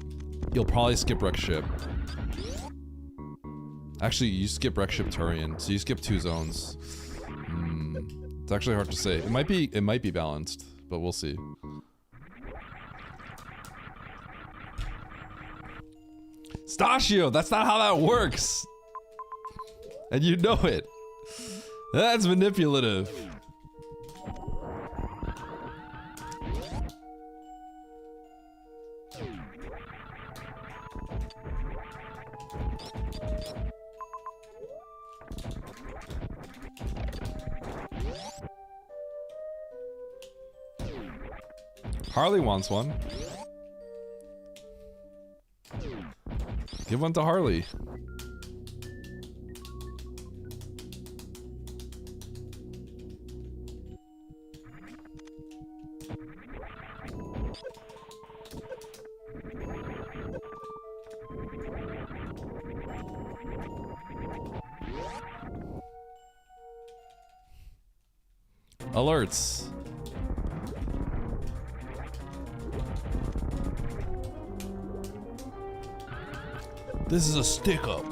you'll probably skip Wreck Ship. Actually, you skip Wreck Ship Turian, so you skip 2 zones. It's actually hard to say. It might be balanced, but we'll see. Stashio, that's not how that works! And you know it. That's manipulative. Harley wants one. Give one to Harley. Alerts. This is a stick up.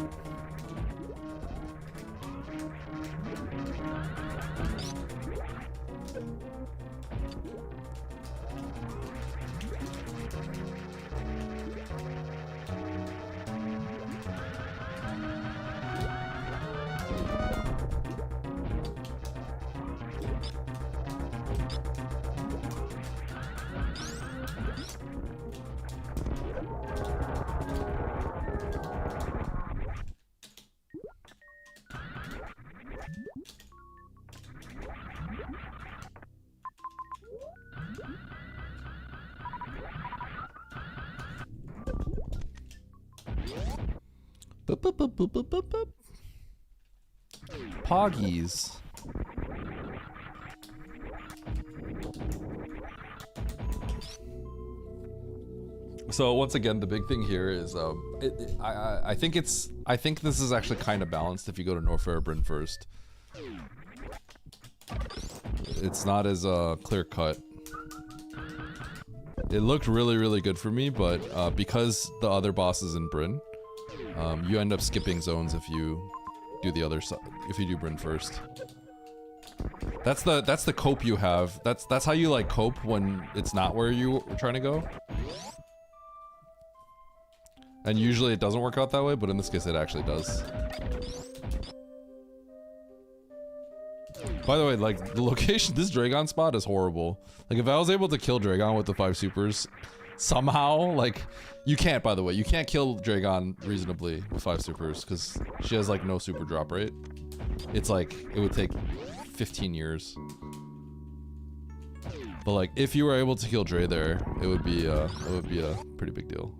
Poggies. So once again, the big thing here is I think this is actually kind of balanced if you go to Norfair Bryn first. It's not as clear cut. It looked really good for me, but because the other boss is in Bryn, you end up skipping zones if you do the other side. If you do Bryn first, that's the cope you have. That's how you like cope when it's not where you were trying to go. And usually it doesn't work out that way, but in this case it actually does. By the way, like, the location, this Dragon spot is horrible. Like, if I was able to kill Dragon with the 5 supers, somehow, like, you can't, by the way, you can't kill Dragon reasonably with 5 supers, because she has, like, no super drop rate. It's like, it would take 15 years. But, like, if you were able to kill Dre there, it would be a pretty big deal.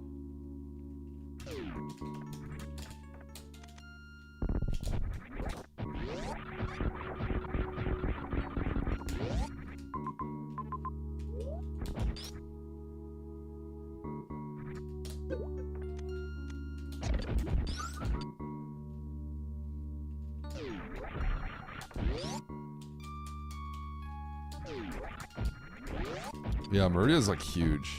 Yeah, Meridia's like huge.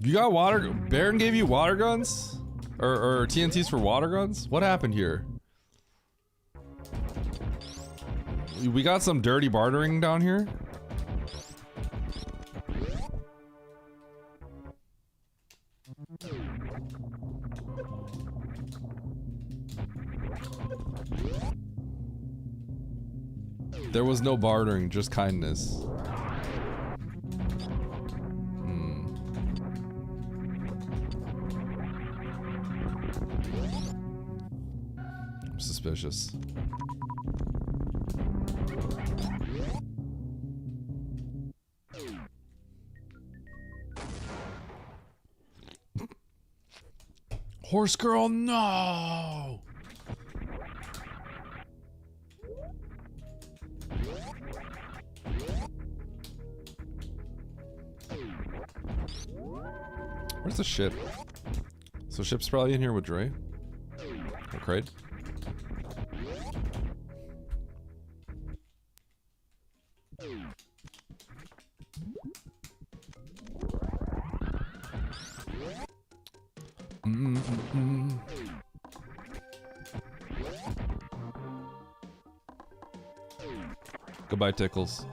You got water? Baron gave you water guns? Or TNTs for water guns? What happened here? We got some dirty bartering down here? There was no bartering, just kindness. Suspicious. Horse girl, no! Where's the ship? So ship's probably in here with Dre? Or Kraid? Goodbye, Tickles.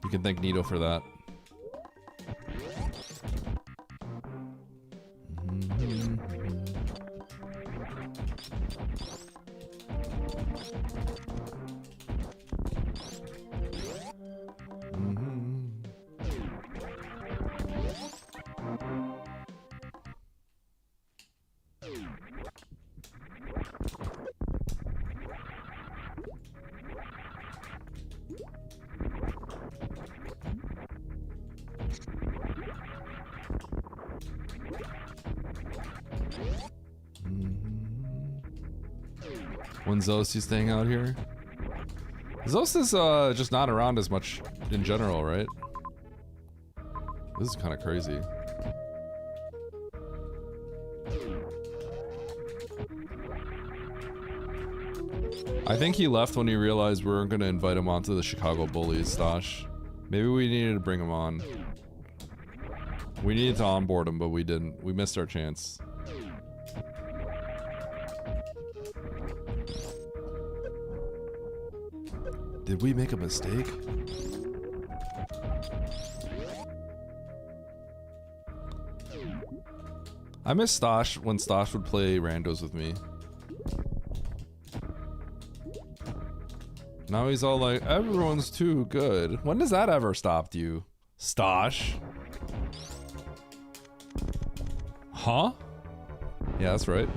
You can thank Nito for that. When Zos staying out here? Zos is just not around as much in general, right? This is kind of crazy. I think he left when he realized we weren't going to invite him onto the Chicago Bullies, Stash. Maybe we needed to bring him on. We needed to onboard him, but we didn't. We missed our chance. Did we make a mistake? I miss Stosh when Stosh would play randos with me. Now he's all like, everyone's too good. When does that ever stop you, Stosh? Huh? Yeah, that's right.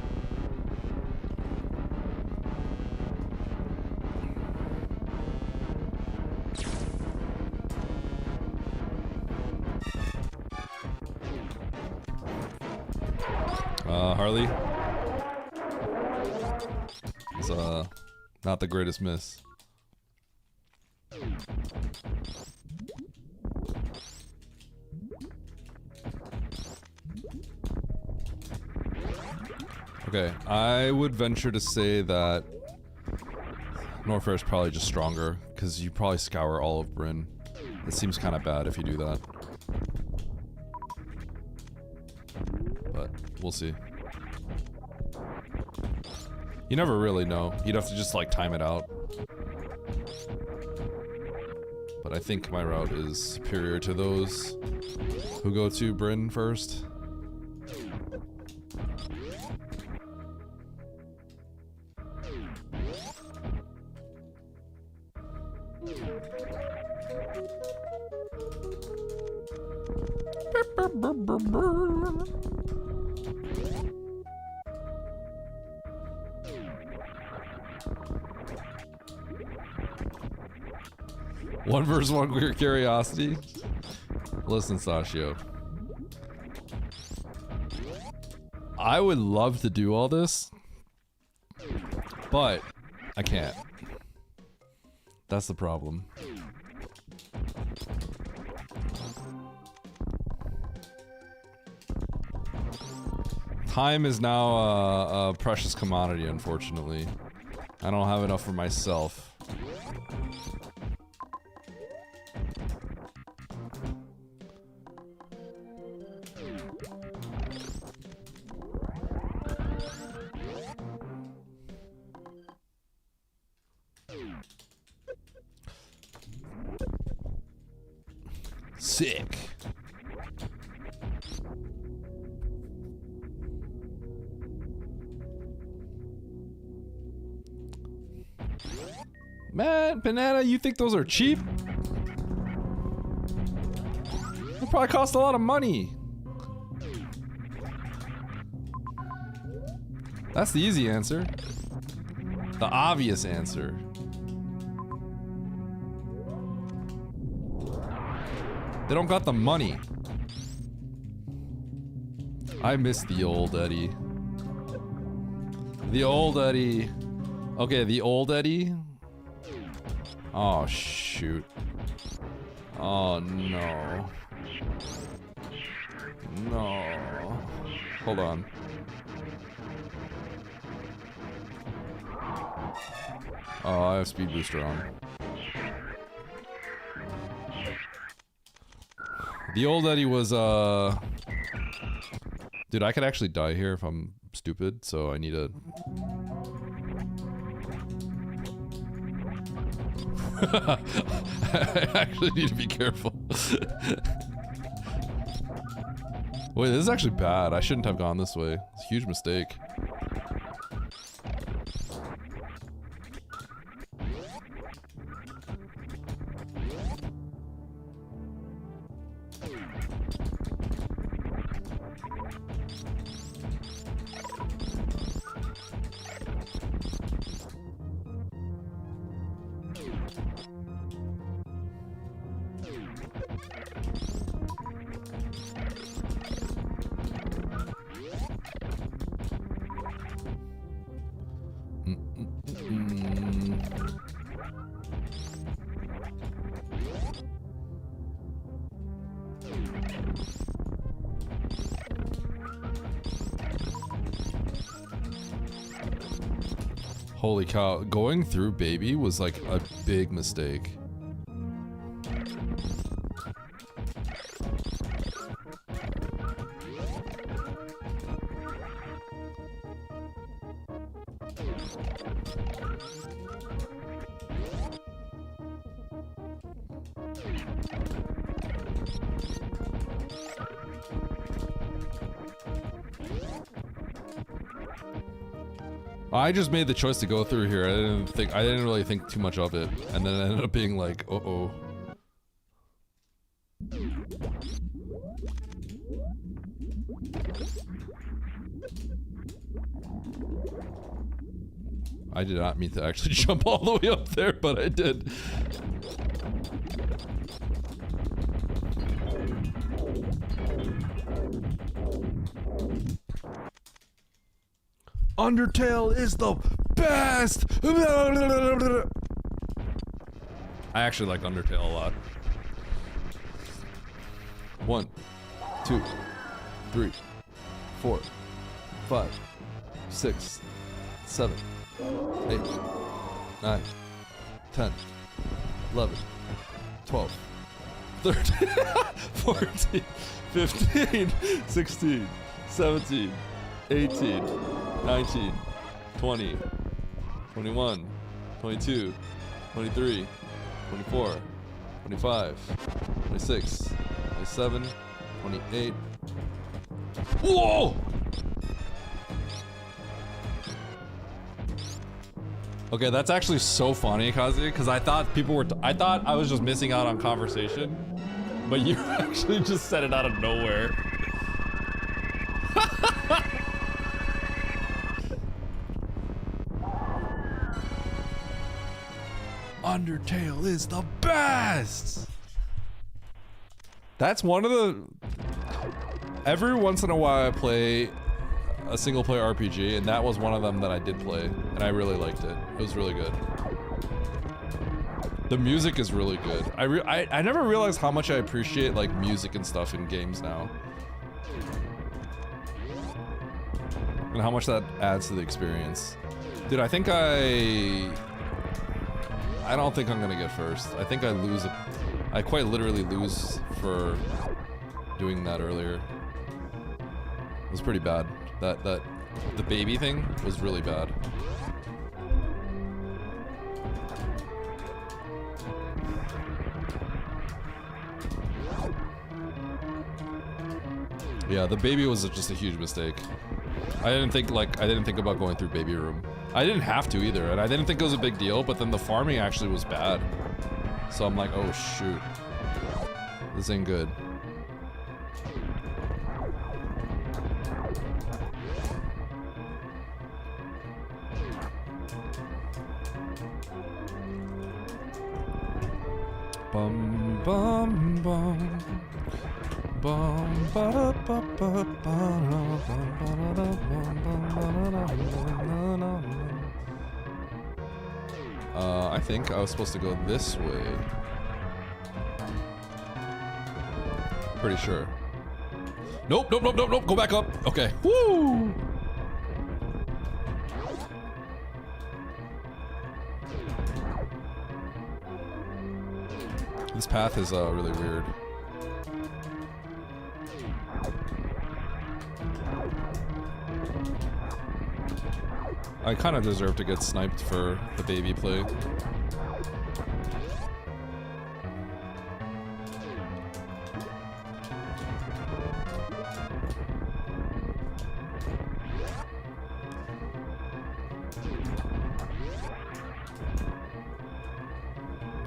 Harley. It's not the greatest miss. Okay, I would venture to say that Norfair is probably just stronger, because you probably scour all of Bryn. It seems kind of bad if you do that. But, we'll see. You never really know. You'd have to just, like, time it out. But I think my route is superior to those who go to Bryn first. One versus one weird curiosity. Listen, Sashio. I would love to do all this, but I can't. That's the problem. Time is now a precious commodity, unfortunately. I don't have enough for myself. Sick. Man, Banana, you think those are cheap? They probably cost a lot of money. That's the easy answer. The obvious answer. They don't got the money. I miss the old Eddie. The old Eddie. Okay, the old Eddie. Oh, shoot. Oh, no. No. Hold on. Oh, I have speed booster on. The old Eddie was, dude, I could actually die here if I'm stupid, so I need a... I actually need to be careful. Wait, this is actually bad. I shouldn't have gone this way. It's a huge mistake. Holy cow, going through baby was like a big mistake. I just made the choice to go through here. I didn't really think too much of it, and then it ended up being like, uh-oh. I did not mean to actually jump all the way up there, but I did. Undertale is the best! I actually like Undertale a lot. 1, 2, 3, 4, 5, 6, 7, 8, 9, 10, 11, 12, 13, 14, 15, 16, 17, 18, 19, 20, 21, 22, 23, 24, 25, 26, 27, 28. Whoa! Okay, that's actually so funny, Kazi, because I thought I thought I was just missing out on conversation, but you actually just said it out of nowhere. Undertale is the best! That's one of the... Every once in a while I play a single player RPG, and that was one of them that I did play, and I really liked it. It was really good. The music is really good. I never realized how much I appreciate like music and stuff in games now. And how much that adds to the experience. Dude, I think I don't think I'm gonna get first. I think I lose I quite literally lose for doing that earlier. It was pretty bad. The baby thing was really bad. Yeah, the baby was just a huge mistake. I didn't think about going through baby room. I didn't have to either, and I didn't think it was a big deal, but then the farming actually was bad. So I'm like, oh shoot. This ain't good. Bum bum bum bum ba da ba ba ba I think I was supposed to go this way. Pretty sure. Nope, nope, nope, nope, nope. Go back up. Okay. Woo! This path is really weird. I kind of deserve to get sniped for the baby play.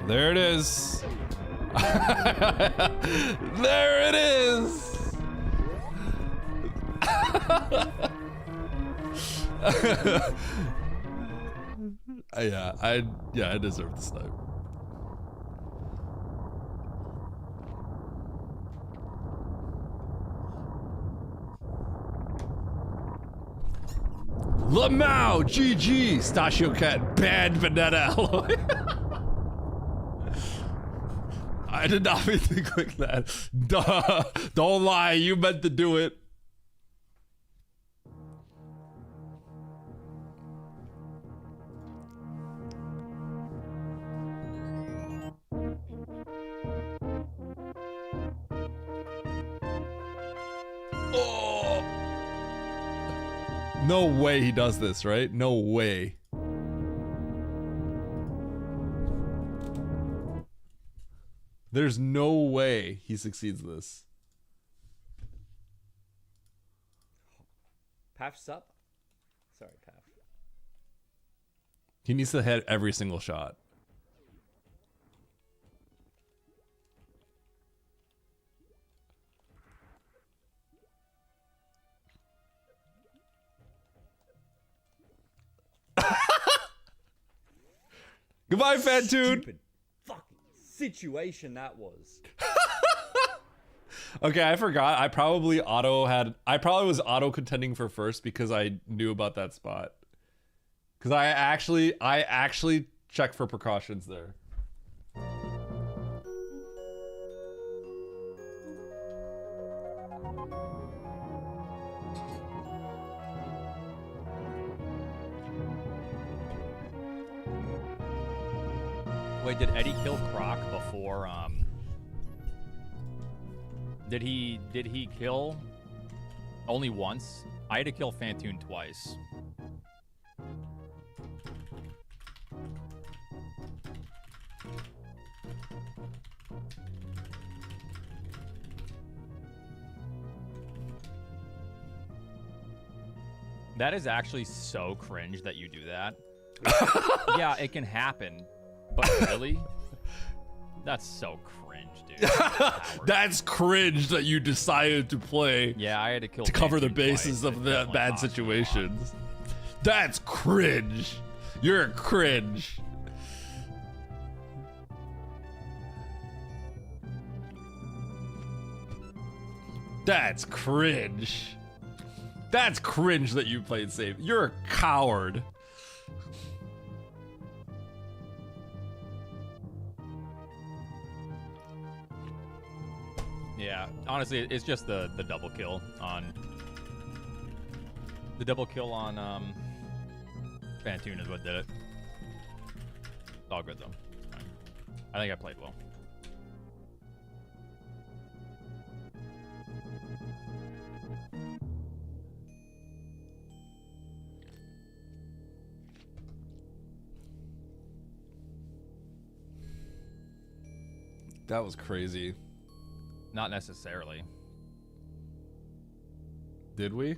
There it is. There it is. Yeah, I deserve the snipe. Lamau, GG, Stachio Cat, bad vanilla alloy. I did not mean to click that. Duh. Don't lie, you meant to do it. Oh. No way he does this, right? No way. There's no way he succeeds this.
Paf's up. Sorry, Paf.
He needs to hit every single shot. Goodbye, Fantoon.
Stupid fucking situation that was.
Okay, I forgot. I probably was auto contending for first because I knew about that spot. Because I actually checked for precautions there.
Wait, did Eddie kill Croc before? Did he kill only once? I had to kill Fantoon twice. That is actually so cringe that you do that. Yeah, it can happen, but really? That's so cringe, dude.
That's cringe that you decided to play.
Yeah, I had to kill
to cover the
Fantoon
bases
twice.
of
It
the
definitely
bad
cost me a lot.
situations. That's cringe. You're a cringe. That's cringe. That's cringe that you played safe. You're a coward.
Yeah, honestly, it's just the double kill on Fantoon is what did it. It's all good though. It's fine. I think I played well.
That was crazy.
Not necessarily.
Did we?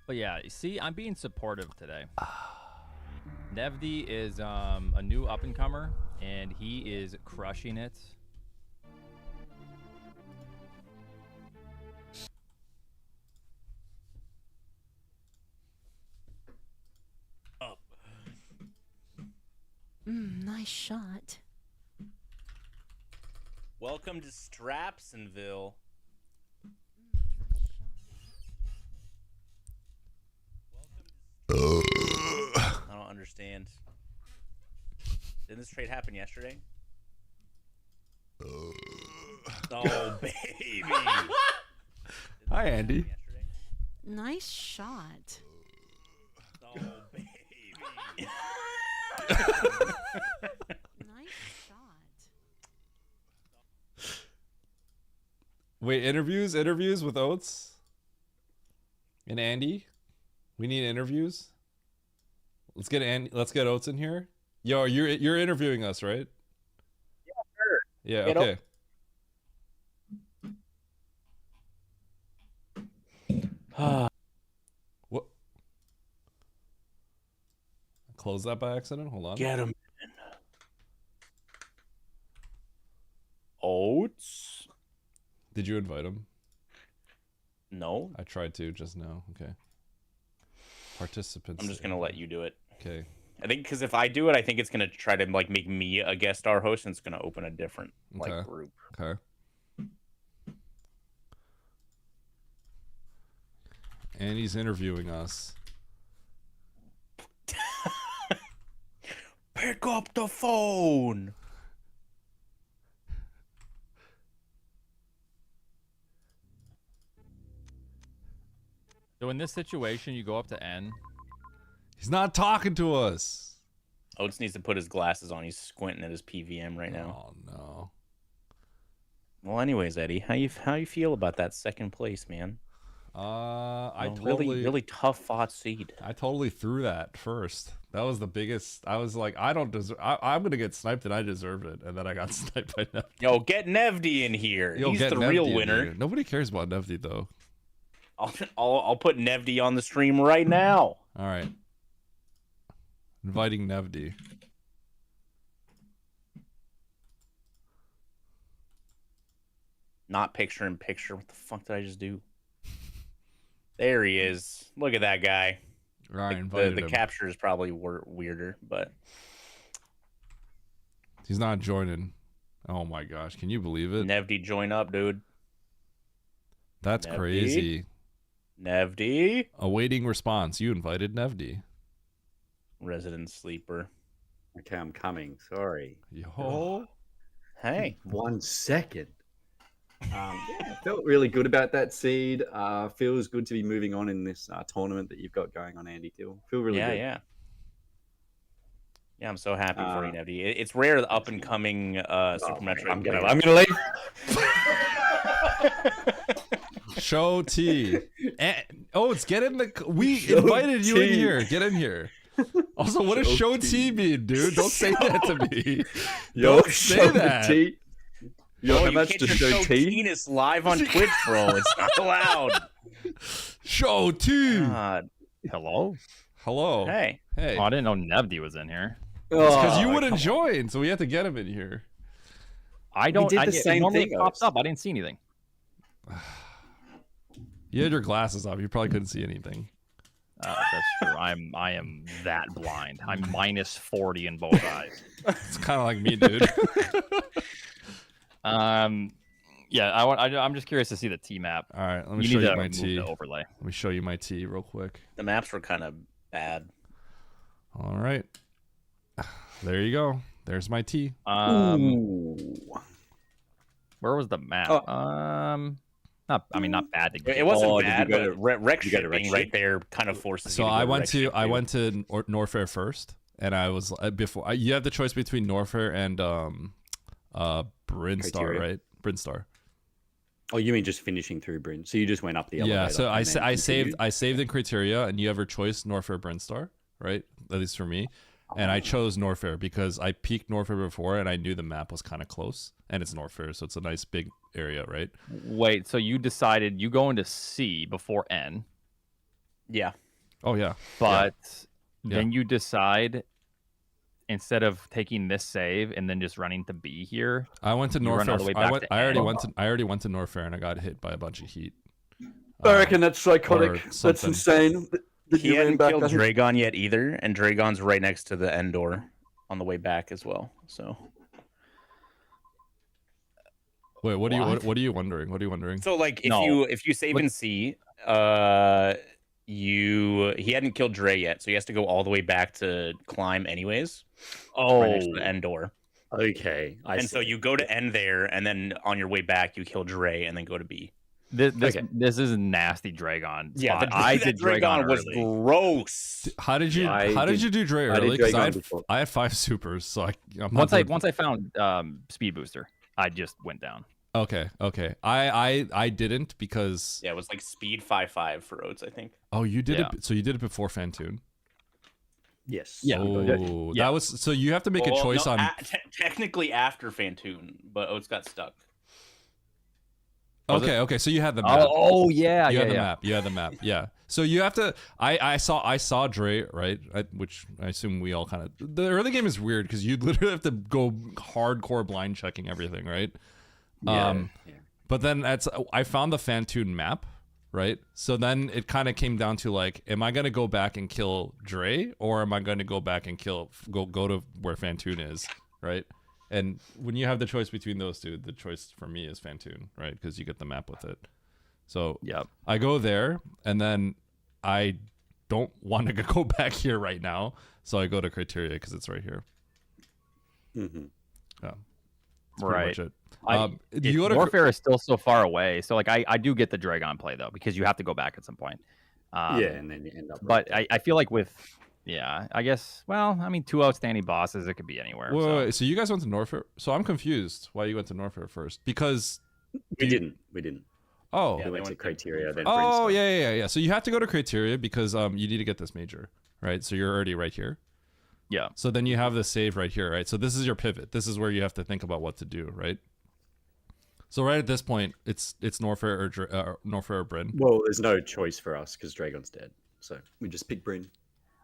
But yeah, you see, I'm being supportive today. Nevdi is a new up-and-comer, and he is crushing it.
Nice shot.
Welcome to Strapsonville. I don't understand. Didn't this trade happen yesterday? Oh, baby.
Hi, Andy.
Nice shot.
Oh, baby.
Nice shot.
Wait, interviews with Oates and Andy. We need interviews. Let's get Oates in here. Yo, you're interviewing us, right?
Yeah, sure.
Yeah.
Get
Okay. What? Close that by accident. Hold on.
Get him in. Oats?
Did you invite him?
No.
I tried to just now. Okay. Participants.
I'm just gonna let you do it.
Okay.
I think because if I do it, I think it's gonna try to like make me a guest star host, and it's gonna open a different
Okay.
group.
Okay. And he's interviewing us.
Pick up the phone.
So in this situation, you go up to N.
He's not talking to us.
Oates needs to put his glasses on. He's squinting at his PVM right now.
Oh no.
Well, anyways, Eddie, how you feel about that second place, man?
I
really tough fought seed.
I totally threw that first. That was the biggest. I was like, I don't deserve. I'm gonna get sniped, and I deserve it. And then I got sniped by Nevdi.
Yo, get Nevdi in here.
Yo,
He's
get
the
Nevdi
real
in
winner.
here. Nobody cares about Nevdi though.
I'll put Nevdi on the stream right now.
All right. Inviting Nevdi.
Not picture in picture. What the fuck did I just do? There he is. Look at that guy.
Ryan
The capture is probably weirder, but
he's not joining. Oh my gosh, can you believe it?
Nevdi, join up, dude.
That's
Nevdi?
crazy.
Nevdi.
Awaiting response. You invited Nevdi.
Resident sleeper.
Okay, I'm coming. Sorry.
Yo.
Hey.
1 second. Yeah, felt really good about that seed. Feels good to be moving on in this tournament that you've got going on, Andy. Feel really good.
Yeah. Yeah, I'm so happy for you, Nevdi. It's rare the up and coming Super Metroid.
I'm gonna leave.
Show T. It's get in the. We invited you in here. Get in here. Also, what does show T mean, dude? Don't say that to me. Don't say that.
T. Yo, how much
can't
to
just
show T?
T-ness live on Twitch, bro. It's not allowed.
Show T.
God.
Hello.
Hey.
Oh, I didn't know Nevdi was in here.
It's because you wouldn't join, so we have to get him in here.
I don't.
did the same
normally
thing,
it pops
Oz.
up. I didn't see anything.
You had your glasses off. You probably couldn't see anything.
That's true. I am that blind. I'm minus 40 in both eyes.
It's kind of like me, dude.
Yeah. I'm just curious to see the T map.
All right, let me
You
show
need
you
to
my
remove
T.
the overlay.
Let me show you my T real quick.
The maps were kind of bad.
All right. There you go. There's my T.
Ooh.
Where was the map? Not bad to get.
It wasn't
Oh, did you
bad,
go
but
to-
Rec
you go to
Ship
Rec
being
Ship?
right there kind of forces
So
you to
I
go
went to
Rec Ship, too.
Norfair first, and I was before. You have the choice between Norfair and Brinstar,
Criteria.
right? Brinstar.
Oh, you mean just finishing through Bryn? So you just went up the elevator?
Yeah. So
and then
I saved
continued?
in criteria, and you have your choice Norfair, Brinstar, right? At least for me. And I chose Norfair because I peaked Norfair before, and I knew the map was kind of close, and it's Norfair, so it's a nice big area, right?
Wait, so you decided you go into C before N,
Yeah.
Oh yeah.
but
Yeah.
then you decide instead of taking this save and then just running to B here.
I went to
You run all
Norfair.
the way back to
I already
N.
went to Norfair, and I got hit by a bunch of heat.
I reckon that's
or
psychotic. That's
something.
insane. That
He
you ran
hadn't
back
killed
that-
Dragon yet either, and Dragon's right next to the end door on the way back as well. So
Wait, what are
What?
you wondering? What are you wondering?
So like
No.
if you save in C, he hadn't killed Dre yet, so he has to go all the way back to climb anyways. Right next to the end door.
Okay. I
And
see.
so you go to end there, and then on your way back you kill Dre and then go to B.
This
Okay.
this is a nasty Dragon.
Yeah,
spot.
the,
I
that
did
Dragon was
early.
gross.
How did you
I
how did
did-
you do Dre
I did
early? Because
Dragon before.
I had 5 supers, so I'm
Once
not
I
doing-
once I found speed booster, I just went down.
Okay. I didn't because
Yeah, it was like speed 5-5 for Oates, I think.
oh you did
Yeah.
it so you did it before Fantoon.
Yes.
Yeah.
Oh,
Yeah.
that was so you have to make a
Well,
choice
no,
on.
technically after Fantoon, but Oates got stuck.
Was it?
Okay, so you had the map.
Oh yeah,
You
yeah,
had the
yeah.
map. You had the map. Yeah. So you have to. I saw Dre right, which I assume we all kind of. The early game is weird because you literally have to go hardcore blind checking everything, right?
Yeah.
But then I found the Fantoon map, right? So then it kind of came down to like, am I gonna go back and kill Dre, or am I gonna go back and go to where Fantoon is, right? And when you have the choice between those two, the choice for me is Fantoon, right? Because you get the map with it. So
Yep.
I go there, and then I don't want to go back here right now, so I go to Criteria because it's right here.
Mm-hmm.
Yeah, that's pretty
Right.
much it.
You go to Warfare is still so far away, so like I do get the Dragon play though because you have to go back at some point.
Yeah, and then you end up.
But I feel like with I guess I mean 2 outstanding bosses, it could be anywhere.
Wait, so you guys went to Norfair? So I'm confused why you went to Norfair first. Because
we didn't.
Oh,
we went to Criteria then.
Oh,
Brimstone.
yeah. So you have to go to Criteria because you need to get this major, right? So you're already right here.
Yeah.
So then you have the save right here, right? So this is your pivot. This is where you have to think about what to do, right? So right at this point, it's Norfair or Norfair or Bryn.
Well, there's no choice for us because Dragon's dead, so we just pick Bryn.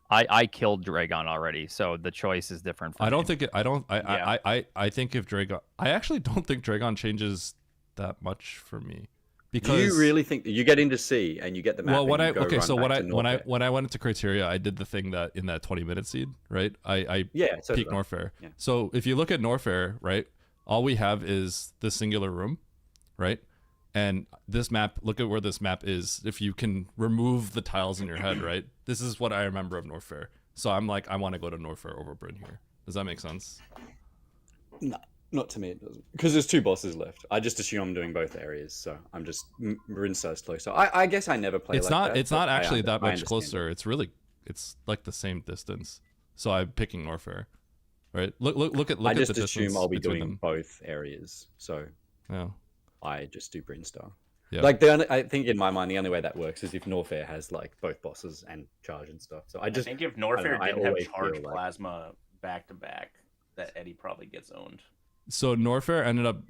I killed Dragon already, so the choice is different. For
I don't
me.
think it. I think if Dragon, I actually don't think Dragon changes that much for me. Because
Do you really think that you get into C and you get the map?
well,
and you go run
so
back to
when
Norfair?
I went into Criteria, I did the thing that in that 20-minute seed, right? I
Yeah, so
peaked
did I.
Norfair.
Yeah.
So if you look at Norfair, right, all we have is the singular room, right? And this map, look at where this map is. If you can remove the tiles in your head, right? This is what I remember of Norfair. So I'm like, I want to go to Norfair over Bryn here. Does that make sense?
No, not to me. It doesn't. Because there's 2 bosses left. I just assume I'm doing both areas, so I'm just Brinstar's closer. I guess I never play.
It's
like
not.
that,
It's not
but
actually that
I
much closer. It's really. It's like the same distance. So I'm picking Norfair, right? Look at
I
the
just
distance
assume I'll be
between
doing
them.
both areas, so
Yeah.
I just do Brinstar.
Yeah.
Like I think in my mind the only way that works is if Norfair has like both bosses and charge and stuff. So I
think if Norfair didn't have charge plasma back to back, that Eddie probably gets owned.
So Norfair ended up.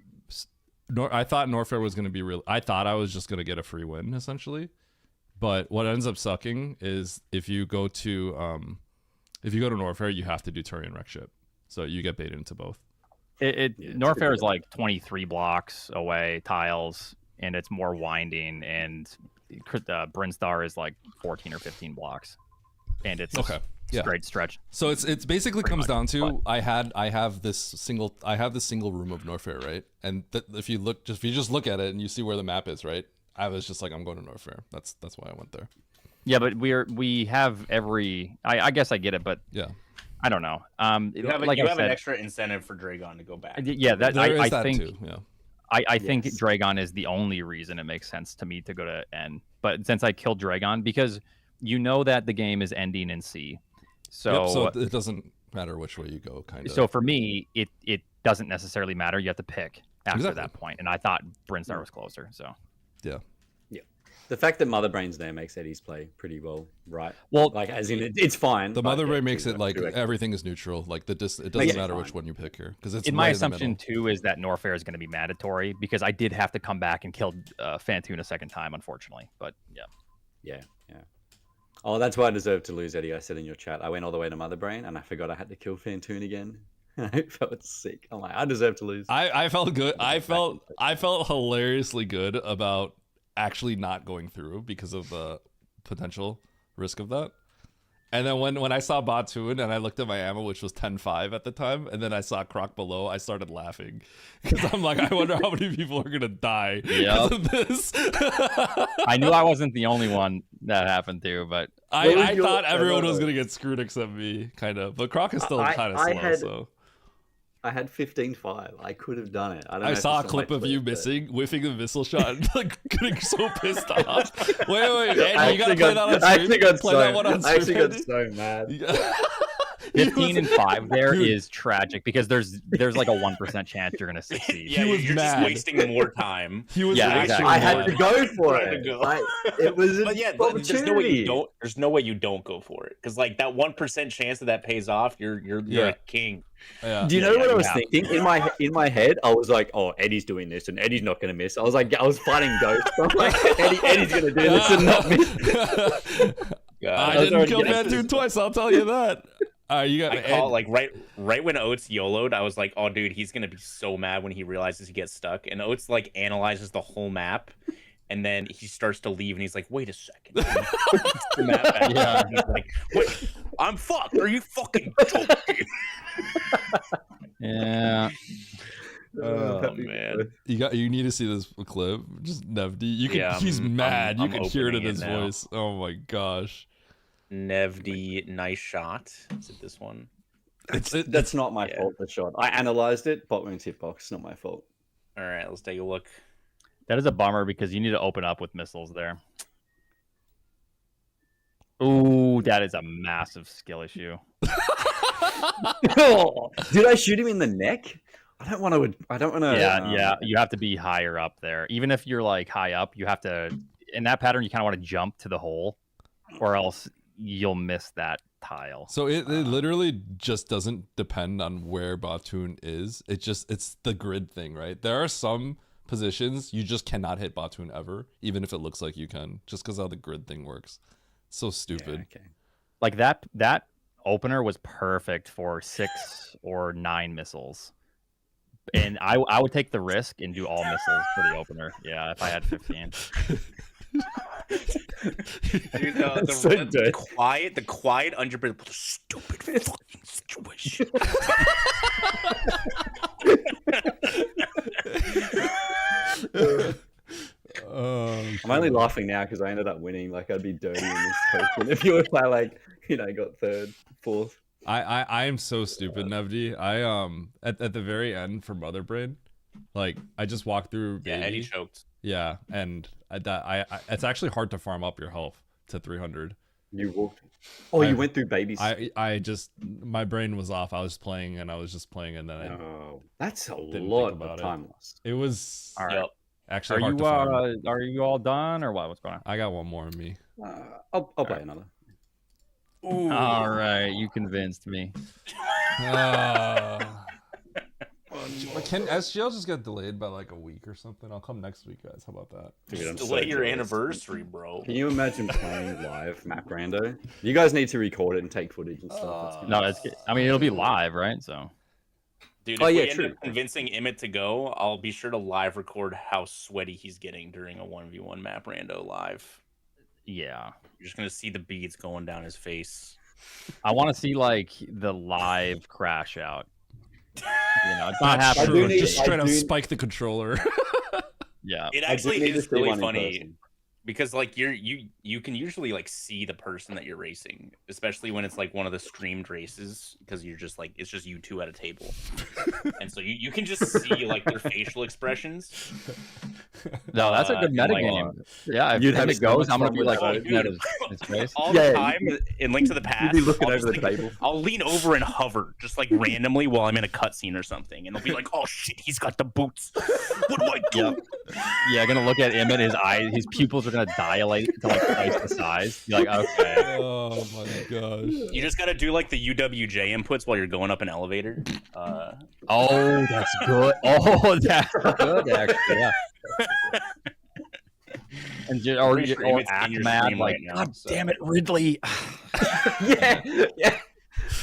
I thought Norfair was going to be real. I thought I was just going to get a free win essentially, but what ends up sucking is if you go to Norfair, you have to do Turian wreck ship, so you get baited into both.
Norfair is like 23 blocks away, tiles, and it's more winding, and Brinstar is like 14 or 15 blocks, and it's straight stretch.
So it's basically comes down to
but...
I have this single room of Norfair, right? And if you just look at it and you see where the map is, right? I was just like, I'm going to Norfair. That's why I went there.
Yeah, but we have every. I guess I get it, but
yeah.
I don't know.
You have an extra incentive for Dragon to go back.
Yeah, I think
too, yeah.
I think Dragon is the only reason it makes sense to me to go to N. But since I killed Dragon, because you know that the game is ending in C, so
it doesn't matter which way you go, kind of.
So for me, it doesn't necessarily matter. You have to pick after that point, and I thought Brinstar was closer. So
yeah.
The fact that Mother Brain's there makes Eddie's play pretty well, right?
Well,
like as in it's fine.
The Mother Brain makes it like everything is neutral. Like it doesn't matter which one you pick here because it's
in my assumption too is that Norfair is going to be mandatory because I did have to come back and kill Fantoon a second time, unfortunately. But
yeah. Oh, that's why I deserve to lose, Eddie. I said in your chat, I went all the way to Mother Brain and I forgot I had to kill Fantoon again. I felt sick. I'm like, I deserve to lose.
I felt good. I felt hilariously good about actually not going through because of the potential risk of that. And then when I saw Batoon and I looked at my ammo, which was 10-5 at the time, and then I saw Croc below, I started laughing because I'm like, I wonder how many people are gonna die because of this.
I knew I wasn't the only one that happened to, but
I thought everyone was gonna get screwed except me, kind of. But Croc is still kind of slow. So
I had 15-5. I could have done it.
I saw a clip of you whiffing the missile shot and like getting so pissed off. Wait, Andy, you gotta play that on stream.
I actually got so mad.
15 and 5 there is tragic because there's like a 1% chance you're gonna succeed.
Yeah, you're just wasting more time.
He was
exactly.
I had to go for it. It was an opportunity.
There's no way you don't go for it because like that 1% chance that pays off, you're a king.
Yeah.
Do you know what I was thinking? In my head, I was like, "Oh, Eddie's doing this, and Eddie's not going to miss." I was fighting ghosts. I'm like, Eddie's going to do this and not miss.
I didn't kill Fantoon twice. I'll tell you that.
Right when Oates YOLO'd, I was like, "Oh, dude, he's gonna be so mad when he realizes he gets stuck." And Oates like analyzes the whole map, and then he starts to leave, and he's like, "Wait a second." The map back. Yeah. He's like, "Wait, I'm fucked. Are you fucking joking?"
Yeah.
Oh man,
you need to see this clip. Just Nevdi, he's mad. You can hear it in his voice. Oh my gosh.
Nevdi, nice shot. Is it this one?
That's not my fault. The shot. I analyzed it. Bot wounds hitbox. Not my fault.
All right, let's take a look.
That is a bummer because you need to open up with missiles there. Ooh, that is a massive skill issue.
Did I shoot him in the neck? I don't want to.
Yeah. You have to be higher up there. Even if you're like high up, you have to. In that pattern, you kind of want to jump to the hole, or else you'll miss that tile.
So it literally just doesn't depend on where Batoon is. It's the grid thing, right? There are some positions you just cannot hit Batoon ever, even if it looks like you can, just because how the grid thing works. So stupid.
Yeah, okay.
Like that opener was perfect for 6 or 9 missiles. And I would take the risk and do all missiles for the opener. Yeah, if I had 15.
Dude, the quiet unpredictable, stupid fucking situation.
only laughing now because I ended up winning. Like I'd be dirty in this token if you if I like got third, fourth.
I am so stupid, Nevdi. I at the very end for Mother Brain, like I just walked through baby.
Yeah, Eddie choked.
Yeah, and I it's actually hard to farm up your health to 300.
You walked. Oh, you went through babies.
I just my brain was off. I was playing and then
that's a
didn't
lot
think about
of time lost.
It was
All right.
actually
Are
hard to farm.
you are you all done or what? What's going on?
I got one more in me.
I'll play another.
Ooh. All right, you convinced me.
Can SGL just get delayed by like a week or something? I'll come next week, guys. How about that?
Dude,
Delay your anniversary, bro.
Can you imagine playing live Map Rando? You guys need to record it and take footage and stuff.
No, it's. I mean, it'll be live, right? So.
Dude, if we end up convincing Emmett to go, I'll be sure to live record how sweaty he's getting during a 1v1 Map Rando live.
Yeah.
You're just gonna see the beads going down his face.
I want to see like the live crash out. It's not happening.
Just straight up spike the controller.
Yeah.
It actually is really funny because like you can usually like see the person that you're racing, especially when it's like one of the streamed races, because you're just like it's just you two at a table. And so you can just see like their facial expressions.
No, that's a good metagame. Yeah, if it goes, I'm gonna be like looking at his face.
All the time in Link to the Past.
You'd be looking over the table.
I'll lean over and hover just like randomly while I'm in a cutscene or something, and they'll be like, "Oh shit, he's got the boots. What do I do?"
Yep. Yeah, gonna look at Emmett. His eyes, his pupils are gonna dilate to like twice the size. You're like, okay.
Oh my gosh.
You just gotta do like the UWJ inputs while you're going up an elevator.
Oh, that's good. Oh, that's good. Actually, yeah. And or act mad like, God damn it, Ridley.
yeah.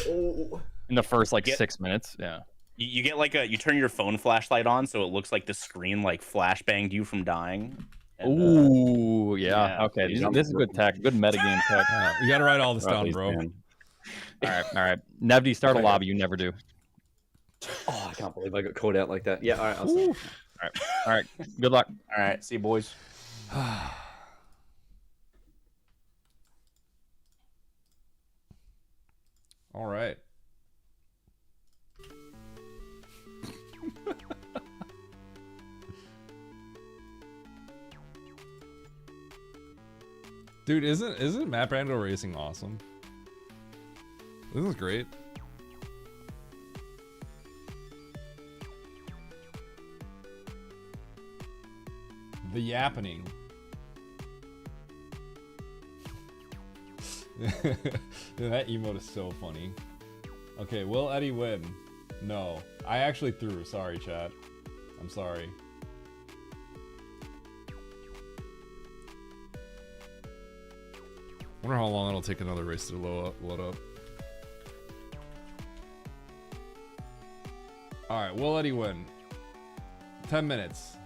In the first like 6 minutes, yeah.
You get like you turn your phone flashlight on so it looks like the screen like flashbanged you from dying. And,
Ooh, yeah. Okay, this is good tech. Good metagame tech.
You gotta write all this down, bro.
All right. Nevdi, start a lobby. You never do.
Oh, I can't believe I got called out like that. Yeah, all right. I'll start.
All right. Good luck.
All right. See you, boys.
All right. Dude, isn't Map Rando Racing awesome? This is great. The yappening. That emote is so funny. Okay, will Eddie win? No. I actually threw. Sorry, chat. I'm sorry. Wonder how long it'll take another race to load up. Alright, will Eddie win? 10 minutes.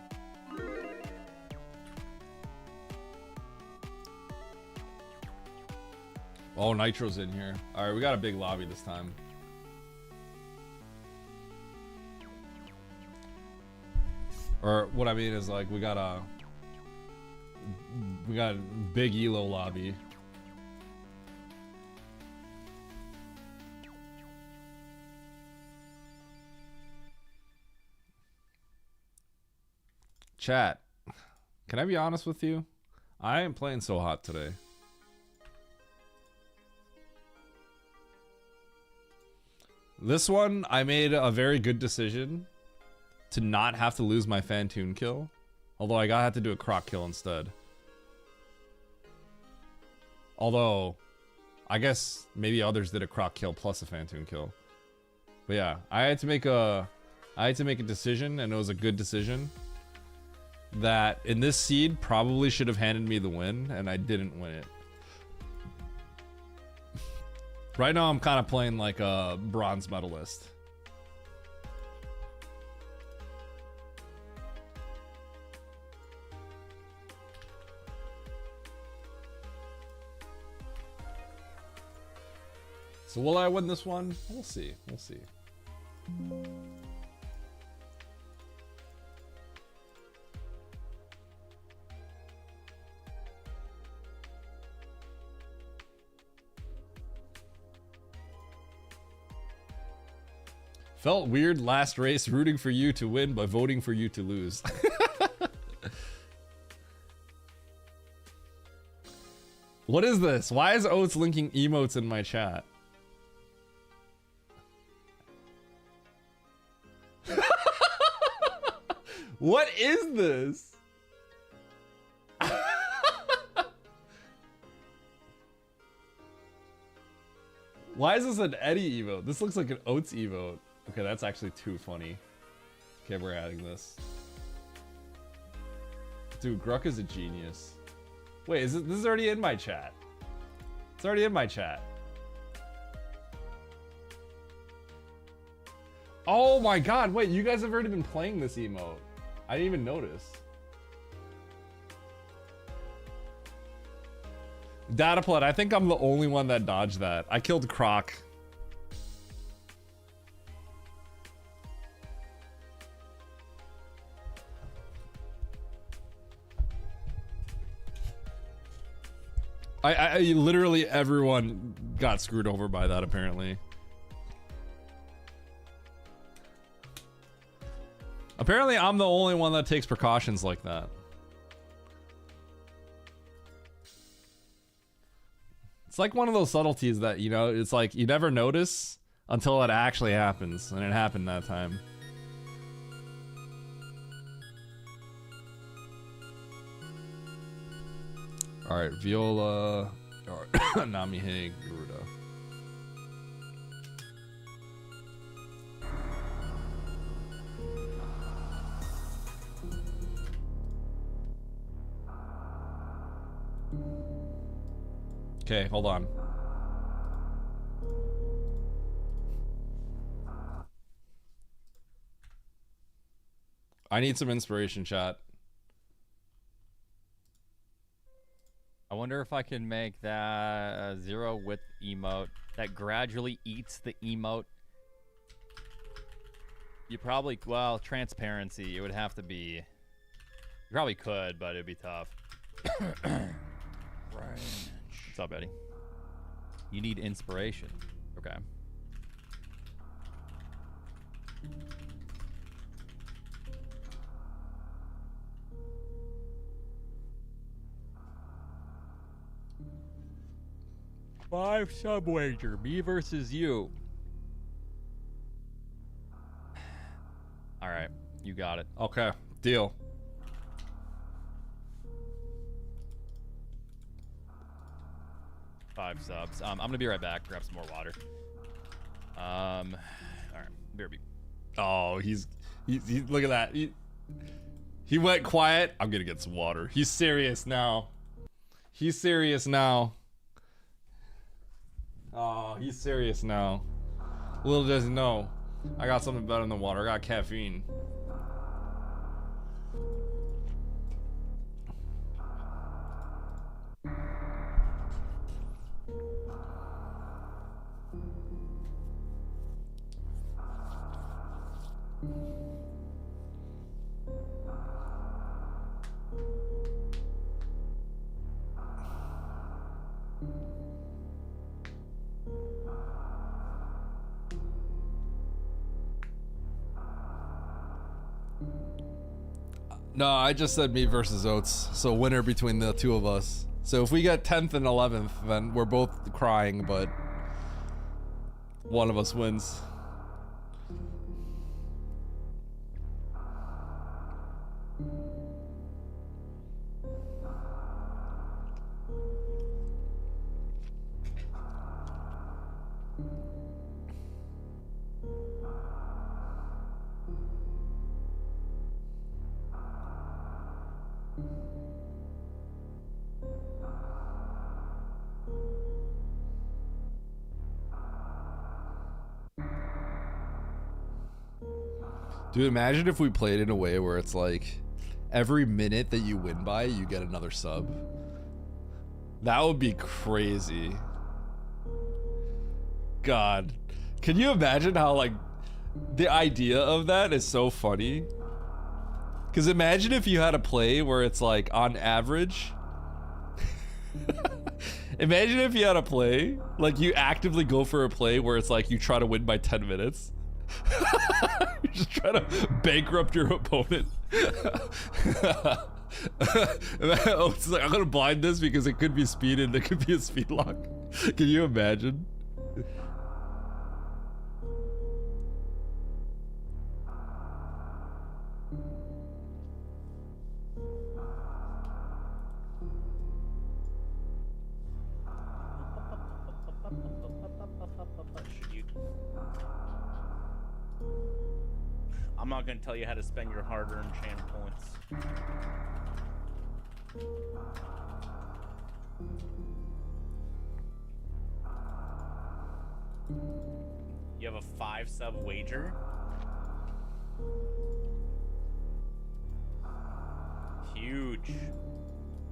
Oh, Nitro's in here. Alright, we got a big lobby this time. Or what I mean is like we got a big Elo lobby. Chat, can I be honest with you? I ain't playing so hot today. This one, I made a very good decision to not have to lose my Fantoon kill. Although I had to do a croc kill instead. Although, I guess maybe others did a croc kill plus a Fantoon kill. But yeah, I had to make a decision, and it was a good decision. That in this seed probably should have handed me the win, and I didn't win it. Right now I'm kind of playing like a bronze medalist. So will I win this one? We'll see. We'll see. Felt weird last race rooting for you to win but voting for you to lose. What is this? Why is Oates linking emotes in my chat? What is this? Why is this an Eddie emote? This looks like an Oates emote. Okay, that's actually too funny. Okay, we're adding this. Dude, Gruck is a genius. Wait, this is already in my chat. It's already in my chat. Oh my god, wait, you guys have already been playing this emote. I didn't even notice. Dataplet, I think I'm the only one that dodged that. I killed Croc. I literally everyone got screwed over by that apparently. Apparently I'm the only one that takes precautions like that. It's like one of those subtleties that, you know, it's like you never notice until it actually happens, and it happened that time. Alright, Viola, or Namihei Garuda. Okay, hold on. I need some inspiration, chat.
I wonder if I can make that zero width emote that gradually eats the emote. You probably, well, transparency, it would have to be, you probably could, but it'd be tough. Right. What's up, Eddie? You need inspiration. Okay. Five sub wager, me versus you. All right, you got it.
Okay, deal.
Five subs. I'm gonna be right back. Grab some more water. All right, BRB.
Oh, he's look at that. He went quiet. I'm gonna get some water. He's serious now. He's serious now. Oh, he's serious now. Little doesn't know. I got something better than water. I got caffeine. No, I just said me versus Oates. So winner between the two of us. So if we get 10th and 11th, then we're both crying, but one of us wins. Dude, imagine if we played in a way where it's like every minute that you win by, you get another sub. That would be crazy. God. Can you imagine how, like, the idea of that is so funny? Because imagine if you had a play where it's like on average. Imagine if you had a play, like you actively go for a play where it's like you try to win by 10 minutes. You're just trying to bankrupt your opponent. Oh, it's like, I'm gonna blind this because it could be speed and it could be a speed lock. Can you imagine?
I'm not gonna tell you how to spend your hard-earned channel points. You have a 5-sub wager? Huge.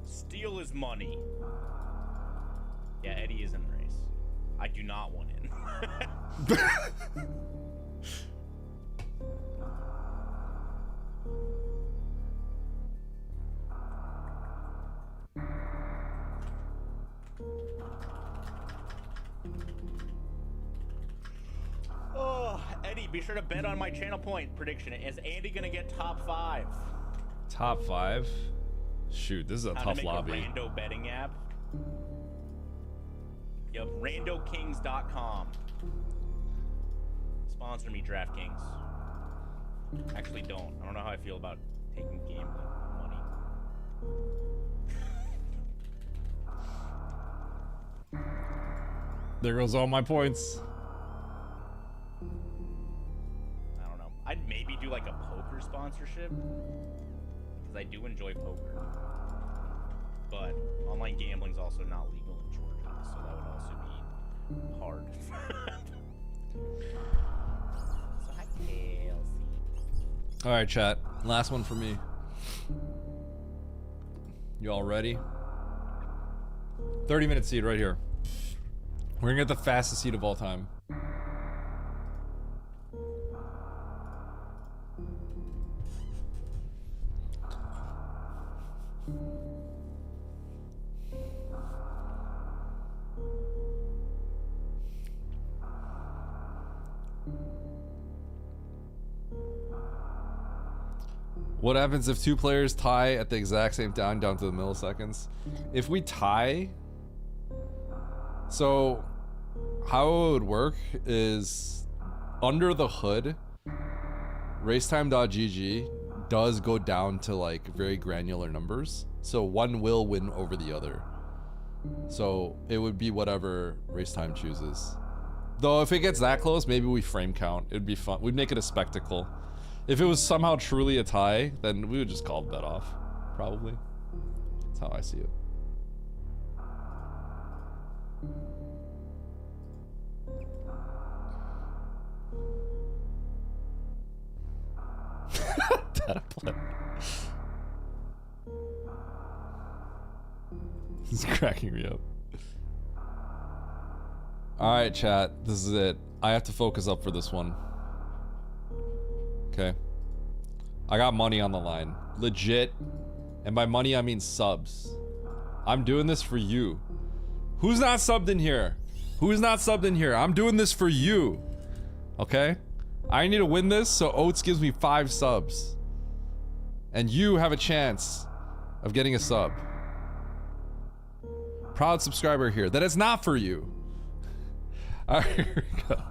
Steal his money. Yeah, Eddie is in the race. I do not want in. Oh, Eddie, be sure to bet on my channel point prediction. Is Andy gonna get top 5?
Top 5? Shoot, this is a
How
tough
to make
lobby.
a Rando betting app. Yep, RandoKings.com. Sponsor me, DraftKings. Actually, don't. I don't know how I feel about taking gambling money.
There goes all my points.
I don't know. I'd maybe do like a poker sponsorship because I do enjoy poker. But online gambling's also not legal in Georgia, so that would also be hard. So hi, Kelsey.
All right, chat. Last one for me. You all ready? 30-minute seed right here. We're gonna get the fastest seed of all time. What happens if two players tie at the exact same time down to the milliseconds? If we tie, so how it would work is under the hood, racetime.gg does go down to like very granular numbers. So one will win over the other. So it would be whatever Racetime chooses. Though if it gets that close, maybe we frame count. It'd be fun. We'd make it a spectacle. If it was somehow truly a tie, then we would just call the bet off. Probably. That's how I see it. Data play. This is cracking me up. Alright, chat. This is it. I have to focus up for this one. Okay. I got money on the line. Legit. And by money, I mean subs. I'm doing this for you. Who's not subbed in here? Who's not subbed in here? I'm doing this for you. Okay? I need to win this, so Oates gives me 5 subs. And you have a chance of getting a sub. Proud subscriber here. That is not for you. Alright, here we go.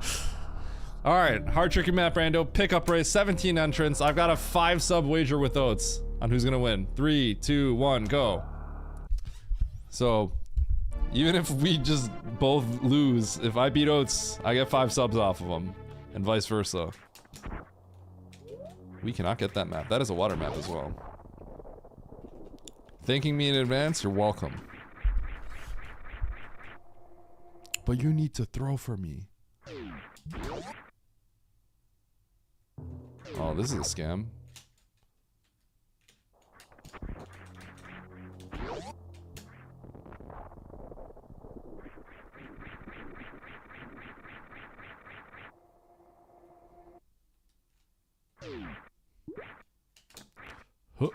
Alright, hard tricky map, Rando. Pickup race, 17 entrants. I've got a 5 sub wager with Oates on who's gonna win. 3, 2, 1, go. So, even if we just both lose, if I beat Oates, I get 5 subs off of him. And vice versa. We cannot get that map. That is a water map as well. Thanking me in advance, you're welcome. But you need to throw for me. Oh, this is a scam. Huh.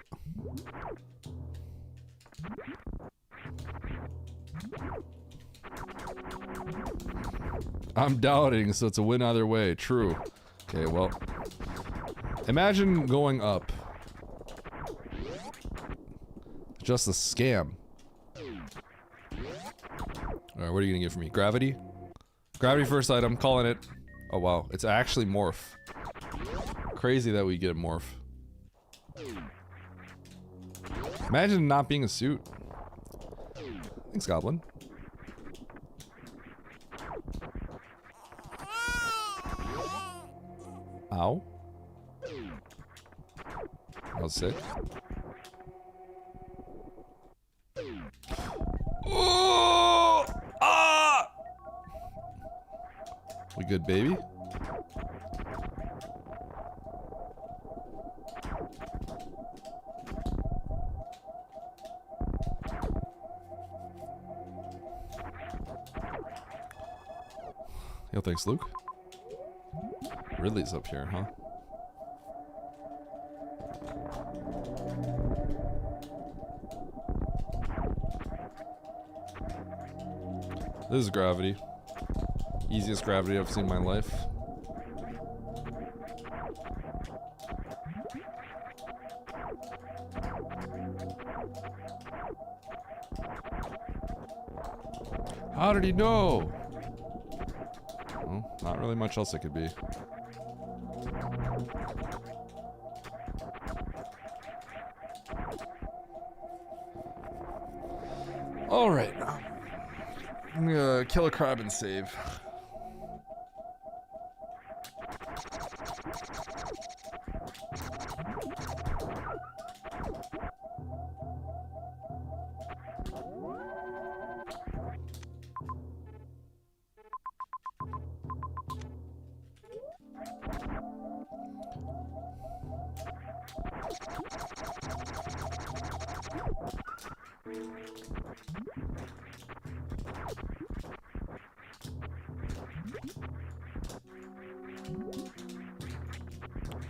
I'm doubting, so it's a win either way. True. Okay, well. Imagine going up. Just a scam. Alright, what are you gonna get for me? Gravity? Gravity first item, calling it. Oh wow, it's actually morph. Crazy that we get a morph. Imagine not being a suit. Thanks, Goblin. Ow. That was sick. Oh! Ah! We good, baby? Yo, thanks, Luke. Ridley's up here, huh? This is gravity. Easiest gravity I've seen in my life. How did he know? Well, not really much else it could be. All right. I'm gonna kill a crab and save.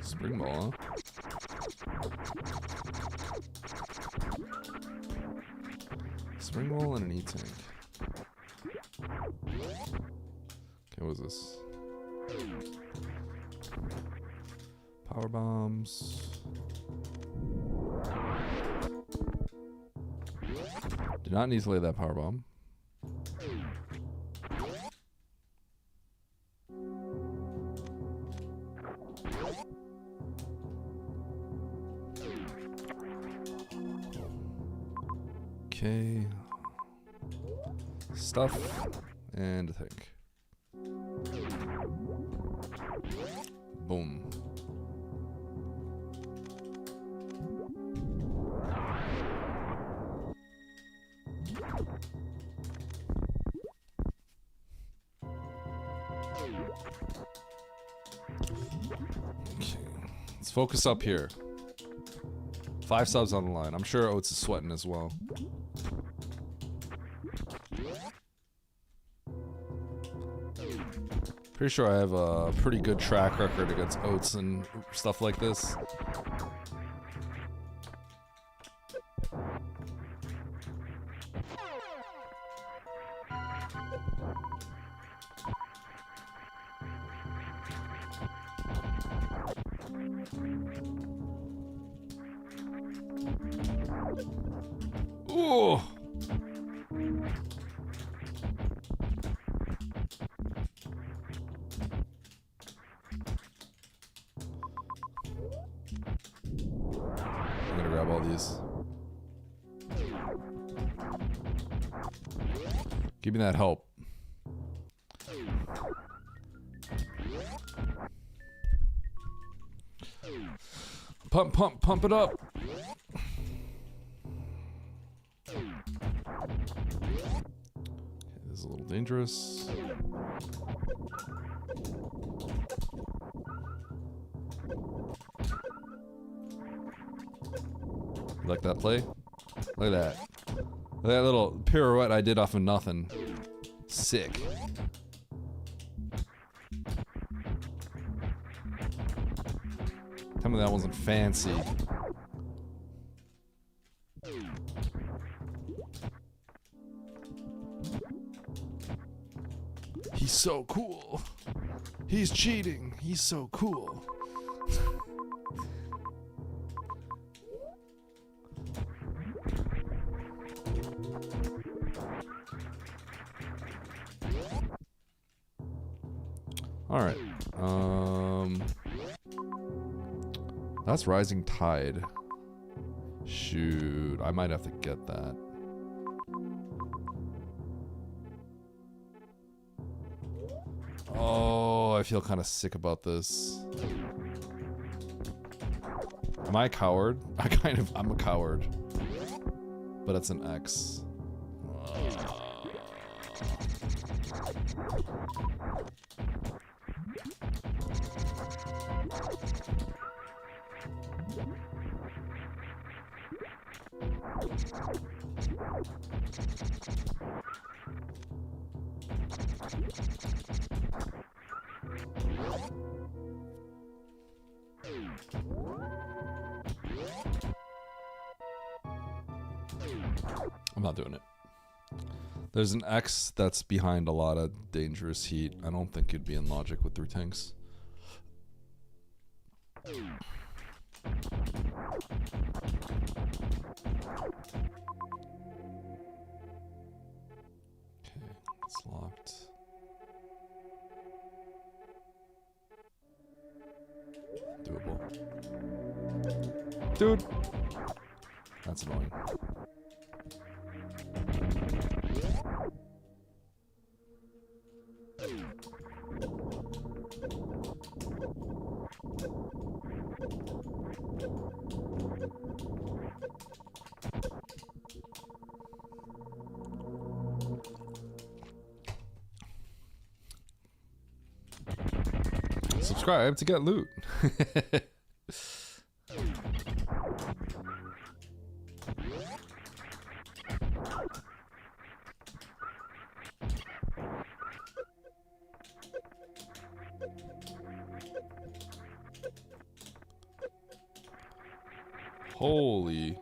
Spring ball, huh? Spring ball and an E-tank. Okay, what is this? Power bombs. Did not need to lay that power bomb. Okay. Stuff and a tank. Boom. Okay. Let's focus up here. 5 subs on the line. I'm sure Oates is sweating as well. Pretty sure I have a pretty good track record against Oates and stuff like this. Ooh. I'm gonna grab all these. Give me that help. Pump it up. Okay, this is a little dangerous. You like that play? Look at that. Look at that little pirouette I did off of nothing. Sick. Tell me that wasn't fancy. He's so cool. He's cheating. He's so cool. All right. That's Rising Tide. Shoot, I might have to get that. Oh, I feel kind of sick about this. Am I a coward? I'm a coward. But it's an X. I'm not doing it. There's an X that's behind a lot of dangerous heat. I don't think you'd be in logic with 3 tanks. Okay, it's locked. Doable. Dude! That's annoying. Subscribe to get loot. Holy.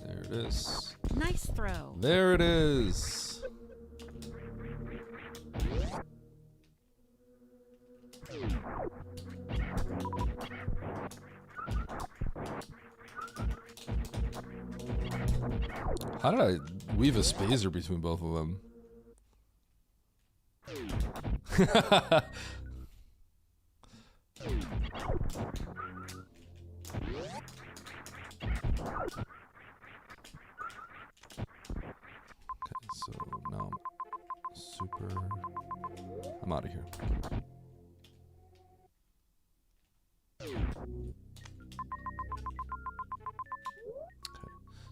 There it is.
Nice throw.
There it is. How did I weave a spazer between both of them? Okay, so now I'm super... I'm out of here.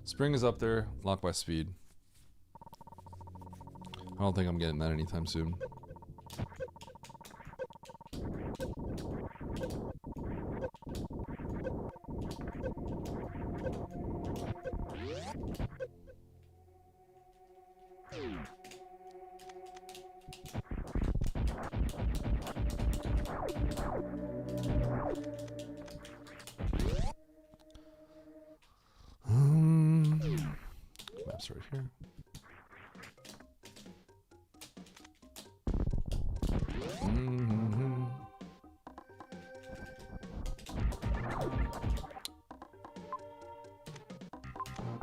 Spring is up there, locked by speed. I don't think I'm getting that anytime soon. Maps right here.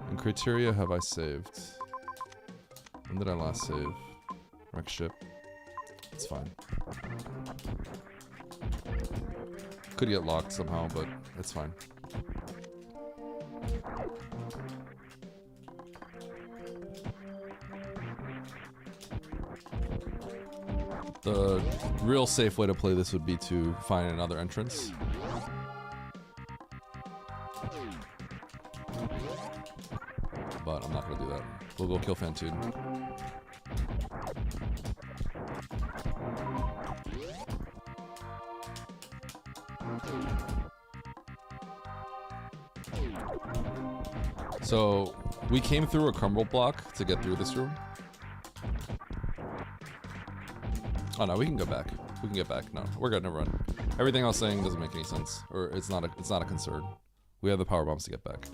And criteria have I saved? When did I last save? Wreck ship. It's fine. Could get locked somehow, but it's fine. The real safe way to play this would be to find another entrance. But I'm not gonna do that. We'll go kill Fantoon. So we came through a crumble block to get through this room. Oh no, we can go back. We can get back. No, we're good. Never run. Everything I was saying doesn't make any sense, or it's not a concern. We have the power bombs to get back.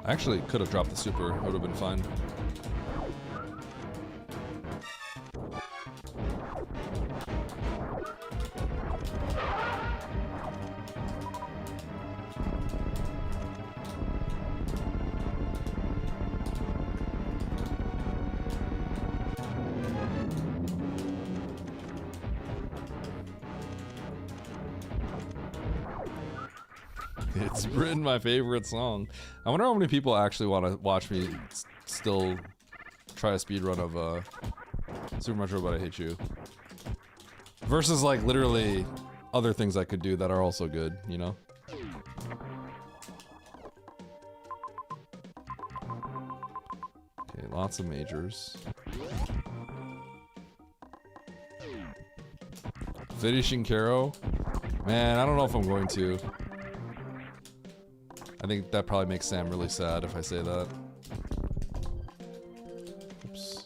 I actually could have dropped the super. It would have been fine. It's written my favorite song. I wonder how many people actually want to watch me still try a speedrun of Super Mario But I Hate You. Versus like literally other things I could do that are also good, you know? Okay, lots of majors. Finishing Caro? Man, I don't know if I'm going to. I think that probably makes Sam really sad if I say that. Oops.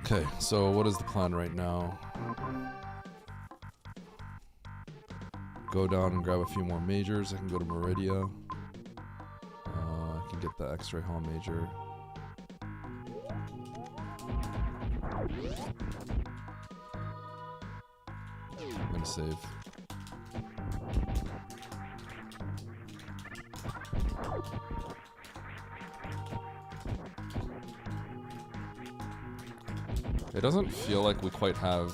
Okay, so what is the plan right now? Go down and grab a few more majors. I can go to Meridia. I can get the X-Ray Hall major. I'm gonna save. It doesn't feel like we quite have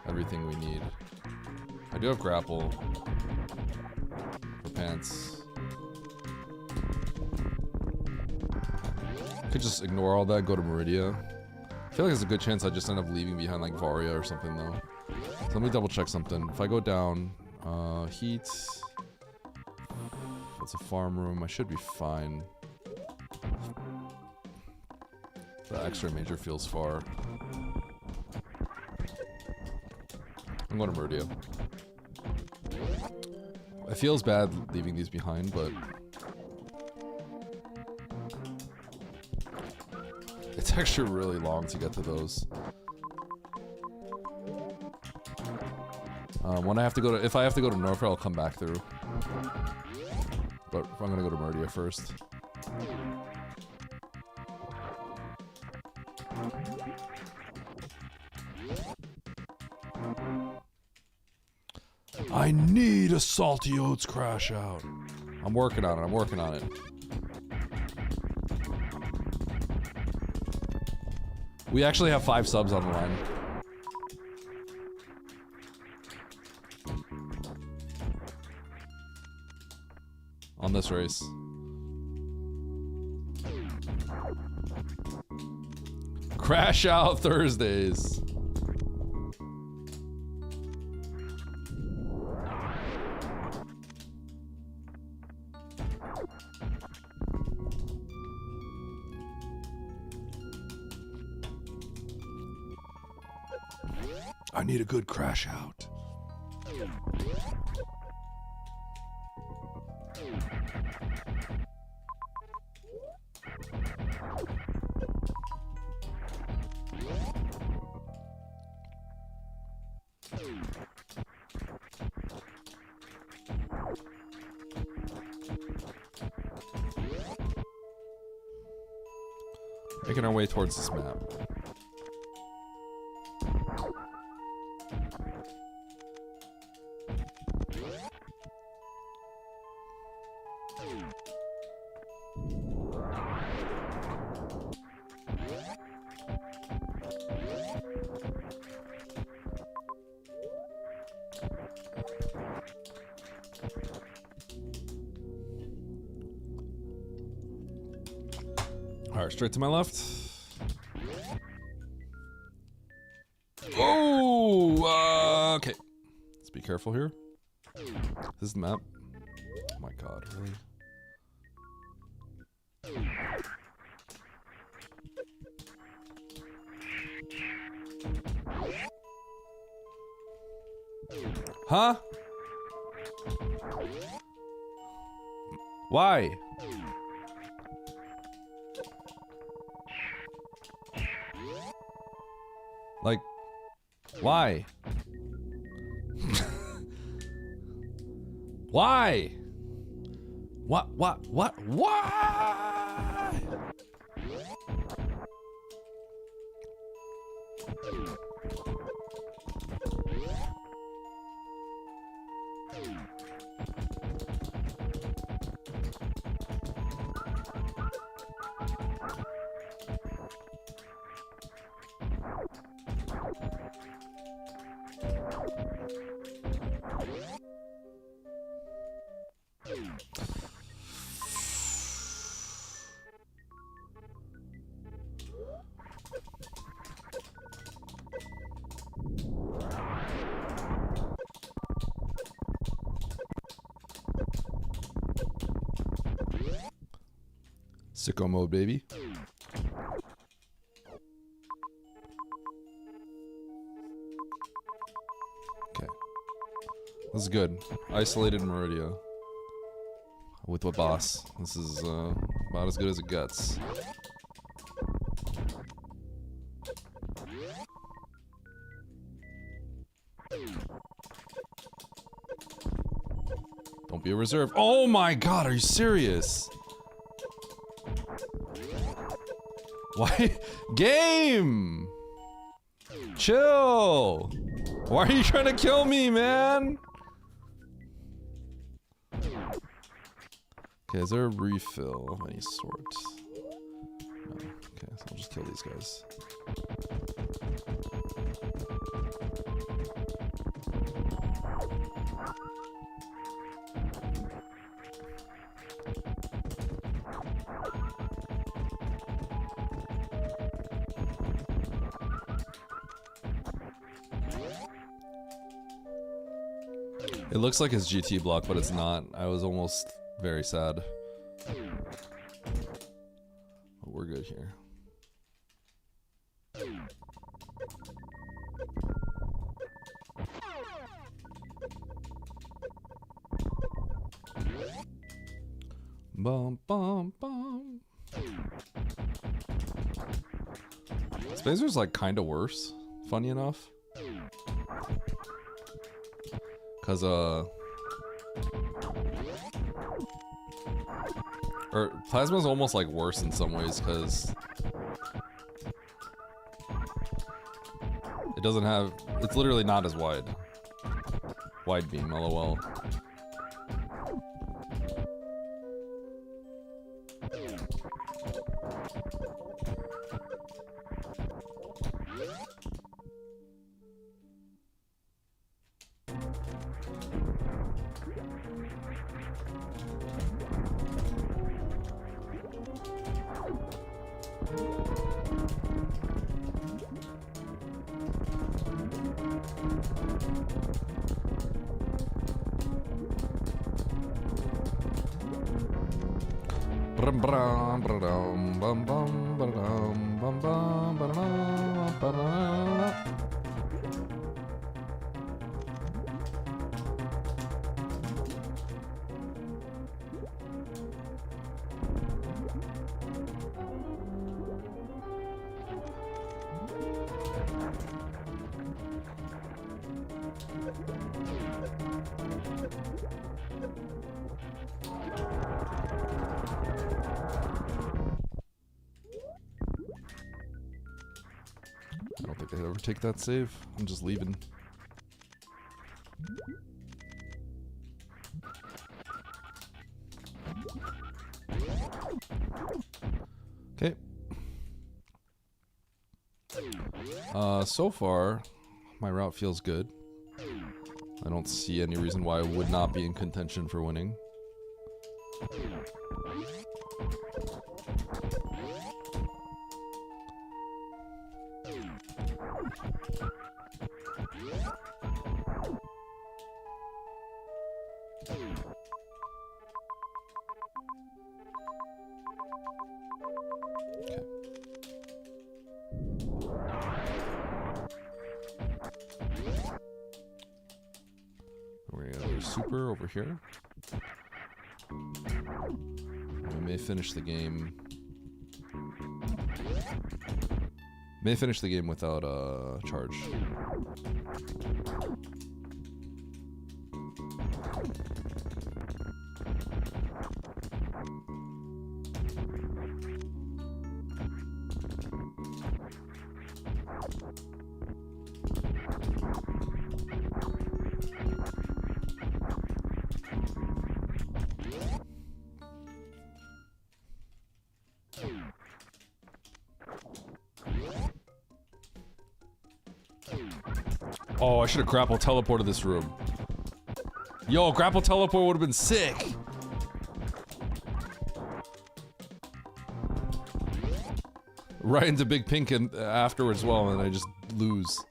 everything we need. I do have grapple for pants. Could just ignore all that, go to Meridia. I feel like there's a good chance I just end up leaving behind like Varia or something though. So let me double check something. If I go down, heat, that's a farm room, I should be fine. The X-ray major feels far. I'm going to Meridia. It feels bad leaving these behind, but it's actually really long to get to those. When I have to go to, if I have to go to Norfair, I'll come back through. But I'm gonna go to Meridia first. I need a Salty Oats crash out. I'm working on it. I'm working on it. We actually have 5 subs on the line. On this race. Crash out Thursdays. I need a good crash out. Making our way towards this map. Alright, straight to my left. Oh, okay. Let's be careful here. This is the map. Oh my god, really? Huh? Why? Like, why? Why? What? Why? Sicko mode, baby. Okay. This is good. Isolated Meridia. With what boss? This is about as good as it gets. Don't be a reserve. Oh my god, are you serious? Why? Game! Chill! Why are you trying to kill me, man? Okay, is there a refill of any sort? No. Okay, so I'll just kill these guys. It looks like his GT block, but it's not. I was almost very sad. But we're good here. Bum bum bum. Spacer's like kind of worse, funny enough. Cause or Plasma's almost like worse in some ways because it doesn't have, it's literally not as wide. Wide beam, lol. I don't think I ever take that save. I'm just leaving. Okay. So far, my route feels good. I don't see any reason why I would not be in contention for winning. super over here. We may finish the game. May finish the game without a charge. Oh, I should have grapple teleported this room. Yo, grapple teleport would have been sick. Right into Big Pink and afterwards as well, and I just lose.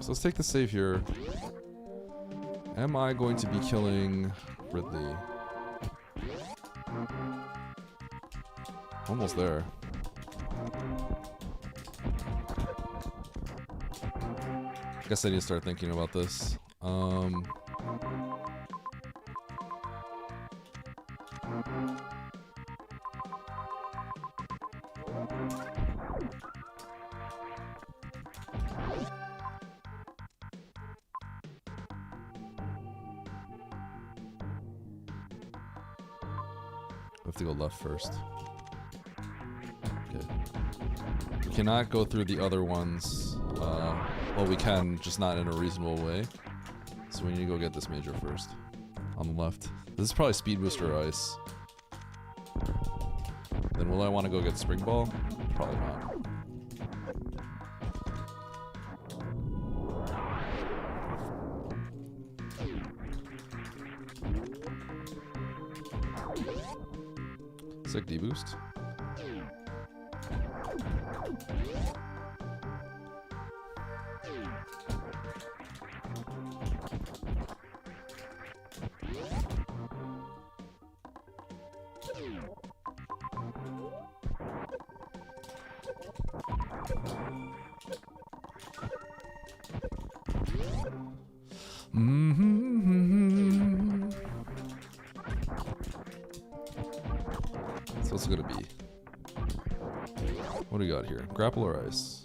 So let's take the save here. Am I going to be killing Ridley? Almost there. Guess I need to start thinking about this. We have to go left first. Okay. We cannot go through the other ones. Well, we can, just not in a reasonable way. So we need to go get this major first. On the left. This is probably speed booster or ice. Then will I want to go get spring ball? Probably not. Sick D-boost. So what's it gonna be? What do we got here? Grapple or ice?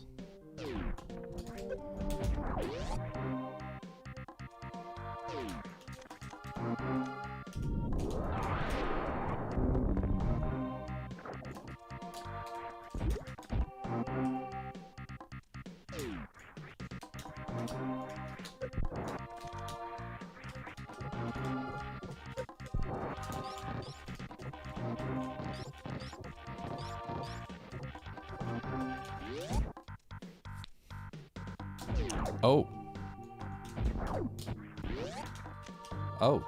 Oh. Oh.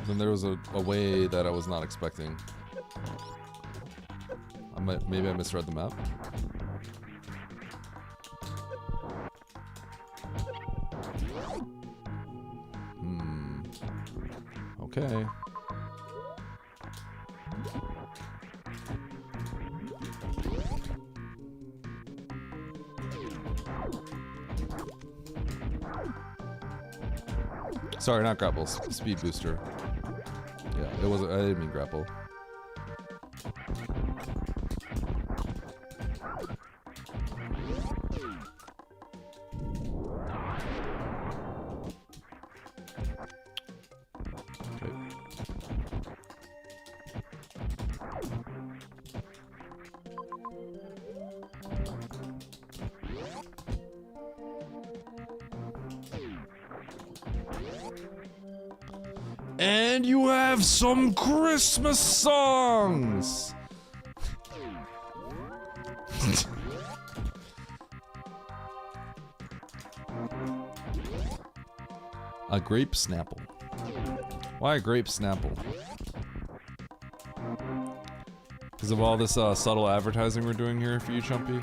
Then there was a way that I was not expecting. Maybe I misread the map. Okay. Sorry, not grapple. Speed booster. Yeah, it was. I didn't mean grapple. And you have some Christmas songs! A grape snapple. Why a grape snapple? Because of all this subtle advertising we're doing here for you, Chumpy?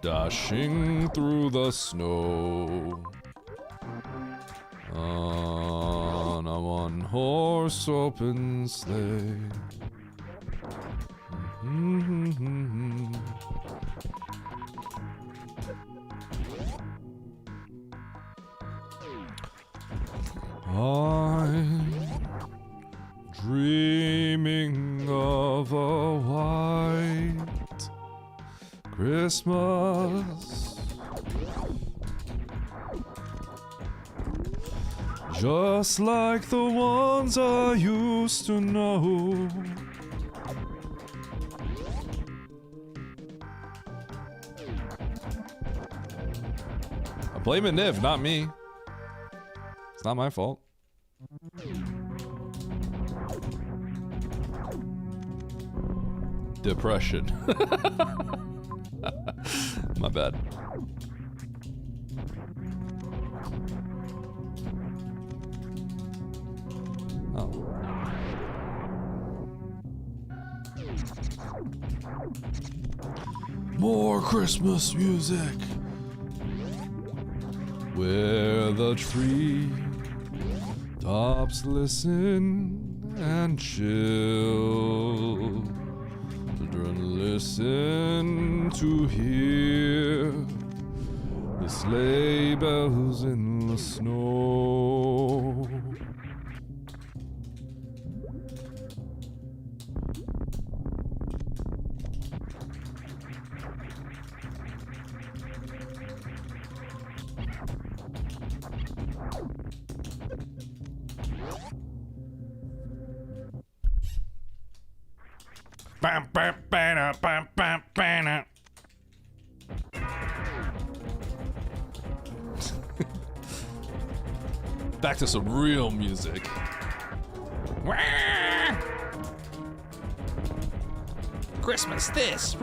dashing through the snow on a one-horse open sleigh. I'm dreaming of a white Christmas, just like the ones I used to know. I'm blaming Niv, not me. It's not my fault. Depression. My bad. Oh. More Christmas music. Where the tree tops listen and chill. Children listen to hear the sleigh bells in the snow. Bam, bam, bam, bam, bam, bam. Back to some real music. Christmas this.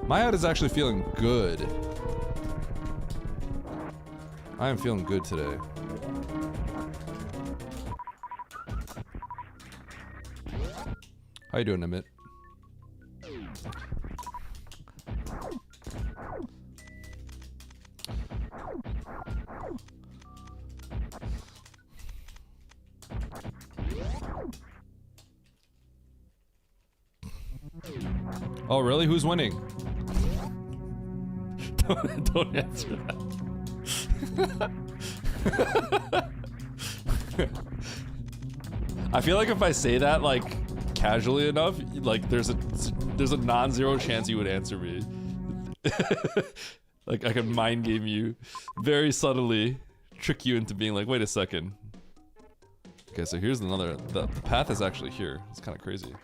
My head is actually feeling good. I am feeling good today. How you doing, Emmett? Oh, really? Who's winning? Don't answer that. I feel like if I say that, like, casually enough, like, there's a non-zero chance you would answer me. Like, I could mind game you very subtly, trick you into being like, wait a second. Okay, so here's another, the path is actually here. It's kind of crazy.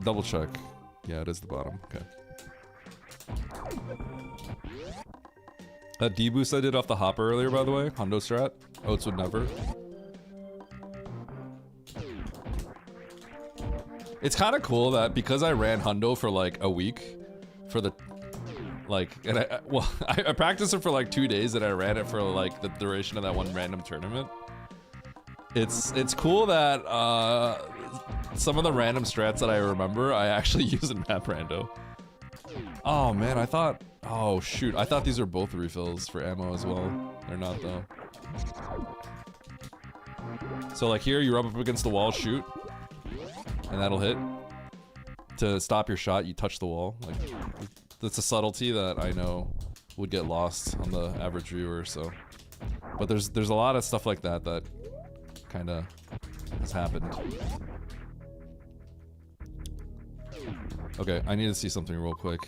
Double check. Yeah, it is the bottom. Okay. That D-boost I did off the hopper earlier, by the way, Hondo strat. Oats would never. It's kind of cool that because I ran Hundo for like a week, for the, like, and I practiced it for like 2 days and I ran it for like the duration of that one random tournament. It's cool that some of the random strats that I remember, I actually use in map rando. Oh man, I thought, oh shoot, I thought these were both refills for ammo as well. They're not though. So like here, you rub up against the wall, shoot, and that'll hit. To stop your shot, you touch the wall. Like, that's a subtlety that I know would get lost on the average viewer. So, but there's a lot of stuff like that that kind of has happened. Okay, I need to see something real quick.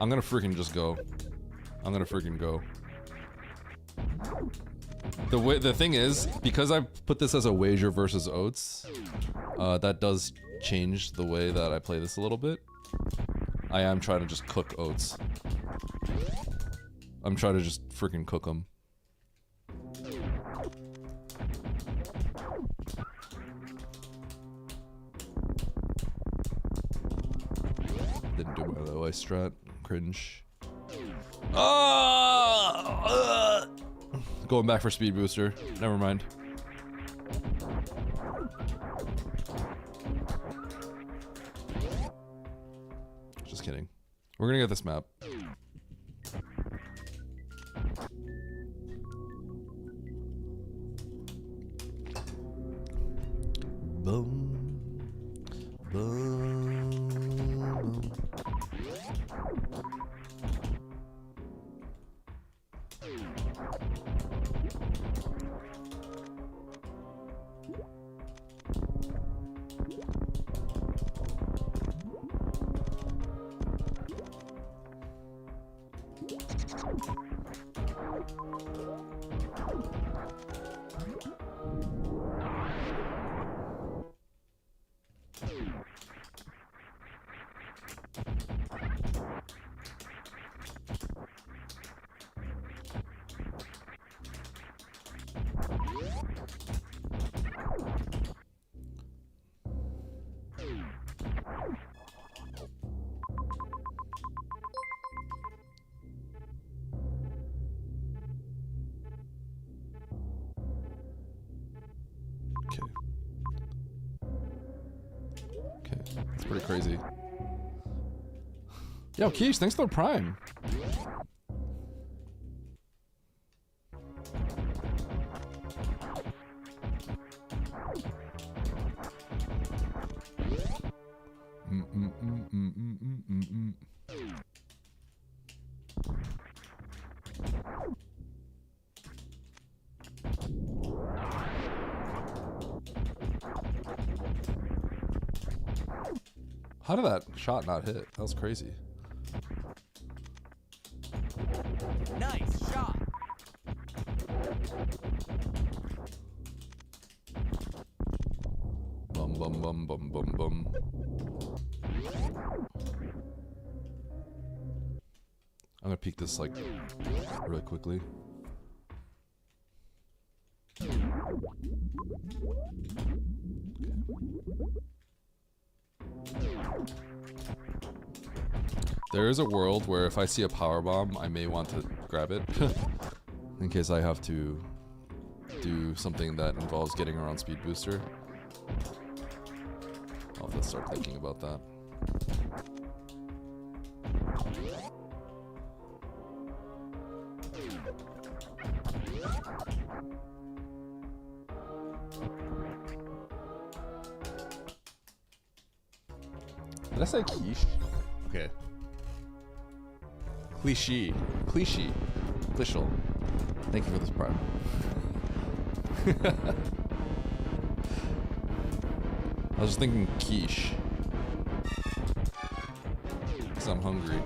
I'm gonna freaking just go. I'm gonna freaking go. The thing is, because I put this as a wager versus oats, that does change the way that I play this a little bit. I am trying to just cook oats. I'm trying to just freaking cook them. Didn't do my low ice strat. Cringe. Going back for speed booster. Never mind. Just kidding. We're gonna get this map. Boom. Boom. That's pretty crazy. Yo, Keish, thanks for the prime. How did that shot not hit? That was crazy.
Nice shot.
Bum bum bum bum bum bum. I'm gonna peek this like really quickly. There is a world where if I see a power bomb, I may want to grab it in case I have to do something that involves getting around speed booster. I'll have to start thinking about that. Did I say quiche? Okay. Cliche. Cliche. Clishel. Thank you for this prime. I was just thinking quiche. Because I'm hungry.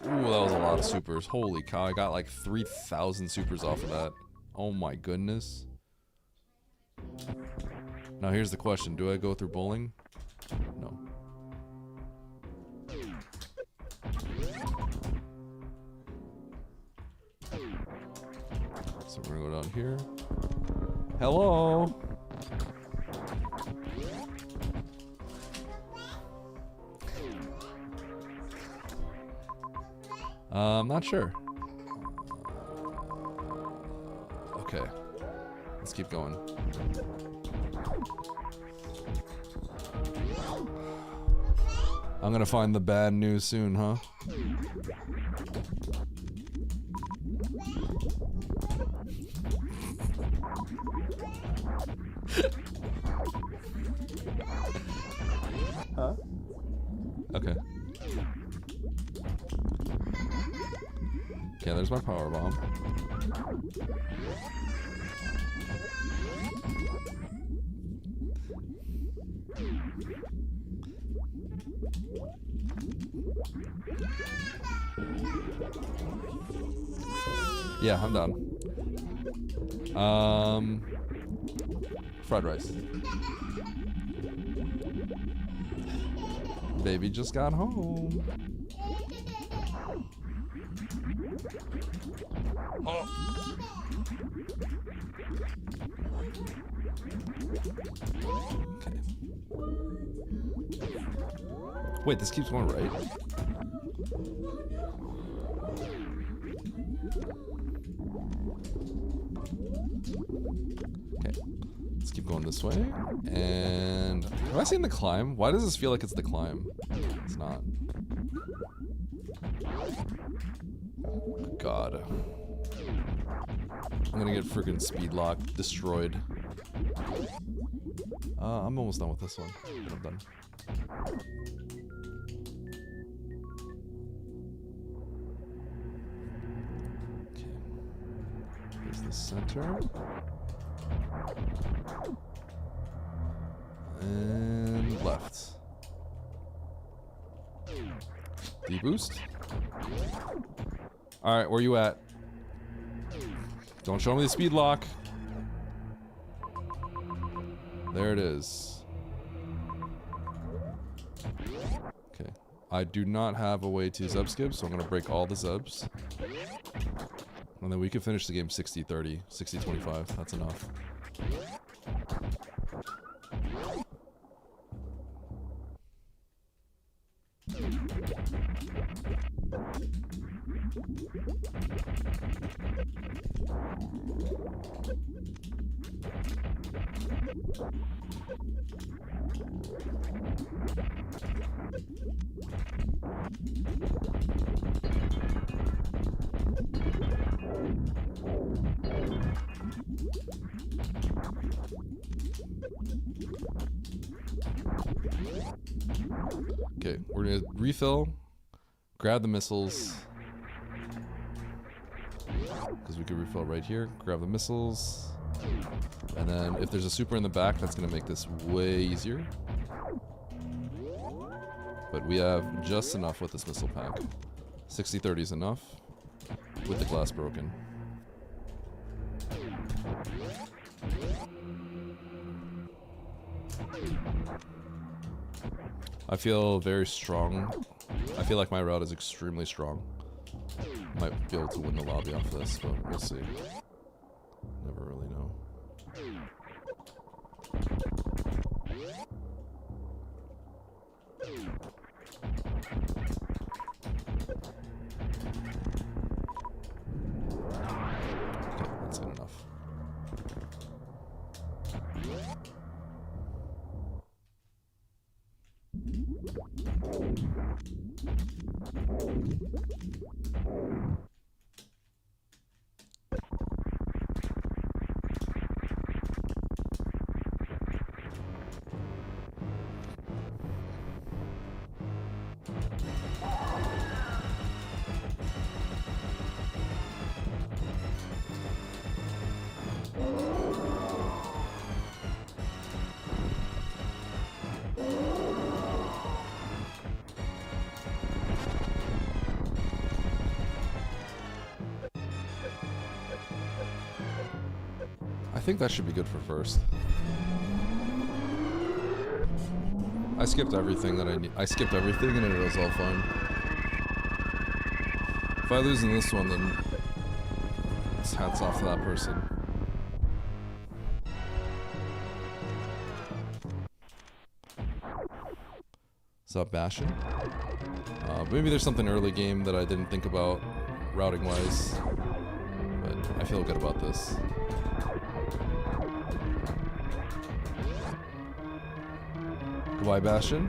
Ooh, that was a lot of supers. Holy cow, I got like 3,000 supers off of that. Oh my goodness. Now here's the question. Do I go through bowling? No. So we're gonna go down here. Hello. I'm not sure. Okay. Let's keep going. I'm gonna find the bad news soon, huh? Huh? Okay. Okay, there's my power bomb. Yeah, I'm done. Fried rice. Baby just got home. Oh. Okay. Wait, this keeps going right? Okay. Let's keep going this way. And have I seen the climb? Why does this feel like it's the climb? It's not. God. I'm gonna get freaking speed lock destroyed. I'm almost done with this one. I'm done. Okay. Here's the center. And left. D-boost. Alright, where you at? Don't show me the speed lock. There it is. Okay. I do not have a way to zub skip, so I'm gonna break all the zubs. And then we can finish the game 60-30, 60-25. That's enough. Okay, we're gonna refill, grab the missiles, because we could refill right here, grab the missiles, and then if there's a super in the back, that's gonna make this way easier. But we have just enough with this missile pack. 60-30 is enough, with the glass broken. I feel very strong. I feel like my route is extremely strong. Might be able to win the lobby off this, but we'll see. Never really know. Okay, that's good enough. I think that should be good for first. I skipped everything that I need. I skipped everything and it was all fine. If I lose in this one, then it's hats off to that person. What's up, Bastion? Maybe there's something early game that I didn't think about routing wise, but I feel good about this. Goodbye, Bastion.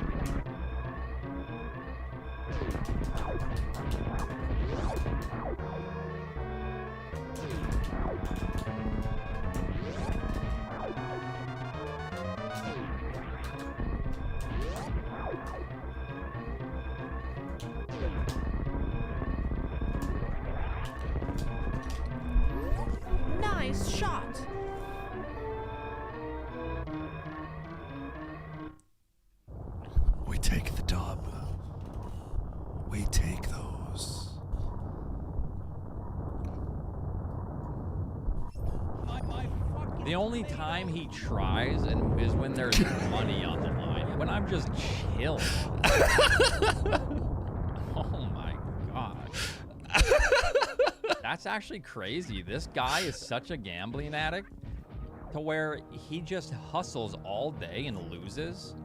Nice shot.
We take the dub. We take those.
The only time he tries and is when there's money on the line. when I'm just chilling. Oh my gosh. That's actually crazy. This guy is such a gambling addict to where he just hustles all day and loses.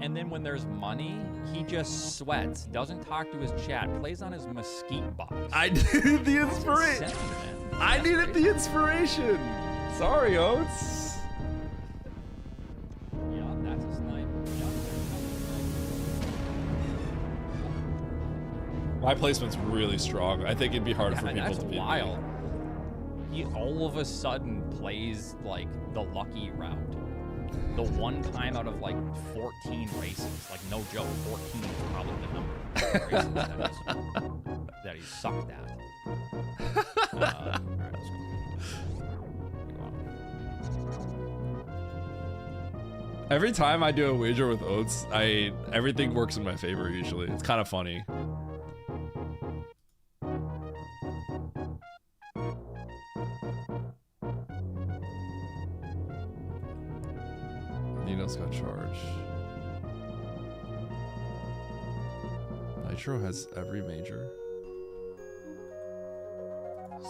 And then when there's money, he just sweats, doesn't talk to his chat, plays on his mesquite box.
I needed the inspiration. I needed the inspiration. Sorry, Oats.
Yeah, that's a snipe.
My placement's really strong. I think it'd be hard for people
that's
to beat me.
wild. He all of a sudden plays like the lucky route. The one time out of like 14 races, like no joke, 14 is probably the number of races that he sucked at. All right, let's go.
Every time I do a wager with Oats, everything works in my favor usually. It's kind of funny. Nino's got charge. Nitro has every major.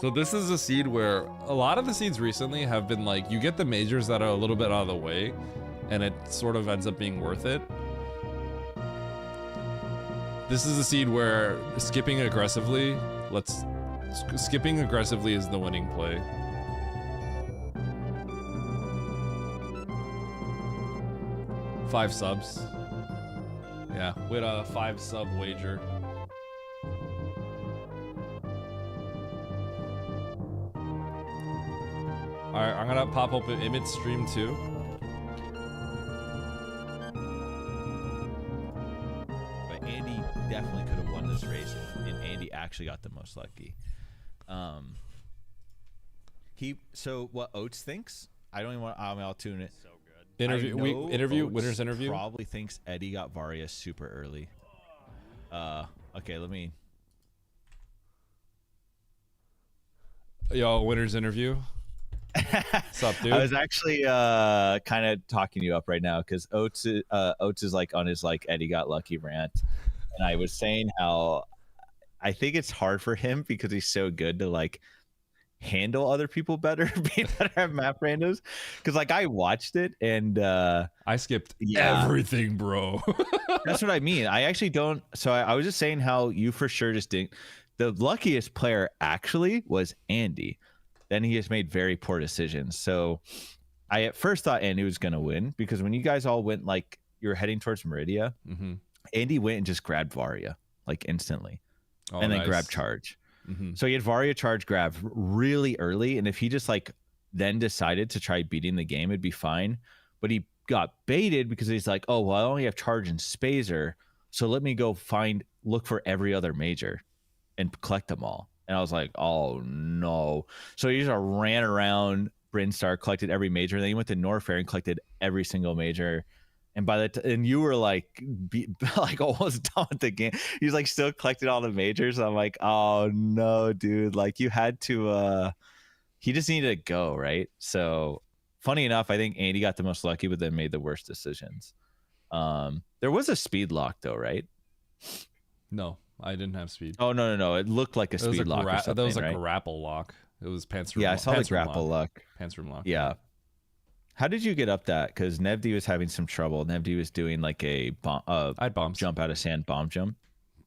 So this is a seed where a lot of the seeds recently have been like, you get the majors that are a little bit out of the way and it sort of ends up being worth it. This is a seed where skipping aggressively, skipping aggressively is the winning play. Five subs. Yeah, with a 5 sub wager. Alright, I'm gonna pop open Image stream too.
But Andy definitely could have won this race, and Andy actually got the most lucky. So what Oates thinks, I don't even want. I'll tune it. So good.
Winner's interview.
Probably thinks Eddie got Varia super early. Okay, let me.
Yo, winner's interview. What's up, dude?
I was actually kind of talking you up right now because Oates is like on his like Eddie got lucky rant, and I was saying how I think it's hard for him because he's so good to like handle other people better, being better at map randos. Because like I watched it and
I skipped everything, bro.
That's what I mean. I actually don't. So I was just saying how you for sure just didn't. The luckiest player actually was Andy. Then he just made very poor decisions. So I at first thought Andy was going to win because when you guys all went like you were heading towards Meridia, Andy went and just grabbed Varia like instantly and then grabbed charge. So he had Varia charge grab really early. And if he just like then decided to try beating the game, it'd be fine. But he got baited because he's like, oh, well, I only have charge and Spazer. So let me go look for every other major and collect them all. And I was like, oh no. So he just ran around Brinstar, collected every major. And then he went to Norfair and collected every single major. And by the and you were like, like almost done with the game. He's like still collected all the majors. I'm like, oh no, dude. Like you had to, he just needed to go, right? So funny enough, I think Andy got the most lucky, but then made the worst decisions. There was a speed lock though, right?
No. I didn't have speed.
Oh no! It looked like a speed lock.
That was a grapple lock. It was pants room.
Yeah, I saw the grapple lock.
Pants room lock.
Yeah. How did you get up that? Because Nevdi was having some trouble. Nevdi was doing like a bomb, jump out of sand bomb jump.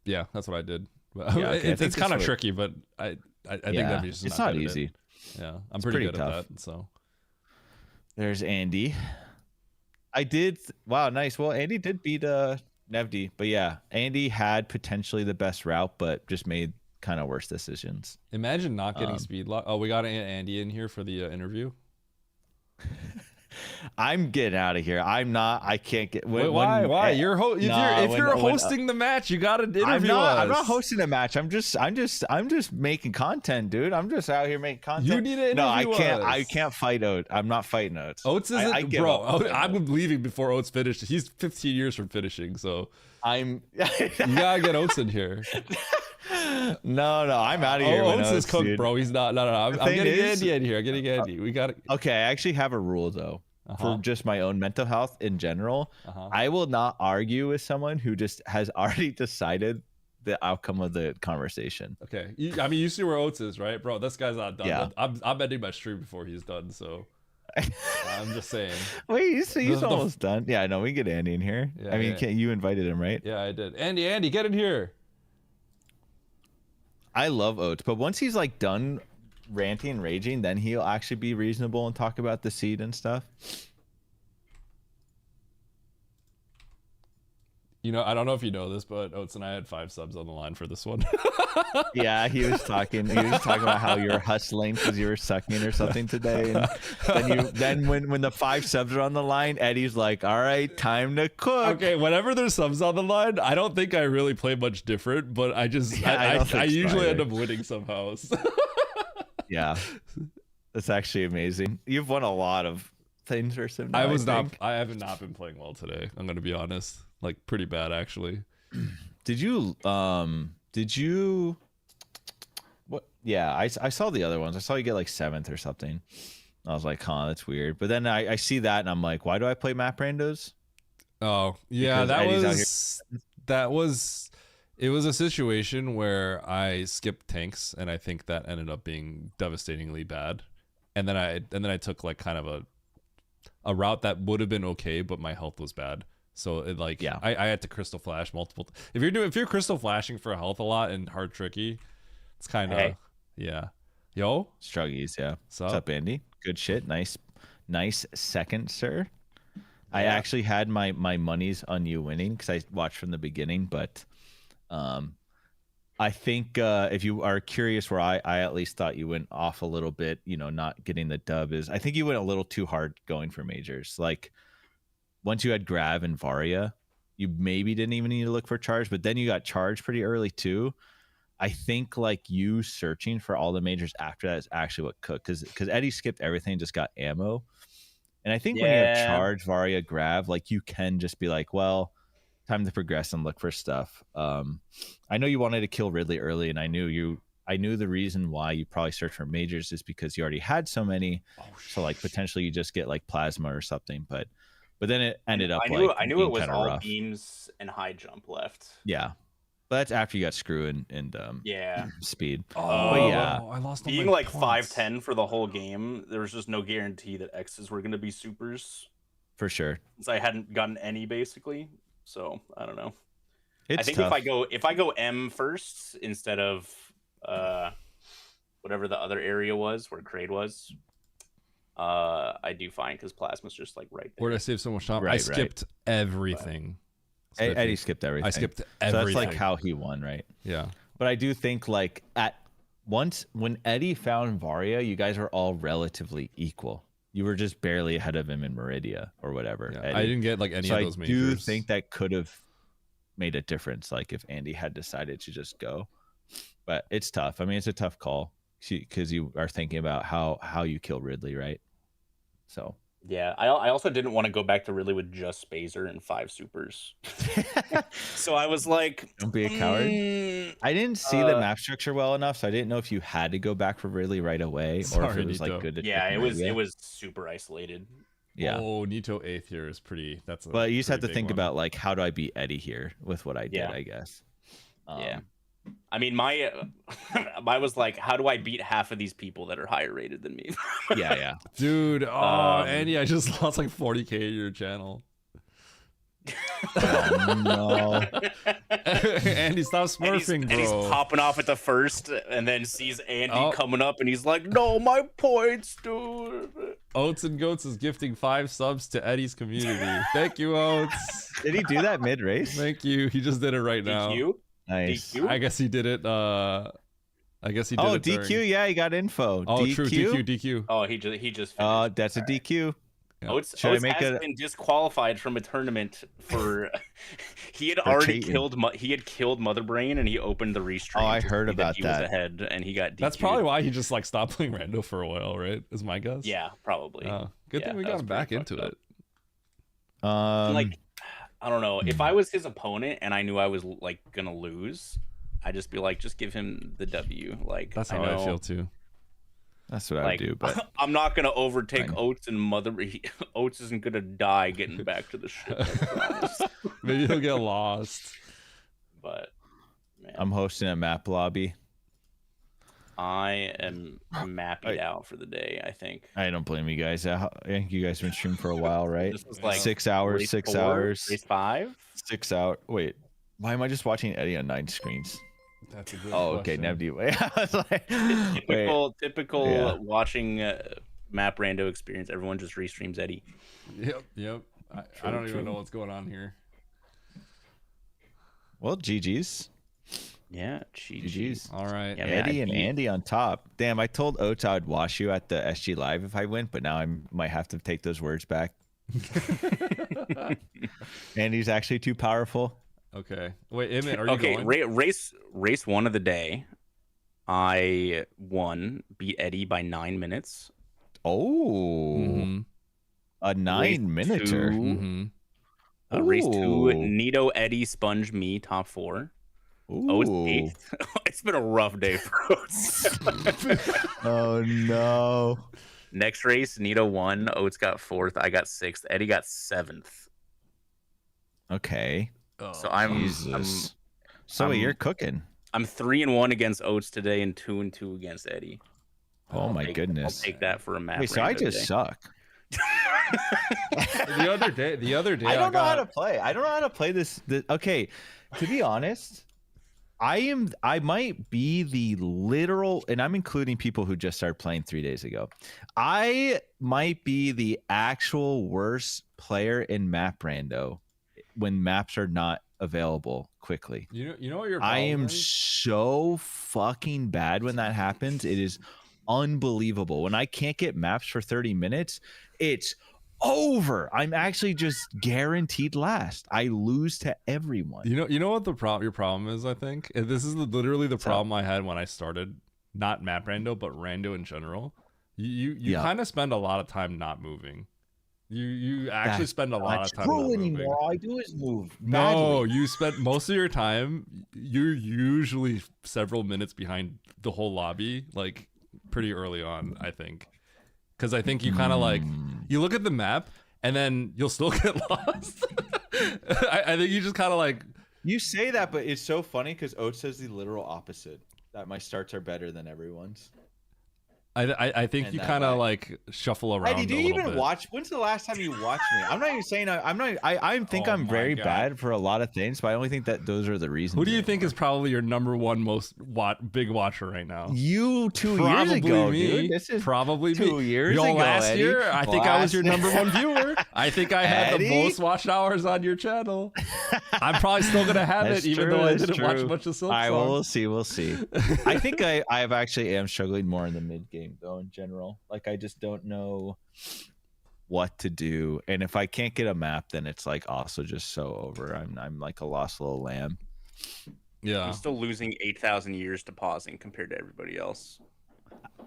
Yeah, that's what I did.
Yeah, okay,
it's kind of tricky, but I think that'd be just
it's not easy.
Yeah, I'm pretty good
tough.
at that. So
there's Andy. I did. Wow, nice. Well, Andy did beat Nevdi, but yeah, Andy had potentially the best route, but just made kind of worse decisions.
Imagine not getting speed lock. Oh, we got Andy in here for the interview.
I'm getting out of here. I'm not. I can't get.
Wait, why? Why? You're if you're hosting the match, you got to interview us.
I'm not hosting a match. I'm just making content, dude. I'm just out here making content.
You need to interview us.
I can't fight Oates. I'm not fighting Oates.
Oates isn't, bro. I'm leaving before Oates finished. He's 15 years from finishing, so you gotta get Oates in here.
No, I'm out of here.
Oates is cooked, dude. Bro. He's not. No. I'm getting Andy in here. I'm getting Andy. We got it.
Okay, I actually have a rule though. for just my own mental health in general, I will not argue with someone who just has already decided the outcome of the conversation.
Okay. I mean, you see where Oates is, right, bro? This guy's not done.
Yeah.
I'm ending my stream before he's done, so I'm just saying.
Wait, he's almost done. Yeah, I know. We can get Andy in here.
Yeah,
I mean,
yeah.
you invited him, right?
Yeah, I did. Andy, get in here.
I love Oates, but once he's like done ranting and raging, then he'll actually be reasonable and talk about the seed and stuff.
You know, I don't know if you know this, but Oates and I had 5 subs on the line for this one.
Yeah, he was talking about how you're hustling because you were sucking or something today. And then when the 5 subs are on the line, Eddie's like, "All right, time to cook."
Okay, whenever there's subs on the line, I don't think I really play much different, but I usually end up winning somehow.
Yeah, that's actually amazing. You've won a lot of things for some.
I have not been playing well today. I'm gonna be honest, like pretty bad actually.
Did you? What? Yeah, I saw the other ones. I saw you get like 7th or something. I was like, huh, that's weird. But then I see that and I'm like, why do I play map randos?
Oh yeah,
Because
it was a situation where I skipped tanks, and I think that ended up being devastatingly bad. And then I took like kind of a route that would have been okay, but my health was bad. So it like I had to crystal flash multiple. If you're crystal flashing for health a lot and hard tricky, it's kind of yeah. Yo,
Struggies, yeah.
What's
What's up, Andy? Good shit. Nice second, sir. I actually had my monies on you winning because I watched from the beginning, but I think if you are curious where I at least thought you went off a little bit, you know, not getting the dub is I think you went a little too hard going for majors. Like once you had Grav and Varia, you maybe didn't even need to look for charge, but then you got charged pretty early too. I think like you searching for all the majors after that is actually what cooked because Eddie skipped everything, just got ammo. And I think when you have charge, Varia, Grav, like you can just be like, well, time to progress and look for stuff. I know you wanted to kill Ridley early, and I knew the reason why you probably searched for majors is because you already had so many. So like potentially you just get like plasma or something, but then it ended up
I knew it was all
rough.
beams and high jump left.
Yeah. But that's after you got screw and speed.
Oh
yeah,
I lost
being like 5'10" for the whole game. There was just no guarantee that X's were going to be supers.
For sure.
Since I hadn't gotten any basically, so I don't know.
It's
I think
tough.
if I go M first instead of whatever the other area was where Kraid was, I do fine because Plasma's just like right there.
Where did I save so much time?
Right,
I skipped everything.
Eddie skipped everything.
I skipped everything.
So that's like how he won, right?
Yeah.
But I do think like when Eddie found Varia, you guys were all relatively equal. You were just barely ahead of him in Meridia or whatever.
Yeah, I didn't get like any of those majors.
I do think that could have made a difference, like if Andy had decided to just go. But it's tough. I mean, it's a tough call because you are thinking about how you kill Ridley, right? So
yeah, I also didn't want to go back to Ridley with just Spazer and 5 supers. So I was like,
don't be a coward. I didn't see the map structure well enough, so I didn't know if you had to go back for Ridley right away or if it was like good to
it was super isolated.
Yeah.
Oh, Nito 8th here is pretty.
But you just have to think about like how do I beat Eddie here with what I did, I guess.
Yeah. I mean, my was like, how do I beat half of these people that are higher rated than me?
Yeah.
Dude, Andy, I just lost like 40K to your channel.
Oh, no.
Andy, stop smurfing, bro.
And he's popping off at the first and then sees Andy coming up and he's like, no, my points, dude.
Oates and Goats is gifting 5 subs to Eddie's community. Thank you, Oates.
Did he do that mid-race?
Thank you. He just did it right now.
DQ?
Nice.
I guess he did it. I guess he did it.
DQ.
During...
Yeah, he got info.
Oh,
DQ?
true. DQ.
Oh, he just.
Oh, that's a DQ.
Yeah.
Oates has been disqualified from a tournament for he had already killed Mother Brain and he opened the restream.
Oh, I heard about
he
that.
was ahead and he got DQ'd.
That's probably why he just like stopped playing Rando for a while, right? Is my guess.
Yeah, probably.
Good thing we got him back into it.
Like, I don't know. If I was his opponent and I knew I was like gonna lose, I'd just be like, just give him the W. Like
that's how I feel too.
That's what I
Like,
would do, but
I'm not gonna overtake
Fine.
Oates and Oates isn't gonna die getting back to the ship. I promise.
Maybe he'll get lost.
But man,
I'm hosting a map lobby.
I am mapping out for the day. I think.
I don't blame you guys. I think you guys have been streaming for a while, right?
This was like
6 hours,
race
6
4,
hours,
race 5.
6 hours. Wait, why am I just watching Eddie on 9 screens?
That's a good
okay.
question.
Never do. I was like,
Typical
Yeah.
watching map rando experience. Everyone just restreams Eddie.
Yep. I don't even know what's going on here.
Well, GG's.
Yeah,
GG's.
All right.
Yeah,
Eddie
man,
and Andy on top. Damn, I told Oates I would wash you at the SG Live if I win, but now I might have to take those words back. Andy's actually too powerful.
Okay. Wait, Emmett, are you
Okay,
going?
race 1 of the day. I won, beat Eddie by 9 minutes.
Oh, a 9-minuter.
Race 2,
Ooh.
Nito, Eddie, Sponge, me, top 4.
Ooh.
Oates 8th. It's been a rough day for Oates.
Oh no.
Next race, Nito won. Oates got 4th. I got 6th. Eddie got 7th.
Okay.
So I'm
you're cooking.
I'm 3-1 against Oates today and 2-2 against Eddie.
Oh my goodness.
I'll take that for a map.
Wait, so I just
day.
suck.
The other day,
I don't know how to play. I don't know how to play this. Okay, to be honest, I might be the literal, and I'm including people who just started playing 3 days ago. I might be the actual worst player in map rando when maps are not available quickly.
You know what your
I
problem
am
is?
so fucking bad when that happens. It is unbelievable. When I can't get maps for 30 minutes, it's over. I'm actually just guaranteed last. I lose to everyone.
You know what your problem is, I think? And this is literally the problem I had when I started, not map rando, but rando in general. You kind of spend a lot of time not moving. You actually spend a lot of time not moving.
All I do is move.
No,
badly.
you spend most of your time. You're usually several minutes behind the whole lobby, like pretty early on, I think. Because I think you kind of like you look at the map and then you'll still get lost. I think you just kind of like
You say that, but it's so funny because Oates says the literal opposite. That my starts are better than everyone's.
I think
And
you
that
kind of
way.
like shuffle around.
Eddie, do
a
you
little
even
bit.
watch? When's the last time you watched me? I'm not even saying I'm not. I think
Oh
I'm
my
very
God.
bad for a lot of things, but I only think that those are the reasons.
Who do you think is probably your number one most big watcher right now?
You 2
Probably
years ago,
me.
dude. This is
Probably
2
me.
years
Yo,
ago.
last
Eddie.
year, I think I was your number one viewer. I think I had
Eddie?
the most watched hours on your channel. I'm probably still gonna have
That's
it, even
true,
though I
that's
didn't watch
true.
much of Silk
All right,
Song.
well, we'll see. We'll see. I think I've actually am struggling more in the mid game though. In general, like I just don't know what to do, and if I can't get a map, then it's like also just so over. I'm like a lost little lamb.
Yeah,
I'm still losing 8,000 years to pausing compared to everybody else.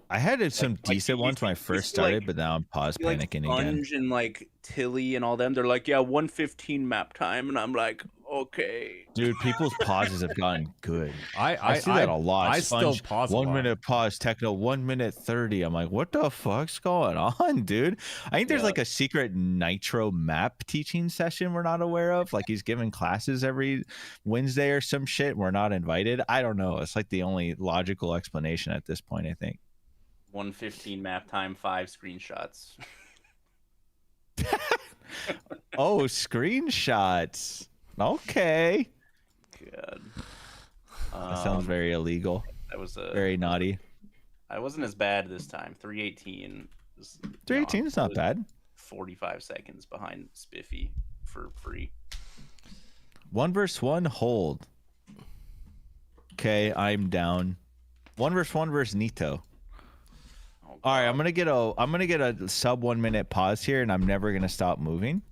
I had some decent ones when I first started, but now I'm pause panicking again.
Sponge and like Tilly and all them, they're like, yeah, 1:15 map time, and I'm like, okay.
Dude, people's pauses have gotten good.
I
see that a lot.
I still
Sponge,
pause a
1
lot.
minute pause, Techno 1 minute 30. I'm like, what the fuck's going on, dude? I think there's like a secret Nitro map teaching session we're not aware of. Like he's giving classes every Wednesday or some shit. We're not invited. I don't know. It's like the only logical explanation at this point, I think.
1:15 map time, 5 screenshots.
Oh, screenshots. Okay.
Good.
That sounds very illegal.
That was
very naughty.
I wasn't as bad this time. 3:18.
3:18 is not bad.
45 seconds behind Spiffy for free.
1 versus 1 hold. Okay, I'm down. 1 versus 1 versus Nito. All right, I'm gonna get a sub 1 minute pause here, and I'm never gonna stop moving.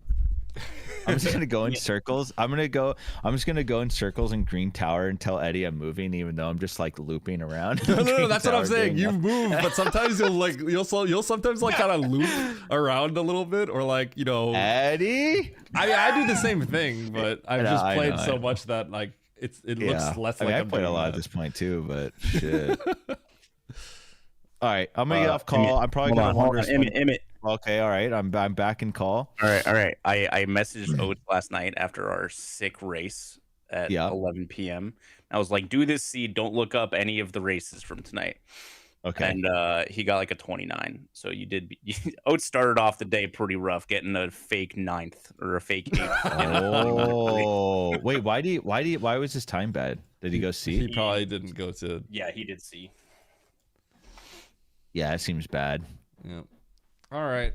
I'm just gonna go in circles. I'm just gonna go in circles in Green Tower and tell Eddie I'm moving, even though I'm just like looping around.
No, that's what I'm saying. You move, but sometimes you'll sometimes like kind of loop around a little bit, or like
Eddie.
I mean, I do the same thing, but I've just
I
played
know,
so much that like it looks less
I mean,
like
I
I'm
played a
doing
lot
that.
at this point too, but shit. All right, I'm gonna get off call. I'm probably gonna
hold
wander.
on. Emmett.
Okay, all right. I'm back in call.
All right. I messaged Oates last night after our sick race at 11 p.m. I was like, do this seed. Don't look up any of the races from tonight.
Okay.
And he got like a 29. So Oates started off the day pretty rough, getting a fake 9th or a fake 8th.
Oh, wait. Why was his time bad? Did he go C?
He probably didn't go to.
Yeah, he did C.
Yeah, it seems bad.
Yeah. All right.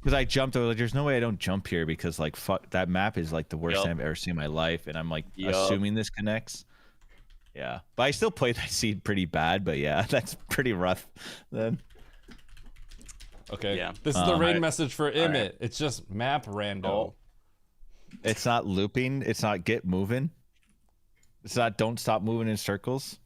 Because I jumped, I was like, there's no way I don't jump here because like fuck, that map is like the worst thing I've ever seen in my life, and I'm like assuming this connects. Yeah, but I still played that seed pretty bad. But yeah, that's pretty rough. Then.
Okay.
Yeah.
This is the raid message for Emmett. Right. It's just map rando.
Oh. It's not looping. It's not get moving. It's not don't stop moving in circles.